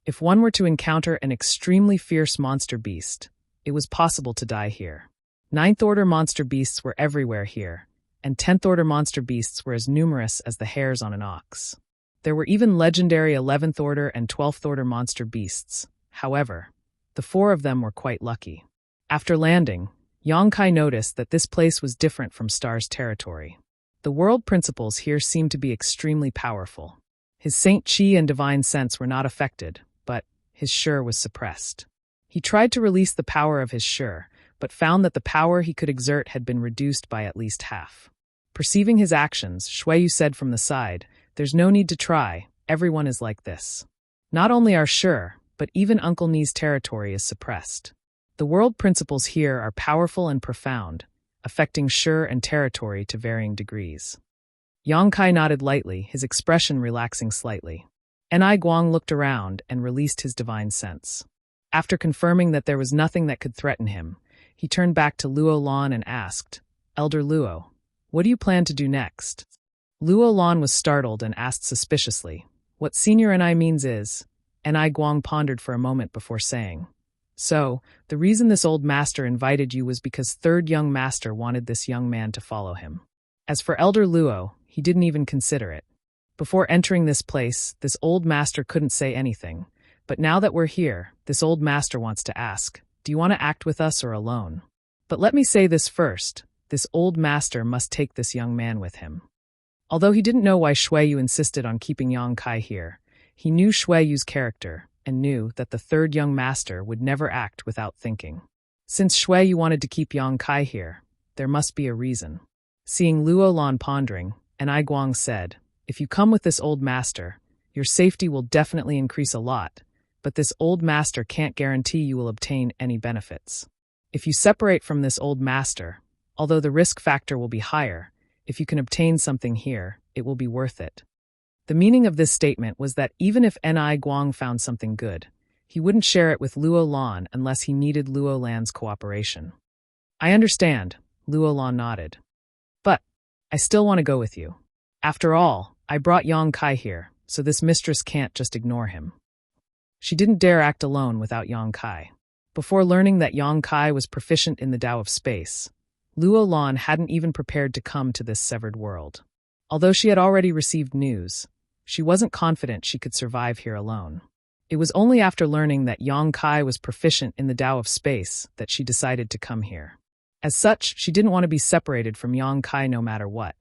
If one were to encounter an extremely fierce monster beast, it was possible to die here. Ninth-order monster beasts were everywhere here, and 10th-order monster beasts were as numerous as the hairs on an ox. There were even legendary 11th-order and 12th-order monster beasts. However, the four of them were quite lucky. After landing, Yang Kai noticed that this place was different from Star's territory. The world principles here seemed to be extremely powerful. His Saint Chi and divine sense were not affected, but his Shur was suppressed. He tried to release the power of his Shur, but found that the power he could exert had been reduced by at least half. Perceiving his actions, Shuiyu said from the side, "There's no need to try. everyone is like this. Not only are Sure, but even Uncle Ni's territory is suppressed. The world principles here are powerful and profound, affecting Sure and territory to varying degrees. Yang Kai nodded lightly, his expression relaxing slightly. Enai Guang looked around and released his divine sense. After confirming that there was nothing that could threaten him, he turned back to Luo Lan and asked, "Elder Luo, what do you plan to do next?" Luo Lan was startled and asked suspiciously, "What Senior Enai means is..." Enai Guang pondered for a moment before saying, "So, the reason this old master invited you was because third young master wanted this young man to follow him. As for Elder Luo, he didn't even consider it. Before entering this place, this old master couldn't say anything, but now that we're here, this old master wants to ask, do you want to act with us or alone? But let me say this first, this old master must take this young man with him." Although he didn't know why Shuiyu insisted on keeping Yang Kai here, he knew Shuiyu's character and knew that the third young master would never act without thinking. Since Shuiyu wanted to keep Yang Kai here, there must be a reason. Seeing Luo Lan pondering, Enai Guang said, "If you come with this old master, your safety will definitely increase a lot, but this old master can't guarantee you will obtain any benefits. If you separate from this old master, although the risk factor will be higher, if you can obtain something here, it will be worth it." The meaning of this statement was that even if Enai Guang found something good, he wouldn't share it with Luo Lan unless he needed Luo Lan's cooperation. "I understand," Luo Lan nodded. "But I still want to go with you. After all, I brought Yang Kai here, so this mistress can't just ignore him." She didn't dare act alone without Yang Kai. Before learning that Yang Kai was proficient in the Tao of Space, Luo Lan hadn't even prepared to come to this severed world. Although she had already received news, she wasn't confident she could survive here alone. It was only after learning that Yang Kai was proficient in the Tao of Space that she decided to come here. As such, she didn't want to be separated from Yang Kai no matter what.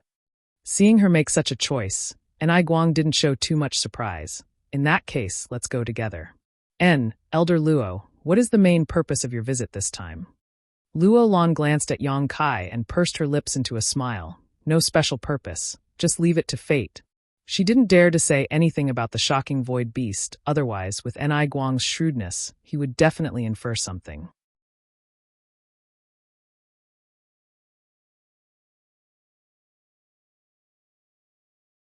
Seeing her make such a choice, Enai Guang didn't show too much surprise. "In that case, let's go together." "Elder Luo, what is the main purpose of your visit this time?" Luo Lan glanced at Yang Kai and pursed her lips into a smile. "No special purpose, just leave it to fate." She didn't dare to say anything about the shocking void beast, otherwise, with Enai Guang's shrewdness, he would definitely infer something.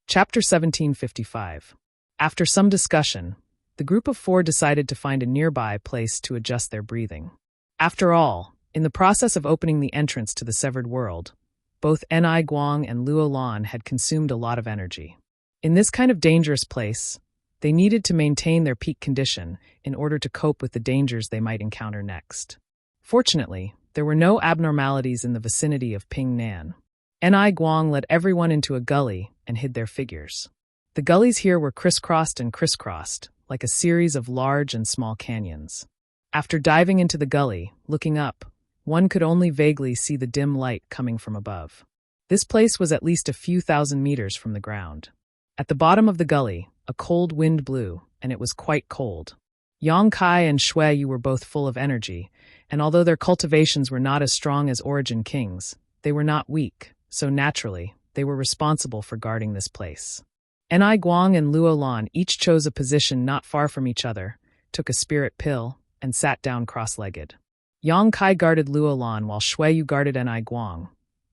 Chapter 1755. After some discussion, the group of four decided to find a nearby place to adjust their breathing. After all, in the process of opening the entrance to the severed world, both Enai Guang and Luo Lan had consumed a lot of energy. In this kind of dangerous place, they needed to maintain their peak condition in order to cope with the dangers they might encounter next. Fortunately, there were no abnormalities in the vicinity of Ping Nan. Enai Guang led everyone into a gully and hid their figures. The gullies here were crisscrossed and crisscrossed, like a series of large and small canyons. After diving into the gully, looking up, one could only vaguely see the dim light coming from above. This place was at least a few thousand meters from the ground. At the bottom of the gully, a cold wind blew, and it was quite cold. Yang Kai and Shuiyu were both full of energy, and although their cultivations were not as strong as Origin King's, they were not weak, so naturally, they were responsible for guarding this place. Enai Guang and Luo Lan each chose a position not far from each other, took a spirit pill, and sat down cross-legged. Yang Kai guarded Luo Lan while Shuiyu guarded Enai Guang,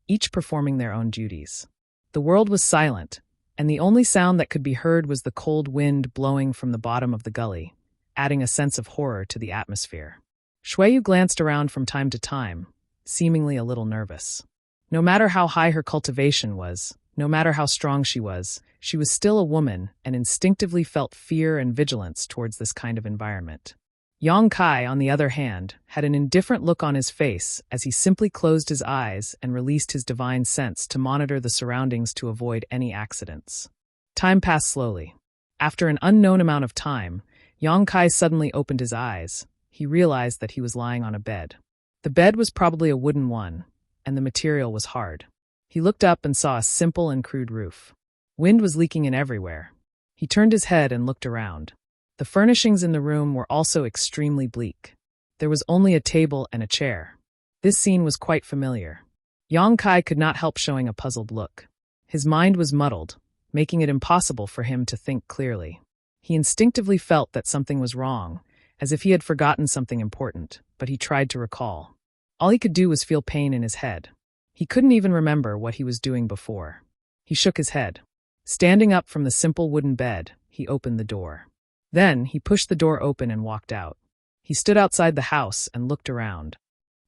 each performing their own duties. The world was silent, and the only sound that could be heard was the cold wind blowing from the bottom of the gully, adding a sense of horror to the atmosphere. Shuiyu glanced around from time to time, seemingly a little nervous. No matter how high her cultivation was, no matter how strong she was still a woman and instinctively felt fear and vigilance towards this kind of environment. Yang Kai, on the other hand, had an indifferent look on his face as he simply closed his eyes and released his divine sense to monitor the surroundings to avoid any accidents. Time passed slowly. After an unknown amount of time, Yang Kai suddenly opened his eyes. He realized that he was lying on a bed. The bed was probably a wooden one, and the material was hard. He looked up and saw a simple and crude roof. Wind was leaking in everywhere. He turned his head and looked around. The furnishings in the room were also extremely bleak. There was only a table and a chair. This scene was quite familiar. Yang Kai could not help showing a puzzled look. His mind was muddled, making it impossible for him to think clearly. He instinctively felt that something was wrong, as if he had forgotten something important, but he tried to recall. All he could do was feel pain in his head. He couldn't even remember what he was doing before. He shook his head. Standing up from the simple wooden bed, he opened the door. Then, he pushed the door open and walked out. He stood outside the house and looked around.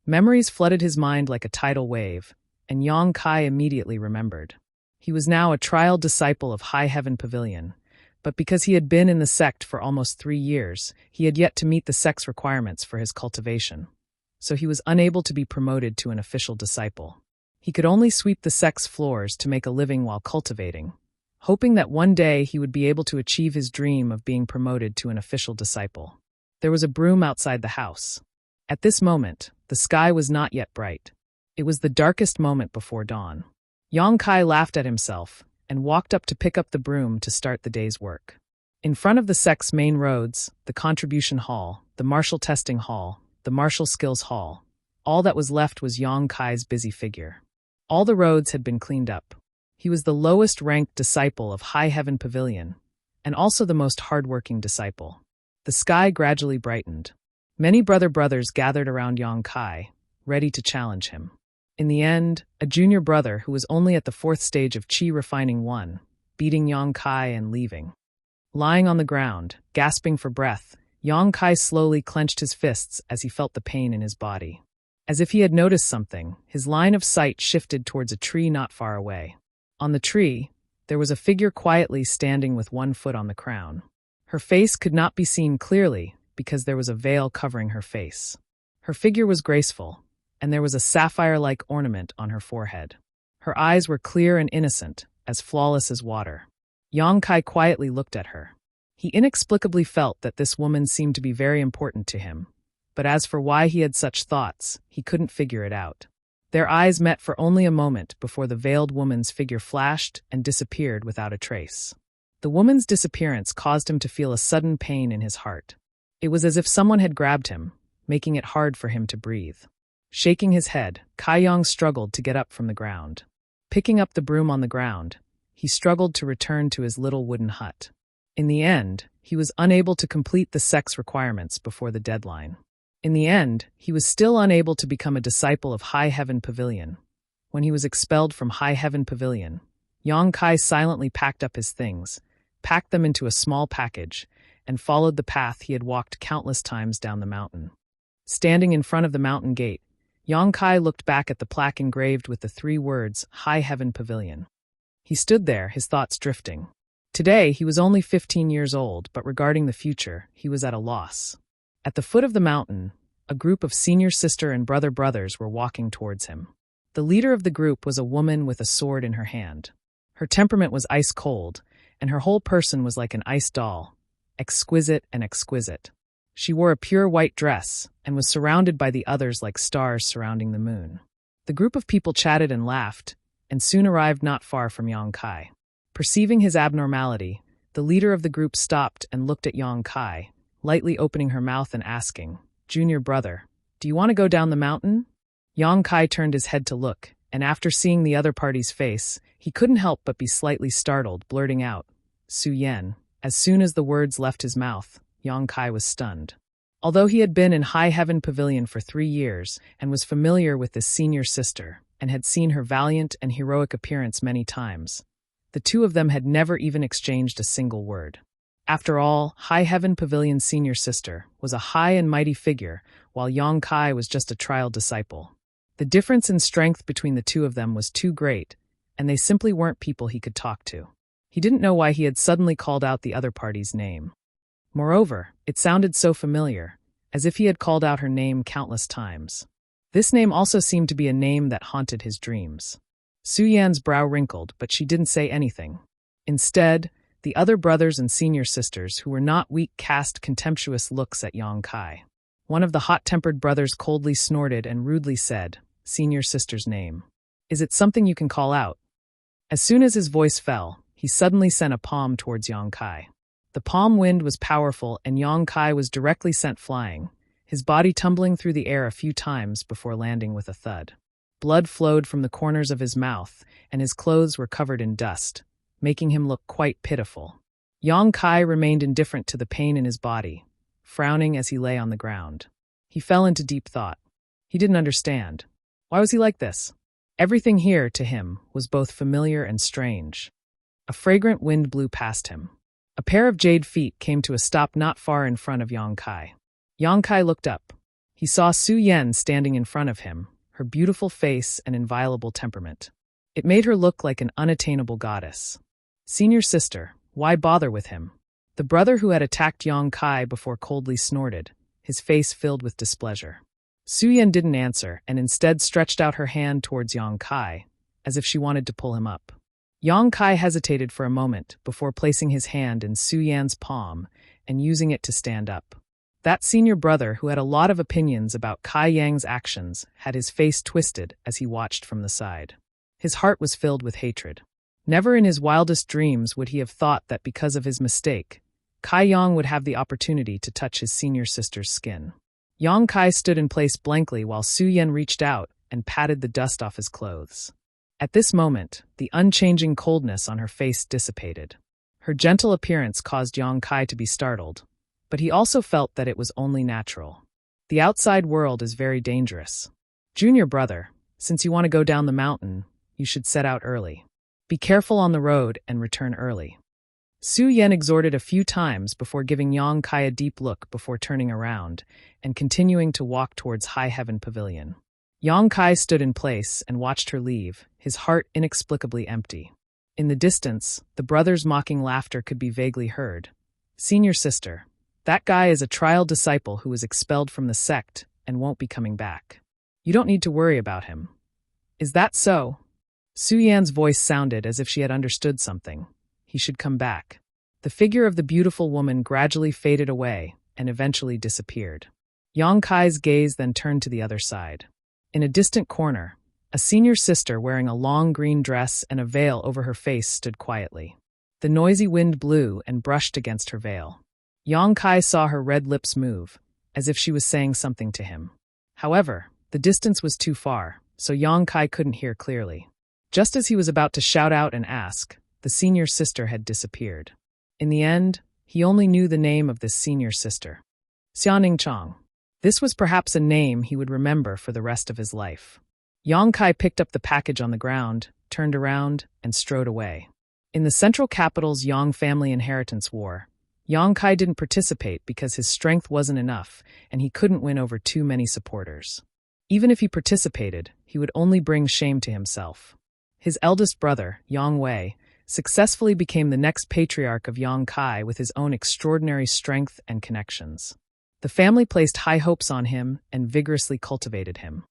Memories flooded his mind like a tidal wave, and Yang Kai immediately remembered. He was now a trial disciple of High Heaven Pavilion, but because he had been in the sect for almost 3 years, he had yet to meet the sect's requirements for his cultivation. So he was unable to be promoted to an official disciple. He could only sweep the sect's floors to make a living while cultivating, hoping that one day he would be able to achieve his dream of being promoted to an official disciple. There was a broom outside the house. At this moment, the sky was not yet bright. It was the darkest moment before dawn. Yang Kai laughed at himself and walked up to pick up the broom to start the day's work. In front of the sect's main roads, the contribution hall, the martial testing hall, the martial skills hall, all that was left was Yang Kai's busy figure. All the roads had been cleaned up. He was the lowest-ranked disciple of High Heaven Pavilion, and also the most hard-working disciple. The sky gradually brightened. Many brothers gathered around Yang Kai, ready to challenge him. In the end, a junior brother who was only at the 4th stage of Qi refining won, beating Yang Kai and leaving. Lying on the ground, gasping for breath, Yang Kai slowly clenched his fists as he felt the pain in his body. As if he had noticed something, his line of sight shifted towards a tree not far away. On the tree, there was a figure quietly standing with one foot on the crown. Her face could not be seen clearly because there was a veil covering her face. Her figure was graceful, and there was a sapphire-like ornament on her forehead. Her eyes were clear and innocent, as flawless as water. Yang Kai quietly looked at her. He inexplicably felt that this woman seemed to be very important to him, but as for why he had such thoughts, he couldn't figure it out. Their eyes met for only a moment before the veiled woman's figure flashed and disappeared without a trace. The woman's disappearance caused him to feel a sudden pain in his heart. It was as if someone had grabbed him, making it hard for him to breathe. Shaking his head, Kai Yang struggled to get up from the ground. Picking up the broom on the ground, he struggled to return to his little wooden hut. In the end, he was unable to complete the sect's requirements before the deadline. In the end, he was still unable to become a disciple of High Heaven Pavilion. When he was expelled from High Heaven Pavilion, Yang Kai silently packed up his things, packed them into a small package, and followed the path he had walked countless times down the mountain. Standing in front of the mountain gate, Yang Kai looked back at the plaque engraved with the 3 words, High Heaven Pavilion. He stood there, his thoughts drifting. Today, he was only 15 years old, but regarding the future, he was at a loss. At the foot of the mountain, a group of senior sister and brothers were walking towards him. The leader of the group was a woman with a sword in her hand. Her temperament was ice cold, and her whole person was like an ice doll, exquisite and exquisite. She wore a pure white dress and was surrounded by the others like stars surrounding the moon. The group of people chatted and laughed, and soon arrived not far from Yang Kai. Perceiving his abnormality, the leader of the group stopped and looked at Yang Kai, lightly opening her mouth and asking, "Junior brother, do you want to go down the mountain?" Yang Kai turned his head to look, and after seeing the other party's face, he couldn't help but be slightly startled, blurting out, "Su Yen." As soon as the words left his mouth, Yang Kai was stunned. Although he had been in High Heaven Pavilion for 3 years and was familiar with this senior sister and had seen her valiant and heroic appearance many times, the two of them had never even exchanged a single word. After all, High Heaven Pavilion's senior sister was a high and mighty figure, while Yang Kai was just a trial disciple. The difference in strength between the two of them was too great, and they simply weren't people he could talk to. He didn't know why he had suddenly called out the other party's name. Moreover, it sounded so familiar, as if he had called out her name countless times. This name also seemed to be a name that haunted his dreams. Su Yan's brow wrinkled, but she didn't say anything. Instead, the other brothers and senior sisters who were not weak cast contemptuous looks at Yang Kai. One of the hot-tempered brothers coldly snorted and rudely said, "Senior sister's name. Is it something you can call out?" As soon as his voice fell, he suddenly sent a palm towards Yang Kai. The palm wind was powerful and Yang Kai was directly sent flying, his body tumbling through the air a few times before landing with a thud. Blood flowed from the corners of his mouth, and his clothes were covered in dust, making him look quite pitiful. Yang Kai remained indifferent to the pain in his body, frowning as he lay on the ground. He fell into deep thought. He didn't understand. Why was he like this? Everything here, to him, was both familiar and strange. A fragrant wind blew past him. A pair of jade feet came to a stop not far in front of Yang Kai. Yang Kai looked up. He saw Su Yan standing in front of him, her beautiful face and inviolable temperament. It made her look like an unattainable goddess. Senior sister, why bother with him? The brother who had attacked Yang Kai before coldly snorted, his face filled with displeasure. Su Yan didn't answer and instead stretched out her hand towards Yang Kai, as if she wanted to pull him up. Yang Kai hesitated for a moment before placing his hand in Su Yan's palm and using it to stand up. That senior brother who had a lot of opinions about Kai Yang's actions had his face twisted as he watched from the side. His heart was filled with hatred. Never in his wildest dreams would he have thought that because of his mistake, Kai Yang would have the opportunity to touch his senior sister's skin. Yang Kai stood in place blankly while Su Yan reached out and patted the dust off his clothes. At this moment, the unchanging coldness on her face dissipated. Her gentle appearance caused Yang Kai to be startled, but he also felt that it was only natural. The outside world is very dangerous. Junior brother, since you want to go down the mountain, you should set out early. Be careful on the road and return early. Su Yan exhorted a few times before giving Yang Kai a deep look before turning around and continuing to walk towards High Heaven Pavilion. Yang Kai stood in place and watched her leave, his heart inexplicably empty. In the distance, the brothers' mocking laughter could be vaguely heard. Senior sister, that guy is a trial disciple who was expelled from the sect and won't be coming back. You don't need to worry about him. Is that so? Su Yan's voice sounded as if she had understood something. He should come back. The figure of the beautiful woman gradually faded away and eventually disappeared. Yang Kai's gaze then turned to the other side. In a distant corner, a senior sister wearing a long green dress and a veil over her face stood quietly. The noisy wind blew and brushed against her veil. Yang Kai saw her red lips move, as if she was saying something to him. However, the distance was too far, so Yang Kai couldn't hear clearly. Just as he was about to shout out and ask, the senior sister had disappeared. In the end, he only knew the name of this senior sister. Xiaoning Chong. This was perhaps a name he would remember for the rest of his life. Yang Kai picked up the package on the ground, turned around, and strode away. In the central capital's Yang family inheritance war, Yang Kai didn't participate because his strength wasn't enough and he couldn't win over too many supporters. Even if he participated, he would only bring shame to himself. His eldest brother, Yang Wei, successfully became the next patriarch of Yang Kai with his own extraordinary strength and connections. The family placed high hopes on him and vigorously cultivated him.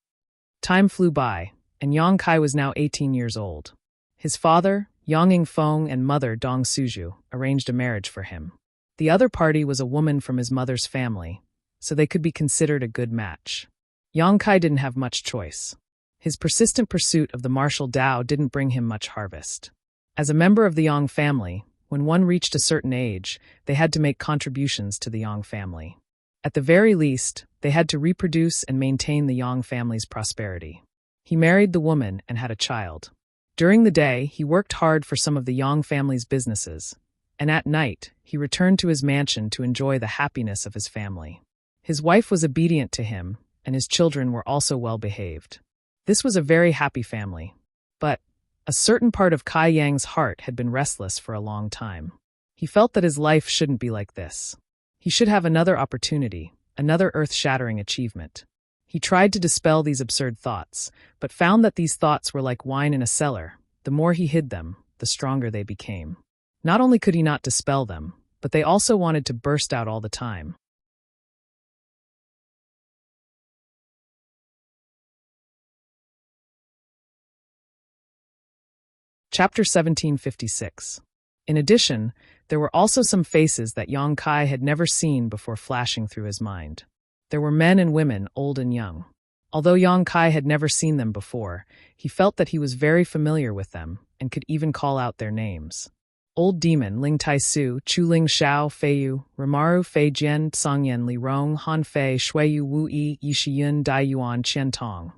Time flew by, and Yang Kai was now 18 years old. His father, Yang Yingfeng, and mother, Dong Suju, arranged a marriage for him. The other party was a woman from his mother's family, so they could be considered a good match. Yang Kai didn't have much choice. His persistent pursuit of the martial Tao didn't bring him much harvest. As a member of the Yang family, when one reached a certain age, they had to make contributions to the Yang family. At the very least, they had to reproduce and maintain the Yang family's prosperity. He married the woman and had a child. During the day, he worked hard for some of the Yang family's businesses, and at night, he returned to his mansion to enjoy the happiness of his family. His wife was obedient to him, and his children were also well-behaved. This was a very happy family, but a certain part of Kai Yang's heart had been restless for a long time. He felt that his life shouldn't be like this. He should have another opportunity, another earth-shattering achievement. He tried to dispel these absurd thoughts, but found that these thoughts were like wine in a cellar. The more he hid them, the stronger they became. Not only could he not dispel them, but they also wanted to burst out all the time. Chapter 1756. In addition, there were also some faces that Yang Kai had never seen before flashing through his mind. There were men and women, old and young. Although Yang Kai had never seen them before, he felt that he was very familiar with them and could even call out their names. Old Demon, Ling Tai Su, Chu Ling Xiao, Fei Yu, Rimaru, Fei Jian, Songyan, Li Rong, Han Fei, Shui Yu, Wu Yi, Yishiyun, Dai Yuan, Qian Tong.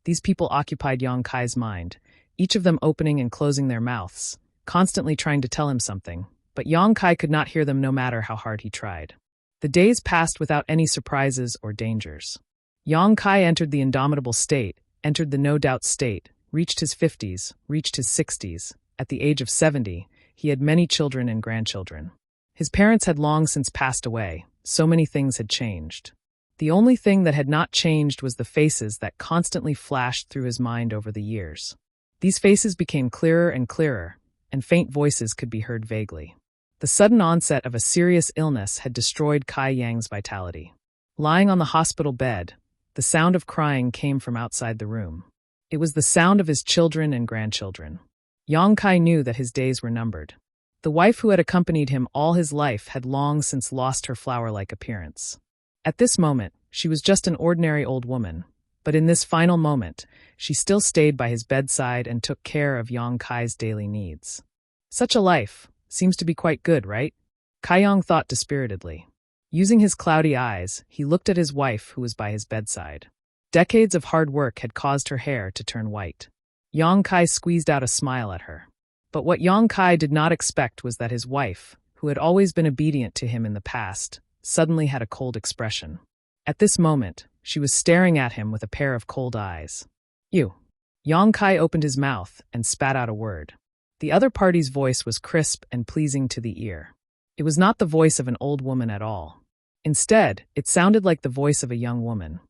These people occupied Yang Kai's mind, each of them opening and closing their mouths, constantly trying to tell him something, but Yang Kai could not hear them no matter how hard he tried. The days passed without any surprises or dangers. Yang Kai entered the indomitable state, entered the no-doubt state, reached his 50s, reached his 60s. At the age of 70, he had many children and grandchildren. His parents had long since passed away, so many things had changed. The only thing that had not changed was the faces that constantly flashed through his mind over the years. These faces became clearer and clearer, and faint voices could be heard vaguely. The sudden onset of a serious illness had destroyed Kai Yang's vitality. Lying on the hospital bed, the sound of crying came from outside the room. It was the sound of his children and grandchildren. Yang Kai knew that his days were numbered. The wife who had accompanied him all his life had long since lost her flower-like appearance. At this moment, she was just an ordinary old woman, but in this final moment, she still stayed by his bedside and took care of Yang Kai's daily needs. Such a life seems to be quite good, right? Kai Yang thought dispiritedly. Using his cloudy eyes, he looked at his wife who was by his bedside. Decades of hard work had caused her hair to turn white. Yang Kai squeezed out a smile at her. But what Yang Kai did not expect was that his wife, who had always been obedient to him in the past, suddenly had a cold expression. At this moment, she was staring at him with a pair of cold eyes. "You." Yang Kai opened his mouth and spat out a word. The other party's voice was crisp and pleasing to the ear. It was not the voice of an old woman at all. Instead, it sounded like the voice of a young woman.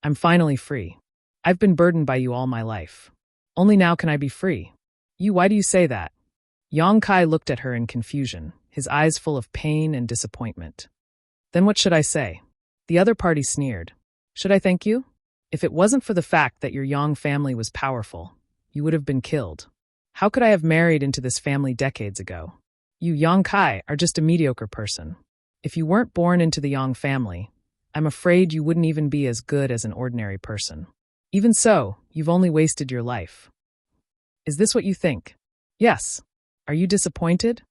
"I'm finally free. I've been burdened by you all my life. Only now can I be free." "You, why do you say that?" Yang Kai looked at her in confusion, his eyes full of pain and disappointment. "Then what should I say?" The other party sneered. "Should I thank you? If it wasn't for the fact that your Yang family was powerful, you would have been killed. How could I have married into this family decades ago? You, Yang Kai, are just a mediocre person. If you weren't born into the Yang family, I'm afraid you wouldn't even be as good as an ordinary person. Even so, you've only wasted your life. Is this what you think? Yes. Are you disappointed?"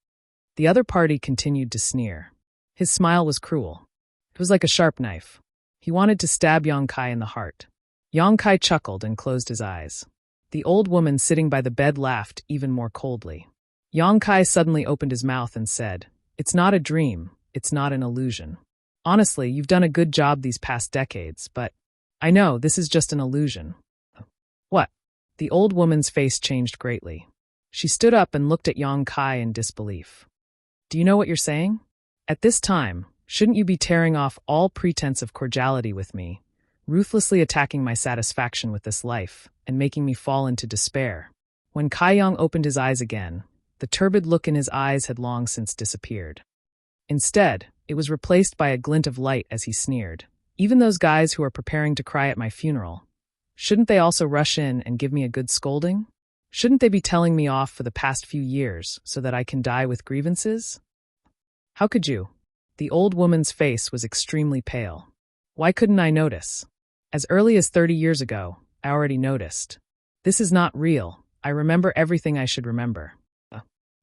The other party continued to sneer. His smile was cruel. It was like a sharp knife. He wanted to stab Yang Kai in the heart. Yang Kai chuckled and closed his eyes. The old woman sitting by the bed laughed even more coldly. Yang Kai suddenly opened his mouth and said, "It's not a dream, it's not an illusion. Honestly, you've done a good job these past decades, but I know this is just an illusion." "What?" The old woman's face changed greatly. She stood up and looked at Yang Kai in disbelief. "Do you know what you're saying? At this time, shouldn't you be tearing off all pretense of cordiality with me, ruthlessly attacking my satisfaction with this life, and making me fall into despair?" When Kai Yang opened his eyes again, the turbid look in his eyes had long since disappeared. Instead, it was replaced by a glint of light as he sneered. "Even those guys who are preparing to cry at my funeral, shouldn't they also rush in and give me a good scolding? Shouldn't they be telling me off for the past few years so that I can die with grievances? How could you?" The old woman's face was extremely pale. "Why couldn't I notice? As early as 30 years ago, I already noticed. This is not real. I remember everything I should remember.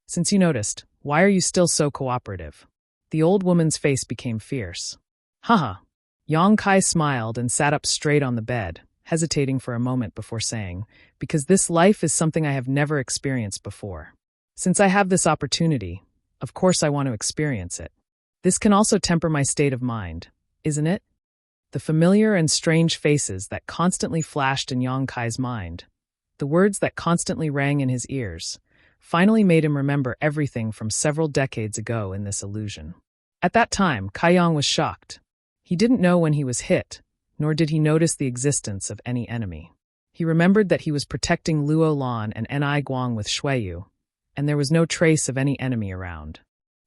Since you noticed, why are you still so cooperative?" The old woman's face became fierce. "Haha." Yang Kai smiled and sat up straight on the bed, hesitating for a moment before saying, "Because this life is something I have never experienced before. Since I have this opportunity, of course I want to experience it. This can also temper my state of mind, isn't it?" The familiar and strange faces that constantly flashed in Yang Kai's mind, the words that constantly rang in his ears, finally made him remember everything from several decades ago in this illusion. At that time, Kai Yang was shocked. He didn't know when he was hit, nor did he notice the existence of any enemy. He remembered that he was protecting Luo Lan and Ni Guang with Shuiyu, and there was no trace of any enemy around.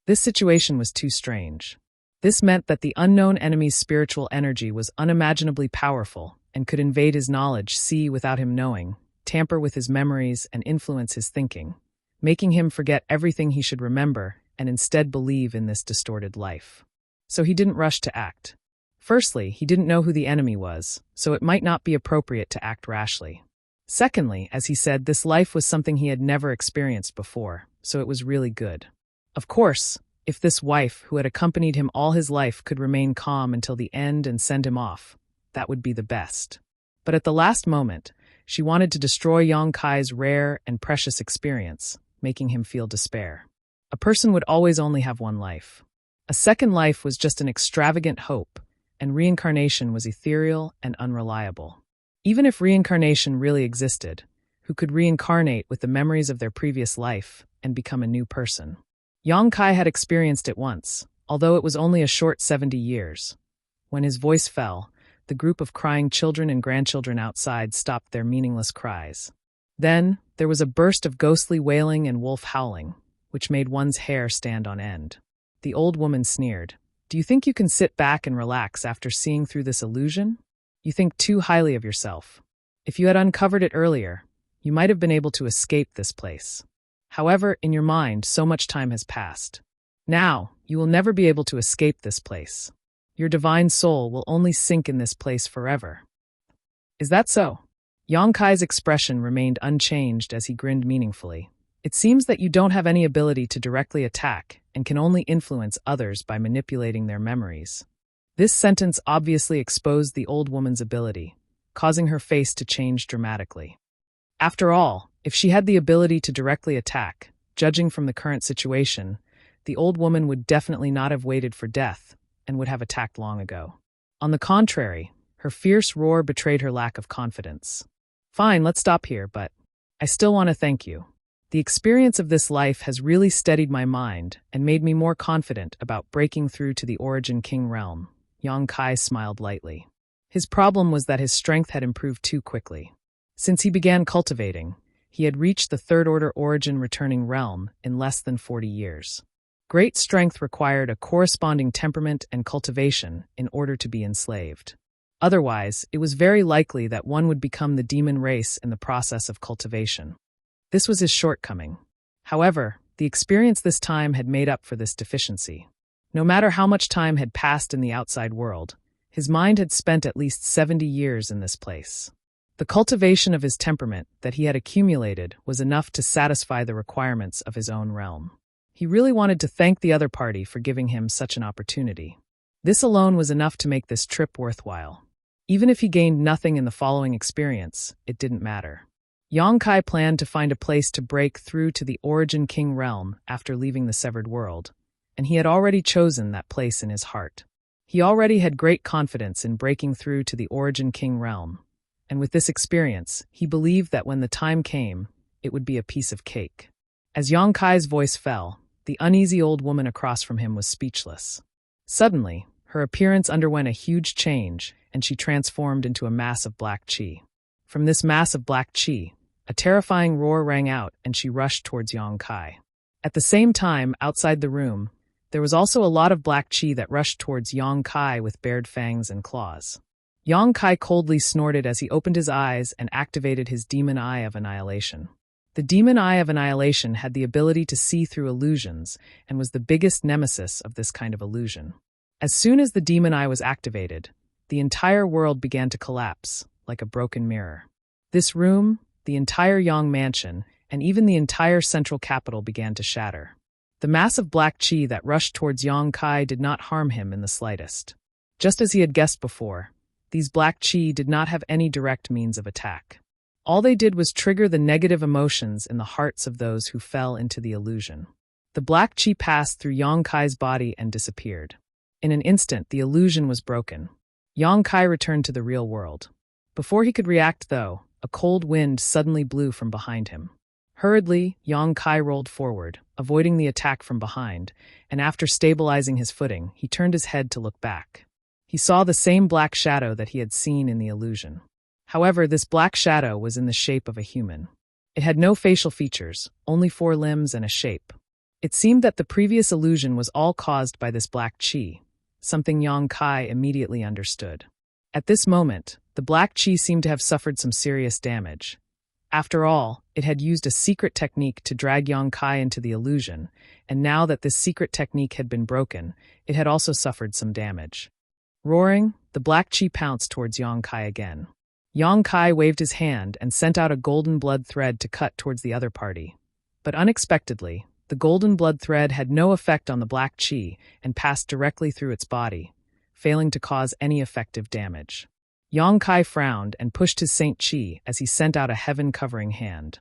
This situation was too strange. This meant that the unknown enemy's spiritual energy was unimaginably powerful and could invade his knowledge, see without him knowing, tamper with his memories, and influence his thinking, making him forget everything he should remember and instead believe in this distorted life. So he didn't rush to act. Firstly, he didn't know who the enemy was, so it might not be appropriate to act rashly. Secondly, as he said, this life was something he had never experienced before, so it was really good. Of course, if this wife, who had accompanied him all his life, could remain calm until the end and send him off, that would be the best. But at the last moment, she wanted to destroy Yang Kai's rare and precious experience, making him feel despair. A person would always only have one life. A second life was just an extravagant hope, and reincarnation was ethereal and unreliable. Even if reincarnation really existed, who could reincarnate with the memories of their previous life and become a new person? Yang Kai had experienced it once, although it was only a short 70 years. When his voice fell, the group of crying children and grandchildren outside stopped their meaningless cries. Then, there was a burst of ghostly wailing and wolf howling, which made one's hair stand on end. The old woman sneered. "Do you think you can sit back and relax after seeing through this illusion? You think too highly of yourself. If you had uncovered it earlier, you might have been able to escape this place. However, in your mind, so much time has passed. Now, you will never be able to escape this place. Your divine soul will only sink in this place forever." "Is that so?" Yang Kai's expression remained unchanged as he grinned meaningfully. "It seems that you don't have any ability to directly attack and can only influence others by manipulating their memories." This sentence obviously exposed the old woman's ability, causing her face to change dramatically. After all, if she had the ability to directly attack, judging from the current situation, the old woman would definitely not have waited for death and would have attacked long ago. On the contrary, her fierce roar betrayed her lack of confidence. "Fine, let's stop here, but I still want to thank you. The experience of this life has really steadied my mind and made me more confident about breaking through to the Origin King realm." Yang Kai smiled lightly. His problem was that his strength had improved too quickly. Since he began cultivating, he had reached the third-order origin returning realm in less than 40 years. Great strength required a corresponding temperament and cultivation in order to be enslaved. Otherwise, it was very likely that one would become the demon race in the process of cultivation. This was his shortcoming. However, the experience this time had made up for this deficiency. No matter how much time had passed in the outside world, his mind had spent at least 70 years in this place. The cultivation of his temperament that he had accumulated was enough to satisfy the requirements of his own realm. He really wanted to thank the other party for giving him such an opportunity. This alone was enough to make this trip worthwhile. Even if he gained nothing in the following experience, it didn't matter. Yang Kai planned to find a place to break through to the Origin King realm after leaving the severed world, and he had already chosen that place in his heart. He already had great confidence in breaking through to the Origin King realm, and with this experience, he believed that when the time came, it would be a piece of cake. As Yang Kai's voice fell, the uneasy old woman across from him was speechless. Suddenly, her appearance underwent a huge change, and she transformed into a mass of black qi. From this mass of black qi, a terrifying roar rang out, and she rushed towards Yang Kai. At the same time, outside the room, there was also a lot of black qi that rushed towards Yang Kai with bared fangs and claws. Yang Kai coldly snorted as he opened his eyes and activated his demon eye of annihilation. The demon eye of annihilation had the ability to see through illusions and was the biggest nemesis of this kind of illusion. As soon as the demon eye was activated, the entire world began to collapse, like a broken mirror. This room, the entire Yang mansion, and even the entire central capital began to shatter. The massive black qi that rushed towards Yang Kai did not harm him in the slightest. Just as he had guessed before, these black qi did not have any direct means of attack. All they did was trigger the negative emotions in the hearts of those who fell into the illusion. The black qi passed through Yang Kai's body and disappeared. In an instant, the illusion was broken. Yang Kai returned to the real world. Before he could react, though, a cold wind suddenly blew from behind him. Hurriedly, Yang Kai rolled forward, avoiding the attack from behind, and after stabilizing his footing, he turned his head to look back. He saw the same black shadow that he had seen in the illusion. However, this black shadow was in the shape of a human. It had no facial features, only 4 limbs and a shape. It seemed that the previous illusion was all caused by this black qi, something Yang Kai immediately understood. At this moment, the black qi seemed to have suffered some serious damage. After all, it had used a secret technique to drag Yang Kai into the illusion, and now that this secret technique had been broken, it had also suffered some damage. Roaring, the black qi pounced towards Yang Kai again. Yang Kai waved his hand and sent out a golden blood thread to cut towards the other party. But unexpectedly, the golden blood thread had no effect on the black qi and passed directly through its body, failing to cause any effective damage. Yang Kai frowned and pushed his Saint Qi as he sent out a heaven-covering hand.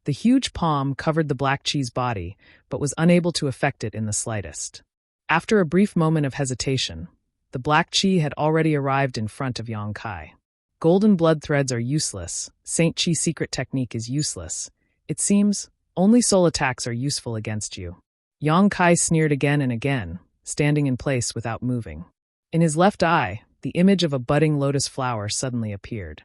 The huge palm covered the black chi's body, but was unable to affect it in the slightest. After a brief moment of hesitation, the black chi had already arrived in front of Yang Kai. Golden blood threads are useless. Saint Chi's secret technique is useless. It seems only soul attacks are useful against you. Yang Kai sneered again and again, standing in place without moving. In his left eye, the image of a budding lotus flower suddenly appeared.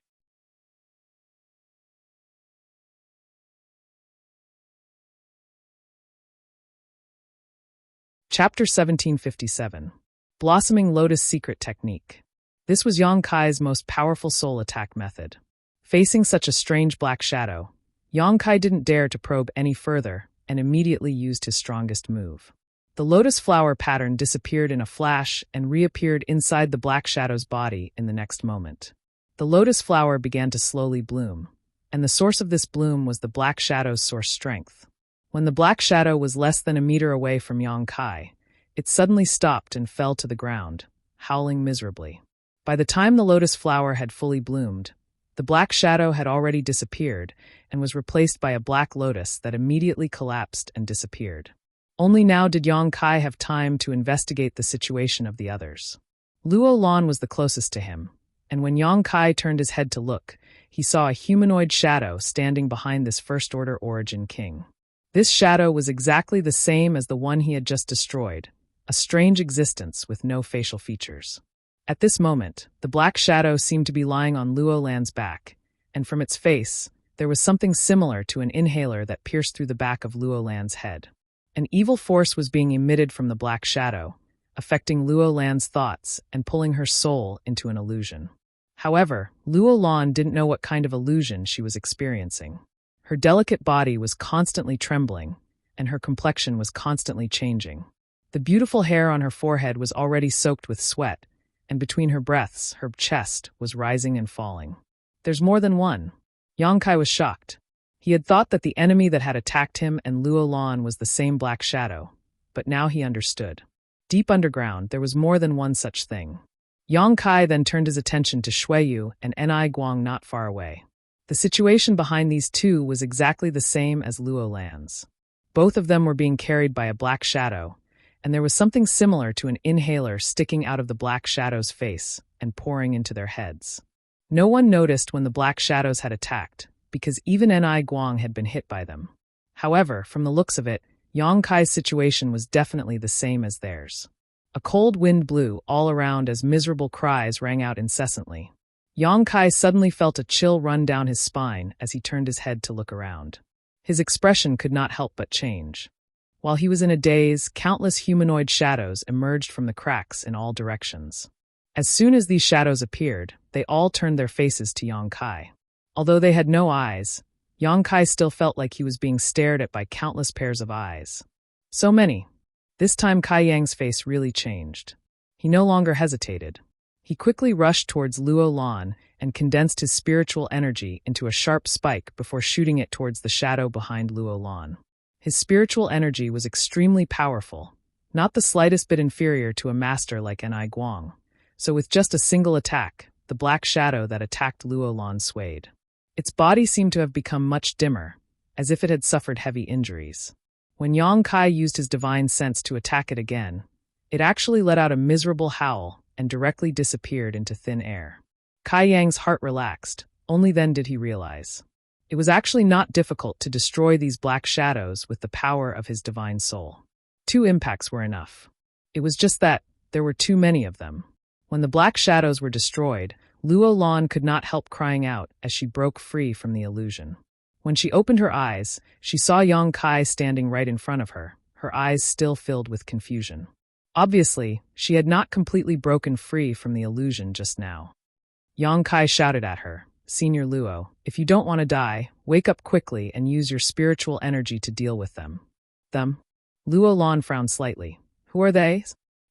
Chapter 1757. Blossoming Lotus Secret Technique. This was Yang Kai's most powerful soul attack method. Facing such a strange black shadow, Yang Kai didn't dare to probe any further and immediately used his strongest move. The lotus flower pattern disappeared in a flash and reappeared inside the black shadow's body in the next moment. The lotus flower began to slowly bloom, and the source of this bloom was the black shadow's source strength. When the black shadow was less than a meter away from Yang Kai, it suddenly stopped and fell to the ground, howling miserably. By the time the lotus flower had fully bloomed, the black shadow had already disappeared and was replaced by a black lotus that immediately collapsed and disappeared. Only now did Yang Kai have time to investigate the situation of the others. Luo Lan was the closest to him, and when Yang Kai turned his head to look, he saw a humanoid shadow standing behind this first-order origin king. This shadow was exactly the same as the one he had just destroyed, a strange existence with no facial features. At this moment, the black shadow seemed to be lying on Luo Lan's back, and from its face, there was something similar to an inhaler that pierced through the back of Luo Lan's head. An evil force was being emitted from the black shadow, affecting Luo Lan's thoughts and pulling her soul into an illusion. However, Luo Lan didn't know what kind of illusion she was experiencing. Her delicate body was constantly trembling, and her complexion was constantly changing. The beautiful hair on her forehead was already soaked with sweat, and between her breaths, her chest was rising and falling. There's more than one. Yang Kai was shocked. He had thought that the enemy that had attacked him and Luo Lan was the same black shadow, but now he understood. Deep underground, there was more than one such thing. Yang Kai then turned his attention to Shuiyu and Ni Guang not far away. The situation behind these two was exactly the same as Luo Lan's. Both of them were being carried by a black shadow, and there was something similar to an inhaler sticking out of the black shadow's face and pouring into their heads. No one noticed when the black shadows had attacked, because even Ni Guang had been hit by them. However, from the looks of it, Yang Kai's situation was definitely the same as theirs. A cold wind blew all around as miserable cries rang out incessantly. Yang Kai suddenly felt a chill run down his spine as he turned his head to look around. His expression could not help but change. While he was in a daze, countless humanoid shadows emerged from the cracks in all directions. As soon as these shadows appeared, they all turned their faces to Yang Kai. Although they had no eyes, Yang Kai still felt like he was being stared at by countless pairs of eyes. So many. This time Kai Yang's face really changed. He no longer hesitated. He quickly rushed towards Luo Lan and condensed his spiritual energy into a sharp spike before shooting it towards the shadow behind Luo Lan. His spiritual energy was extremely powerful, not the slightest bit inferior to a master like Ni Guang. So with just a single attack, the black shadow that attacked Luo Lan swayed. Its body seemed to have become much dimmer, as if it had suffered heavy injuries. When Yang Kai used his divine sense to attack it again, it actually let out a miserable howl and directly disappeared into thin air. Kai Yang's heart relaxed. Only then did he realize. It was actually not difficult to destroy these black shadows with the power of his divine soul. 2 impacts were enough. It was just that there were too many of them. When the black shadows were destroyed, Luo Lan could not help crying out as she broke free from the illusion. When she opened her eyes, she saw Yang Kai standing right in front of her, her eyes still filled with confusion. Obviously, she had not completely broken free from the illusion just now. Yang Kai shouted at her, "Senior Luo, if you don't want to die, wake up quickly and use your spiritual energy to deal with them." Them? Luo Lan frowned slightly. Who are they?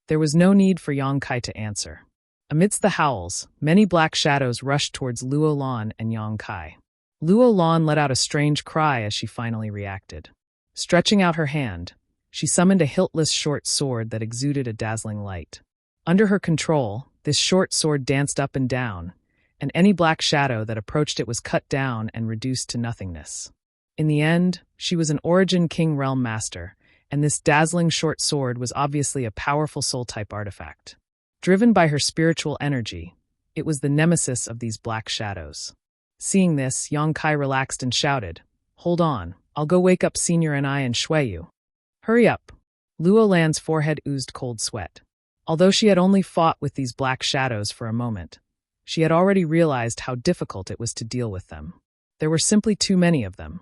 There was no need for Yang Kai to answer. Amidst the howls, many black shadows rushed towards Luo Lan and Yang Kai. Luo Lan let out a strange cry as she finally reacted. Stretching out her hand, she summoned a hiltless short sword that exuded a dazzling light. Under her control, this short sword danced up and down, and any black shadow that approached it was cut down and reduced to nothingness. In the end, she was an Origin King Realm Master, and this dazzling short sword was obviously a powerful soul-type artifact. Driven by her spiritual energy, it was the nemesis of these black shadows. Seeing this, Yang Kai relaxed and shouted, "Hold on, I'll go wake up Senior and I and Shuiyu." "Hurry up." Luo Lan's forehead oozed cold sweat. Although she had only fought with these black shadows for a moment, she had already realized how difficult it was to deal with them. There were simply too many of them.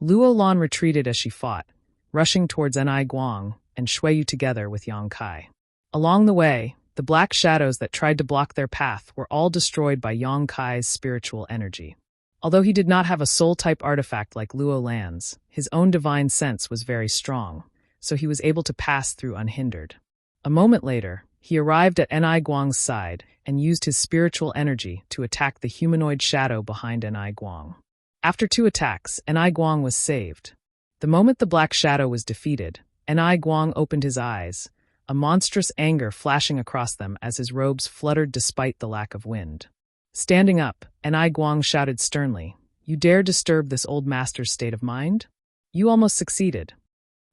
Luo Lan retreated as she fought, rushing towards Enai Guang and Shuiyu together with Yang Kai. Along the way, the black shadows that tried to block their path were all destroyed by Yang Kai's spiritual energy. Although he did not have a soul-type artifact like Luo Lan's, his own divine sense was very strong, so he was able to pass through unhindered. A moment later, he arrived at Enai Guang's side and used his spiritual energy to attack the humanoid shadow behind Enai Guang. After 2 attacks, Enai Guang was saved. The moment the black shadow was defeated, Enai Guang opened his eyes, a monstrous anger flashing across them as his robes fluttered despite the lack of wind. Standing up, Enai Guang shouted sternly, "You dare disturb this old master's state of mind? You almost succeeded."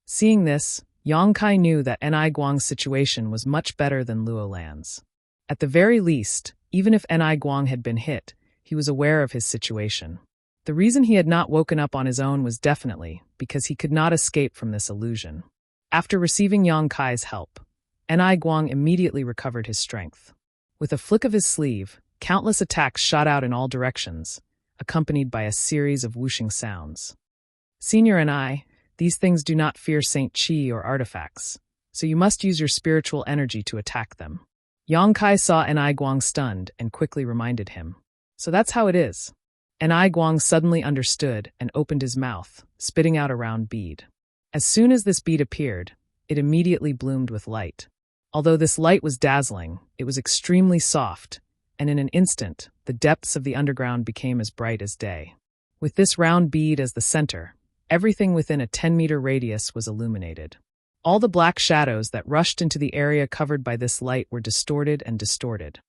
Seeing this, Yang Kai knew that Enai Guang's situation was much better than Luo Lan's. At the very least, even if Enai Guang had been hit, he was aware of his situation. The reason he had not woken up on his own was definitely because he could not escape from this illusion. After receiving Yang Kai's help, Enai Guang immediately recovered his strength. With a flick of his sleeve, countless attacks shot out in all directions, accompanied by a series of whooshing sounds. "Senior and I, these things do not fear Saint Qi or artifacts, so you must use your spiritual energy to attack them." Yang Kai saw Enai Guang stunned and quickly reminded him. "So that's how it is." Enai Guang suddenly understood and opened his mouth, spitting out a round bead. As soon as this bead appeared, it immediately bloomed with light. Although this light was dazzling, it was extremely soft, and in an instant, the depths of the underground became as bright as day. With this round bead as the center, everything within a 10-meter radius was illuminated. All the black shadows that rushed into the area covered by this light were distorted and distorted.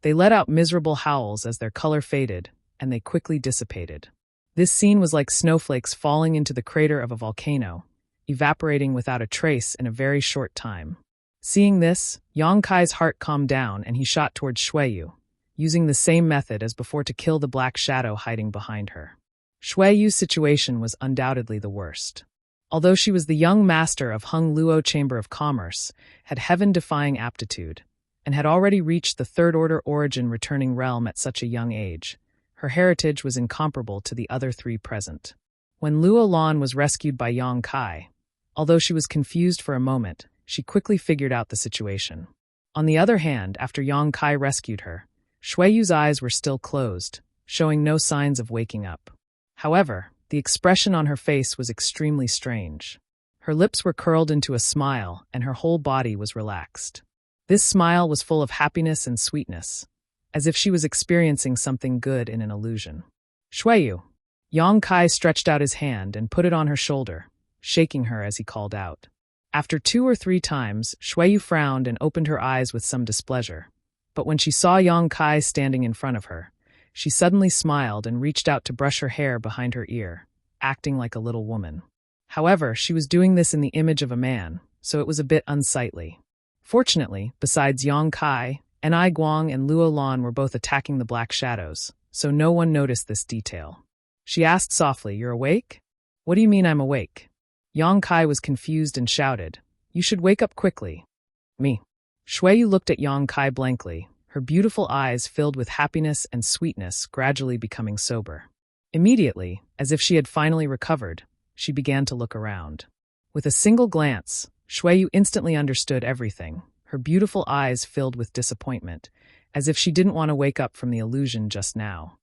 They let out miserable howls as their color faded, and they quickly dissipated. This scene was like snowflakes falling into the crater of a volcano, evaporating without a trace in a very short time. Seeing this, Yang Kai's heart calmed down and he shot towards Shuiyu, using the same method as before to kill the black shadow hiding behind her. Shuiyu's situation was undoubtedly the worst. Although she was the young master of Hung Luo Chamber of Commerce, had heaven-defying aptitude, and had already reached the third-order origin returning realm at such a young age, her heritage was incomparable to the other 3 present. When Luo Lan was rescued by Yang Kai, although she was confused for a moment, she quickly figured out the situation. On the other hand, after Yang Kai rescued her, Shuiyu's eyes were still closed, showing no signs of waking up. However, the expression on her face was extremely strange. Her lips were curled into a smile, and her whole body was relaxed. This smile was full of happiness and sweetness, as if she was experiencing something good in an illusion. "Shuiyu." Yang Kai stretched out his hand and put it on her shoulder, shaking her as he called out. After 2 or 3 times, Shuiyu frowned and opened her eyes with some displeasure. But when she saw Yang Kai standing in front of her, she suddenly smiled and reached out to brush her hair behind her ear, acting like a little woman. However, she was doing this in the image of a man, so it was a bit unsightly. Fortunately, besides Yang Kai, Enai Guang and Luo Lan were both attacking the black shadows, so no one noticed this detail. She asked softly, "You're awake?" "What do you mean I'm awake?" Yang Kai was confused and shouted, "You should wake up quickly." "Me." Shuiyu looked at Yang Kai blankly, her beautiful eyes filled with happiness and sweetness gradually becoming sober. Immediately, as if she had finally recovered, she began to look around. With a single glance, Shuiyu instantly understood everything, her beautiful eyes filled with disappointment, as if she didn't want to wake up from the illusion just now.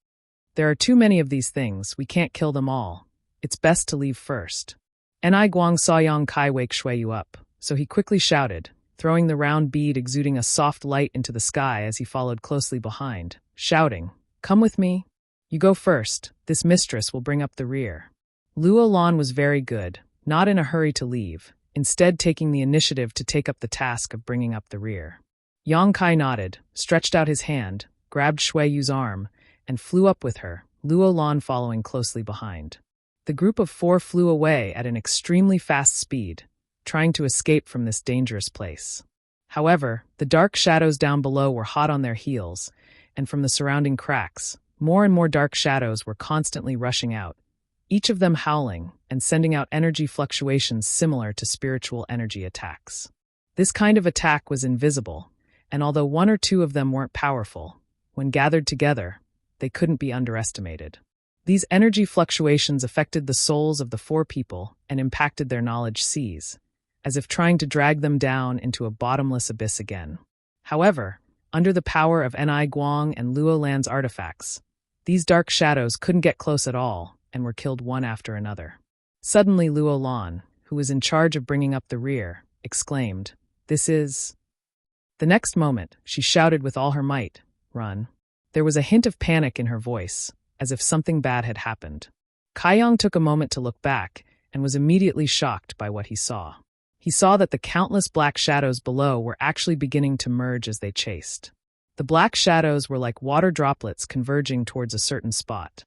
"There are too many of these things, we can't kill them all. It's best to leave first." Enai Guang saw Yang Kai wake Shuiyu up, so he quickly shouted, throwing the round bead exuding a soft light into the sky as he followed closely behind, shouting, "Come with me. You go first, this mistress will bring up the rear." Luo Lan was very good, not in a hurry to leave, instead taking the initiative to take up the task of bringing up the rear. Yang Kai nodded, stretched out his hand, grabbed Shuiyu's arm, and flew up with her, Luo Lan following closely behind. The group of 4 flew away at an extremely fast speed, trying to escape from this dangerous place. However, the dark shadows down below were hot on their heels, and from the surrounding cracks, more and more dark shadows were constantly rushing out, each of them howling and sending out energy fluctuations similar to spiritual energy attacks. This kind of attack was invisible, and although 1 or 2 of them weren't powerful, when gathered together, they couldn't be underestimated. These energy fluctuations affected the souls of the 4 people and impacted their knowledge seas, as if trying to drag them down into a bottomless abyss again. However, under the power of Ni Guang and Luo Lan's artifacts, these dark shadows couldn't get close at all and were killed one after another. Suddenly Luo Lan, who was in charge of bringing up the rear, exclaimed, "This is..." The next moment, she shouted with all her might, "Run." There was a hint of panic in her voice, as if something bad had happened. Kaiyang took a moment to look back and was immediately shocked by what he saw. He saw that the countless black shadows below were actually beginning to merge as they chased. The black shadows were like water droplets converging towards a certain spot.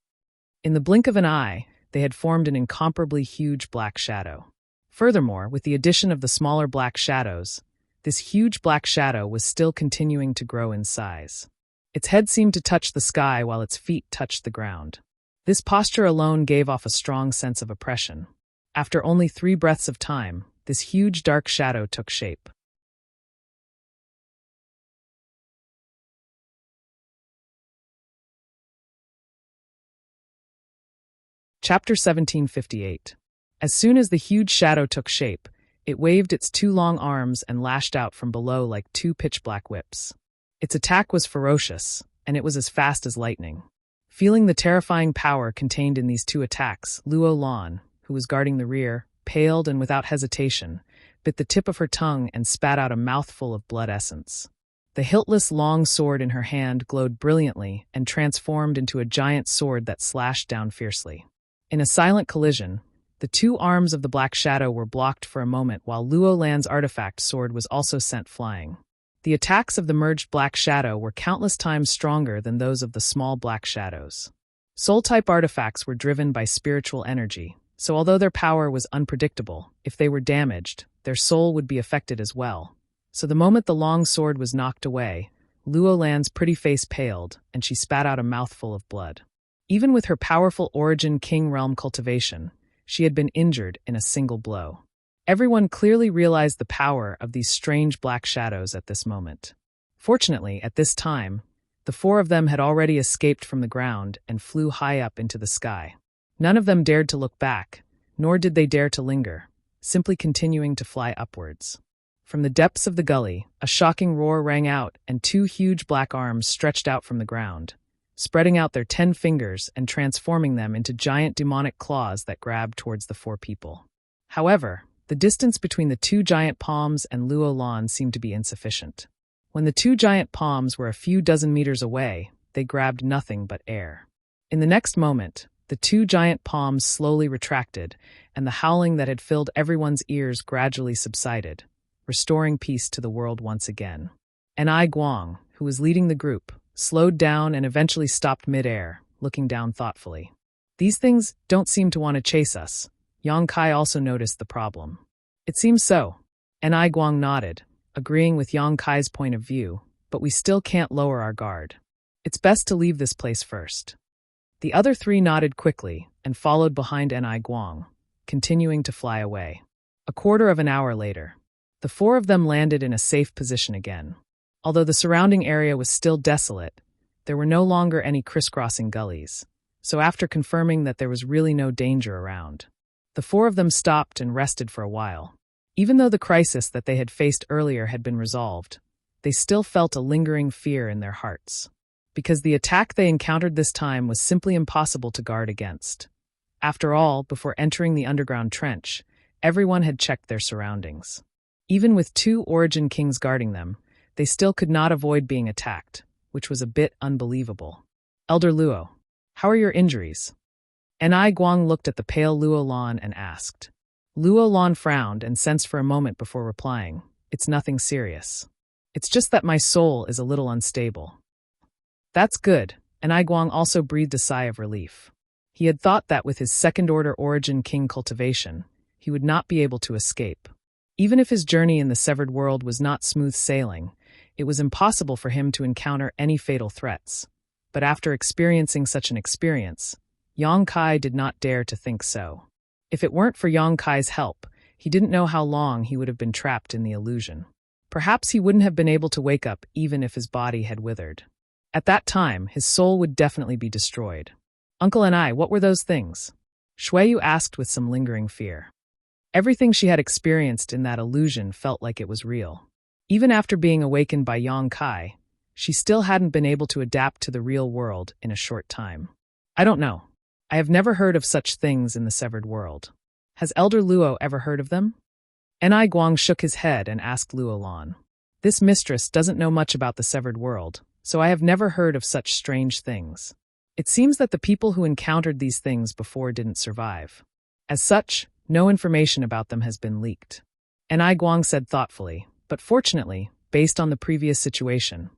In the blink of an eye, they had formed an incomparably huge black shadow. Furthermore, with the addition of the smaller black shadows, this huge black shadow was still continuing to grow in size. Its head seemed to touch the sky while its feet touched the ground. This posture alone gave off a strong sense of oppression. After only 3 breaths of time, this huge dark shadow took shape. Chapter 1758. As soon as the huge shadow took shape, it waved its 2 long arms and lashed out from below like 2 pitch-black whips. Its attack was ferocious, and it was as fast as lightning. Feeling the terrifying power contained in these 2 attacks, Luo Lan, who was guarding the rear, paled and without hesitation, bit the tip of her tongue and spat out a mouthful of blood essence. The hiltless long sword in her hand glowed brilliantly and transformed into a giant sword that slashed down fiercely. In a silent collision, the 2 arms of the black shadow were blocked for a moment while Luo Lan's artifact sword was also sent flying. The attacks of the merged black shadow were countless times stronger than those of the small black shadows. Soul-type artifacts were driven by spiritual energy, so although their power was unpredictable, if they were damaged, their soul would be affected as well. So the moment the long sword was knocked away, Luo Lan's pretty face paled, and she spat out a mouthful of blood. Even with her powerful Origin King Realm cultivation, she had been injured in a single blow. Everyone clearly realized the power of these strange black shadows at this moment. Fortunately, at this time, the 4 of them had already escaped from the ground and flew high up into the sky. None of them dared to look back, nor did they dare to linger, simply continuing to fly upwards. From the depths of the gully, a shocking roar rang out and 2 huge black arms stretched out from the ground, spreading out their 10 fingers and transforming them into giant demonic claws that grabbed towards the 4 people. However, the distance between the 2 giant palms and Luo Lan seemed to be insufficient. When the 2 giant palms were a few dozen meters away, they grabbed nothing but air. In the next moment, the 2 giant palms slowly retracted, and the howling that had filled everyone's ears gradually subsided, restoring peace to the world once again. Ni Guang, who was leading the group, slowed down and eventually stopped mid-air, looking down thoughtfully. "These things don't seem to want to chase us." Yang Kai also noticed the problem. "It seems so." Ni Guang nodded, agreeing with Yang Kai's point of view, "but we still can't lower our guard. It's best to leave this place first." The other 3 nodded quickly and followed behind Ni Guang, continuing to fly away. A quarter of an hour later, the 4 of them landed in a safe position again. Although the surrounding area was still desolate, there were no longer any crisscrossing gullies, so after confirming that there was really no danger around, the 4 of them stopped and rested for a while. Even though the crisis that they had faced earlier had been resolved, they still felt a lingering fear in their hearts. Because the attack they encountered this time was simply impossible to guard against. After all, before entering the underground trench, everyone had checked their surroundings. Even with 2 Origin Kings guarding them, they still could not avoid being attacked, which was a bit unbelievable. "Elder Luo, how are your injuries?" Ni Guang looked at the pale Luo Lan and asked. Luo Lan frowned and sensed for a moment before replying, "It's nothing serious. It's just that my soul is a little unstable." "That's good," and Ni Guang also breathed a sigh of relief. He had thought that with his second-order origin king cultivation, he would not be able to escape. Even if his journey in the severed world was not smooth sailing, it was impossible for him to encounter any fatal threats. But after experiencing such an experience, Yang Kai did not dare to think so. If it weren't for Yang Kai's help, he didn't know how long he would have been trapped in the illusion. Perhaps he wouldn't have been able to wake up even if his body had withered. At that time, his soul would definitely be destroyed. Uncle and I, what were those things? Shuiyu asked with some lingering fear. Everything she had experienced in that illusion felt like it was real. Even after being awakened by Yang Kai, she still hadn't been able to adapt to the real world in a short time. I don't know. I have never heard of such things in the severed world. Has Elder Luo ever heard of them? Ni Guang shook his head and asked Luo Lan. This mistress doesn't know much about the severed world, so I have never heard of such strange things. It seems that the people who encountered these things before didn't survive. As such, no information about them has been leaked. Ni Guang said thoughtfully, but fortunately, based on the previous situation,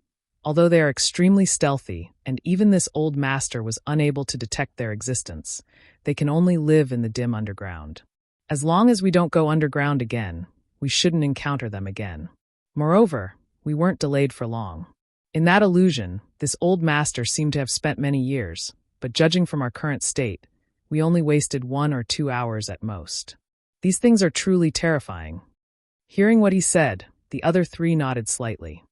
although they are extremely stealthy, and even this old master was unable to detect their existence, they can only live in the dim underground. As long as we don't go underground again, we shouldn't encounter them again. Moreover, we weren't delayed for long. In that illusion, this old master seemed to have spent many years, but judging from our current state, we only wasted 1 or 2 hours at most. These things are truly terrifying. Hearing what he said, the other three nodded slightly.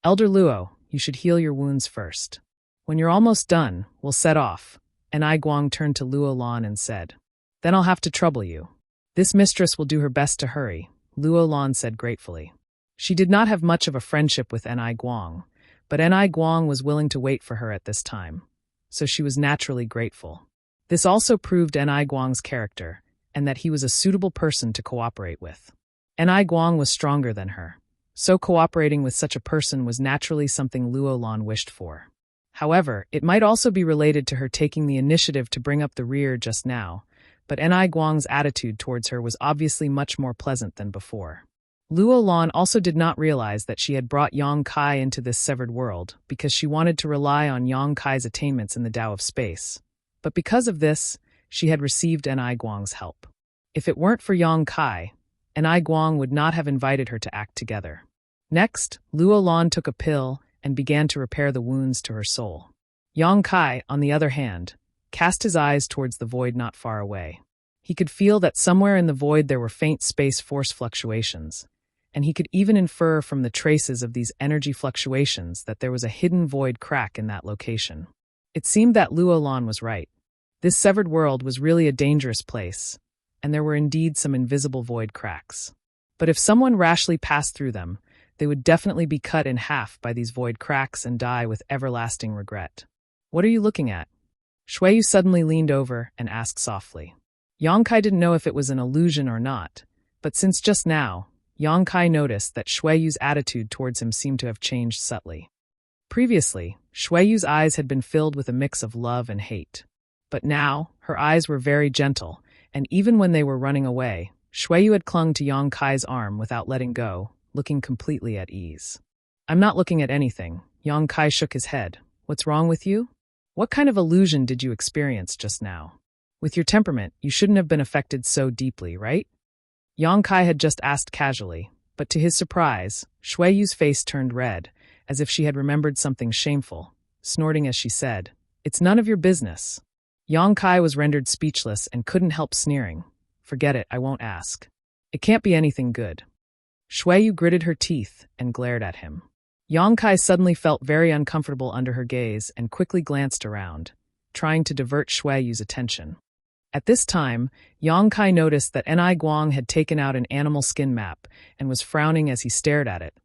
Elder Luo, you should heal your wounds first. When you're almost done, we'll set off. Ni Guang turned to Luo Lan and said, Then I'll have to trouble you. This mistress will do her best to hurry, Luo Lan said gratefully. She did not have much of a friendship with Ni Guang, but Ni Guang was willing to wait for her at this time, so she was naturally grateful. This also proved Ni Guang's character, and that he was a suitable person to cooperate with. Ni Guang was stronger than her, so cooperating with such a person was naturally something Luo Lan wished for. However, it might also be related to her taking the initiative to bring up the rear just now, but Ni Guang's attitude towards her was obviously much more pleasant than before. Luo Lan also did not realize that she had brought Yang Kai into this severed world because she wanted to rely on Yang Kai's attainments in the Tao of space. But because of this, she had received Ni Guang's help. If it weren't for Yang Kai, Ni Guang would not have invited her to act together. Next, Luo Lan took a pill and began to repair the wounds to her soul. Yang Kai, on the other hand, cast his eyes towards the void not far away. He could feel that somewhere in the void there were faint space force fluctuations, and he could even infer from the traces of these energy fluctuations that there was a hidden void crack in that location. It seemed that Luo Lan was right. This severed world was really a dangerous place, and there were indeed some invisible void cracks. But if someone rashly passed through them, they would definitely be cut in half by these void cracks and die with everlasting regret. What are you looking at? Shuiyu suddenly leaned over and asked softly. Yang Kai didn't know if it was an illusion or not, but since just now, Yang Kai noticed that Shuiyu's attitude towards him seemed to have changed subtly. Previously, Shuiyu's eyes had been filled with a mix of love and hate. But now, her eyes were very gentle, and even when they were running away, Shuiyu had clung to Yang Kai's arm without letting go, looking completely at ease. I'm not looking at anything. Yang Kai shook his head. What's wrong with you? What kind of illusion did you experience just now? With your temperament, you shouldn't have been affected so deeply, right? Yang Kai had just asked casually, but to his surprise, Shuiyu's face turned red, as if she had remembered something shameful, snorting as she said, It's none of your business. Yang Kai was rendered speechless and couldn't help sneering. Forget it, I won't ask. It can't be anything good. Shuiyu gritted her teeth and glared at him. Yang Kai suddenly felt very uncomfortable under her gaze and quickly glanced around, trying to divert Shuiyu's attention. At this time, Yang Kai noticed that Ni Guang had taken out an animal skin map and was frowning as he stared at it,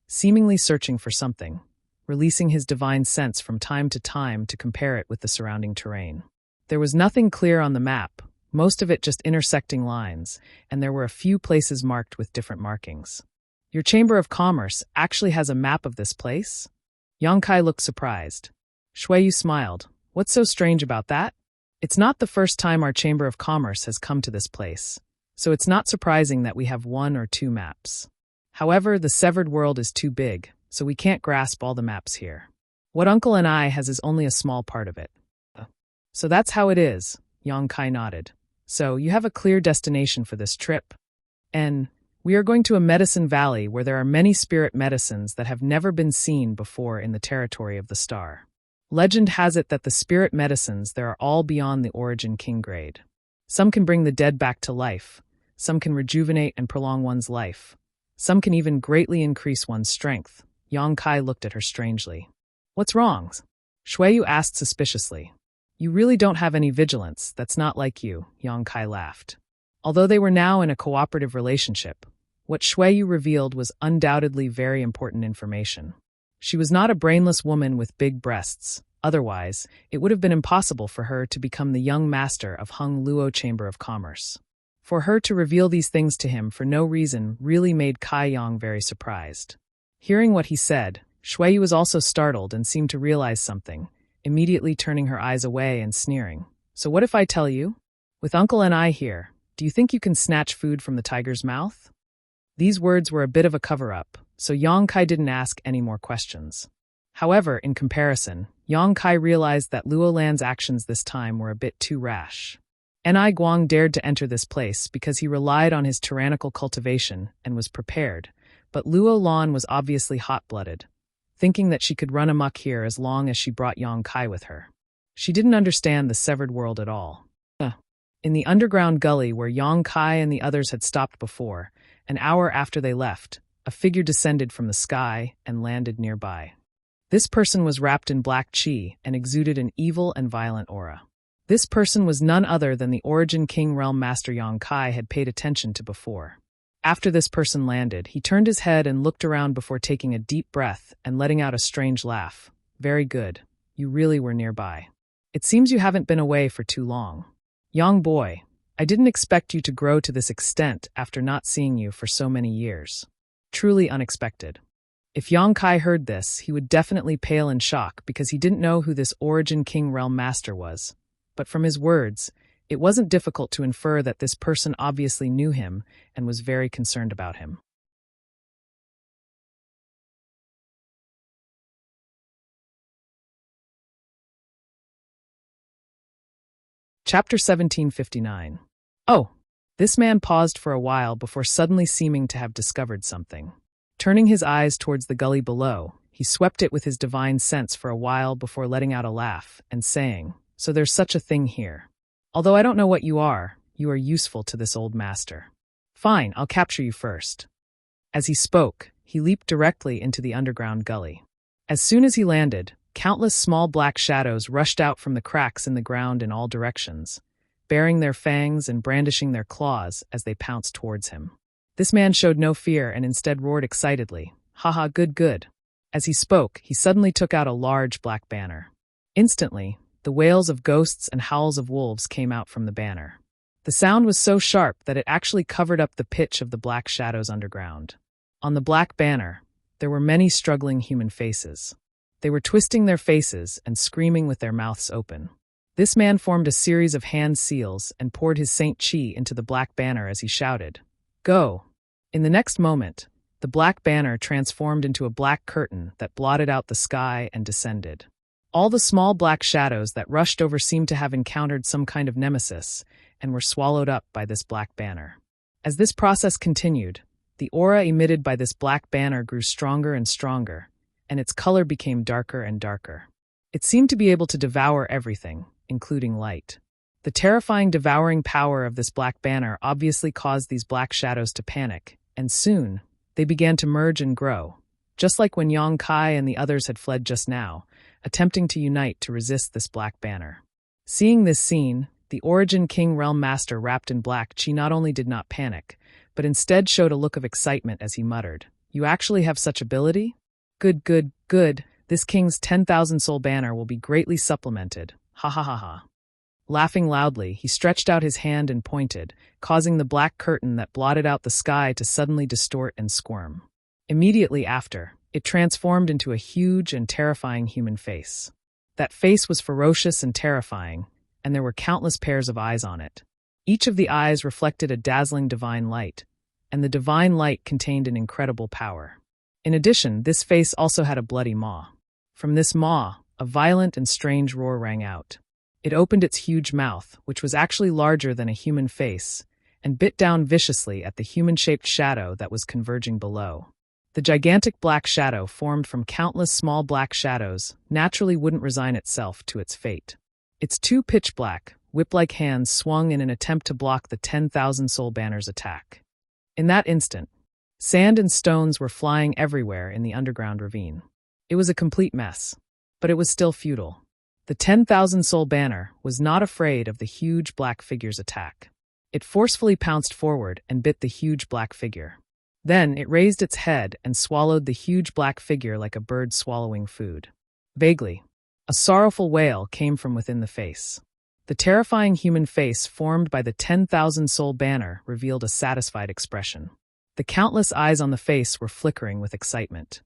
seemingly searching for something, releasing his divine sense from time to compare it with the surrounding terrain. There was nothing clear on the map, most of it just intersecting lines, and there were a few places marked with different markings. Your Chamber of Commerce actually has a map of this place? Yang Kai looked surprised. Shuiyu smiled. What's so strange about that? It's not the first time our Chamber of Commerce has come to this place, so it's not surprising that we have 1 or 2 maps. However, the severed world is too big, so we can't grasp all the maps here. What Uncle and I has is only a small part of it. So that's how it is, Yang Kai nodded. So you have a clear destination for this trip? And we are going to a medicine valley where there are many spirit medicines that have never been seen before in the territory of the star. Legend has it that the spirit medicines there are all beyond the Origin King grade. Some can bring the dead back to life. Some can rejuvenate and prolong one's life. Some can even greatly increase one's strength. Yang Kai looked at her strangely. What's wrong? Shuiyu asked suspiciously. You really don't have any vigilance, that's not like you, Yang Kai laughed. Although they were now in a cooperative relationship, what Shuiyu revealed was undoubtedly very important information. She was not a brainless woman with big breasts. Otherwise, it would have been impossible for her to become the young master of Hung Luo Chamber of Commerce. For her to reveal these things to him for no reason really made Kai Yang very surprised. Hearing what he said, Shuiyu was also startled and seemed to realize something, immediately turning her eyes away and sneering. So what if I tell you? With Uncle and I here, do you think you can snatch food from the tiger's mouth? These words were a bit of a cover-up, so Yang Kai didn't ask any more questions. However, in comparison, Yang Kai realized that Luo Lan's actions this time were a bit too rash. Ni Guang dared to enter this place because he relied on his tyrannical cultivation and was prepared, but Luo Lan was obviously hot-blooded, thinking that she could run amok here as long as she brought Yang Kai with her. She didn't understand the severed world at all. In the underground gully where Yang Kai and the others had stopped before, an hour after they left, a figure descended from the sky and landed nearby. This person was wrapped in black qi and exuded an evil and violent aura. This person was none other than the Origin King Realm Master Yang Kai had paid attention to before. After this person landed, he turned his head and looked around before taking a deep breath and letting out a strange laugh. Very good. You really were nearby. It seems you haven't been away for too long. Young boy, I didn't expect you to grow to this extent after not seeing you for so many years. Truly unexpected. If Yang Kai heard this, he would definitely pale in shock because he didn't know who this Origin King Realm Master was. But from his words, it wasn't difficult to infer that this person obviously knew him and was very concerned about him. Chapter 1759. Oh, this man paused for a while before suddenly seeming to have discovered something. Turning his eyes towards the gully below, he swept it with his divine sense for a while before letting out a laugh and saying, So there's such a thing here. Although I don't know what you are useful to this old master. Fine, I'll capture you first. As he spoke, he leaped directly into the underground gully. As soon as he landed, countless small black shadows rushed out from the cracks in the ground in all directions, baring their fangs and brandishing their claws as they pounced towards him. This man showed no fear and instead roared excitedly, "Haha, good, good." As he spoke, he suddenly took out a large black banner. Instantly, the wails of ghosts and howls of wolves came out from the banner. The sound was so sharp that it actually covered up the pitch of the black shadows underground. On the black banner, there were many struggling human faces. They were twisting their faces and screaming with their mouths open. This man formed a series of hand seals and poured his Saint Chi into the black banner as he shouted, "Go!" In the next moment, the black banner transformed into a black curtain that blotted out the sky and descended. All the small black shadows that rushed over seemed to have encountered some kind of nemesis and were swallowed up by this black banner. As this process continued, the aura emitted by this black banner grew stronger and stronger, and its color became darker and darker. It seemed to be able to devour everything, including light. The terrifying devouring power of this black banner obviously caused these black shadows to panic, and soon, they began to merge and grow, just like when Yang Kai and the others had fled just now, attempting to unite to resist this black banner. Seeing this scene, the Origin King Realm Master wrapped in black Chi not only did not panic, but instead showed a look of excitement as he muttered, "You actually have such ability? Good, good, good. This king's 10,000 soul banner will be greatly supplemented. Ha ha ha ha." Laughing loudly, he stretched out his hand and pointed, causing the black curtain that blotted out the sky to suddenly distort and squirm. Immediately after, it transformed into a huge and terrifying human face. That face was ferocious and terrifying, and there were countless pairs of eyes on it. Each of the eyes reflected a dazzling divine light, and the divine light contained an incredible power. In addition, this face also had a bloody maw. From this maw, a violent and strange roar rang out. It opened its huge mouth, which was actually larger than a human face, and bit down viciously at the human-shaped shadow that was converging below. The gigantic black shadow, formed from countless small black shadows, naturally wouldn't resign itself to its fate. Its two pitch-black, whip-like hands swung in an attempt to block the 10,000 soul banner's attack. In that instant, sand and stones were flying everywhere in the underground ravine. It was a complete mess, but it was still futile. The 10,000 soul banner was not afraid of the huge black figure's attack. It forcefully pounced forward and bit the huge black figure. Then it raised its head and swallowed the huge black figure like a bird swallowing food. Vaguely, a sorrowful wail came from within the face. The terrifying human face formed by the 10,000 soul banner revealed a satisfied expression. The countless eyes on the face were flickering with excitement.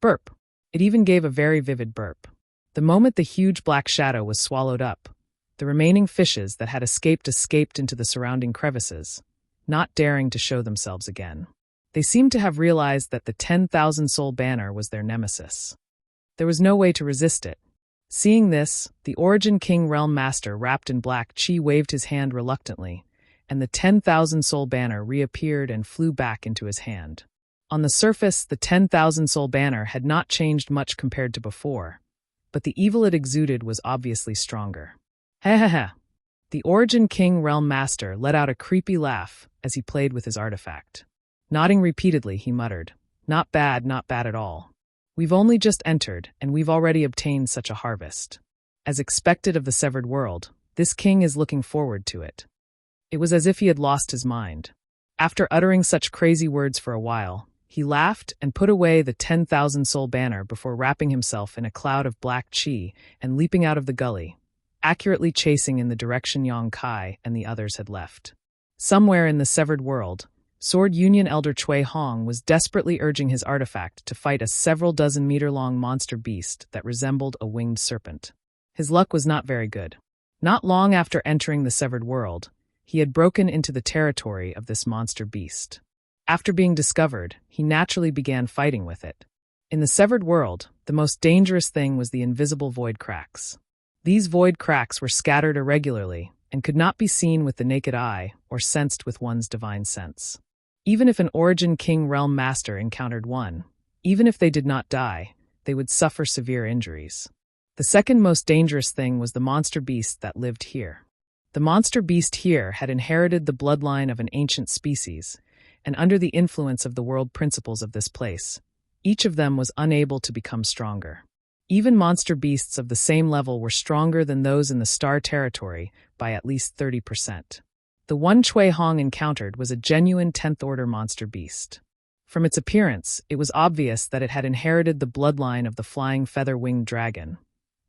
Burp. It even gave a very vivid burp. The moment the huge black shadow was swallowed up, the remaining fishes that had escaped into the surrounding crevices, not daring to show themselves again. They seemed to have realized that the 10,000 soul banner was their nemesis. There was no way to resist it. Seeing this, the Origin King Realm Master wrapped in black chi waved his hand reluctantly, and the 10,000 soul banner reappeared and flew back into his hand. On the surface, the 10,000 soul banner had not changed much compared to before, but the evil it exuded was obviously stronger. Ha ha ha! The Origin King Realm Master let out a creepy laugh as he played with his artifact. Nodding repeatedly, he muttered, not bad at all. We've only just entered, and we've already obtained such a harvest. As expected of the severed world, this king is looking forward to it. It was as if he had lost his mind. After uttering such crazy words for a while, he laughed and put away the 10,000 soul banner before wrapping himself in a cloud of black chi and leaping out of the gully, accurately chasing in the direction Yang Kai and the others had left. Somewhere in the severed world, Sword Union Elder Chui Hong was desperately urging his artifact to fight a several dozen meter-long monster beast that resembled a winged serpent. His luck was not very good. Not long after entering the severed world, he had broken into the territory of this monster beast. After being discovered, he naturally began fighting with it. In the severed world, the most dangerous thing was the invisible void cracks. These void cracks were scattered irregularly and could not be seen with the naked eye or sensed with one's divine sense. Even if an Origin King Realm Master encountered one, even if they did not die, they would suffer severe injuries. The second most dangerous thing was the monster beast that lived here. The monster beast here had inherited the bloodline of an ancient species, and under the influence of the world principles of this place, each of them was unable to become stronger. Even monster beasts of the same level were stronger than those in the Star Territory by at least 30%. The one Chui Hong encountered was a genuine 10th Order monster beast. From its appearance, it was obvious that it had inherited the bloodline of the flying feather-winged dragon.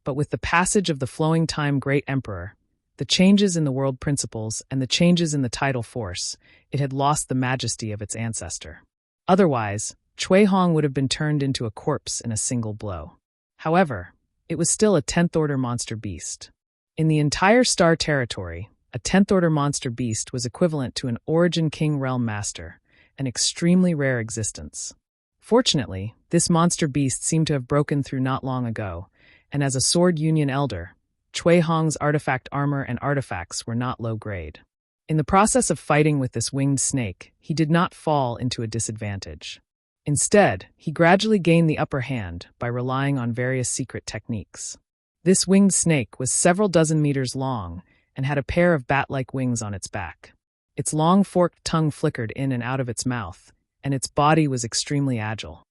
But with the passage of the flowing time Great Emperor, the changes in the world principles, and the changes in the tidal force, it had lost the majesty of its ancestor. Otherwise, Chui Hong would have been turned into a corpse in a single blow. However, it was still a 10th Order monster beast. In the entire Star Territory, a 10th Order monster beast was equivalent to an Origin King Realm Master, an extremely rare existence. Fortunately, this monster beast seemed to have broken through not long ago, and as a Sword Union Elder, Chui Hong's artifact armor and artifacts were not low grade. In the process of fighting with this winged snake, he did not fall into a disadvantage. Instead, he gradually gained the upper hand by relying on various secret techniques. This winged snake was several dozen meters long and had a pair of bat-like wings on its back. Its long forked tongue flickered in and out of its mouth, and its body was extremely agile.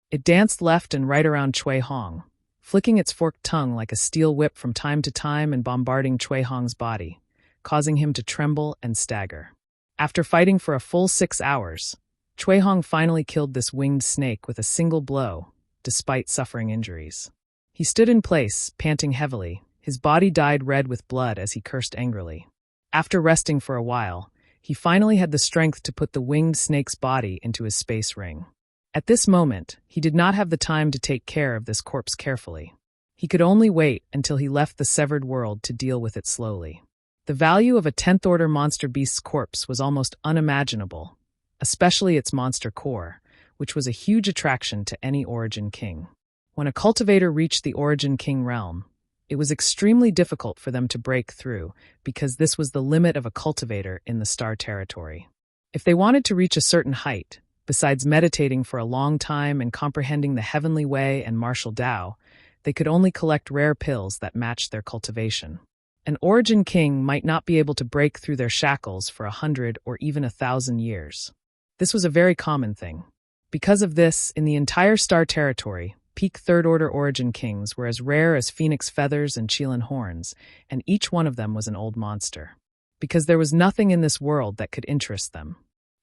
It danced left and right around Chui Hong, flicking its forked tongue like a steel whip from time to time and bombarding Chui Hong's body, causing him to tremble and stagger. After fighting for a full 6 hours, Chui Hong finally killed this winged snake with a single blow, despite suffering injuries. He stood in place, panting heavily, his body dyed red with blood as he cursed angrily. After resting for a while, he finally had the strength to put the winged snake's body into his space ring. At this moment, he did not have the time to take care of this corpse carefully. He could only wait until he left the severed world to deal with it slowly. The value of a 10th Order monster beast's corpse was almost unimaginable, especially its monster core, which was a huge attraction to any Origin King. When a cultivator reached the Origin King realm, It was extremely difficult for them to break through, because this was the limit of a cultivator in the star territory. If they wanted to reach a certain height, besides meditating for a long time and comprehending the heavenly way and martial Tao, they could only collect rare pills that matched their cultivation. An origin king might not be able to break through their shackles for 100 or even 1,000 years. This was a very common thing. Because of this, in the entire star territory, peak third-order origin kings were as rare as phoenix feathers and Qilin horns, and each one of them was an old monster. Because there was nothing in this world that could interest them.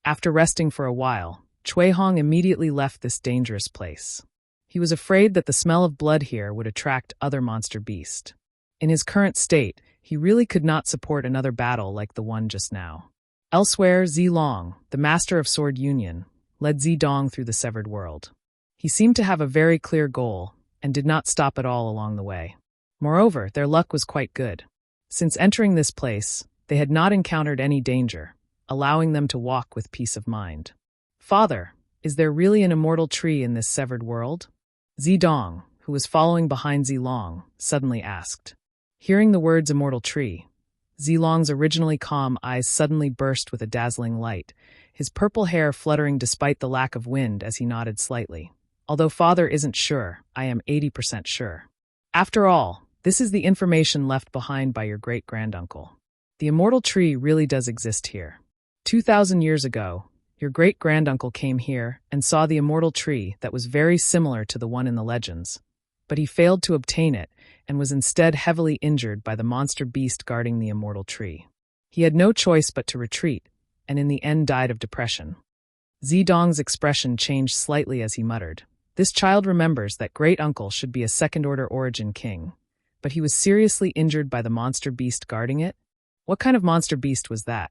After resting for a while, Cui Hong immediately left this dangerous place. He was afraid that the smell of blood here would attract other monster beasts. In his current state, he really could not support another battle like the one just now. Elsewhere, Zilong, the master of Sword Union, led Zidong through the severed world. He seemed to have a very clear goal, and did not stop at all along the way. Moreover, their luck was quite good. Since entering this place, they had not encountered any danger, allowing them to walk with peace of mind. "Father, is there really an immortal tree in this severed world?" Zidong, who was following behind Zilong, suddenly asked. Hearing the words immortal tree, Zilong's originally calm eyes suddenly burst with a dazzling light, his purple hair fluttering despite the lack of wind as he nodded slightly. "Although father isn't sure, I am 80% sure. After all, this is the information left behind by your great-granduncle. The immortal tree really does exist here. 2,000 years ago, your great-granduncle came here and saw the immortal tree that was very similar to the one in the legends, but he failed to obtain it and was instead heavily injured by the monster beast guarding the immortal tree. He had no choice but to retreat, and in the end died of depression." Zidong's expression changed slightly as he muttered, "This child remembers that great-uncle should be a second-order origin king, but he was seriously injured by the monster beast guarding it? What kind of monster beast was that?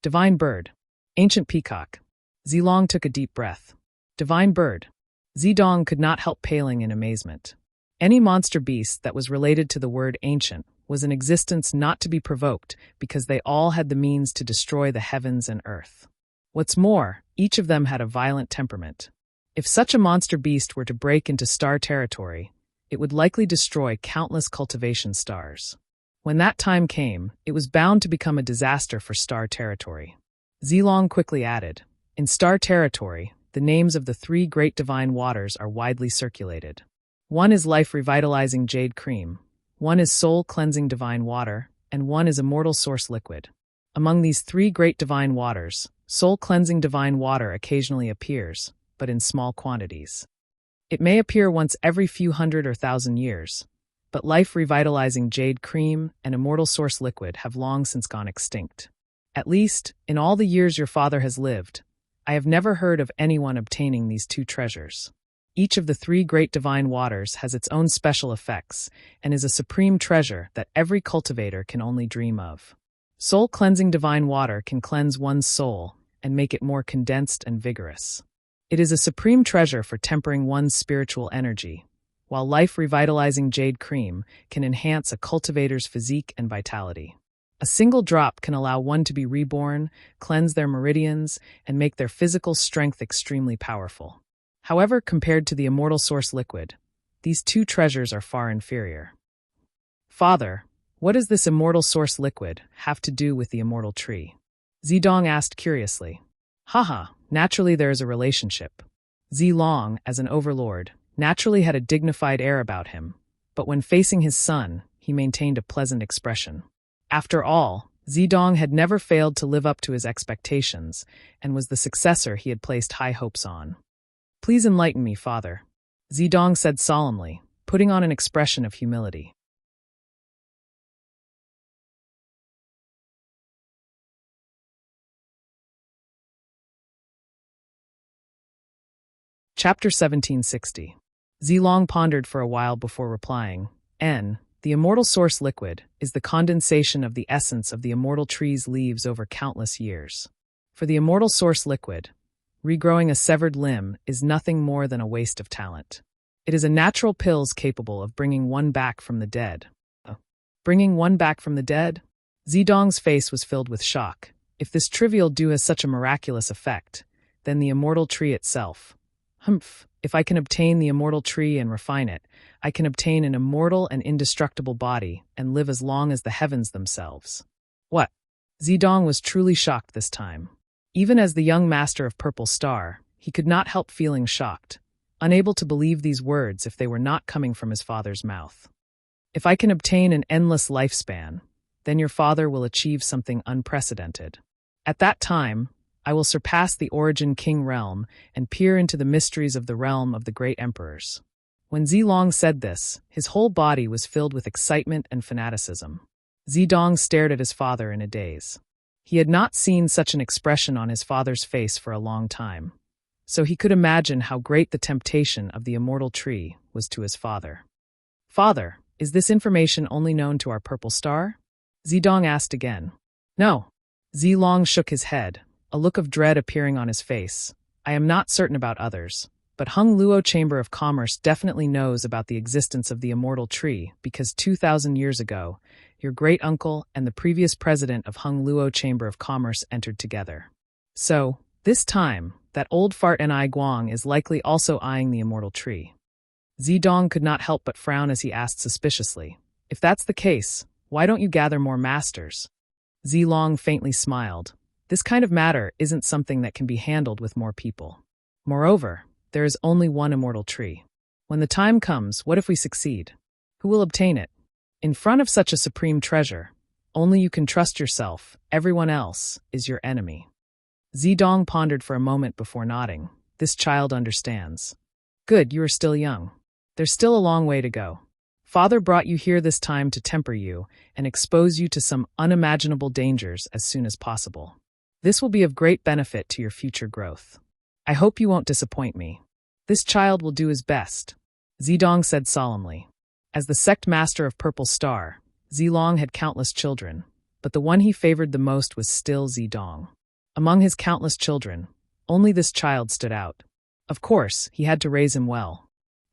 Divine bird. Ancient peacock." Zilong took a deep breath. Divine bird. Zidong could not help paling in amazement. Any monster beast that was related to the word ancient was an existence not to be provoked because they all had the means to destroy the heavens and earth. What's more, each of them had a violent temperament. If such a monster beast were to break into star territory, it would likely destroy countless cultivation stars. When that time came, it was bound to become a disaster for star territory. Zilong quickly added, "In star territory, the names of the 3 great divine waters are widely circulated. One is life-revitalizing jade cream, one is soul-cleansing divine water, and one is immortal source liquid. Among these 3 great divine waters, soul-cleansing divine water occasionally appears, but in small quantities. It may appear once every few hundred or thousand years, but life-revitalizing jade cream and immortal source liquid have long since gone extinct. At least, in all the years your father has lived, I have never heard of anyone obtaining these 2 treasures. Each of the 3 great divine waters has its own special effects and is a supreme treasure that every cultivator can only dream of. Soul-cleansing divine water can cleanse one's soul and make it more condensed and vigorous. It is a supreme treasure for tempering one's spiritual energy, while life-revitalizing jade cream can enhance a cultivator's physique and vitality. A single drop can allow one to be reborn, cleanse their meridians, and make their physical strength extremely powerful. However, compared to the immortal source liquid, these 2 treasures are far inferior." "Father, what does this immortal source liquid have to do with the immortal tree?" Zidong asked curiously. "Haha, naturally there is a relationship." Zilong, as an overlord, naturally had a dignified air about him, but when facing his son, he maintained a pleasant expression. After all, Zidong had never failed to live up to his expectations, and was the successor he had placed high hopes on. "Please enlighten me, father," Zidong said solemnly, putting on an expression of humility. Chapter 1760. Zilong pondered for a while before replying. The immortal source liquid is the condensation of the essence of the immortal tree's leaves over countless years. For the immortal source liquid, regrowing a severed limb is nothing more than a waste of talent. It is a natural pills capable of bringing one back from the dead. Bringing one back from the dead? Zidong's face was filled with shock. If this trivial dew has such a miraculous effect, then the immortal tree itself. If I can obtain the immortal tree and refine it, I can obtain an immortal and indestructible body and live as long as the heavens themselves. What? Zedong was truly shocked this time. Even as the young master of Purple Star, he could not help feeling shocked, unable to believe these words if they were not coming from his father's mouth. If I can obtain an endless lifespan, then your father will achieve something unprecedented. At that time, I will surpass the Origin King realm and peer into the mysteries of the realm of the great emperors. When Zilong said this, his whole body was filled with excitement and fanaticism. Zedong stared at his father in a daze. He had not seen such an expression on his father's face for a long time, so he could imagine how great the temptation of the immortal tree was to his father. "Father, is this information only known to our Purple Star?" Zedong asked again. "No." Zilong shook his head, a look of dread appearing on his face. "I am not certain about others, but Hung Luo Chamber of Commerce definitely knows about the existence of the immortal tree because 2,000 years ago, your great-uncle and the previous president of Hung Luo Chamber of Commerce entered together. So, this time, that old fart Ni Guang is likely also eyeing the immortal tree." Zedong could not help but frown as he asked suspiciously, "If that's the case, why don't you gather more masters?" Zilong faintly smiled. "This kind of matter isn't something that can be handled with more people. Moreover, there is only one immortal tree. When the time comes, what if we succeed? Who will obtain it? In front of such a supreme treasure, only you can trust yourself, everyone else is your enemy." Zedong pondered for a moment before nodding. "This child understands." "Good, you are still young. There's still a long way to go. Father brought you here this time to temper you and expose you to some unimaginable dangers as soon as possible. This will be of great benefit to your future growth. I hope you won't disappoint me. This child will do his best," Zedong said solemnly. As the sect master of Purple Star, Zilong had countless children, but the one he favored the most was still Zedong. Among his countless children, only this child stood out. Of course, he had to raise him well.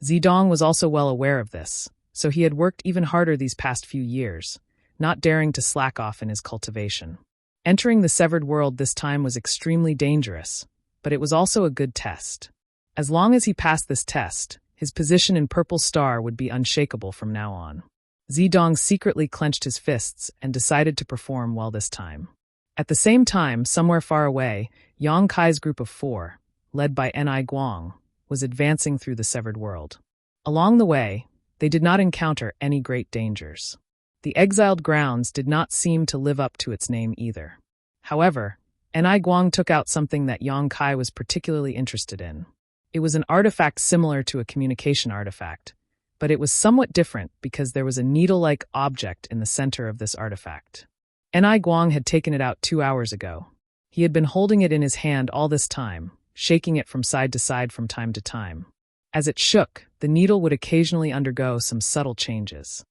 Zedong was also well aware of this, so he had worked even harder these past few years, not daring to slack off in his cultivation. Entering the severed world this time was extremely dangerous, but it was also a good test. As long as he passed this test, his position in Purple Star would be unshakable from now on. Zedong secretly clenched his fists and decided to perform well this time. At the same time, somewhere far away, Yang Kai's group of 4, led by Ni Guang, was advancing through the severed world. Along the way, they did not encounter any great dangers. The exiled grounds did not seem to live up to its name either. However, Ni Guang took out something that Yang Kai was particularly interested in. It was an artifact similar to a communication artifact, but it was somewhat different because there was a needle-like object in the center of this artifact. Ni Guang had taken it out 2 hours ago. He had been holding it in his hand all this time, shaking it from side to side from time to time. As it shook, the needle would occasionally undergo some subtle changes.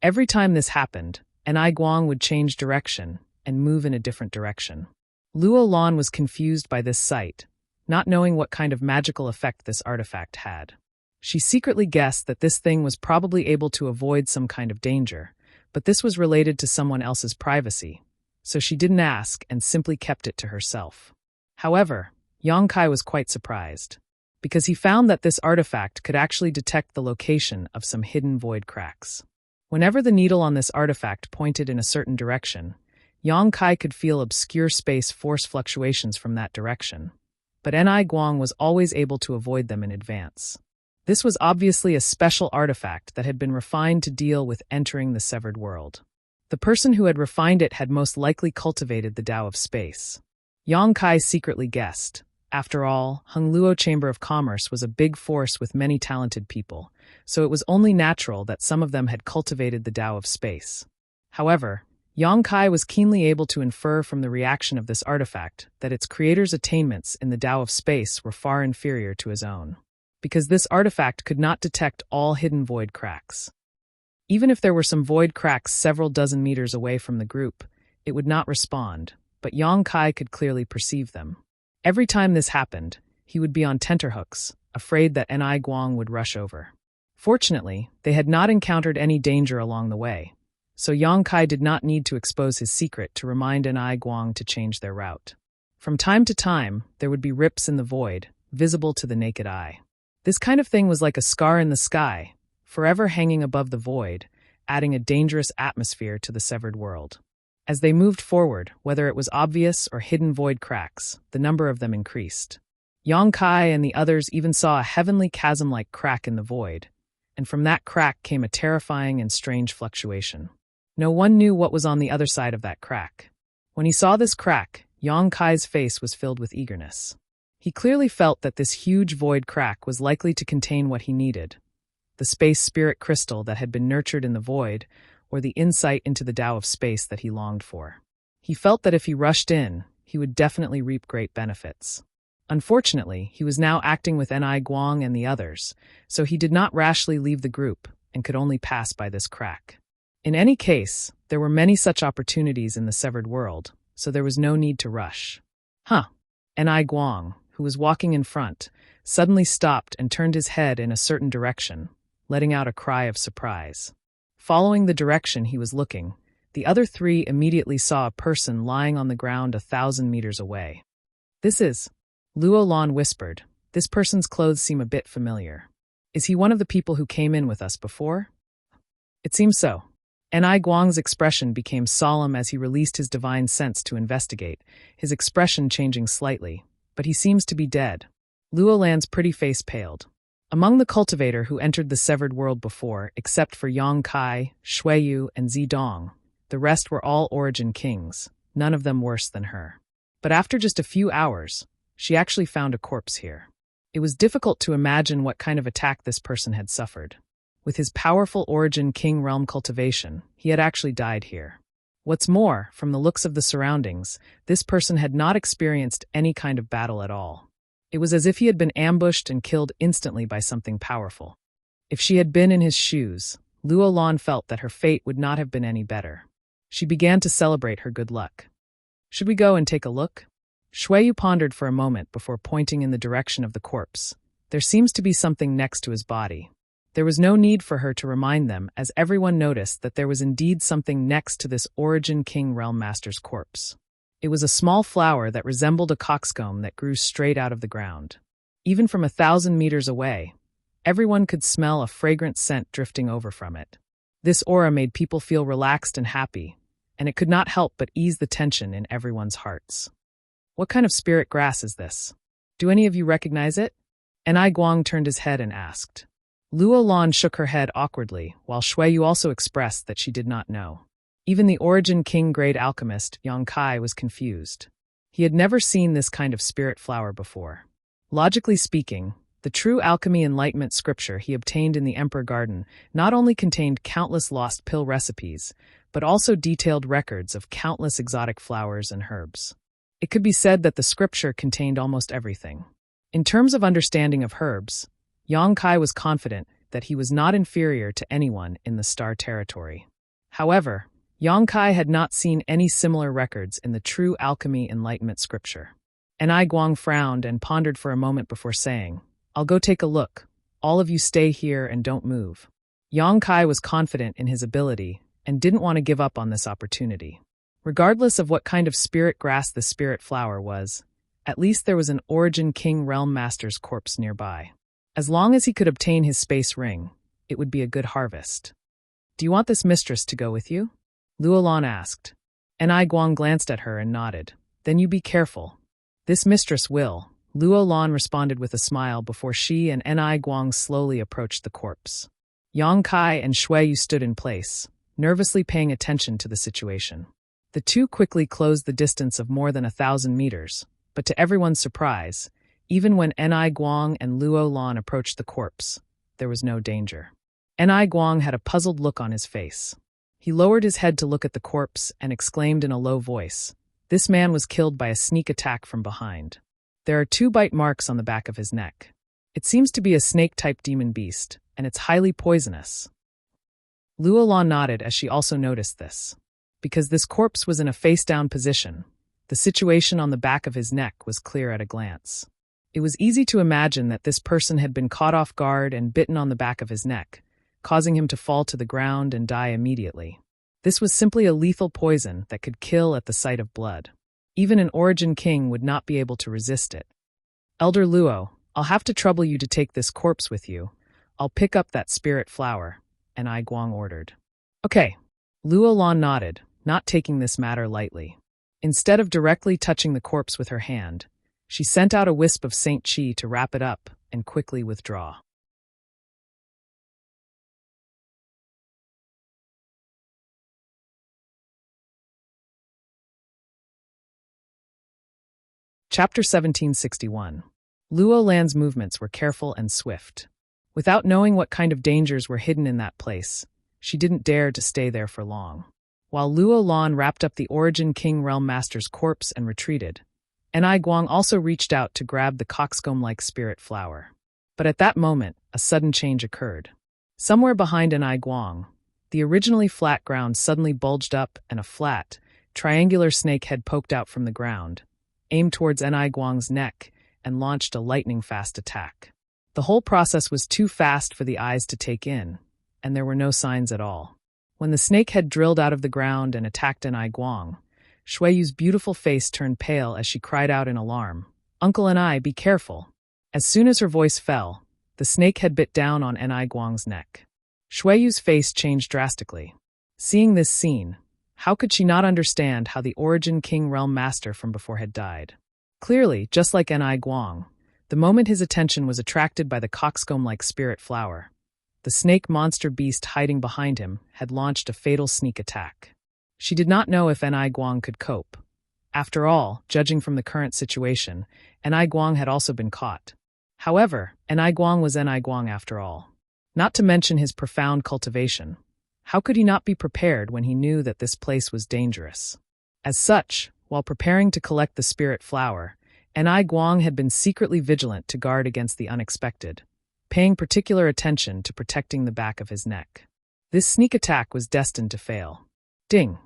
Every time this happened, Ni Guang would change direction and move in a different direction. Luo Lan was confused by this sight, not knowing what kind of magical effect this artifact had. She secretly guessed that this thing was probably able to avoid some kind of danger, but this was related to someone else's privacy, so she didn't ask and simply kept it to herself. However, Yang Kai was quite surprised, because he found that this artifact could actually detect the location of some hidden void cracks. Whenever the needle on this artifact pointed in a certain direction, Yang Kai could feel obscure space force fluctuations from that direction, but Ni Guang was always able to avoid them in advance. This was obviously a special artifact that had been refined to deal with entering the severed world. The person who had refined it had most likely cultivated the Tao of space. Yang Kai secretly guessed. After all, Hung Luo Chamber of Commerce was a big force with many talented people, so it was only natural that some of them had cultivated the Tao of space. However, Yang Kai was keenly able to infer from the reaction of this artifact that its creator's attainments in the Tao of space were far inferior to his own, because this artifact could not detect all hidden void cracks. Even if there were some void cracks several dozen meters away from the group, it would not respond, but Yang Kai could clearly perceive them. Every time this happened, he would be on tenterhooks, afraid that Ni Guang would rush over. Fortunately, they had not encountered any danger along the way, so Yang Kai did not need to expose his secret to remind Ni Guang to change their route. From time to time, there would be rips in the void, visible to the naked eye. This kind of thing was like a scar in the sky, forever hanging above the void, adding a dangerous atmosphere to the severed world. As they moved forward, whether it was obvious or hidden void cracks, the number of them increased. Yang Kai and the others even saw a heavenly chasm-like crack in the void, and from that crack came a terrifying and strange fluctuation. No one knew what was on the other side of that crack. When he saw this crack, Yang Kai's face was filled with eagerness. He clearly felt that this huge void crack was likely to contain what he needed, the space spirit crystal that had been nurtured in the void, or the insight into the Tao of space that he longed for. He felt that if he rushed in, he would definitely reap great benefits. Unfortunately, he was now acting with Ni Guang and the others, so he did not rashly leave the group and could only pass by this crack. In any case, there were many such opportunities in the severed world, so there was no need to rush. Ni Guang, who was walking in front, suddenly stopped and turned his head in a certain direction, letting out a cry of surprise. Following the direction he was looking, the other three immediately saw a person lying on the ground 1,000 meters away. "This is," Luo Lan whispered. "This person's clothes seem a bit familiar. Is he one of the people who came in with us before?" "It seems so." Ni Guang's expression became solemn as he released his divine sense to investigate, his expression changing slightly, but he seems to be dead. Luo Lan's pretty face paled. Among the cultivator who entered the severed world before, except for Yang Kai, Shuiyu, and Zidong, the rest were all origin kings, none of them worse than her. But after just a few hours, she actually found a corpse here. It was difficult to imagine what kind of attack this person had suffered. With his powerful origin king realm cultivation, he had actually died here. What's more, from the looks of the surroundings, this person had not experienced any kind of battle at all. It was as if he had been ambushed and killed instantly by something powerful. If she had been in his shoes, Luo Lan felt that her fate would not have been any better. She began to celebrate her good luck. "Should we go and take a look?" Shuiyu pondered for a moment before pointing in the direction of the corpse. There seems to be something next to his body. There was no need for her to remind them, as everyone noticed that there was indeed something next to this Origin King Realm Master's corpse. It was a small flower that resembled a coxcomb that grew straight out of the ground. Even from 1,000 meters away, everyone could smell a fragrant scent drifting over from it. This aura made people feel relaxed and happy, and it could not help but ease the tension in everyone's hearts. "What kind of spirit grass is this? Do any of you recognize it?" Ni Guang turned his head and asked. Luo Lan shook her head awkwardly, while Shuiyu also expressed that she did not know. Even the Origin King grade alchemist, Yang Kai, was confused. He had never seen this kind of spirit flower before. Logically speaking, the true alchemy enlightenment scripture he obtained in the Emperor Garden not only contained countless lost pill recipes, but also detailed records of countless exotic flowers and herbs. It could be said that the scripture contained almost everything. In terms of understanding of herbs, Yang Kai was confident that he was not inferior to anyone in the Star Territory. However, Yang Kai had not seen any similar records in the true alchemy enlightenment scripture. Ni Guang frowned and pondered for a moment before saying, "I'll go take a look. All of you stay here and don't move." Yang Kai was confident in his ability and didn't want to give up on this opportunity. Regardless of what kind of spirit grass the spirit flower was, at least there was an Origin King Realm Master's corpse nearby. As long as he could obtain his space ring, it would be a good harvest. "Do you want this mistress to go with you?" Luo Lan asked. Ni Guang glanced at her and nodded. "Then you be careful." "This mistress will," Luo Lan responded with a smile before she and Ni Guang slowly approached the corpse. Yang Kai and Shuiyu stood in place, nervously paying attention to the situation. The two quickly closed the distance of more than 1,000 meters, but to everyone's surprise, even when Ni Guang and Luo Lan approached the corpse, there was no danger. Ni Guang had a puzzled look on his face. He lowered his head to look at the corpse and exclaimed in a low voice, "This man was killed by a sneak attack from behind. There are 2 bite marks on the back of his neck. It seems to be a snake-type demon beast, and it's highly poisonous." Luo Lan nodded as she also noticed this. Because this corpse was in a face-down position, the situation on the back of his neck was clear at a glance. It was easy to imagine that this person had been caught off guard and bitten on the back of his neck, causing him to fall to the ground and die immediately. This was simply a lethal poison that could kill at the sight of blood. Even an Origin King would not be able to resist it. "Elder Luo, I'll have to trouble you to take this corpse with you. I'll pick up that spirit flower, Enai Guang ordered. Okay. Luo Lan nodded, not taking this matter lightly. Instead of directly touching the corpse with her hand, she sent out a wisp of Saint Qi to wrap it up and quickly withdraw. Chapter 1761. Luo Lan's movements were careful and swift. Without knowing what kind of dangers were hidden in that place, she didn't dare to stay there for long. While Luo Lan wrapped up the Origin King Realm Master's corpse and retreated, Enai Guang also reached out to grab the coxcomb-like spirit flower. But at that moment, a sudden change occurred. Somewhere behind Enai Guang, the originally flat ground suddenly bulged up and a flat, triangular snake head poked out from the ground, aimed towards Enai Guang's neck, and launched a lightning-fast attack. The whole process was too fast for the eyes to take in, and there were no signs at all. When the snake head drilled out of the ground and attacked Enai Guang, Shuiyu's beautiful face turned pale as she cried out in alarm, "Uncle Enai, be careful!" As soon as her voice fell, the snake head bit down on Enai Guang's neck. Shuiyu's face changed drastically. Seeing this scene, how could she not understand how the Origin King Realm Master from before had died? Clearly, just like Enai Guang, the moment his attention was attracted by the coxcomb-like spirit flower, the snake monster beast hiding behind him had launched a fatal sneak attack. She did not know if Enai Guang could cope. After all, judging from the current situation, Enai Guang had also been caught. However, Enai Guang was Enai Guang after all. Not to mention his profound cultivation. How could he not be prepared when he knew that this place was dangerous? As such, while preparing to collect the spirit flower, Enai Guang had been secretly vigilant to guard against the unexpected, paying particular attention to protecting the back of his neck. This sneak attack was destined to fail. Ding!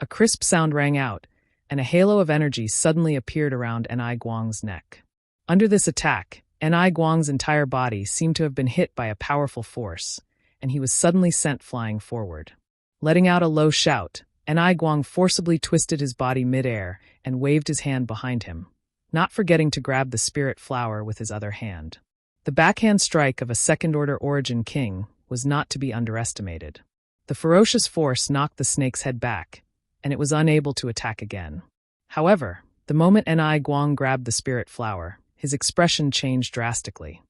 A crisp sound rang out, and a halo of energy suddenly appeared around Enai Guang's neck. Under this attack, Enai Guang's entire body seemed to have been hit by a powerful force, and he was suddenly sent flying forward. Letting out a low shout, Enai Guang forcibly twisted his body mid-air and waved his hand behind him, not forgetting to grab the spirit flower with his other hand. The backhand strike of a second-order Origin King was not to be underestimated. The ferocious force knocked the snake's head back, and it was unable to attack again. However, the moment Enai Guang grabbed the spirit flower, his expression changed drastically.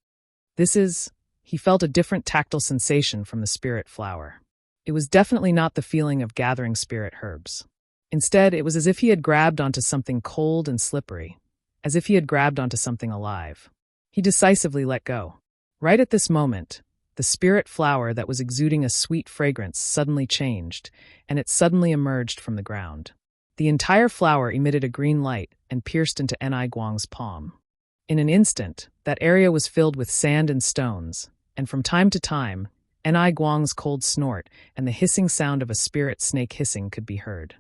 He felt a different tactile sensation from the spirit flower. It was definitely not the feeling of gathering spirit herbs. Instead, it was as if he had grabbed onto something cold and slippery, as if he had grabbed onto something alive. He decisively let go. Right at this moment, the spirit flower that was exuding a sweet fragrance suddenly changed, and it suddenly emerged from the ground. The entire flower emitted a green light and pierced into Enai Guang's palm. In an instant, that area was filled with sand and stones, and from time to time, Enai Guang's cold snort and the hissing sound of a spirit snake hissing could be heard.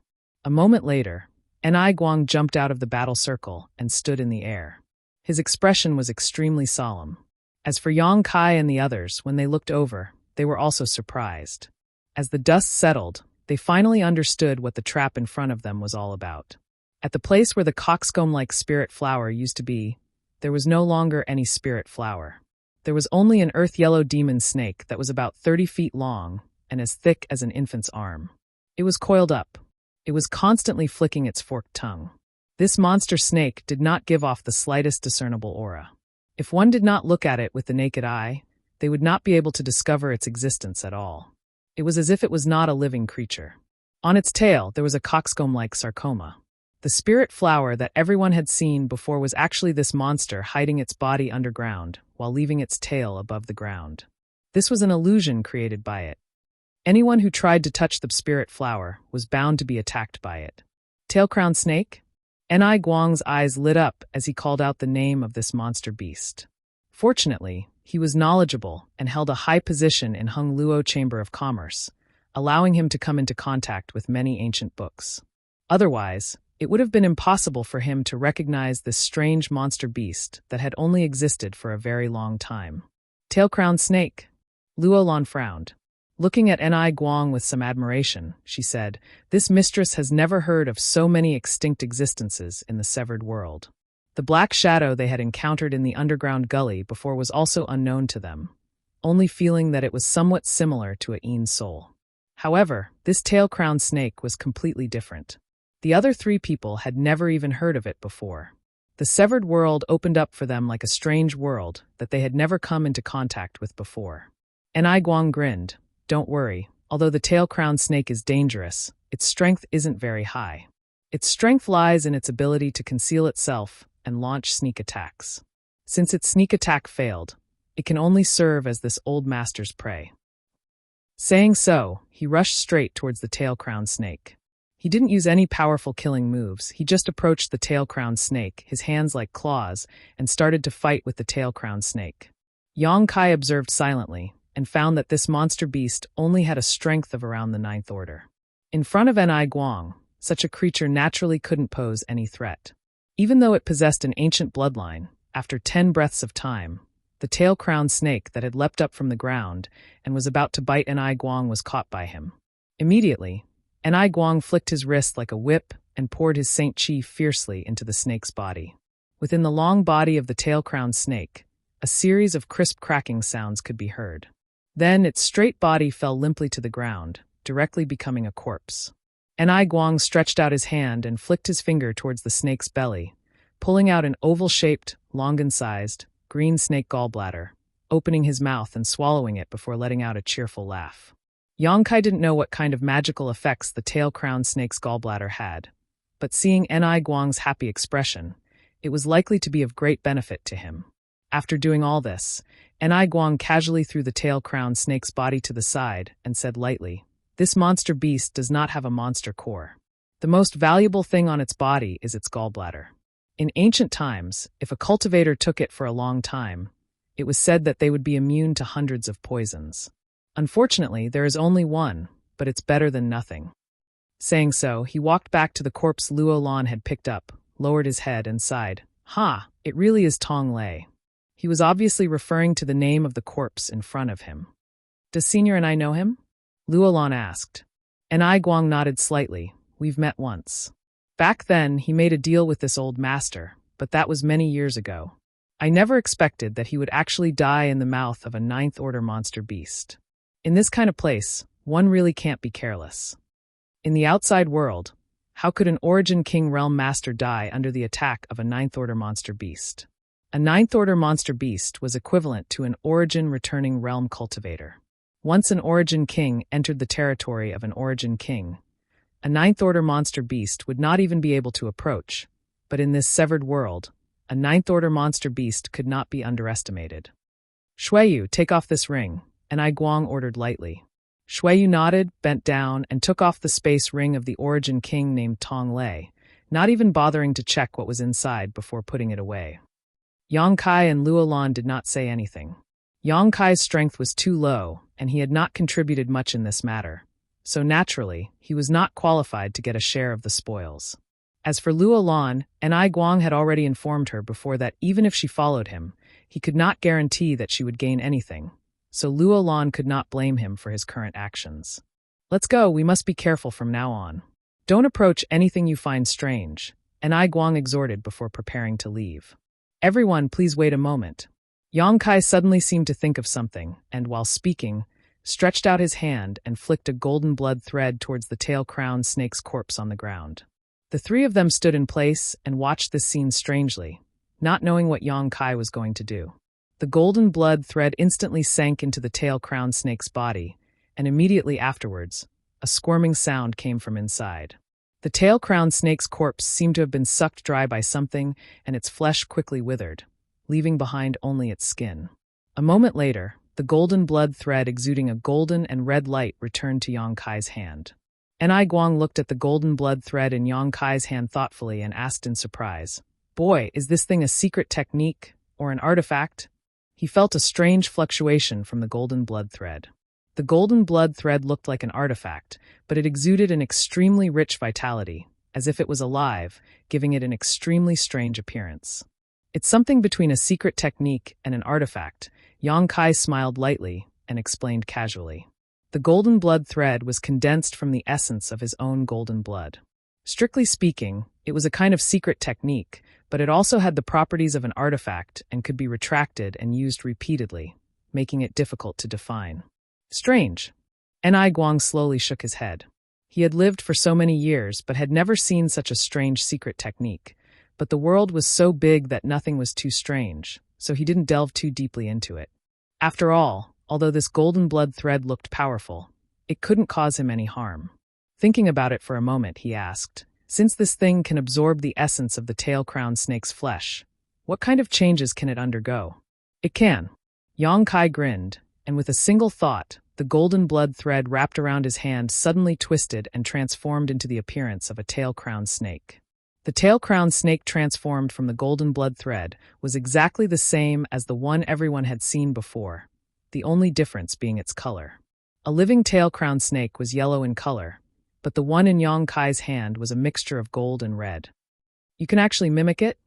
A moment later, Enai Guang jumped out of the battle circle and stood in the air. His expression was extremely solemn. As for Yang Kai and the others, when they looked over, they were also surprised. As the dust settled, they finally understood what the trap in front of them was all about. At the place where the coxcomb-like spirit flower used to be, there was no longer any spirit flower. There was only an earth-yellow demon snake that was about 30 feet long and as thick as an infant's arm. It was coiled up. It was constantly flicking its forked tongue. This monster snake did not give off the slightest discernible aura. If one did not look at it with the naked eye, they would not be able to discover its existence at all. It was as if it was not a living creature. On its tail, there was a coxcomb-like sarcoma. The spirit flower that everyone had seen before was actually this monster hiding its body underground while leaving its tail above the ground. This was an illusion created by it. Anyone who tried to touch the spirit flower was bound to be attacked by it. Tail-crowned snake? Enai Guang's eyes lit up as he called out the name of this monster beast. Fortunately, he was knowledgeable and held a high position in Hung Luo Chamber of Commerce, allowing him to come into contact with many ancient books. Otherwise, it would have been impossible for him to recognize this strange monster beast that had only existed for a very long time. Tail-crowned snake? Luo Lan frowned. Looking at Enai Guang with some admiration, she said, "This mistress has never heard of so many extinct existences in the severed world." The black shadow they had encountered in the underground gully before was also unknown to them, only feeling that it was somewhat similar to a Aen's soul. However, this tail-crowned snake was completely different. The other three people had never even heard of it before. The severed world opened up for them like a strange world that they had never come into contact with before. Guang grinned. Don't worry, although the tail-crowned snake is dangerous, its strength isn't very high. Its strength lies in its ability to conceal itself and launch sneak attacks. Since its sneak attack failed, it can only serve as this old master's prey. Saying so, he rushed straight towards the tail-crowned snake. He didn't use any powerful killing moves, he just approached the tail-crowned snake, his hands like claws, and started to fight with the tail-crowned snake. Yang Kai observed silently, and found that this monster beast only had a strength of around the 9th order. In front of Guang, such a creature naturally couldn't pose any threat. Even though it possessed an ancient bloodline, after 10 breaths of time, the tail-crowned snake that had leapt up from the ground and was about to bite Guang was caught by him. Immediately, Guang flicked his wrist like a whip and poured his Saint Chi fiercely into the snake's body. Within the long body of the tail-crowned snake, a series of crisp cracking sounds could be heard. Then its straight body fell limply to the ground, directly becoming a corpse. Guang stretched out his hand and flicked his finger towards the snake's belly, pulling out an oval-shaped, longan-sized, green snake gallbladder, opening his mouth and swallowing it before letting out a cheerful laugh. Yang Kai didn't know what kind of magical effects the tail-crowned snake's gallbladder had, but seeing Guang's happy expression, it was likely to be of great benefit to him. After doing all this, Guang casually threw the tail-crowned snake's body to the side and said lightly, "This monster beast does not have a monster core. The most valuable thing on its body is its gallbladder. In ancient times, if a cultivator took it for a long time, it was said that they would be immune to hundreds of poisons. Unfortunately, there is only one, but it's better than nothing." Saying so, he walked back to the corpse Luo Lan had picked up, lowered his head and sighed. It really is Tong Lei." He was obviously referring to the name of the corpse in front of him. "Does Senior and I know him?" Luo Lan asked. Guang nodded slightly. "We've met once. Back then, he made a deal with this old master, but that was many years ago. I never expected that he would actually die in the mouth of a 9th order monster beast. In this kind of place, one really can't be careless. In the outside world, how could an Origin King Realm Master die under the attack of a 9th order monster beast? A 9th order monster beast was equivalent to an Origin returning realm cultivator. Once an Origin King entered the territory of an Origin King, a 9th order monster beast would not even be able to approach, but in this severed world, a 9th order monster beast could not be underestimated. "Shuiyu, take off this ring," Guang ordered lightly. Shuiyu nodded, bent down, and took off the space ring of the Origin King named Tong Lei, not even bothering to check what was inside before putting it away. Yang Kai and Luo Lan did not say anything. Yang Kai's strength was too low, and he had not contributed much in this matter, so naturally, he was not qualified to get a share of the spoils. As for Luo Lan, Guang had already informed her before that even if she followed him, he could not guarantee that she would gain anything, so Luo Lan could not blame him for his current actions. "Let's go, we must be careful from now on. Don't approach anything you find strange," Guang exhorted before preparing to leave. "Everyone, please wait a moment." Yang Kai suddenly seemed to think of something, and while speaking, stretched out his hand and flicked a golden blood thread towards the tail-crowned snake's corpse on the ground. The three of them stood in place and watched this scene strangely, not knowing what Yang Kai was going to do. The golden blood thread instantly sank into the tail-crowned snake's body, and immediately afterwards, a squirming sound came from inside. The tail-crowned snake's corpse seemed to have been sucked dry by something, and its flesh quickly withered, leaving behind only its skin. A moment later, the golden blood thread exuding a golden and red light returned to Yang Kai's hand. Guang looked at the golden blood thread in Yang Kai's hand thoughtfully and asked in surprise, "Boy, is this thing a secret technique, or an artifact?" He felt a strange fluctuation from the golden blood thread. The golden blood thread looked like an artifact, but it exuded an extremely rich vitality, as if it was alive, giving it an extremely strange appearance. "It's something between a secret technique and an artifact," Yang Kai smiled lightly and explained casually. The golden blood thread was condensed from the essence of his own golden blood. Strictly speaking, it was a kind of secret technique, but it also had the properties of an artifact and could be retracted and used repeatedly, making it difficult to define. Strange. Ni Guang slowly shook his head. He had lived for so many years but had never seen such a strange secret technique, but the world was so big that nothing was too strange, so he didn't delve too deeply into it. After all, although this golden blood thread looked powerful, it couldn't cause him any harm. Thinking about it for a moment, he asked, since this thing can absorb the essence of the tail-crowned snake's flesh, what kind of changes can it undergo? It can. Yang Kai grinned, and with a single thought, the golden blood thread wrapped around his hand suddenly twisted and transformed into the appearance of a tail-crowned snake. The tail-crowned snake transformed from the golden blood thread was exactly the same as the one everyone had seen before, the only difference being its color. A living tail-crowned snake was yellow in color, but the one in Yang Kai's hand was a mixture of gold and red. You can actually mimic it?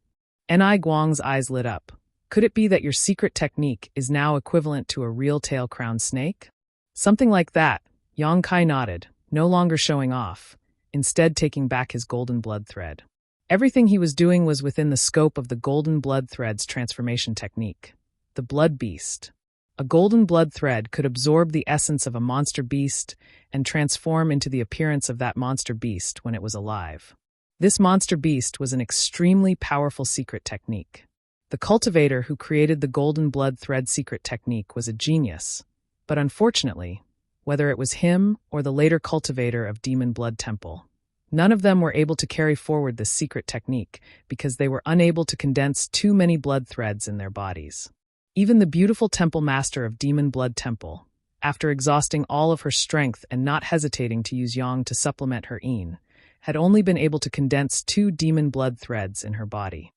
Ni Guang's eyes lit up. Could it be that your secret technique is now equivalent to a real tail-crowned snake? Something like that, Yang Kai nodded, no longer showing off, instead taking back his golden blood thread. Everything he was doing was within the scope of the golden blood thread's transformation technique. The blood beast. A golden blood thread could absorb the essence of a monster beast and transform into the appearance of that monster beast when it was alive. This monster beast was an extremely powerful secret technique. The cultivator who created the golden blood thread secret technique was a genius, but unfortunately, whether it was him or the later cultivator of Demon Blood Temple, none of them were able to carry forward this secret technique because they were unable to condense too many blood threads in their bodies. Even the beautiful temple master of Demon Blood Temple, after exhausting all of her strength and not hesitating to use yang to supplement her yin, had only been able to condense 2 demon blood threads in her body.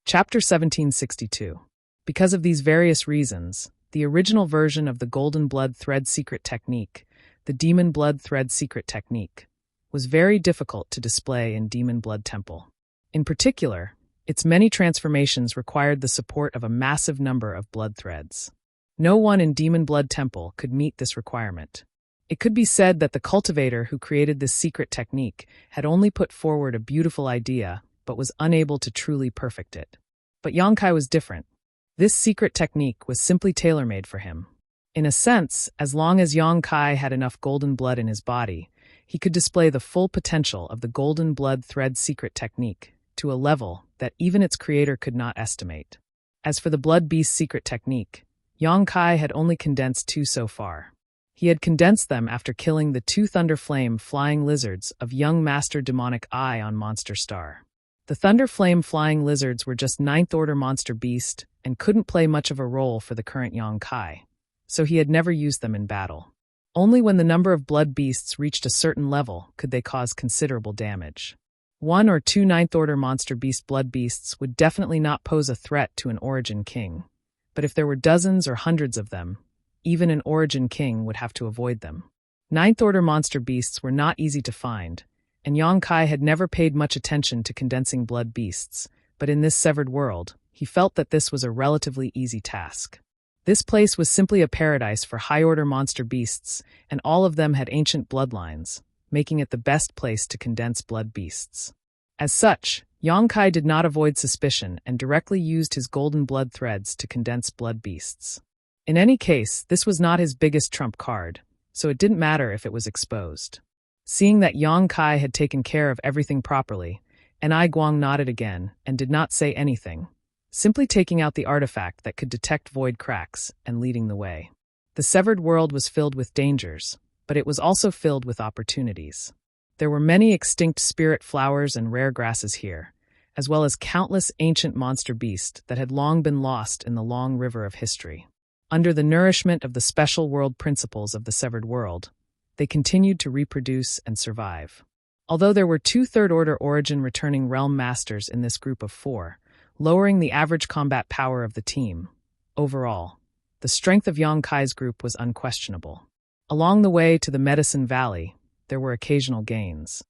Chapter 1762. Because of these various reasons, the original version of the Golden Blood Thread secret technique, the Demon Blood Thread secret technique, was very difficult to display in Demon Blood Temple. In particular, its many transformations required the support of a massive number of blood threads. No one in Demon Blood Temple could meet this requirement. It could be said that the cultivator who created this secret technique had only put forward a beautiful idea but was unable to truly perfect it. But Yang Kai was different. This secret technique was simply tailor-made for him. In a sense, as long as Yang Kai had enough golden blood in his body, he could display the full potential of the golden blood thread secret technique to a level that even its creator could not estimate. As for the blood beast secret technique, Yang Kai had only condensed 2 so far. He had condensed them after killing the 2 Thunder Flame flying lizards of young Master Demonic Eye on Monster Star. The Thunder Flame flying lizards were just 9th order monster beast and couldn't play much of a role for the current Yang Kai, so he had never used them in battle. Only when the number of blood beasts reached a certain level could they cause considerable damage. 1 or 2 9th order monster beast blood beasts would definitely not pose a threat to an Origin King, but if there were dozens or hundreds of them, even an Origin King would have to avoid them. 9th order monster beasts were not easy to find, and Yang Kai had never paid much attention to condensing blood beasts, but in this severed world, he felt that this was a relatively easy task. This place was simply a paradise for high-order monster beasts, and all of them had ancient bloodlines, making it the best place to condense blood beasts. As such, Yang Kai did not avoid suspicion and directly used his golden blood threads to condense blood beasts. In any case, this was not his biggest trump card, so it didn't matter if it was exposed. Seeing that Yang Kai had taken care of everything properly, Ni Guang nodded again and did not say anything, simply taking out the artifact that could detect void cracks and leading the way. The severed world was filled with dangers, but it was also filled with opportunities. There were many extinct spirit flowers and rare grasses here, as well as countless ancient monster beasts that had long been lost in the long river of history. Under the nourishment of the special world principles of the severed world, they continued to reproduce and survive. Although there were 2 third-order origin returning realm masters in this group of 4, lowering the average combat power of the team, overall, the strength of Yang Kai's group was unquestionable. Along the way to the Medicine Valley, there were occasional gains.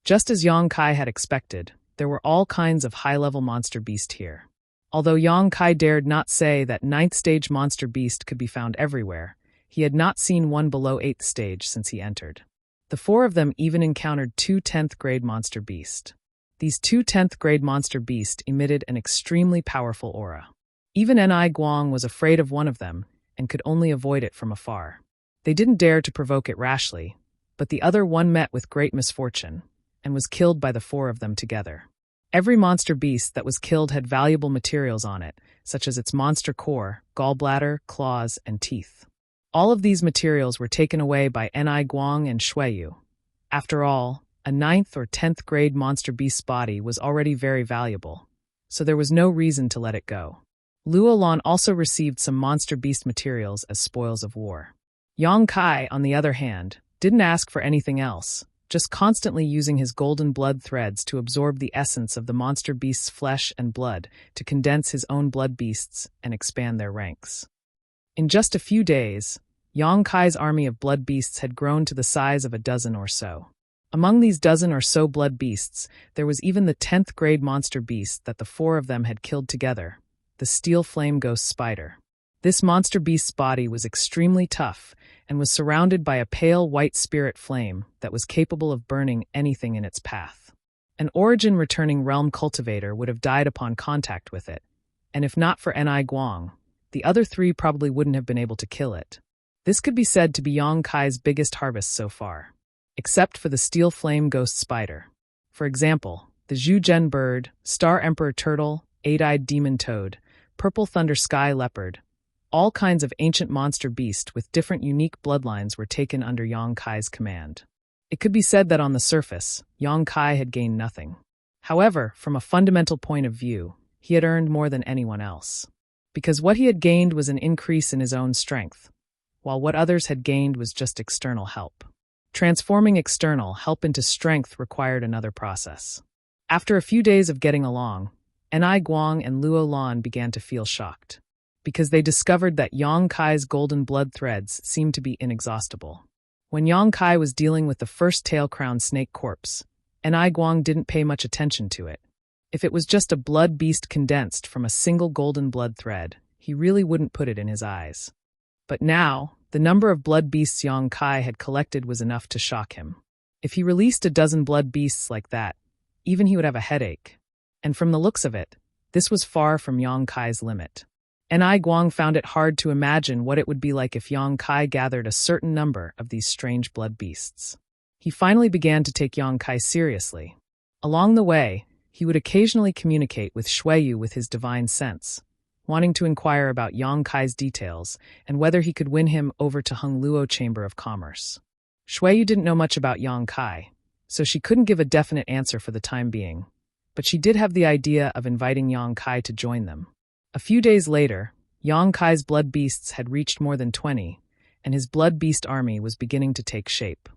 Just as Yang Kai had expected, there were all kinds of high-level monster beasts here. Although Yang Kai dared not say that 9th stage monster beast could be found everywhere, he had not seen one below 8th stage since he entered. The four of them even encountered two 10th grade monster beasts. These two 10th grade monster beasts emitted an extremely powerful aura. Even Ni Guang was afraid of one of them and could only avoid it from afar. They didn't dare to provoke it rashly, but the other one met with great misfortune and was killed by the four of them together. Every monster beast that was killed had valuable materials on it, such as its monster core, gallbladder, claws, and teeth. All of these materials were taken away by Ni Guang and Shuiyu. After all, a 9th or 10th grade monster beast's body was already very valuable, so there was no reason to let it go. Luolan also received some monster beast materials as spoils of war. Yang Kai, on the other hand, didn't ask for anything else, just constantly using his golden blood threads to absorb the essence of the monster beast's flesh and blood to condense his own blood beasts and expand their ranks. In just a few days, Yang Kai's army of blood beasts had grown to the size of a dozen or so. Among these dozen or so blood beasts, there was even the 10th grade monster beast that the four of them had killed together, the steel flame ghost spider. This monster beast's body was extremely tough and was surrounded by a pale white spirit flame that was capable of burning anything in its path. An origin-returning realm cultivator would have died upon contact with it, and if not for Ni Guang, the other three probably wouldn't have been able to kill it. This could be said to be Yang Kai's biggest harvest so far, except for the steel flame ghost spider. For example, the Zhugen bird, star emperor turtle, eight-eyed demon toad, purple thunder sky leopard, all kinds of ancient monster beasts with different unique bloodlines were taken under Yang Kai's command. It could be said that on the surface, Yang Kai had gained nothing. However, from a fundamental point of view, he had earned more than anyone else. Because what he had gained was an increase in his own strength, while what others had gained was just external help. Transforming external help into strength required another process. After a few days of getting along, Ni Guang and Luo Lan began to feel shocked, because they discovered that Yang Kai's golden blood threads seemed to be inexhaustible. When Yang Kai was dealing with the first tail-crowned snake corpse, Ni Guang didn't pay much attention to it. If it was just a blood beast condensed from a single golden blood thread, he really wouldn't put it in his eyes. But now, the number of blood beasts Yang Kai had collected was enough to shock him. If he released a dozen blood beasts like that, even he would have a headache. And from the looks of it, this was far from Yang Kai's limit. Ni Guang found it hard to imagine what it would be like if Yang Kai gathered a certain number of these strange blood beasts. He finally began to take Yang Kai seriously. Along the way, he would occasionally communicate with Shuiyu with his divine sense, wanting to inquire about Yang Kai's details and whether he could win him over to Hung Luo Chamber of Commerce. Shuiyu didn't know much about Yang Kai, so she couldn't give a definite answer for the time being, but she did have the idea of inviting Yang Kai to join them. A few days later, Yang Kai's blood beasts had reached more than 20, and his blood beast army was beginning to take shape.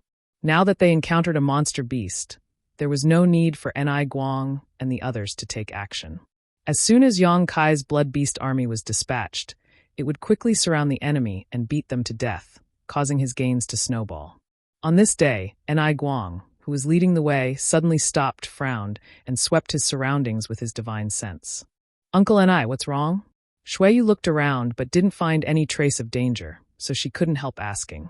Now that they encountered a monster beast, there was no need for Ni Guang and the others to take action. As soon as Yang Kai's blood beast army was dispatched, it would quickly surround the enemy and beat them to death, causing his gains to snowball. On this day, Ni Guang, who was leading the way, suddenly stopped, frowned, and swept his surroundings with his divine sense. "Uncle Ni, what's wrong?" Shuiyu looked around but didn't find any trace of danger, so she couldn't help asking.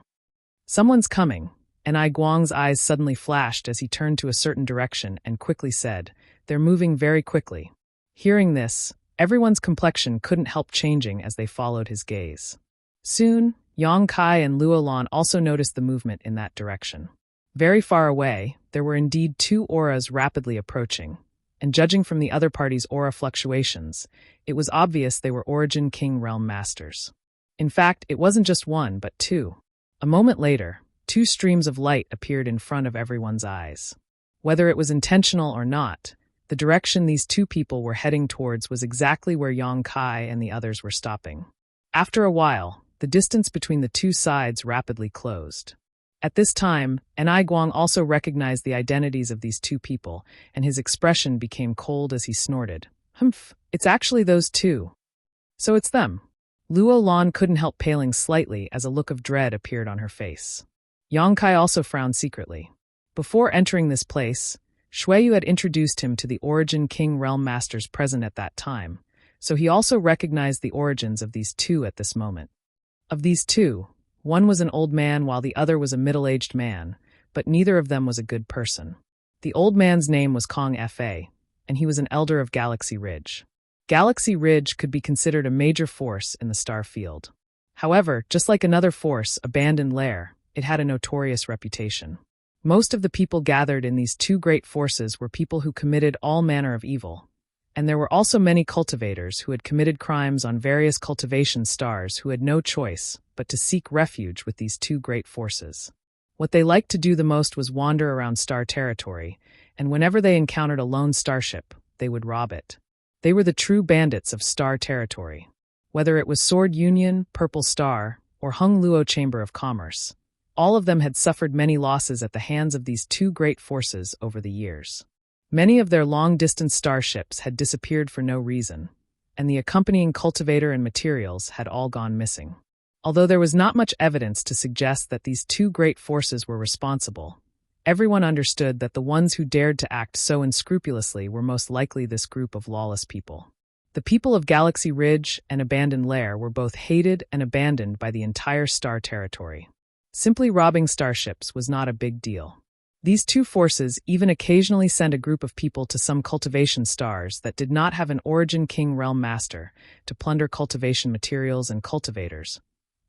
"Someone's coming." Ni Guang's eyes suddenly flashed as he turned to a certain direction and quickly said, "They're moving very quickly." Hearing this, everyone's complexion couldn't help changing as they followed his gaze. Soon, Yang Kai and Luo Lan also noticed the movement in that direction. Very far away, there were indeed two auras rapidly approaching, and judging from the other party's aura fluctuations, it was obvious they were Origin King Realm Masters. In fact, it wasn't just one, but two. A moment later, two streams of light appeared in front of everyone's eyes. Whether it was intentional or not, the direction these two people were heading towards was exactly where Yang Kai and the others were stopping. After a while, the distance between the two sides rapidly closed. At this time, Ni Guang also recognized the identities of these two people, and his expression became cold as he snorted. "Humph, it's actually those two. So it's them." Luo Lan couldn't help paling slightly as a look of dread appeared on her face. Yang Kai also frowned secretly. Before entering this place, Shuiyu had introduced him to the Origin King Realm Masters present at that time, so he also recognized the origins of these two at this moment. Of these two, one was an old man while the other was a middle-aged man, but neither of them was a good person. The old man's name was Kong Fa, and he was an elder of Galaxy Ridge. Galaxy Ridge could be considered a major force in the star field. However, just like another force, Abandoned Lair, it had a notorious reputation. Most of the people gathered in these two great forces were people who committed all manner of evil, and there were also many cultivators who had committed crimes on various cultivation stars who had no choice but to seek refuge with these two great forces. What they liked to do the most was wander around star territory, and whenever they encountered a lone starship, they would rob it. They were the true bandits of star territory. Whether it was Sword Union, Purple Star, or Hung Luo Chamber of Commerce, all of them had suffered many losses at the hands of these two great forces over the years. Many of their long-distance starships had disappeared for no reason, and the accompanying cultivator and materials had all gone missing. Although there was not much evidence to suggest that these two great forces were responsible, everyone understood that the ones who dared to act so unscrupulously were most likely this group of lawless people. The people of Galaxy Ridge and Abandoned Lair were both hated and abandoned by the entire star territory. Simply robbing starships was not a big deal. These two forces even occasionally sent a group of people to some cultivation stars that did not have an Origin King Realm Master to plunder cultivation materials and cultivators,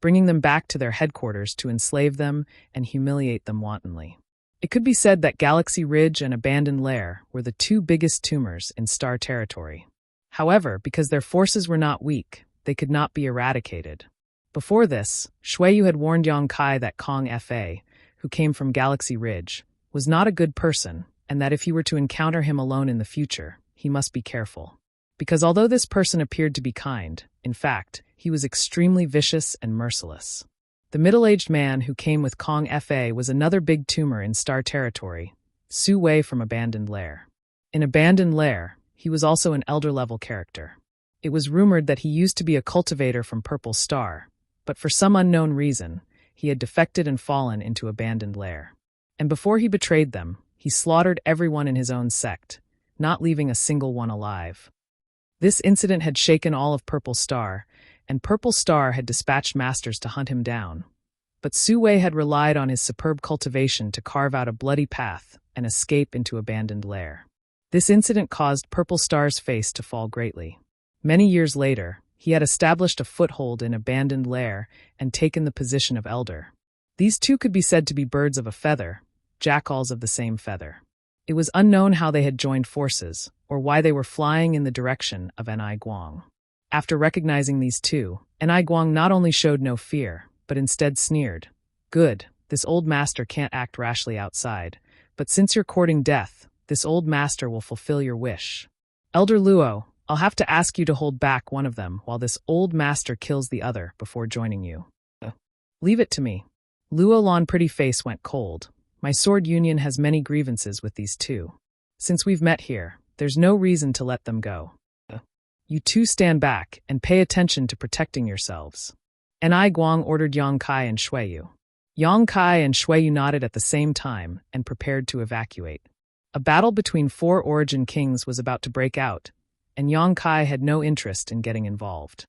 bringing them back to their headquarters to enslave them and humiliate them wantonly. It could be said that Galaxy Ridge and Abandoned Lair were the two biggest tumors in star territory. However, because their forces were not weak, they could not be eradicated. Before this, Shuiyu had warned Yang Kai that Kong Fa, who came from Galaxy Ridge, was not a good person, and that if he were to encounter him alone in the future, he must be careful. Because although this person appeared to be kind, in fact, he was extremely vicious and merciless. The middle-aged man who came with Kong Fa was another big tumor in star territory, Su Wei from Abandoned Lair. In Abandoned Lair, he was also an elder-level character. It was rumored that he used to be a cultivator from Purple Star, but for some unknown reason, he had defected and fallen into Abandoned Lair. And before he betrayed them, he slaughtered everyone in his own sect, not leaving a single one alive. This incident had shaken all of Purple Star, and Purple Star had dispatched masters to hunt him down. But Su Wei had relied on his superb cultivation to carve out a bloody path and escape into Abandoned Lair. This incident caused Purple Star's face to fall greatly. Many years later, he had established a foothold in Abandoned Lair and taken the position of elder. These two could be said to be birds of a feather, jackals of the same feather. It was unknown how they had joined forces, or why they were flying in the direction of Ni Guang. After recognizing these two, Ni Guang not only showed no fear, but instead sneered. "Good, this old master can't act rashly outside, but since you're courting death, this old master will fulfill your wish. Elder Luo, I'll have to ask you to hold back one of them while this old master kills the other before joining you." "Leave it to me." Luo Lan's pretty face went cold. "My Sword Union has many grievances with these two. Since we've met here, there's no reason to let them go. You two stand back and pay attention to protecting yourselves." Ni Guang ordered Yang Kai and Shuiyu. Yang Kai and Shuiyu nodded at the same time and prepared to evacuate. A battle between 4 Origin Kings was about to break out, and Yang Kai had no interest in getting involved.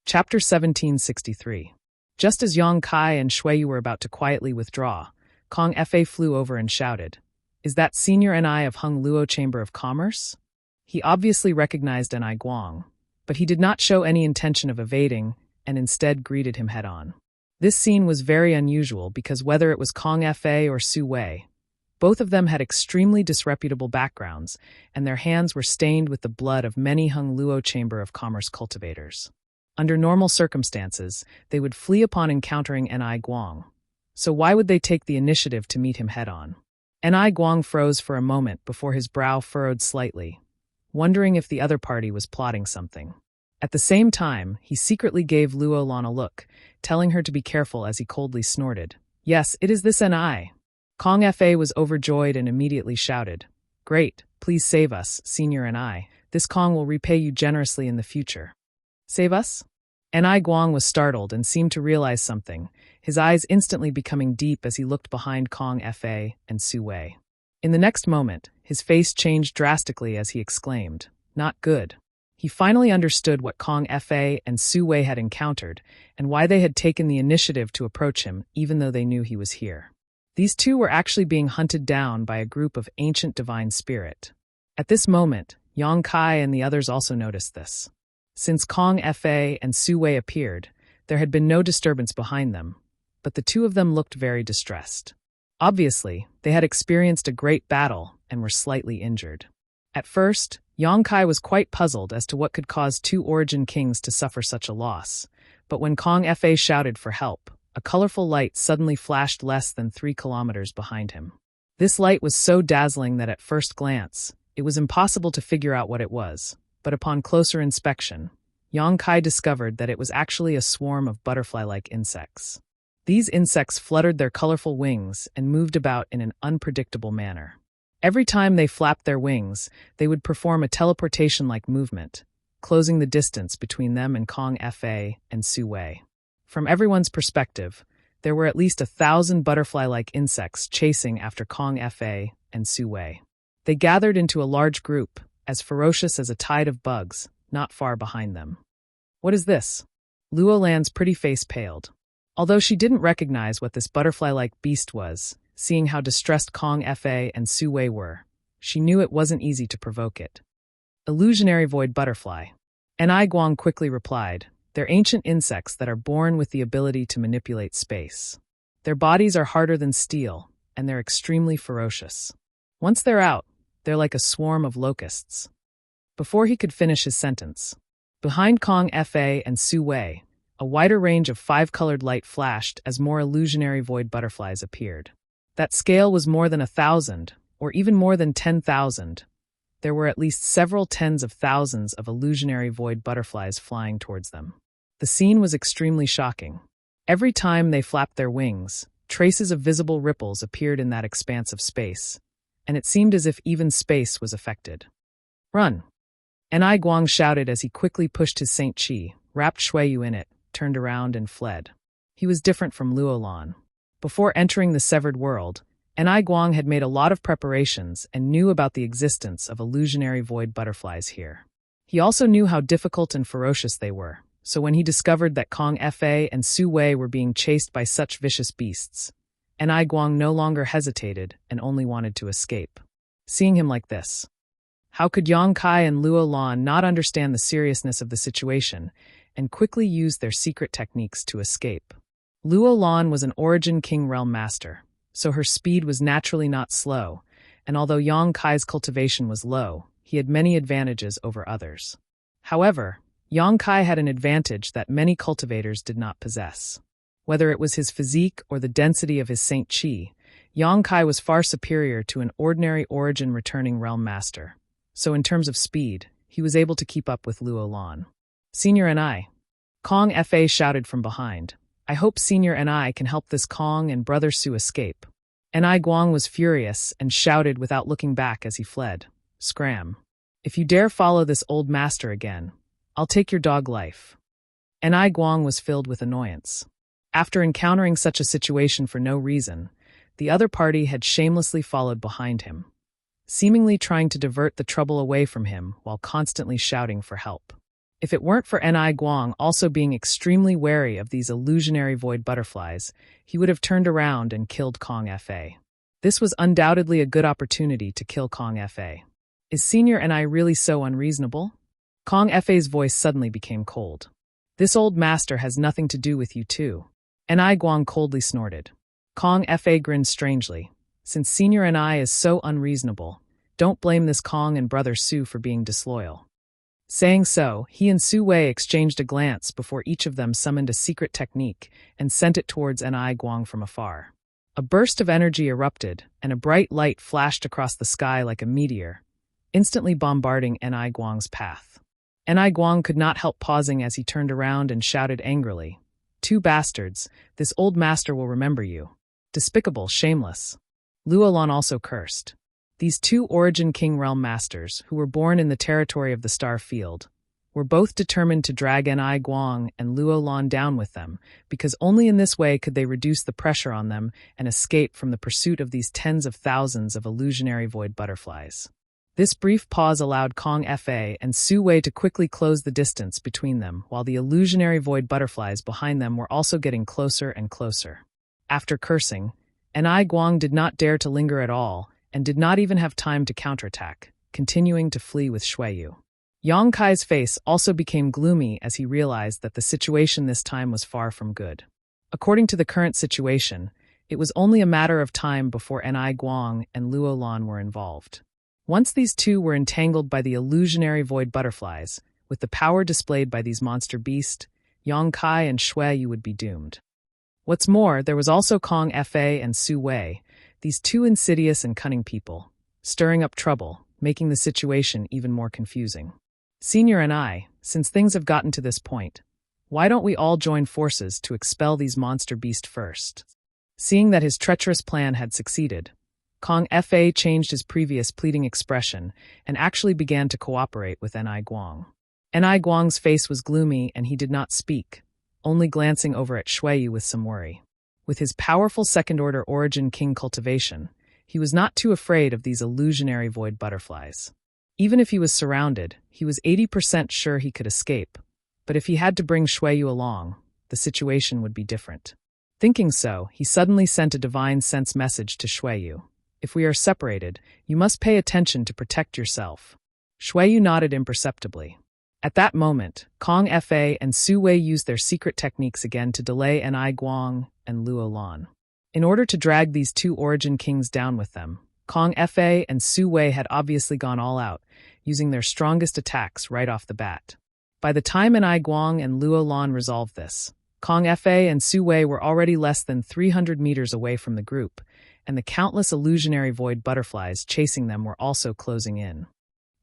Chapter 1763. Just as Yang Kai and Shuiyu were about to quietly withdraw, Kong Fa flew over and shouted, "Is that Senior Ni of Hung Luo Chamber of Commerce?" He obviously recognized Ni Guang, but he did not show any intention of evading and instead greeted him head-on. This scene was very unusual because whether it was Kong Fa or Su Wei, both of them had extremely disreputable backgrounds, and their hands were stained with the blood of many Hung Luo Chamber of Commerce cultivators. Under normal circumstances, they would flee upon encountering Ni Guang. So why would they take the initiative to meet him head-on? Ni Guang froze for a moment before his brow furrowed slightly, wondering if the other party was plotting something. At the same time, he secretly gave Luo Lan a look, telling her to be careful as he coldly snorted, "Yes, it is this Ni." Kong Fa was overjoyed and immediately shouted, "Great, please save us, Senior Ni. This Kong will repay you generously in the future." "Save us?" Ni Guang was startled and seemed to realize something. his eyes instantly becoming deep as he looked behind Kong Fa and Su Wei. In the next moment, his face changed drastically as he exclaimed, "Not good." He finally understood what Kong Fa and Su Wei had encountered and why they had taken the initiative to approach him even though they knew he was here. These two were actually being hunted down by a group of ancient divine spirit. At this moment, Yang Kai and the others also noticed this. Since Kong Fa and Su Wei appeared, there had been no disturbance behind them, but the two of them looked very distressed. Obviously, they had experienced a great battle and were slightly injured. At first, Yang Kai was quite puzzled as to what could cause two Origin Kings to suffer such a loss, but when Kong Fa shouted for help, a colorful light suddenly flashed less than 3 kilometers behind him. This light was so dazzling that at first glance, it was impossible to figure out what it was, but upon closer inspection, Yang Kai discovered that it was actually a swarm of butterfly-like insects. These insects fluttered their colorful wings and moved about in an unpredictable manner. Every time they flapped their wings, they would perform a teleportation-like movement, closing the distance between them and Kong Fa and Su Wei. From everyone's perspective, there were at least 1,000 butterfly-like insects chasing after Kong Fa and Su Wei. They gathered into a large group, as ferocious as a tide of bugs, not far behind them. "What is this?" Luo Lan's pretty face paled. Although she didn't recognize what this butterfly-like beast was, seeing how distressed Kong Fa and Su Wei were, she knew it wasn't easy to provoke it. "Illusionary void butterfly." Enai Guang quickly replied, "They're ancient insects that are born with the ability to manipulate space. Their bodies are harder than steel, and they're extremely ferocious. Once they're out, they're like a swarm of locusts." Before he could finish his sentence, behind Kong Fa and Su Wei, a wider range of 5-colored light flashed as more illusionary void butterflies appeared. That scale was more than 1,000, or even more than 10,000. There were at least several tens of thousands of illusionary void butterflies flying towards them. The scene was extremely shocking. Every time they flapped their wings, traces of visible ripples appeared in that expanse of space, and it seemed as if even space was affected. "Run!" Enai Guang shouted as he quickly pushed his Saint Chi, wrapped Shuiyu in it, turned around and fled. He was different from Luo Lan. Before entering the severed world, Enai Guang had made a lot of preparations and knew about the existence of illusionary void butterflies here. He also knew how difficult and ferocious they were, so when he discovered that Kong Fa and Su Wei were being chased by such vicious beasts, Enai Guang no longer hesitated and only wanted to escape. Seeing him like this, how could Yang Kai and Luo Lan not understand the seriousness of the situation and quickly use their secret techniques to escape? Luo Lan was an Origin King Realm Master, so her speed was naturally not slow, and although Yang Kai's cultivation was low, he had many advantages over others. However, Yang Kai had an advantage that many cultivators did not possess. Whether it was his physique or the density of his Saint Chi, Yang Kai was far superior to an ordinary Origin returning Realm Master, so in terms of speed, he was able to keep up with Luo Lan. "Senior and I," Kong Fa shouted from behind, "I hope Senior and I can help this Kong and Brother Su escape." Enai Guang was furious and shouted without looking back as he fled, "Scram! If you dare follow this old master again, I'll take your dog life." Enai Guang was filled with annoyance. After encountering such a situation for no reason, the other party had shamelessly followed behind him, seemingly trying to divert the trouble away from him while constantly shouting for help. If it weren't for Enai Guang also being extremely wary of these illusionary void butterflies, he would have turned around and killed Kong Fa. This was undoubtedly a good opportunity to kill Kong Fa. "Is Senior and I really so unreasonable?" Kong Fa's voice suddenly became cold. "This old master has nothing to do with you too." Enai Guang coldly snorted. Kong Fa grinned strangely. "Since Senior and I is so unreasonable, don't blame this Kong and Brother Su for being disloyal." Saying so, he and Su Wei exchanged a glance before each of them summoned a secret technique and sent it towards Enai Guang from afar. A burst of energy erupted, and a bright light flashed across the sky like a meteor, instantly bombarding Enai Guang's path. Enai Guang could not help pausing as he turned around and shouted angrily, "Two bastards, this old master will remember you. Despicable, shameless." Luo Lan also cursed. These two Origin King Realm Masters, who were born in the territory of the Star Field, were both determined to drag Ni Guang and Luo Lan down with them, because only in this way could they reduce the pressure on them and escape from the pursuit of these tens of thousands of illusionary void butterflies. This brief pause allowed Kong Fa and Su Wei to quickly close the distance between them, while the illusionary void butterflies behind them were also getting closer and closer. After cursing, Ni Guang did not dare to linger at all, and did not even have time to counterattack, continuing to flee with Shuiyu. Yang Kai's face also became gloomy as he realized that the situation this time was far from good. According to the current situation, it was only a matter of time before Ni Guang and Luo Lan were involved. Once these two were entangled by the illusionary void butterflies, with the power displayed by these monster beasts, Yang Kai and Shuiyu would be doomed. What's more, there was also Kong Fa and Su Wei, these two insidious and cunning people, stirring up trouble, making the situation even more confusing. Senior and I, since things have gotten to this point, why don't we all join forces to expel these monster beasts first? Seeing that his treacherous plan had succeeded, Kong Fa changed his previous pleading expression and actually began to cooperate with Ni Guang. Ni Guang's face was gloomy and he did not speak, only glancing over at Shuiyu with some worry. With his powerful second-order Origin King cultivation, he was not too afraid of these illusionary void butterflies. Even if he was surrounded, he was 80% sure he could escape, but if he had to bring Shuiyu along, the situation would be different. Thinking so, he suddenly sent a divine sense message to Shuiyu. If we are separated, you must pay attention to protect yourself. Shuiyu nodded imperceptibly. At that moment, Kong Fa and Su Wei used their secret techniques again to delay Ni Guang and Luo Lan. In order to drag these two Origin Kings down with them, Kong Fa and Su Wei had obviously gone all out, using their strongest attacks right off the bat. By the time Ni Guang and Luo Lan resolved this, Kong Fa and Su Wei were already less than 300 meters away from the group, and the countless illusionary void butterflies chasing them were also closing in.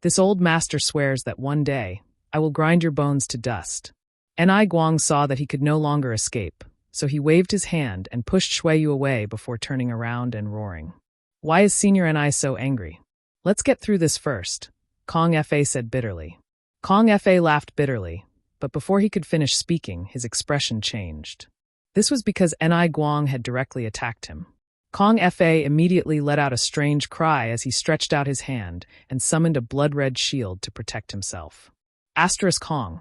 This old master swears that one day, I will grind your bones to dust. Ni Guang saw that he could no longer escape, so he waved his hand and pushed Shuiyu away before turning around and roaring. Why is Senior Ni so angry? Let's get through this first, Kong Fa said bitterly. Kong Fa laughed bitterly, but before he could finish speaking, his expression changed. This was because Ni Guang had directly attacked him. Kong Fa immediately let out a strange cry as he stretched out his hand and summoned a blood-red shield to protect himself. Kong.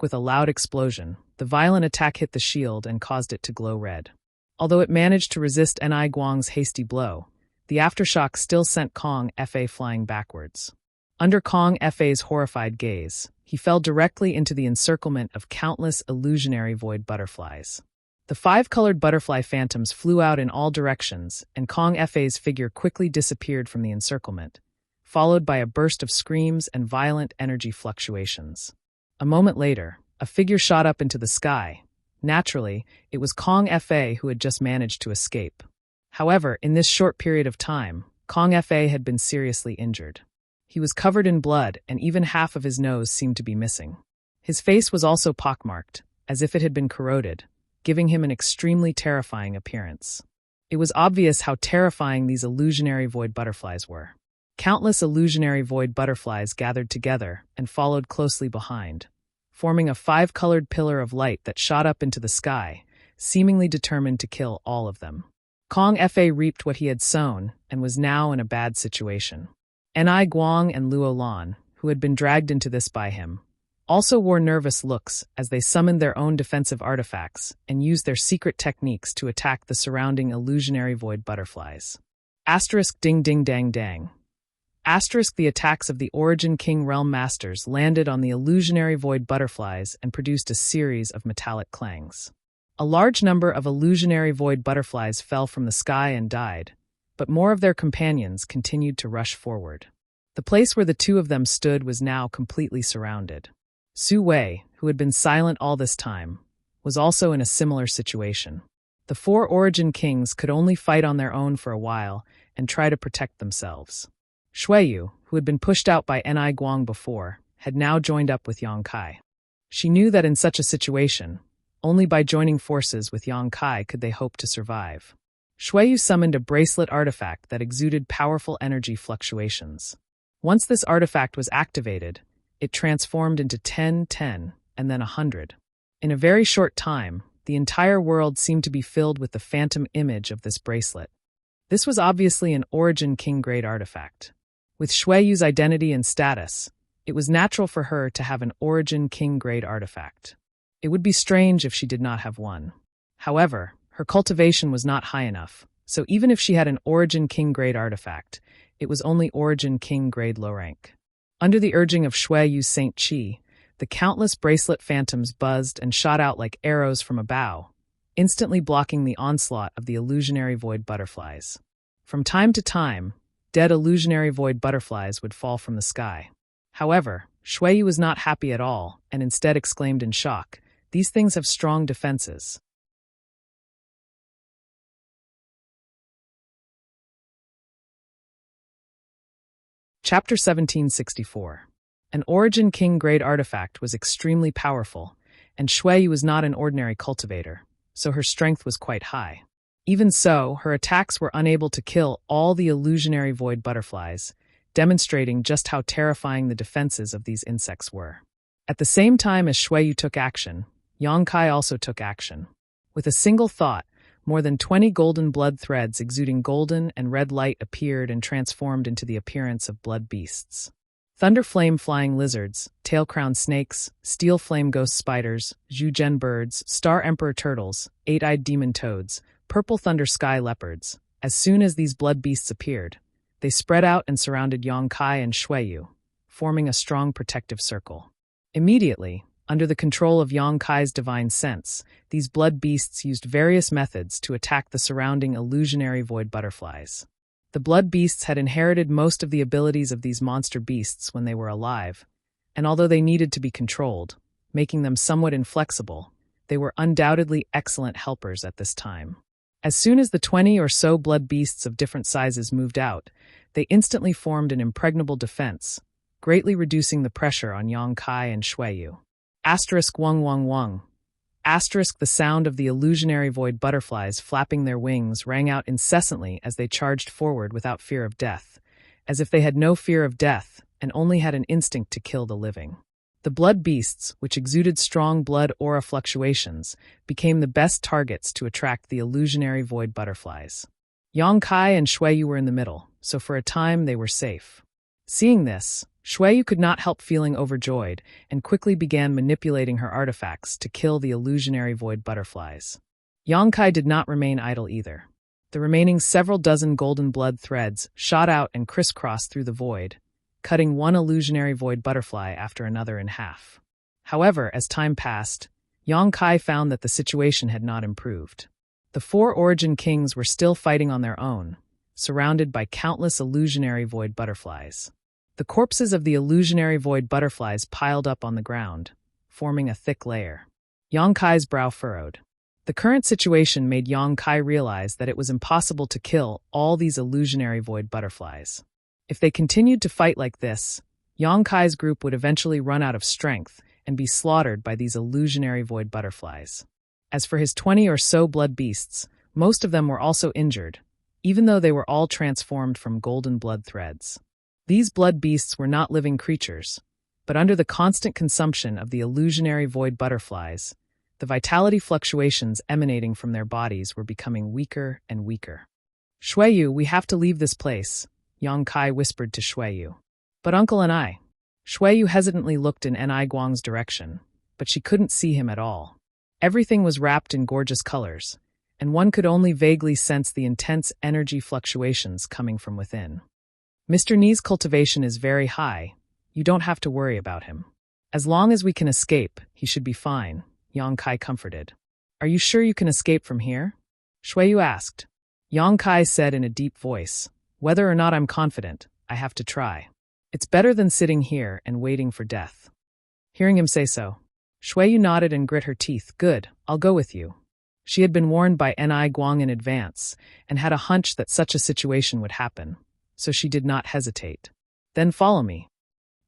With a loud explosion, the violent attack hit the shield and caused it to glow red. Although it managed to resist Ni Guang's hasty blow, the aftershock still sent Kong Fa flying backwards. Under Kong Fa's horrified gaze, he fell directly into the encirclement of countless illusionary void butterflies. The 5-colored butterfly phantoms flew out in all directions, and Kong Fa's figure quickly disappeared from the encirclement, followed by a burst of screams and violent energy fluctuations. A moment later, a figure shot up into the sky. Naturally, it was Kong Fa who had just managed to escape. However, in this short period of time, Kong Fa had been seriously injured. He was covered in blood, and even half of his nose seemed to be missing. His face was also pockmarked, as if it had been corroded, giving him an extremely terrifying appearance. It was obvious how terrifying these illusionary void butterflies were. Countless illusionary void butterflies gathered together and followed closely behind, forming a 5-colored pillar of light that shot up into the sky, seemingly determined to kill all of them. Kong Fa reaped what he had sown and was now in a bad situation. Ni Guang and Luo Lan, who had been dragged into this by him, also wore nervous looks as they summoned their own defensive artifacts and used their secret techniques to attack the surrounding illusionary void butterflies. Ding ding dang dang. The attacks of the Origin King Realm Masters landed on the illusionary void butterflies and produced a series of metallic clangs. A large number of illusionary void butterflies fell from the sky and died, but more of their companions continued to rush forward. The place where the two of them stood was now completely surrounded. Su Wei, who had been silent all this time, was also in a similar situation. The 4 Origin Kings could only fight on their own for a while and try to protect themselves. Shuiyu, who had been pushed out by Ni Guang before, had now joined up with Yang Kai. She knew that in such a situation, only by joining forces with Yang Kai could they hope to survive. Shuiyu summoned a bracelet artifact that exuded powerful energy fluctuations. Once this artifact was activated, it transformed into 10, 10, and then 100. In a very short time, the entire world seemed to be filled with the phantom image of this bracelet. This was obviously an Origin King-grade artifact. With Shueyu's identity and status, it was natural for her to have an Origin King-grade artifact. It would be strange if she did not have one. However, her cultivation was not high enough, so even if she had an Origin King-grade artifact, it was only Origin King-grade low rank. Under the urging of Shueyu's Saint Qi, the countless bracelet phantoms buzzed and shot out like arrows from a bow, instantly blocking the onslaught of the illusionary void butterflies. From time to time, dead illusionary void butterflies would fall from the sky. However, Shueyu was not happy at all and instead exclaimed in shock, "These things have strong defenses." Chapter 1764. An Origin King-grade artifact was extremely powerful, and Shueyu was not an ordinary cultivator, so her strength was quite high. Even so, her attacks were unable to kill all the illusionary void butterflies, demonstrating just how terrifying the defenses of these insects were. At the same time as Shueyu took action, Yongkai also took action. With a single thought, more than 20 golden blood threads exuding golden and red light appeared and transformed into the appearance of blood beasts. Thunder flame flying lizards, tail-crowned snakes, steel flame ghost spiders, Zhugen birds, star emperor turtles, eight-eyed demon toads, purple thunder sky leopards. As soon as these blood beasts appeared, they spread out and surrounded Yongkai and Shueyu, forming a strong protective circle. Immediately, under the control of Yongkai's divine sense, these blood beasts used various methods to attack the surrounding illusionary void butterflies. The blood beasts had inherited most of the abilities of these monster beasts when they were alive, and although they needed to be controlled, making them somewhat inflexible, they were undoubtedly excellent helpers at this time. As soon as the 20 or so blood beasts of different sizes moved out, they instantly formed an impregnable defense, greatly reducing the pressure on Yongkai and Shueyu. Asterisk wung wung wung. Asterisk the sound of the illusionary void butterflies flapping their wings rang out incessantly as they charged forward without fear of death, as if they had no fear of death and only had an instinct to kill the living. The blood beasts, which exuded strong blood aura fluctuations, became the best targets to attract the illusionary void butterflies. Yongkai and Shueyu were in the middle, so for a time they were safe. Seeing this, Shueyu could not help feeling overjoyed and quickly began manipulating her artifacts to kill the illusionary void butterflies. Yongkai did not remain idle either. The remaining several dozen golden blood threads shot out and crisscrossed through the void, cutting one illusionary void butterfly after another in half. However, as time passed, Yongkai found that the situation had not improved. The 4 Origin Kings were still fighting on their own, surrounded by countless illusionary void butterflies. The corpses of the illusionary void butterflies piled up on the ground, forming a thick layer. Yongkai's brow furrowed. The current situation made Yongkai realize that it was impossible to kill all these illusionary void butterflies. If they continued to fight like this, Yongkai's group would eventually run out of strength and be slaughtered by these illusionary void butterflies. As for his 20 or so blood beasts, most of them were also injured, even though they were all transformed from golden blood threads. These blood beasts were not living creatures, but under the constant consumption of the illusionary void butterflies, the vitality fluctuations emanating from their bodies were becoming weaker and weaker. "Shueyu, we have to leave this place," Yongkai whispered to Shueyu. "But Uncle and I." Shueyu hesitantly looked in Ni Guang's direction, but she couldn't see him at all. Everything was wrapped in gorgeous colors, and one could only vaguely sense the intense energy fluctuations coming from within. "Mr. Ni's cultivation is very high. You don't have to worry about him. As long as we can escape, he should be fine," Yongkai comforted. "Are you sure you can escape from here?" Shueyu asked. Yongkai said in a deep voice, "Whether or not I'm confident, I have to try. It's better than sitting here and waiting for death." Hearing him say so, Shueyu nodded and grit her teeth. "Good, I'll go with you." She had been warned by Ni Guang in advance and had a hunch that such a situation would happen, so she did not hesitate. "Then follow me."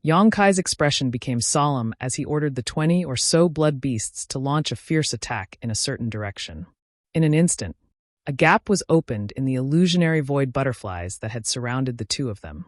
Yongkai's expression became solemn as he ordered the 20 or so blood beasts to launch a fierce attack in a certain direction. In an instant, a gap was opened in the illusionary void butterflies that had surrounded the two of them.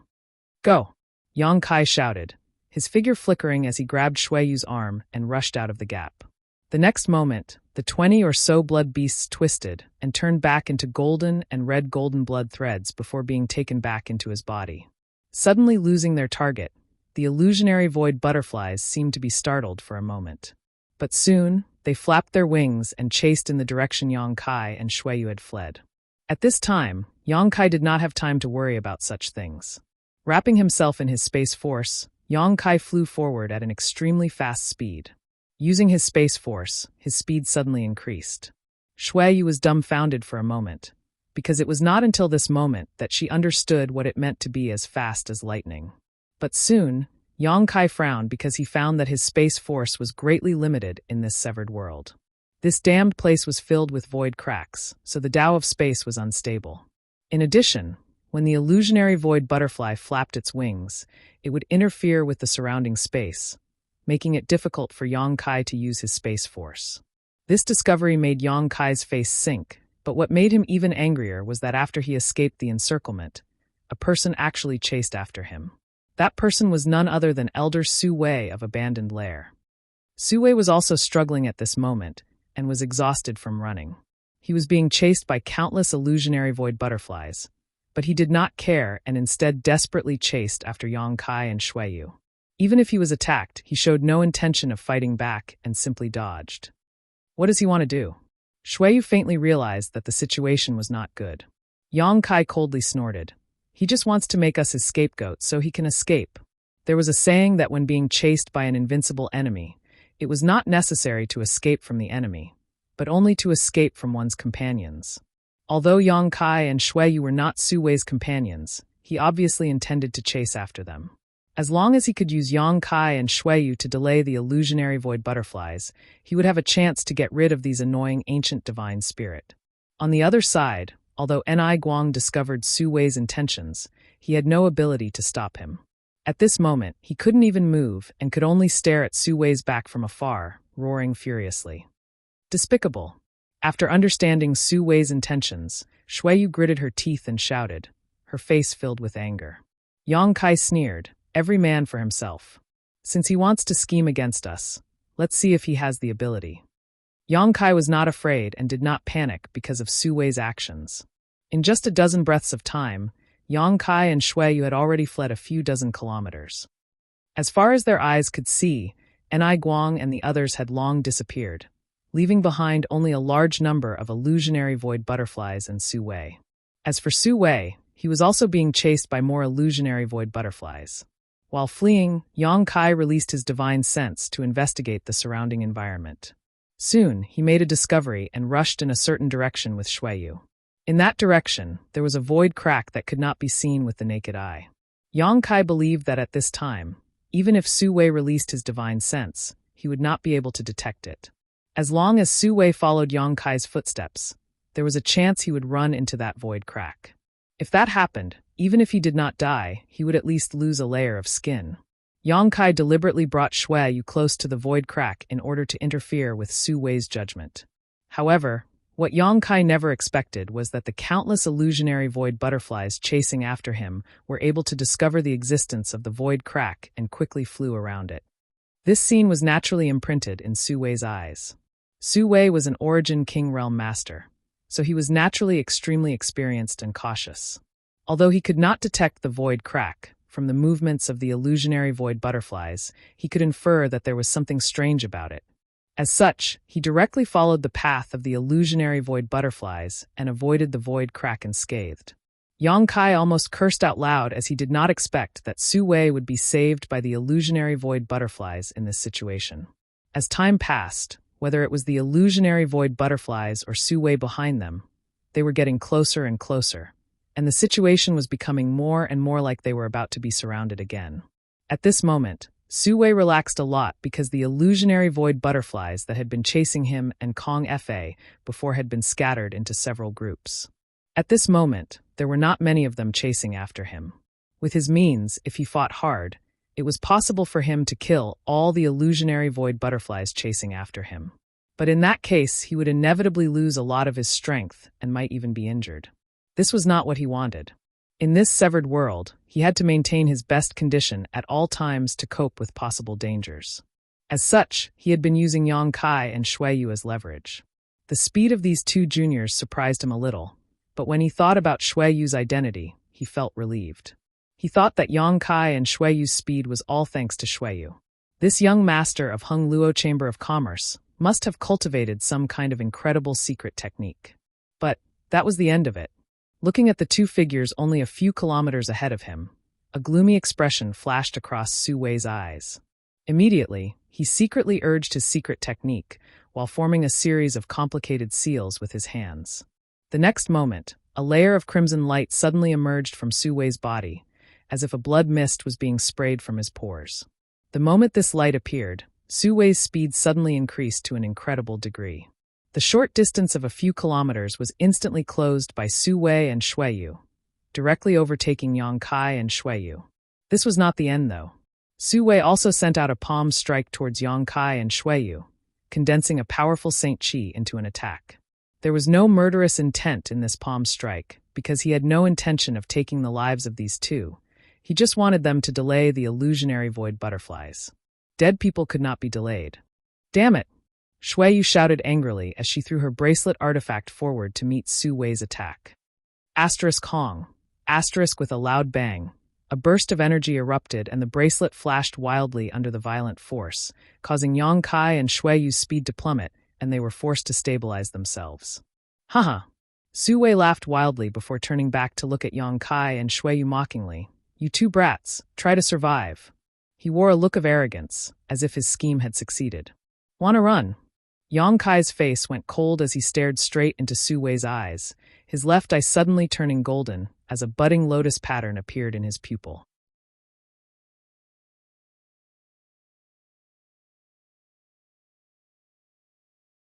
"Go!" Yongkai shouted, his figure flickering as he grabbed Shueyu's arm and rushed out of the gap. The next moment, the 20 or so blood beasts twisted and turned back into golden and red golden blood threads before being taken back into his body. Suddenly losing their target, the illusionary void butterflies seemed to be startled for a moment. But soon, they flapped their wings and chased in the direction Yang Kai and Shueyu had fled. At this time, Yang Kai did not have time to worry about such things. Wrapping himself in his space force, Yang Kai flew forward at an extremely fast speed. Using his space force, his speed suddenly increased. Shueyu was dumbfounded for a moment, because it was not until this moment that she understood what it meant to be as fast as lightning. But soon, Yang Kai frowned because he found that his space force was greatly limited in this severed world. This damned place was filled with void cracks, so the Tao of space was unstable. In addition, when the illusionary void butterfly flapped its wings, it would interfere with the surrounding space, making it difficult for Yang Kai to use his space force. This discovery made Yang Kai's face sink, but what made him even angrier was that after he escaped the encirclement, a person actually chased after him. That person was none other than Elder Su Wei of Abandoned Lair. Su Wei was also struggling at this moment and was exhausted from running. He was being chased by countless illusionary void butterflies, but he did not care and instead desperately chased after Yang Kai and Shueyu. Even if he was attacked, he showed no intention of fighting back and simply dodged. What does he want to do? Shueyu faintly realized that the situation was not good. Yang Kai coldly snorted. He just wants to make us his scapegoat so he can escape. There was a saying that when being chased by an invincible enemy, it was not necessary to escape from the enemy, but only to escape from one's companions. Although Yang Kai and Shueyu were not Su Wei's companions, he obviously intended to chase after them. As long as he could use Yang Kai and Shueyu to delay the illusionary void butterflies, he would have a chance to get rid of these annoying ancient divine spirit. On the other side, although Ni Guang discovered Su Wei's intentions, he had no ability to stop him. At this moment, he couldn't even move and could only stare at Su Wei's back from afar, roaring furiously. Despicable. After understanding Su Wei's intentions, Shueyu gritted her teeth and shouted, her face filled with anger. Yang Kai sneered, every man for himself. Since he wants to scheme against us, let's see if he has the ability. Yang Kai was not afraid and did not panic because of Su Wei's actions. In just a dozen breaths of time, Yang Kai and Shueyu had already fled a few dozen kilometers. As far as their eyes could see, Ni Guang and the others had long disappeared, leaving behind only a large number of illusionary void butterflies and Su Wei. As for Su Wei, he was also being chased by more illusionary void butterflies. While fleeing, Yang Kai released his divine sense to investigate the surrounding environment. Soon, he made a discovery and rushed in a certain direction with Shueyu. In that direction, there was a void crack that could not be seen with the naked eye. Yang Kai believed that at this time, even if Su Wei released his divine sense, he would not be able to detect it. As long as Su Wei followed Yang Kai's footsteps, there was a chance he would run into that void crack. If that happened, even if he did not die, he would at least lose a layer of skin. Yang Kai deliberately brought Shueyu close to the void crack in order to interfere with Su Wei's judgment. However, what Yang Kai never expected was that the countless illusionary void butterflies chasing after him were able to discover the existence of the void crack and quickly flew around it. This scene was naturally imprinted in Su Wei's eyes. Su Wei was an Origin King Realm master, so he was naturally extremely experienced and cautious. Although he could not detect the void crack, from the movements of the illusionary void butterflies, he could infer that there was something strange about it. As such, he directly followed the path of the illusionary void butterflies and avoided the void crack unscathed. Yang Kai almost cursed out loud as he did not expect that Su Wei would be saved by the illusionary void butterflies in this situation. As time passed, whether it was the illusionary void butterflies or Su Wei behind them, they were getting closer and closer, and the situation was becoming more and more like they were about to be surrounded again. At this moment, Su Wei relaxed a lot because the illusionary void butterflies that had been chasing him and Kong Fa before had been scattered into several groups. At this moment, there were not many of them chasing after him. With his means, if he fought hard, it was possible for him to kill all the illusionary void butterflies chasing after him. But in that case, he would inevitably lose a lot of his strength and might even be injured. This was not what he wanted. In this severed world, he had to maintain his best condition at all times to cope with possible dangers. As such, he had been using Yang Kai and Shui Yu as leverage. The speed of these two juniors surprised him a little, but when he thought about Shui Yu's identity, he felt relieved. He thought that Yang Kai and Shui Yu's speed was all thanks to Shui Yu. This young master of Hung Luo Chamber of Commerce must have cultivated some kind of incredible secret technique. But that was the end of it. Looking at the two figures only a few kilometers ahead of him, a gloomy expression flashed across Su Wei's eyes. Immediately, he secretly urged his secret technique while forming a series of complicated seals with his hands. The next moment, a layer of crimson light suddenly emerged from Su Wei's body, as if a blood mist was being sprayed from his pores. The moment this light appeared, Su Wei's speed suddenly increased to an incredible degree. The short distance of a few kilometers was instantly closed by Su Wei and Shui Yu, directly overtaking Yang Kai and Shui Yu. This was not the end, though. Su Wei also sent out a palm strike towards Yang Kai and Shui Yu, condensing a powerful Saint Qi into an attack. There was no murderous intent in this palm strike, because he had no intention of taking the lives of these two. He just wanted them to delay the illusionary void butterflies. Dead people could not be delayed. Damn it! Shui Yu shouted angrily as she threw her bracelet artifact forward to meet Su Wei's attack. Asterisk Hong. Asterisk with a loud bang. A burst of energy erupted and the bracelet flashed wildly under the violent force, causing Yang Kai and Shui Yu's speed to plummet, and they were forced to stabilize themselves. Haha. Su Wei laughed wildly before turning back to look at Yang Kai and Shui Yu mockingly. You two brats, try to survive. He wore a look of arrogance, as if his scheme had succeeded. Wanna run? Yang Kai's face went cold as he stared straight into Su Wei's eyes, his left eye suddenly turning golden as a budding lotus pattern appeared in his pupil.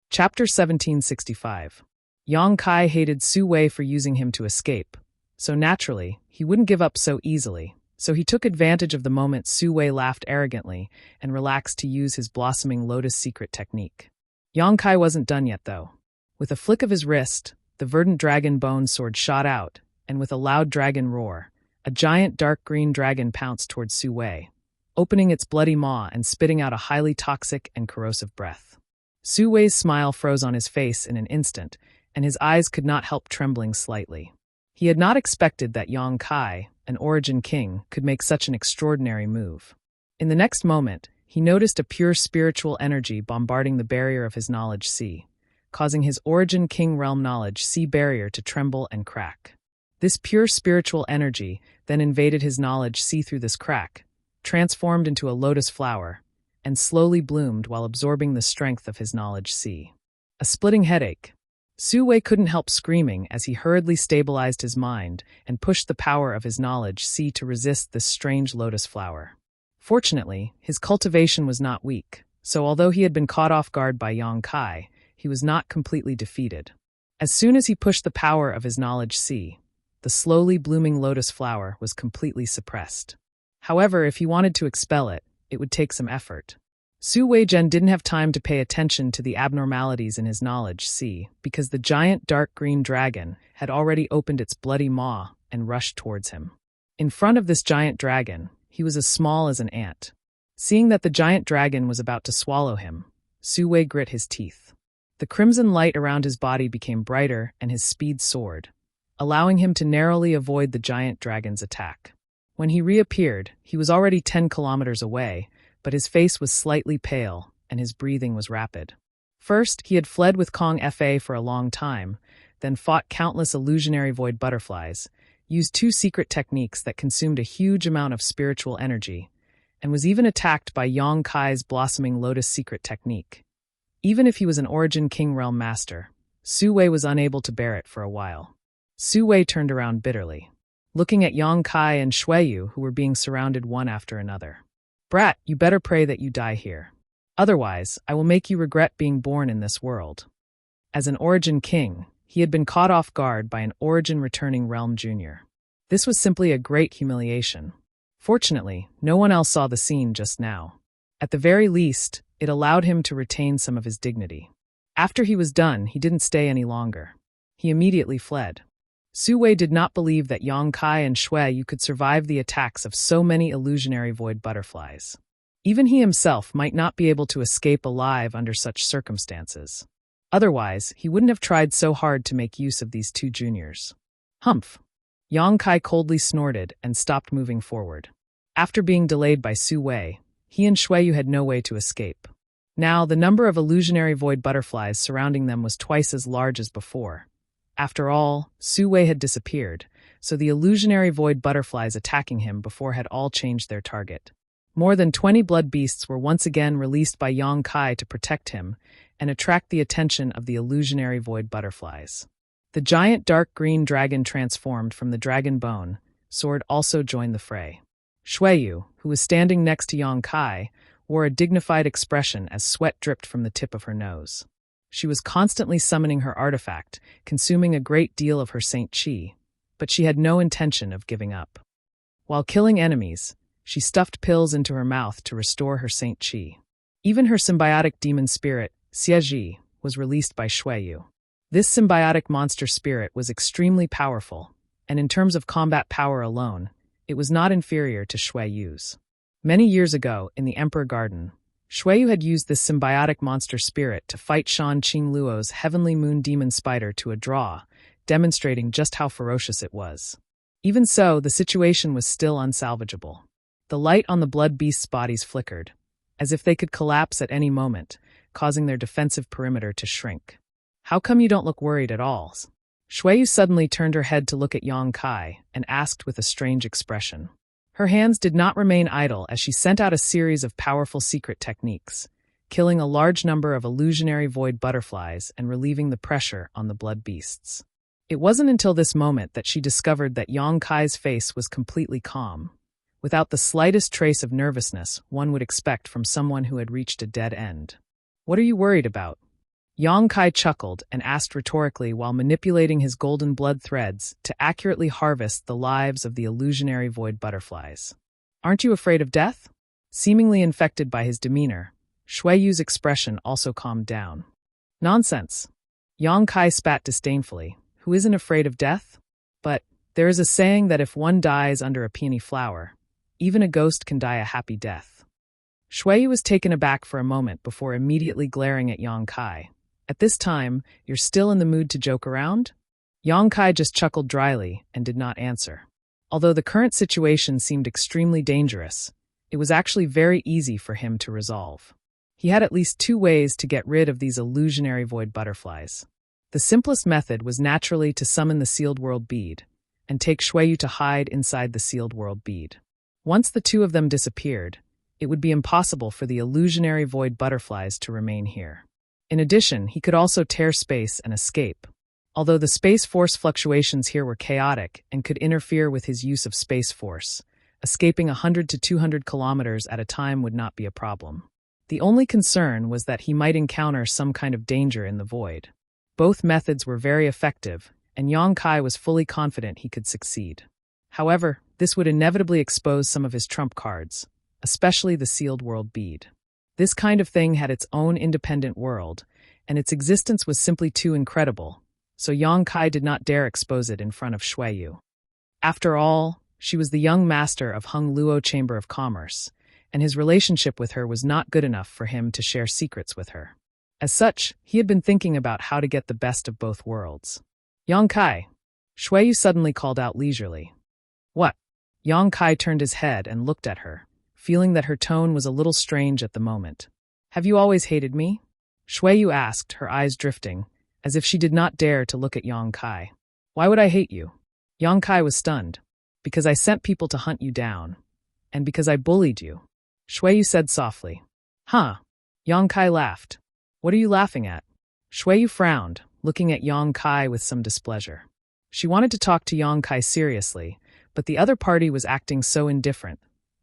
Chapter 1765. Yang Kai hated Su Wei for using him to escape, so naturally, he wouldn't give up so easily, so he took advantage of the moment Su Wei laughed arrogantly and relaxed to use his blossoming lotus secret technique. Yang Kai wasn't done yet, though. With a flick of his wrist, the verdant dragon bone sword shot out, and with a loud dragon roar, a giant dark green dragon pounced towards Su Wei, opening its bloody maw and spitting out a highly toxic and corrosive breath. Su Wei's smile froze on his face in an instant, and his eyes could not help trembling slightly. He had not expected that Yang Kai, an origin king, could make such an extraordinary move. In the next moment, he noticed a pure spiritual energy bombarding the barrier of his knowledge sea, causing his origin king realm knowledge sea barrier to tremble and crack. This pure spiritual energy then invaded his knowledge sea through this crack, transformed into a lotus flower, and slowly bloomed while absorbing the strength of his knowledge sea. A splitting headache. Su Wei couldn't help screaming as he hurriedly stabilized his mind and pushed the power of his knowledge sea to resist this strange lotus flower. Fortunately, his cultivation was not weak, so although he had been caught off guard by Yang Kai, he was not completely defeated. As soon as he pushed the power of his knowledge sea, the slowly blooming lotus flower was completely suppressed. However, if he wanted to expel it, it would take some effort. Su Weizhen didn't have time to pay attention to the abnormalities in his knowledge sea because the giant dark green dragon had already opened its bloody maw and rushed towards him. In front of this giant dragon, he was as small as an ant. Seeing that the giant dragon was about to swallow him, Su Wei grit his teeth. The crimson light around his body became brighter and his speed soared, allowing him to narrowly avoid the giant dragon's attack. When he reappeared, he was already 10 kilometers away, but his face was slightly pale and his breathing was rapid. First, he had fled with Kong Fa for a long time, then fought countless illusionary void butterflies, used 2 secret techniques that consumed a huge amount of spiritual energy, and was even attacked by Yang Kai's blossoming lotus secret technique. Even if he was an origin king realm master, Su Wei was unable to bear it for a while. Su Wei turned around bitterly, looking at Yang Kai and Shui Yu, who were being surrounded one after another. Brat, you better pray that you die here. Otherwise, I will make you regret being born in this world. As an origin king, he had been caught off guard by an origin returning realm junior. This was simply a great humiliation. Fortunately, no one else saw the scene just now. At the very least, it allowed him to retain some of his dignity. After he was done, he didn't stay any longer. He immediately fled. Su Wei did not believe that Yang Kai and Shui Yu could survive the attacks of so many illusionary void butterflies. Even he himself might not be able to escape alive under such circumstances. Otherwise, he wouldn't have tried so hard to make use of these two juniors. Humph! Yang Kai coldly snorted and stopped moving forward. After being delayed by Su Wei, he and Shui Yu had no way to escape. Now, the number of illusionary void butterflies surrounding them was twice as large as before. After all, Su Wei had disappeared, so the illusionary void butterflies attacking him before had all changed their target. More than 20 blood beasts were once again released by Yang Kai to protect him and attract the attention of the illusionary void butterflies. The giant dark green dragon transformed from the dragon bone sword also joined the fray. Shui Yu, who was standing next to Yang Kai, wore a dignified expression as sweat dripped from the tip of her nose. She was constantly summoning her artifact, consuming a great deal of her Saint Qi, but she had no intention of giving up. While killing enemies, she stuffed pills into her mouth to restore her Saint Qi. Even her symbiotic demon spirit, Xie, was released by Shui Yu. This symbiotic monster spirit was extremely powerful, and in terms of combat power alone, it was not inferior to Shui Yu's. Many years ago, in the Emperor Garden, Shui Yu had used this symbiotic monster spirit to fight Shan Qingluo's heavenly moon demon spider to a draw, demonstrating just how ferocious it was. Even so, the situation was still unsalvageable. The light on the blood beasts' bodies flickered, as if they could collapse at any moment, causing their defensive perimeter to shrink. How come you don't look worried at all? Shui Yu suddenly turned her head to look at Yang Kai and asked with a strange expression. Her hands did not remain idle as she sent out a series of powerful secret techniques, killing a large number of illusionary void butterflies and relieving the pressure on the blood beasts. It wasn't until this moment that she discovered that Yang Kai's face was completely calm, without the slightest trace of nervousness one would expect from someone who had reached a dead end. "What are you worried about?" Yang Kai chuckled and asked rhetorically while manipulating his golden blood threads to accurately harvest the lives of the illusionary void butterflies. "Aren't you afraid of death?" Seemingly infected by his demeanor, Shui Yu's expression also calmed down. "Nonsense." Yang Kai spat disdainfully. "Who isn't afraid of death? But there is a saying that if one dies under a peony flower, even a ghost can die a happy death." Shui Yu was taken aback for a moment before immediately glaring at Yang Kai. "At this time, you're still in the mood to joke around?" Yang Kai just chuckled dryly and did not answer. Although the current situation seemed extremely dangerous, it was actually very easy for him to resolve. He had at least two ways to get rid of these illusionary void butterflies. The simplest method was naturally to summon the sealed world bead and take Shui Yu to hide inside the sealed world bead. Once the two of them disappeared, it would be impossible for the illusionary void butterflies to remain here. In addition, he could also tear space and escape. Although the space force fluctuations here were chaotic and could interfere with his use of space force, escaping 100 to 200 kilometers at a time would not be a problem. The only concern was that he might encounter some kind of danger in the void. Both methods were very effective, and Yang Kai was fully confident he could succeed. However, this would inevitably expose some of his trump cards, especially the sealed world bead. This kind of thing had its own independent world, and its existence was simply too incredible, so Yang Kai did not dare expose it in front of Shui Yu. After all, she was the young master of Hung Luo Chamber of Commerce, and his relationship with her was not good enough for him to share secrets with her. As such, he had been thinking about how to get the best of both worlds. "Yang Kai," Shui Yu suddenly called out leisurely. "What?" Yang Kai turned his head and looked at her, feeling that her tone was a little strange at the moment. "Have you always hated me?" Shui Yu asked, her eyes drifting, as if she did not dare to look at Yang Kai. "Why would I hate you?" Yang Kai was stunned. "Because I sent people to hunt you down. And because I bullied you," Shui Yu said softly. "Huh?" Yang Kai laughed. "What are you laughing at?" Shui Yu frowned, looking at Yang Kai with some displeasure. She wanted to talk to Yang Kai seriously, but the other party was acting so indifferent,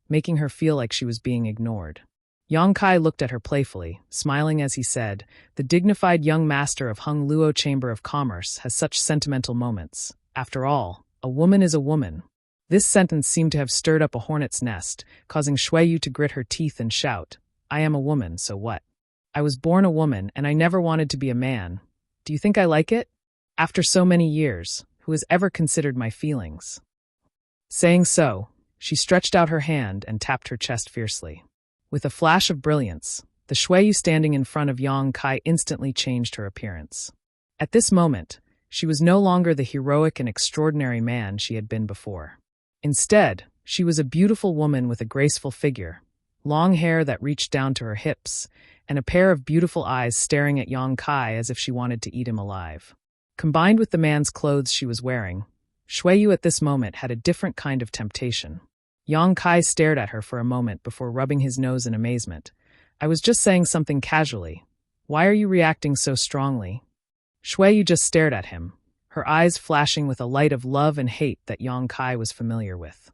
making her feel like she was being ignored. Yang Kai looked at her playfully, smiling as he said, "The dignified young master of Hung Luo Chamber of Commerce has such sentimental moments. After all, a woman is a woman." This sentence seemed to have stirred up a hornet's nest, causing Shui Yu to grit her teeth and shout, "I am a woman, so what? I was born a woman and I never wanted to be a man. Do you think I like it?" After so many years, who has ever considered my feelings." Saying so, she stretched out her hand and tapped her chest fiercely. With a flash of brilliance, the Shuiyu standing in front of Yang Kai instantly changed her appearance. At this moment, she was no longer the heroic and extraordinary man she had been before. Instead, she was a beautiful woman with a graceful figure, long hair that reached down to her hips, and a pair of beautiful eyes staring at Yang Kai as if she wanted to eat him alive. Combined with the man's clothes she was wearing, Shuiyu at this moment had a different kind of temptation. Yang Kai stared at her for a moment before rubbing his nose in amazement. "I was just saying something casually. Why are you reacting so strongly?" Shuiyu just stared at him, her eyes flashing with a light of love and hate that Yang Kai was familiar with.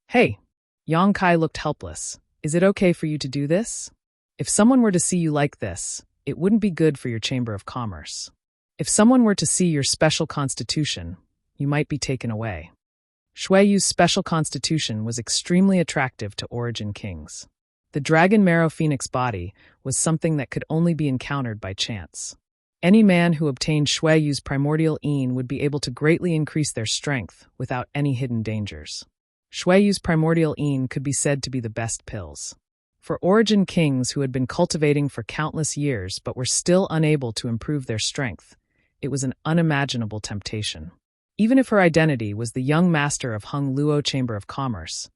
"Hey!" Yang Kai looked helpless. "Is it okay for you to do this? If someone were to see you like this, it wouldn't be good for your Chamber of Commerce. If someone were to see your special constitution, you might be taken away." Shuiyu's special constitution was extremely attractive to Origin Kings. The Dragon Marrow Phoenix body was something that could only be encountered by chance. Any man who obtained Shuiyu's primordial Yin would be able to greatly increase their strength without any hidden dangers. Shuiyu's primordial Yin could be said to be the best pills. For Origin Kings who had been cultivating for countless years but were still unable to improve their strength, it was an unimaginable temptation. Even if her identity was the young master of Hung Luo Chamber of Commerce,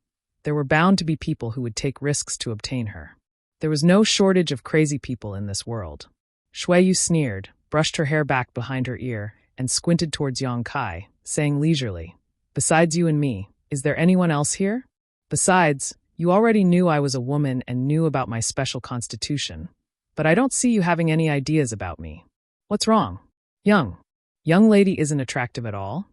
there were bound to be people who would take risks to obtain her. There was no shortage of crazy people in this world. Shuiyu sneered, brushed her hair back behind her ear, and squinted towards Yang Kai, saying leisurely, "Besides you and me, is there anyone else here? Besides, you already knew I was a woman and knew about my special constitution, but I don't see you having any ideas about me. What's wrong? Young lady isn't attractive at all?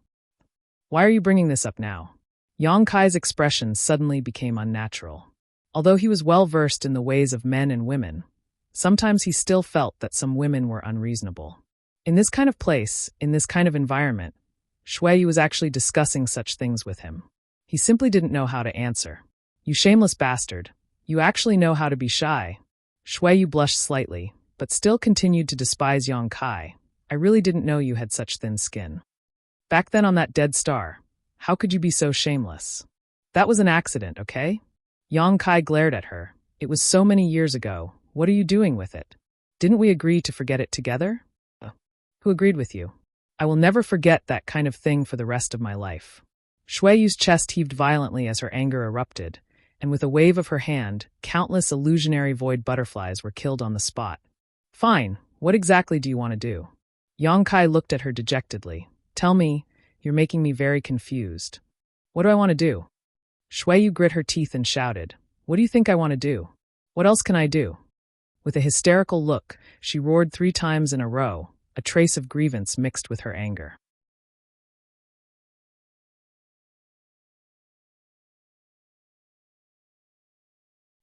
Why are you bringing this up now?" Yang Kai's expression suddenly became unnatural. Although he was well versed in the ways of men and women, sometimes he still felt that some women were unreasonable. In this kind of place, in this kind of environment, Shuiyu was actually discussing such things with him. He simply didn't know how to answer. "You shameless bastard, you actually know how to be shy." Shuiyu blushed slightly, but still continued to despise Yang Kai. "I really didn't know you had such thin skin. Back then on that dead star, how could you be so shameless? That was an accident, okay?" Yang Kai glared at her. "It was so many years ago. What are you doing with it? Didn't we agree to forget it together?" "Who agreed with you? I will never forget that kind of thing for the rest of my life." Shuiyu's chest heaved violently as her anger erupted, and with a wave of her hand, countless illusionary void butterflies were killed on the spot. "Fine, what exactly do you want to do?" Yang Kai looked at her dejectedly. "Tell me, you're making me very confused. What do I want to do?" Shuiyu grit her teeth and shouted, "What do you think I want to do? What else can I do?" With a hysterical look, she roared 3 times in a row, a trace of grievance mixed with her anger.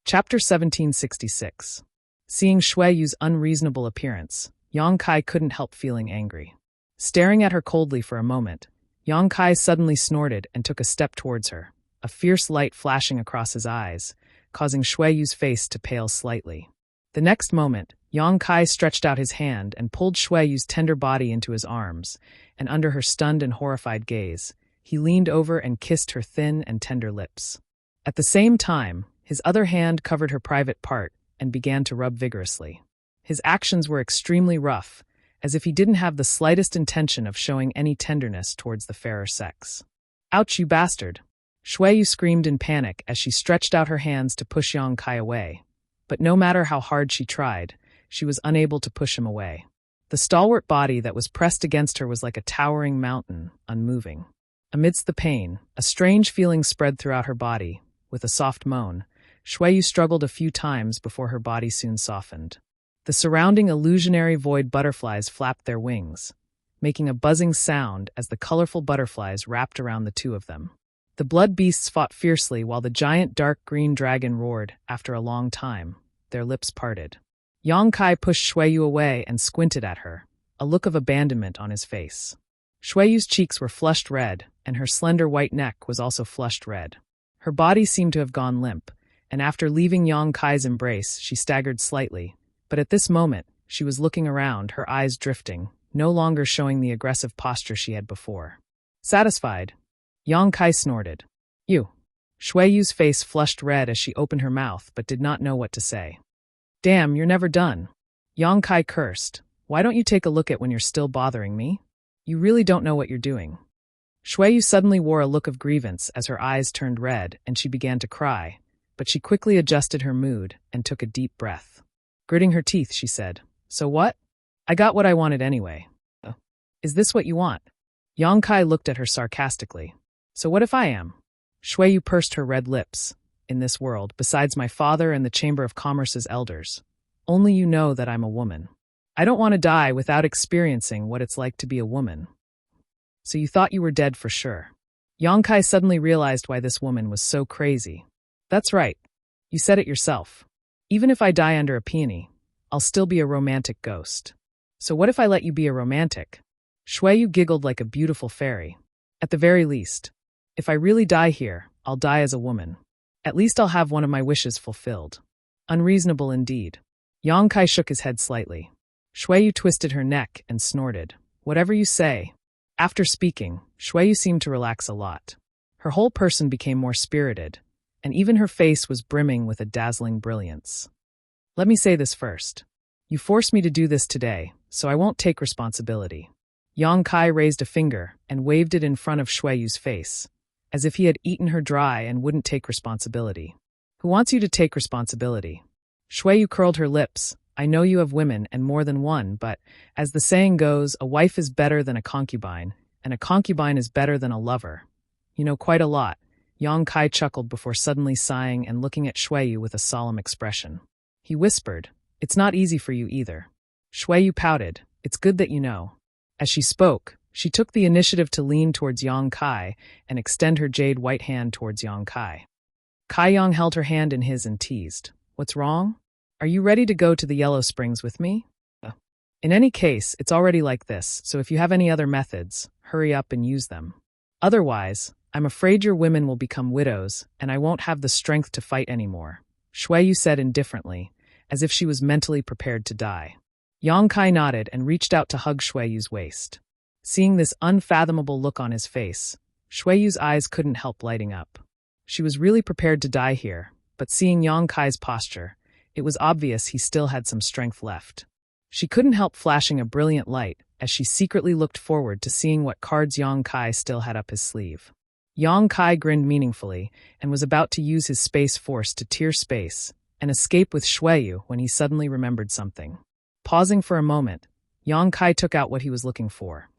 Chapter 1766. Seeing Shuiyu's unreasonable appearance, Yang Kai couldn't help feeling angry. Staring at her coldly for a moment, Yang Kai suddenly snorted and took a step towards her, a fierce light flashing across his eyes, causing Shuiyu's face to pale slightly. The next moment, Yang Kai stretched out his hand and pulled Shuiyu's tender body into his arms, and under her stunned and horrified gaze, he leaned over and kissed her thin and tender lips. At the same time, his other hand covered her private part and began to rub vigorously. His actions were extremely rough, as if he didn't have the slightest intention of showing any tenderness towards the fairer sex. "Ouch, you bastard!" Shuiyu screamed in panic as she stretched out her hands to push Yang Kai away. But no matter how hard she tried, she was unable to push him away. The stalwart body that was pressed against her was like a towering mountain, unmoving. Amidst the pain, a strange feeling spread throughout her body. With a soft moan, Shuiyu struggled a few times before her body soon softened. The surrounding illusionary void butterflies flapped their wings, making a buzzing sound as the colorful butterflies wrapped around the two of them. The blood beasts fought fiercely while the giant dark green dragon roared. After a long time, their lips parted. Yang Kai pushed Shuiyu away and squinted at her, a look of abandonment on his face. Shuiyu's cheeks were flushed red, and her slender white neck was also flushed red. Her body seemed to have gone limp, and after leaving Yang Kai's embrace, she staggered slightly. But at this moment, she was looking around, her eyes drifting, no longer showing the aggressive posture she had before. Satisfied, Yang Kai snorted. You. Shui Yu's face flushed red as she opened her mouth but did not know what to say. Damn, you're never done. Yang Kai cursed. Why don't you take a look at when you're still bothering me? You really don't know what you're doing. Shui Yu suddenly wore a look of grievance as her eyes turned red and she began to cry, but she quickly adjusted her mood and took a deep breath. Gritting her teeth, she said, So what? I got what I wanted anyway. Is this what you want? Yang Kai looked at her sarcastically. So what if I am? Shui Yu pursed her red lips. In this world, besides my father and the Chamber of Commerce's elders, only you know that I'm a woman. I don't want to die without experiencing what it's like to be a woman. So you thought you were dead for sure. Yang Kai suddenly realized why this woman was so crazy. That's right. You said it yourself. Even if I die under a peony, I'll still be a romantic ghost. So what if I let you be a romantic? Shui Yu giggled like a beautiful fairy. At the very least, if I really die here, I'll die as a woman. At least I'll have one of my wishes fulfilled. Unreasonable indeed. Yang Kai shook his head slightly. Shui Yu twisted her neck and snorted. Whatever you say. After speaking, Shui Yu seemed to relax a lot. Her whole person became more spirited, and even her face was brimming with a dazzling brilliance. Let me say this first. You forced me to do this today, so I won't take responsibility. Yang Kai raised a finger and waved it in front of Shui Yu's face, as if he had eaten her dry and wouldn't take responsibility. Who wants you to take responsibility? Shui Yu curled her lips. I know you have women and more than one, but, as the saying goes, a wife is better than a concubine, and a concubine is better than a lover. You know quite a lot. Yang Kai chuckled before suddenly sighing and looking at Shui Yu with a solemn expression. He whispered, It's not easy for you either. Shui Yu pouted. It's good that you know. As she spoke, she took the initiative to lean towards Yang Kai and extend her jade white hand towards Yang Kai. Kai Yang held her hand in his and teased. What's wrong? Are you ready to go to the Yellow Springs with me? In any case, it's already like this, so if you have any other methods, hurry up and use them. Otherwise, I'm afraid your women will become widows, and I won't have the strength to fight anymore, Shui Yu said indifferently, as if she was mentally prepared to die. Yang Kai nodded and reached out to hug Shui Yu's waist. Seeing this unfathomable look on his face, Shui Yu's eyes couldn't help lighting up. She was really prepared to die here, but seeing Yang Kai's posture, it was obvious he still had some strength left. She couldn't help flashing a brilliant light as she secretly looked forward to seeing what cards Yang Kai still had up his sleeve. Yang Kai grinned meaningfully and was about to use his space force to tear space and escape with Shui Yu when he suddenly remembered something. Pausing for a moment, Yang Kai took out what he was looking for.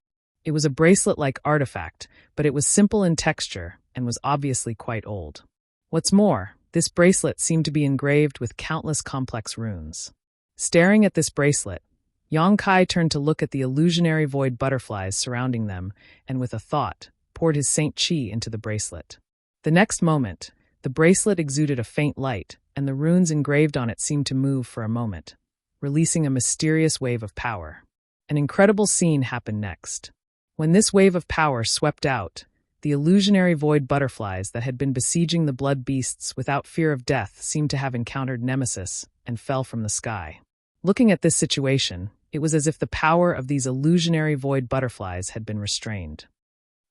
It was a bracelet-like artifact, but it was simple in texture and was obviously quite old. What's more, this bracelet seemed to be engraved with countless complex runes. Staring at this bracelet, Yang Kai turned to look at the illusionary void butterflies surrounding them and with a thought, poured his Saint Chi into the bracelet. The next moment, the bracelet exuded a faint light, and the runes engraved on it seemed to move for a moment, releasing a mysterious wave of power. An incredible scene happened next. When this wave of power swept out, the illusionary void butterflies that had been besieging the blood beasts without fear of death seemed to have encountered nemesis and fell from the sky. Looking at this situation, it was as if the power of these illusionary void butterflies had been restrained.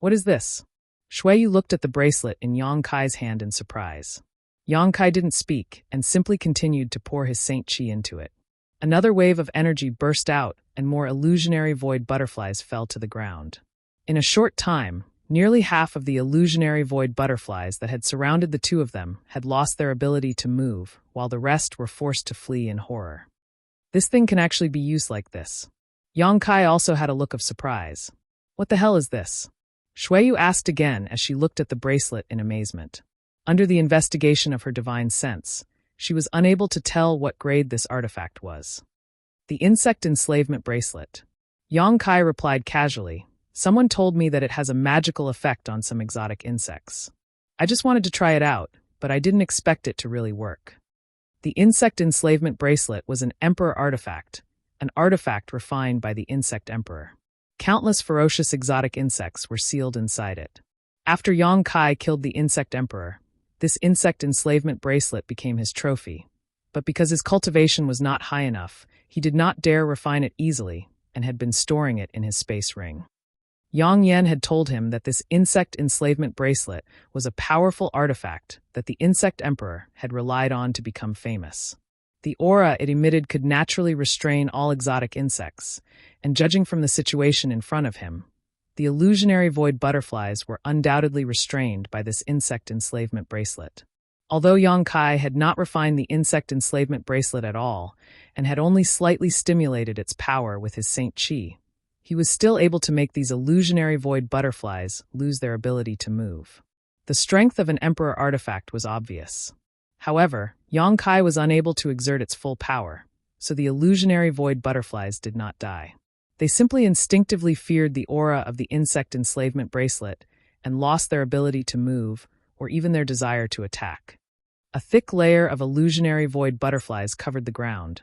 What is this? Shui Yu looked at the bracelet in Yang Kai's hand in surprise. Yang Kai didn't speak and simply continued to pour his Saint Chi into it. Another wave of energy burst out and more illusionary void butterflies fell to the ground. In a short time, nearly half of the illusionary void butterflies that had surrounded the two of them had lost their ability to move, while the rest were forced to flee in horror. This thing can actually be used like this. Yang Kai also had a look of surprise. What the hell is this? Shui Yu asked again as she looked at the bracelet in amazement. Under the investigation of her divine sense, she was unable to tell what grade this artifact was. The insect enslavement bracelet. Yang Kai replied casually, Someone told me that it has a magical effect on some exotic insects. I just wanted to try it out, but I didn't expect it to really work. The insect enslavement bracelet was an emperor artifact, an artifact refined by the insect emperor. Countless ferocious exotic insects were sealed inside it. After Yang Kai killed the insect emperor, this insect enslavement bracelet became his trophy. But because his cultivation was not high enough, he did not dare refine it easily and had been storing it in his space ring. Yang Yan had told him that this insect enslavement bracelet was a powerful artifact that the insect emperor had relied on to become famous. The aura it emitted could naturally restrain all exotic insects, and judging from the situation in front of him, the illusionary void butterflies were undoubtedly restrained by this insect enslavement bracelet. Although Yang Kai had not refined the insect enslavement bracelet at all, and had only slightly stimulated its power with his Saint Chi, he was still able to make these illusionary void butterflies lose their ability to move. The strength of an emperor artifact was obvious. However, Yang Kai was unable to exert its full power, so the illusionary void butterflies did not die. They simply instinctively feared the aura of the insect enslavement bracelet and lost their ability to move or even their desire to attack. A thick layer of illusionary void butterflies covered the ground,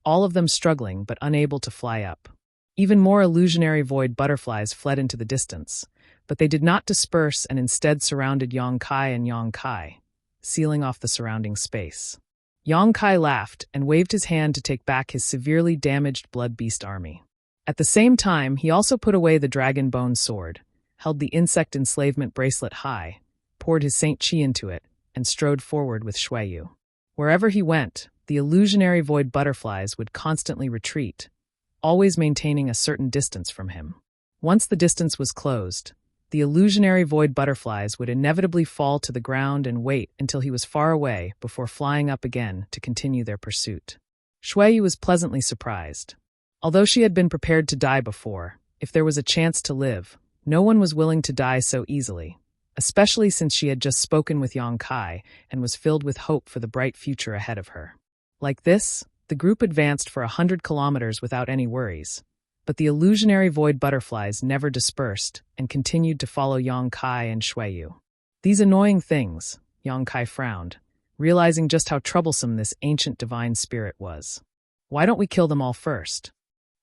all of them struggling but unable to fly up. Even more illusionary void butterflies fled into the distance, but they did not disperse and instead surrounded Yang Kai and Yang Kai, sealing off the surrounding space. Yang Kai laughed and waved his hand to take back his severely damaged blood beast army. At the same time, he also put away the dragon bone sword, held the insect enslavement bracelet high, poured his Saint Chi into it, and strode forward with Shuiyu. Wherever he went, the illusionary void butterflies would constantly retreat, always maintaining a certain distance from him. Once the distance was closed, the illusionary void butterflies would inevitably fall to the ground and wait until he was far away before flying up again to continue their pursuit. Shuiyu was pleasantly surprised. Although she had been prepared to die before, if there was a chance to live, no one was willing to die so easily, especially since she had just spoken with Yang Kai and was filled with hope for the bright future ahead of her. Like this, the group advanced for 100 kilometers without any worries, but the illusionary void butterflies never dispersed and continued to follow Yang Kai and Shuiyu. These annoying things, Yang Kai frowned, realizing just how troublesome this ancient divine spirit was. Why don't we kill them all first?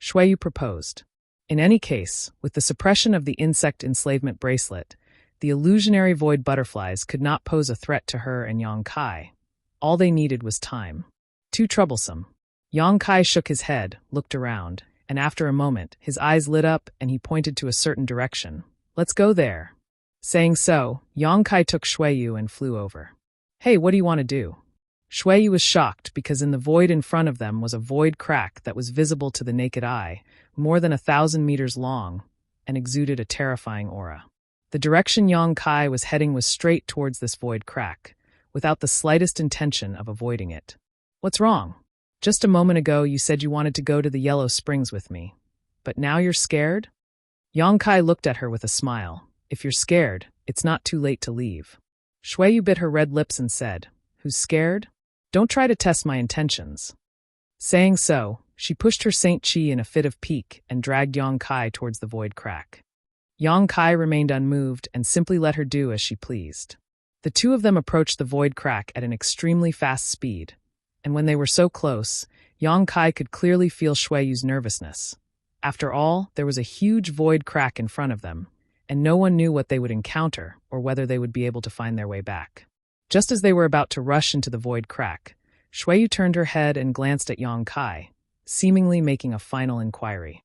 Shuiyu proposed. In any case, with the suppression of the insect enslavement bracelet, the illusionary void butterflies could not pose a threat to her and Yang Kai. All they needed was time. Too troublesome. Yang Kai shook his head, looked around, and after a moment, his eyes lit up and he pointed to a certain direction. Let's go there. Saying so, Yang Kai took Shuiyu and flew over. Hey, what do you want to do? Shuiyu was shocked because in the void in front of them was a void crack that was visible to the naked eye, more than 1,000 meters long, and exuded a terrifying aura. The direction Yang Kai was heading was straight towards this void crack, without the slightest intention of avoiding it. What's wrong? Just a moment ago you said you wanted to go to the Yellow Springs with me. But now you're scared? Yang Kai looked at her with a smile. If you're scared, it's not too late to leave. Shuiyu bit her red lips and said, Who's scared? Don't try to test my intentions. Saying so, she pushed her Saint Chi in a fit of pique and dragged Yang Kai towards the void crack. Yang Kai remained unmoved and simply let her do as she pleased. The two of them approached the void crack at an extremely fast speed, and when they were so close, Yang Kai could clearly feel Shuiyu's nervousness. After all, there was a huge void crack in front of them, and no one knew what they would encounter or whether they would be able to find their way back. Just as they were about to rush into the void crack, Shuiyu turned her head and glanced at Yang Kai, seemingly making a final inquiry.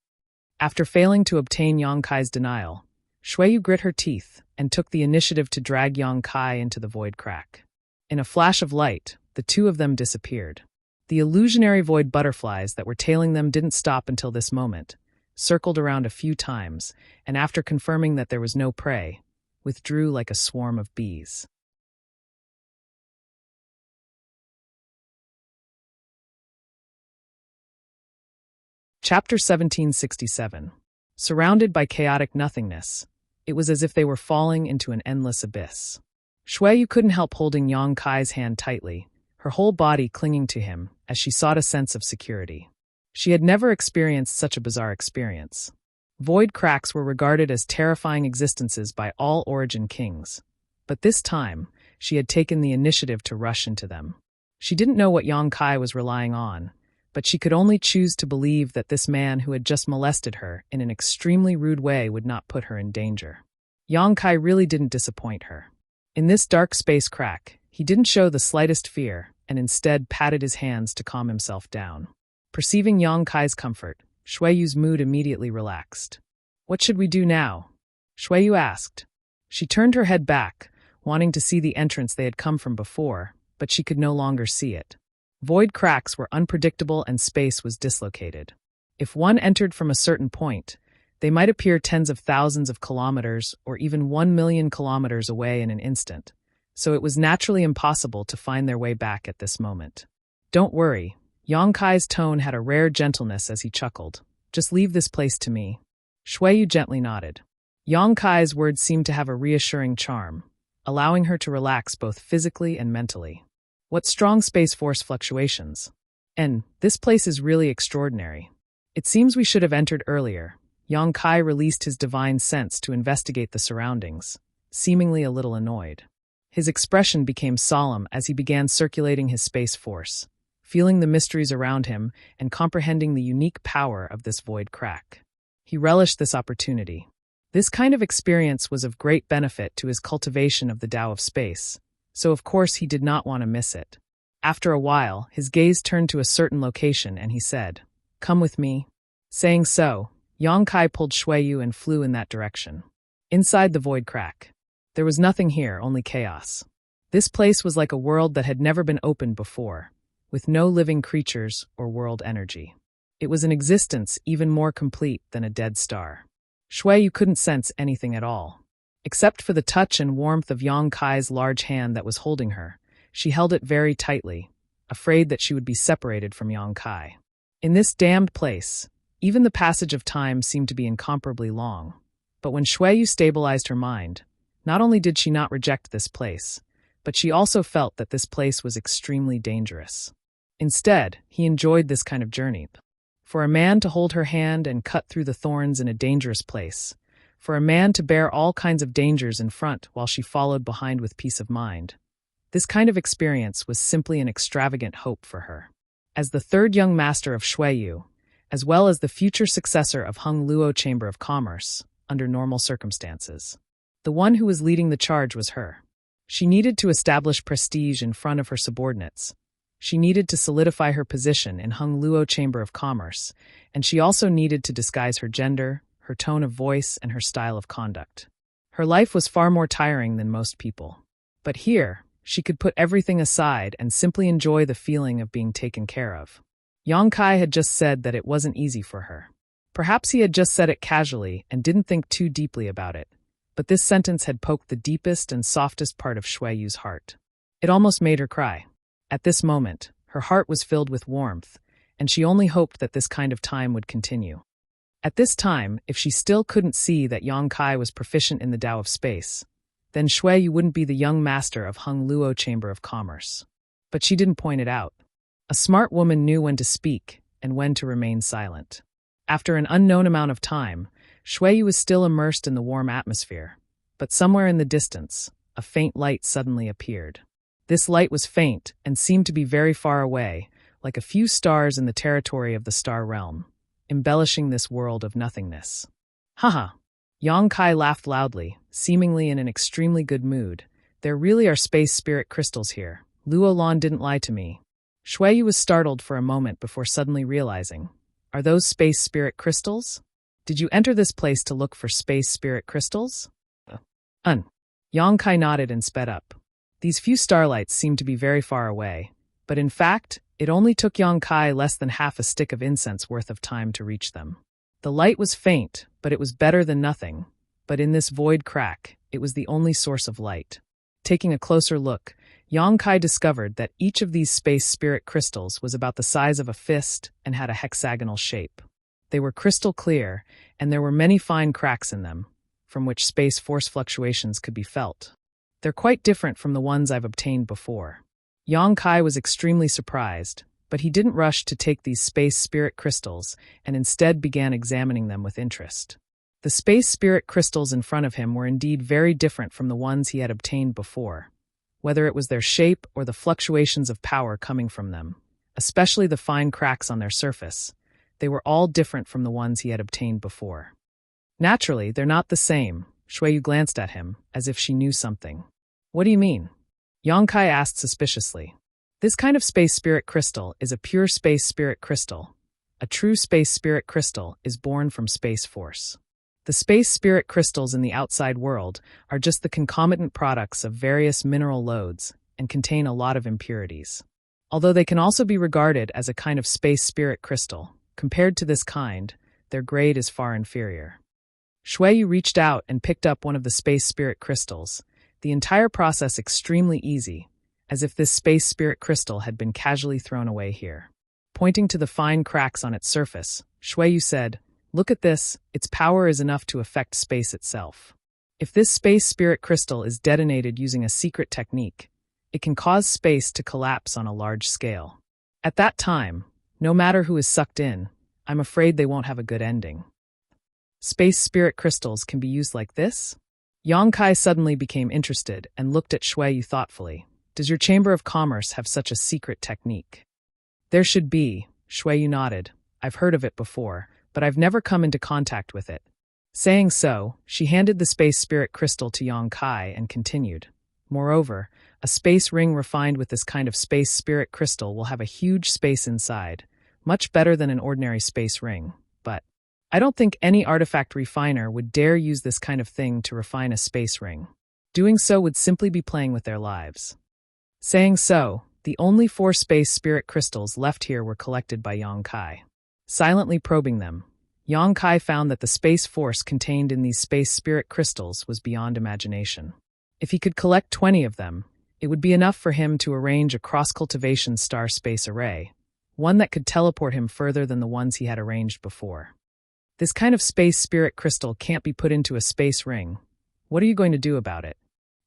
After failing to obtain Yang Kai's denial, Shuiyu grit her teeth and took the initiative to drag Yang Kai into the void crack. In a flash of light, the two of them disappeared. The illusionary void butterflies that were tailing them didn't stop until this moment, circled around a few times, and after confirming that there was no prey, withdrew like a swarm of bees. Chapter 1767. Surrounded by chaotic nothingness, it was as if they were falling into an endless abyss. Shuiyu couldn't help holding Yang Kai's hand tightly, her whole body clinging to him as she sought a sense of security. She had never experienced such a bizarre experience. Void cracks were regarded as terrifying existences by all Origin kings, but this time, she had taken the initiative to rush into them. She didn't know what Yang Kai was relying on, but she could only choose to believe that this man who had just molested her in an extremely rude way would not put her in danger. Yang Kai really didn't disappoint her. In this dark space crack, he didn't show the slightest fear and instead patted his hands to calm himself down. Perceiving Yang Kai's comfort, Shuiyu's mood immediately relaxed. What should we do now? Shuiyu asked. She turned her head back, wanting to see the entrance they had come from before, but she could no longer see it. Void cracks were unpredictable and space was dislocated. If one entered from a certain point, they might appear tens of thousands of kilometers or even 1,000,000 kilometers away in an instant, so it was naturally impossible to find their way back at this moment. Don't worry, Yang Kai's tone had a rare gentleness as he chuckled. Just leave this place to me. Shuiyu gently nodded. Yang Kai's words seemed to have a reassuring charm, allowing her to relax both physically and mentally. What strong space force fluctuations. And this place is really extraordinary. It seems we should have entered earlier. Yang Kai released his divine sense to investigate the surroundings, seemingly a little annoyed. His expression became solemn as he began circulating his space force, feeling the mysteries around him and comprehending the unique power of this void crack. He relished this opportunity. This kind of experience was of great benefit to his cultivation of the Tao of space, so of course he did not want to miss it. After a while, his gaze turned to a certain location and he said, "Come with me." Saying so, Yang Kai pulled Shuiyu and flew in that direction. Inside the void crack, there was nothing here, only chaos. This place was like a world that had never been opened before, with no living creatures or world energy. It was an existence even more complete than a dead star. Shuiyu couldn't sense anything at all. Except for the touch and warmth of Yang Kai's large hand that was holding her, she held it very tightly, afraid that she would be separated from Yang Kai. In this damned place, even the passage of time seemed to be incomparably long. But when Shuiyu stabilized her mind, not only did she not reject this place, but she also felt that this place was extremely dangerous. Instead, he enjoyed this kind of journey. For a man to hold her hand and cut through the thorns in a dangerous place, for a man to bear all kinds of dangers in front while she followed behind with peace of mind, this kind of experience was simply an extravagant hope for her. As the third young master of Shuiyu, as well as the future successor of Hung Luo Chamber of Commerce, under normal circumstances, the one who was leading the charge was her. She needed to establish prestige in front of her subordinates. She needed to solidify her position in Hung Luo Chamber of Commerce, and she also needed to disguise her gender, her tone of voice, and her style of conduct. Her life was far more tiring than most people. But here, she could put everything aside and simply enjoy the feeling of being taken care of. Yang Kai had just said that it wasn't easy for her. Perhaps he had just said it casually and didn't think too deeply about it, but this sentence had poked the deepest and softest part of Shuiyu's heart. It almost made her cry. At this moment, her heart was filled with warmth, and she only hoped that this kind of time would continue. At this time, if she still couldn't see that Yang Kai was proficient in the Tao of space, then Shuiyu wouldn't be the young master of Hung Luo Chamber of Commerce. But she didn't point it out. A smart woman knew when to speak and when to remain silent. After an unknown amount of time, Shuiyu was still immersed in the warm atmosphere, but somewhere in the distance, a faint light suddenly appeared. This light was faint and seemed to be very far away, like a few stars in the territory of the star realm, embellishing this world of nothingness. Haha! Yang Kai laughed loudly, seemingly in an extremely good mood. There really are space spirit crystals here. Luo Lan didn't lie to me. Shuiyu was startled for a moment before suddenly realizing, are those space spirit crystals? Did you enter this place to look for space spirit crystals? Yang Kai nodded and sped up. These few starlights seemed to be very far away, but in fact, it only took Yang Kai less than half a stick of incense worth of time to reach them. The light was faint, but it was better than nothing. But in this void crack, it was the only source of light. Taking a closer look, Yang Kai discovered that each of these space spirit crystals was about the size of a fist and had a hexagonal shape. They were crystal clear, and there were many fine cracks in them, from which space force fluctuations could be felt. They're quite different from the ones I've obtained before. Yang Kai was extremely surprised, but he didn't rush to take these space spirit crystals and instead began examining them with interest. The space spirit crystals in front of him were indeed very different from the ones he had obtained before, whether it was their shape or the fluctuations of power coming from them, especially the fine cracks on their surface. They were all different from the ones he had obtained before. Naturally, they're not the same. Shuiyu glanced at him, as if she knew something. What do you mean? Yang Kai asked suspiciously. This kind of space spirit crystal is a pure space spirit crystal. A true space spirit crystal is born from space force. The space spirit crystals in the outside world are just the concomitant products of various mineral loads and contain a lot of impurities. Although they can also be regarded as a kind of space spirit crystal, compared to this kind, their grade is far inferior. Shuiyu reached out and picked up one of the space spirit crystals, the entire process extremely easy, as if this space spirit crystal had been casually thrown away here. Pointing to the fine cracks on its surface, Shuiyu said, "Look at this, its power is enough to affect space itself. If this space spirit crystal is detonated using a secret technique, it can cause space to collapse on a large scale. At that time, no matter who is sucked in, I'm afraid they won't have a good ending." Space spirit crystals can be used like this? Yang Kai suddenly became interested and looked at Shuiyu thoughtfully. Does your Chamber of Commerce have such a secret technique? There should be, Shuiyu nodded. I've heard of it before, but I've never come into contact with it. Saying so, she handed the space spirit crystal to Yang Kai and continued. Moreover, a space ring refined with this kind of space spirit crystal will have a huge space inside, much better than an ordinary space ring, but I don't think any artifact refiner would dare use this kind of thing to refine a space ring. Doing so would simply be playing with their lives. Saying so, the only 4 space spirit crystals left here were collected by Yang Kai. Silently probing them, Yang Kai found that the space force contained in these space spirit crystals was beyond imagination. If he could collect 20 of them, it would be enough for him to arrange a cross-cultivation star space array, one that could teleport him further than the ones he had arranged before. This kind of space spirit crystal can't be put into a space ring. What are you going to do about it?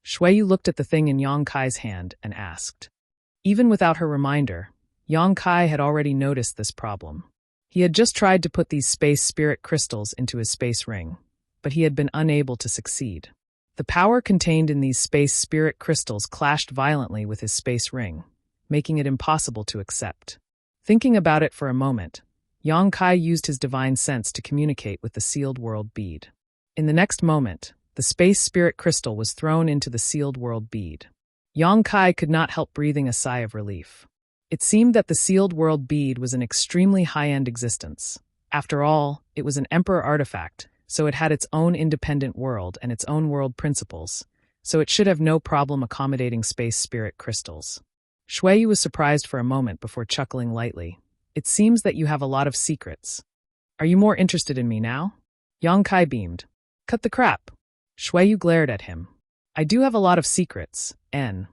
Shuiyu looked at the thing in Yang Kai's hand and asked. Even without her reminder, Yang Kai had already noticed this problem. He had just tried to put these space spirit crystals into his space ring, but he had been unable to succeed. The power contained in these space spirit crystals clashed violently with his space ring, making it impossible to accept. Thinking about it for a moment, Yang Kai used his divine sense to communicate with the sealed world bead. In the next moment, the space spirit crystal was thrown into the sealed world bead. Yang Kai could not help breathing a sigh of relief. It seemed that the sealed world bead was an extremely high-end existence. After all, it was an emperor artifact, so it had its own independent world and its own world principles, so it should have no problem accommodating space spirit crystals. Shuiyu was surprised for a moment before chuckling lightly. It seems that you have a lot of secrets. Are you more interested in me now? Yang Kai beamed. Cut the crap. Shuiyu glared at him. I do have a lot of secrets, and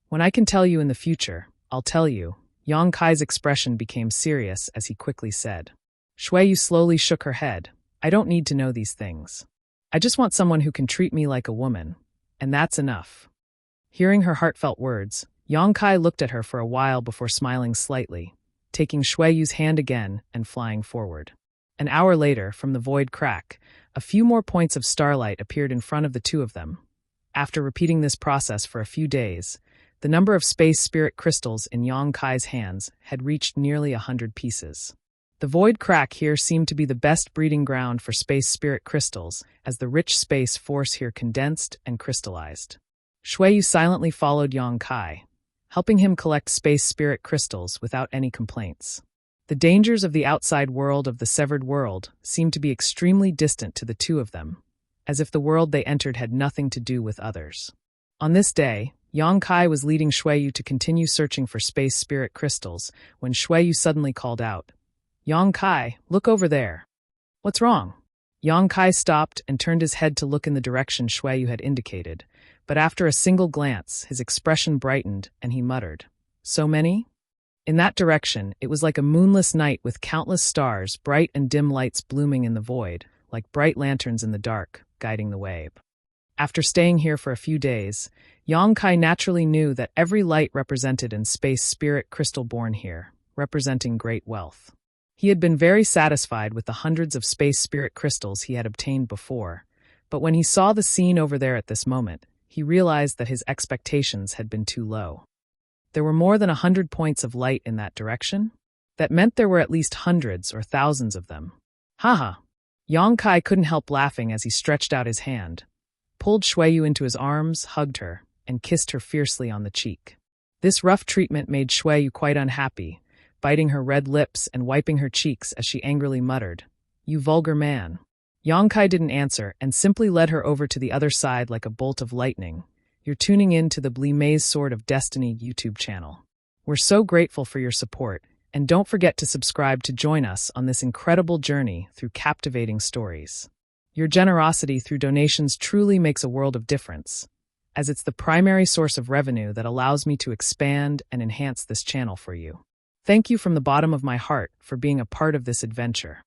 when I can tell you in the future, I'll tell you. Yang Kai's expression became serious as he quickly said. Shuiyu slowly shook her head. I don't need to know these things. I just want someone who can treat me like a woman, and that's enough. Hearing her heartfelt words, Yang Kai looked at her for a while before smiling slightly, taking Shuiyu's hand again and flying forward. An hour later, from the void crack, a few more points of starlight appeared in front of the two of them. After repeating this process for a few days, the number of space spirit crystals in Yang Kai's hands had reached nearly 100 pieces. The void crack here seemed to be the best breeding ground for space spirit crystals, as the rich space force here condensed and crystallized. Shuiyu silently followed Yang Kai, helping him collect space spirit crystals without any complaints. The dangers of the outside world of the severed world seemed to be extremely distant to the two of them, as if the world they entered had nothing to do with others. On this day, Yang Kai was leading Shuiyu to continue searching for space spirit crystals when Shuiyu suddenly called out, Yang Kai, look over there. What's wrong? Yang Kai stopped and turned his head to look in the direction Shuiyu had indicated, but after a single glance, his expression brightened and he muttered, So many? In that direction, it was like a moonless night with countless stars, bright and dim lights blooming in the void, like bright lanterns in the dark, guiding the way. After staying here for a few days, Yang Kai naturally knew that every light represented in space spirit crystal born here, representing great wealth. He had been very satisfied with the hundreds of space spirit crystals he had obtained before, but when he saw the scene over there at this moment, he realized that his expectations had been too low. There were more than 100 points of light in that direction? That meant there were at least hundreds or thousands of them. Haha! Yang Kai couldn't help laughing as he stretched out his hand, pulled Shuiyu into his arms, hugged her, and kissed her fiercely on the cheek. This rough treatment made Shuiyu quite unhappy, biting her red lips and wiping her cheeks as she angrily muttered, You vulgar man. Yongkai didn't answer and simply led her over to the other side like a bolt of lightning. You're tuning in to the Blime's Sword of Destiny YouTube channel. We're so grateful for your support, and don't forget to subscribe to join us on this incredible journey through captivating stories. Your generosity through donations truly makes a world of difference, as it's the primary source of revenue that allows me to expand and enhance this channel for you. Thank you from the bottom of my heart for being a part of this adventure.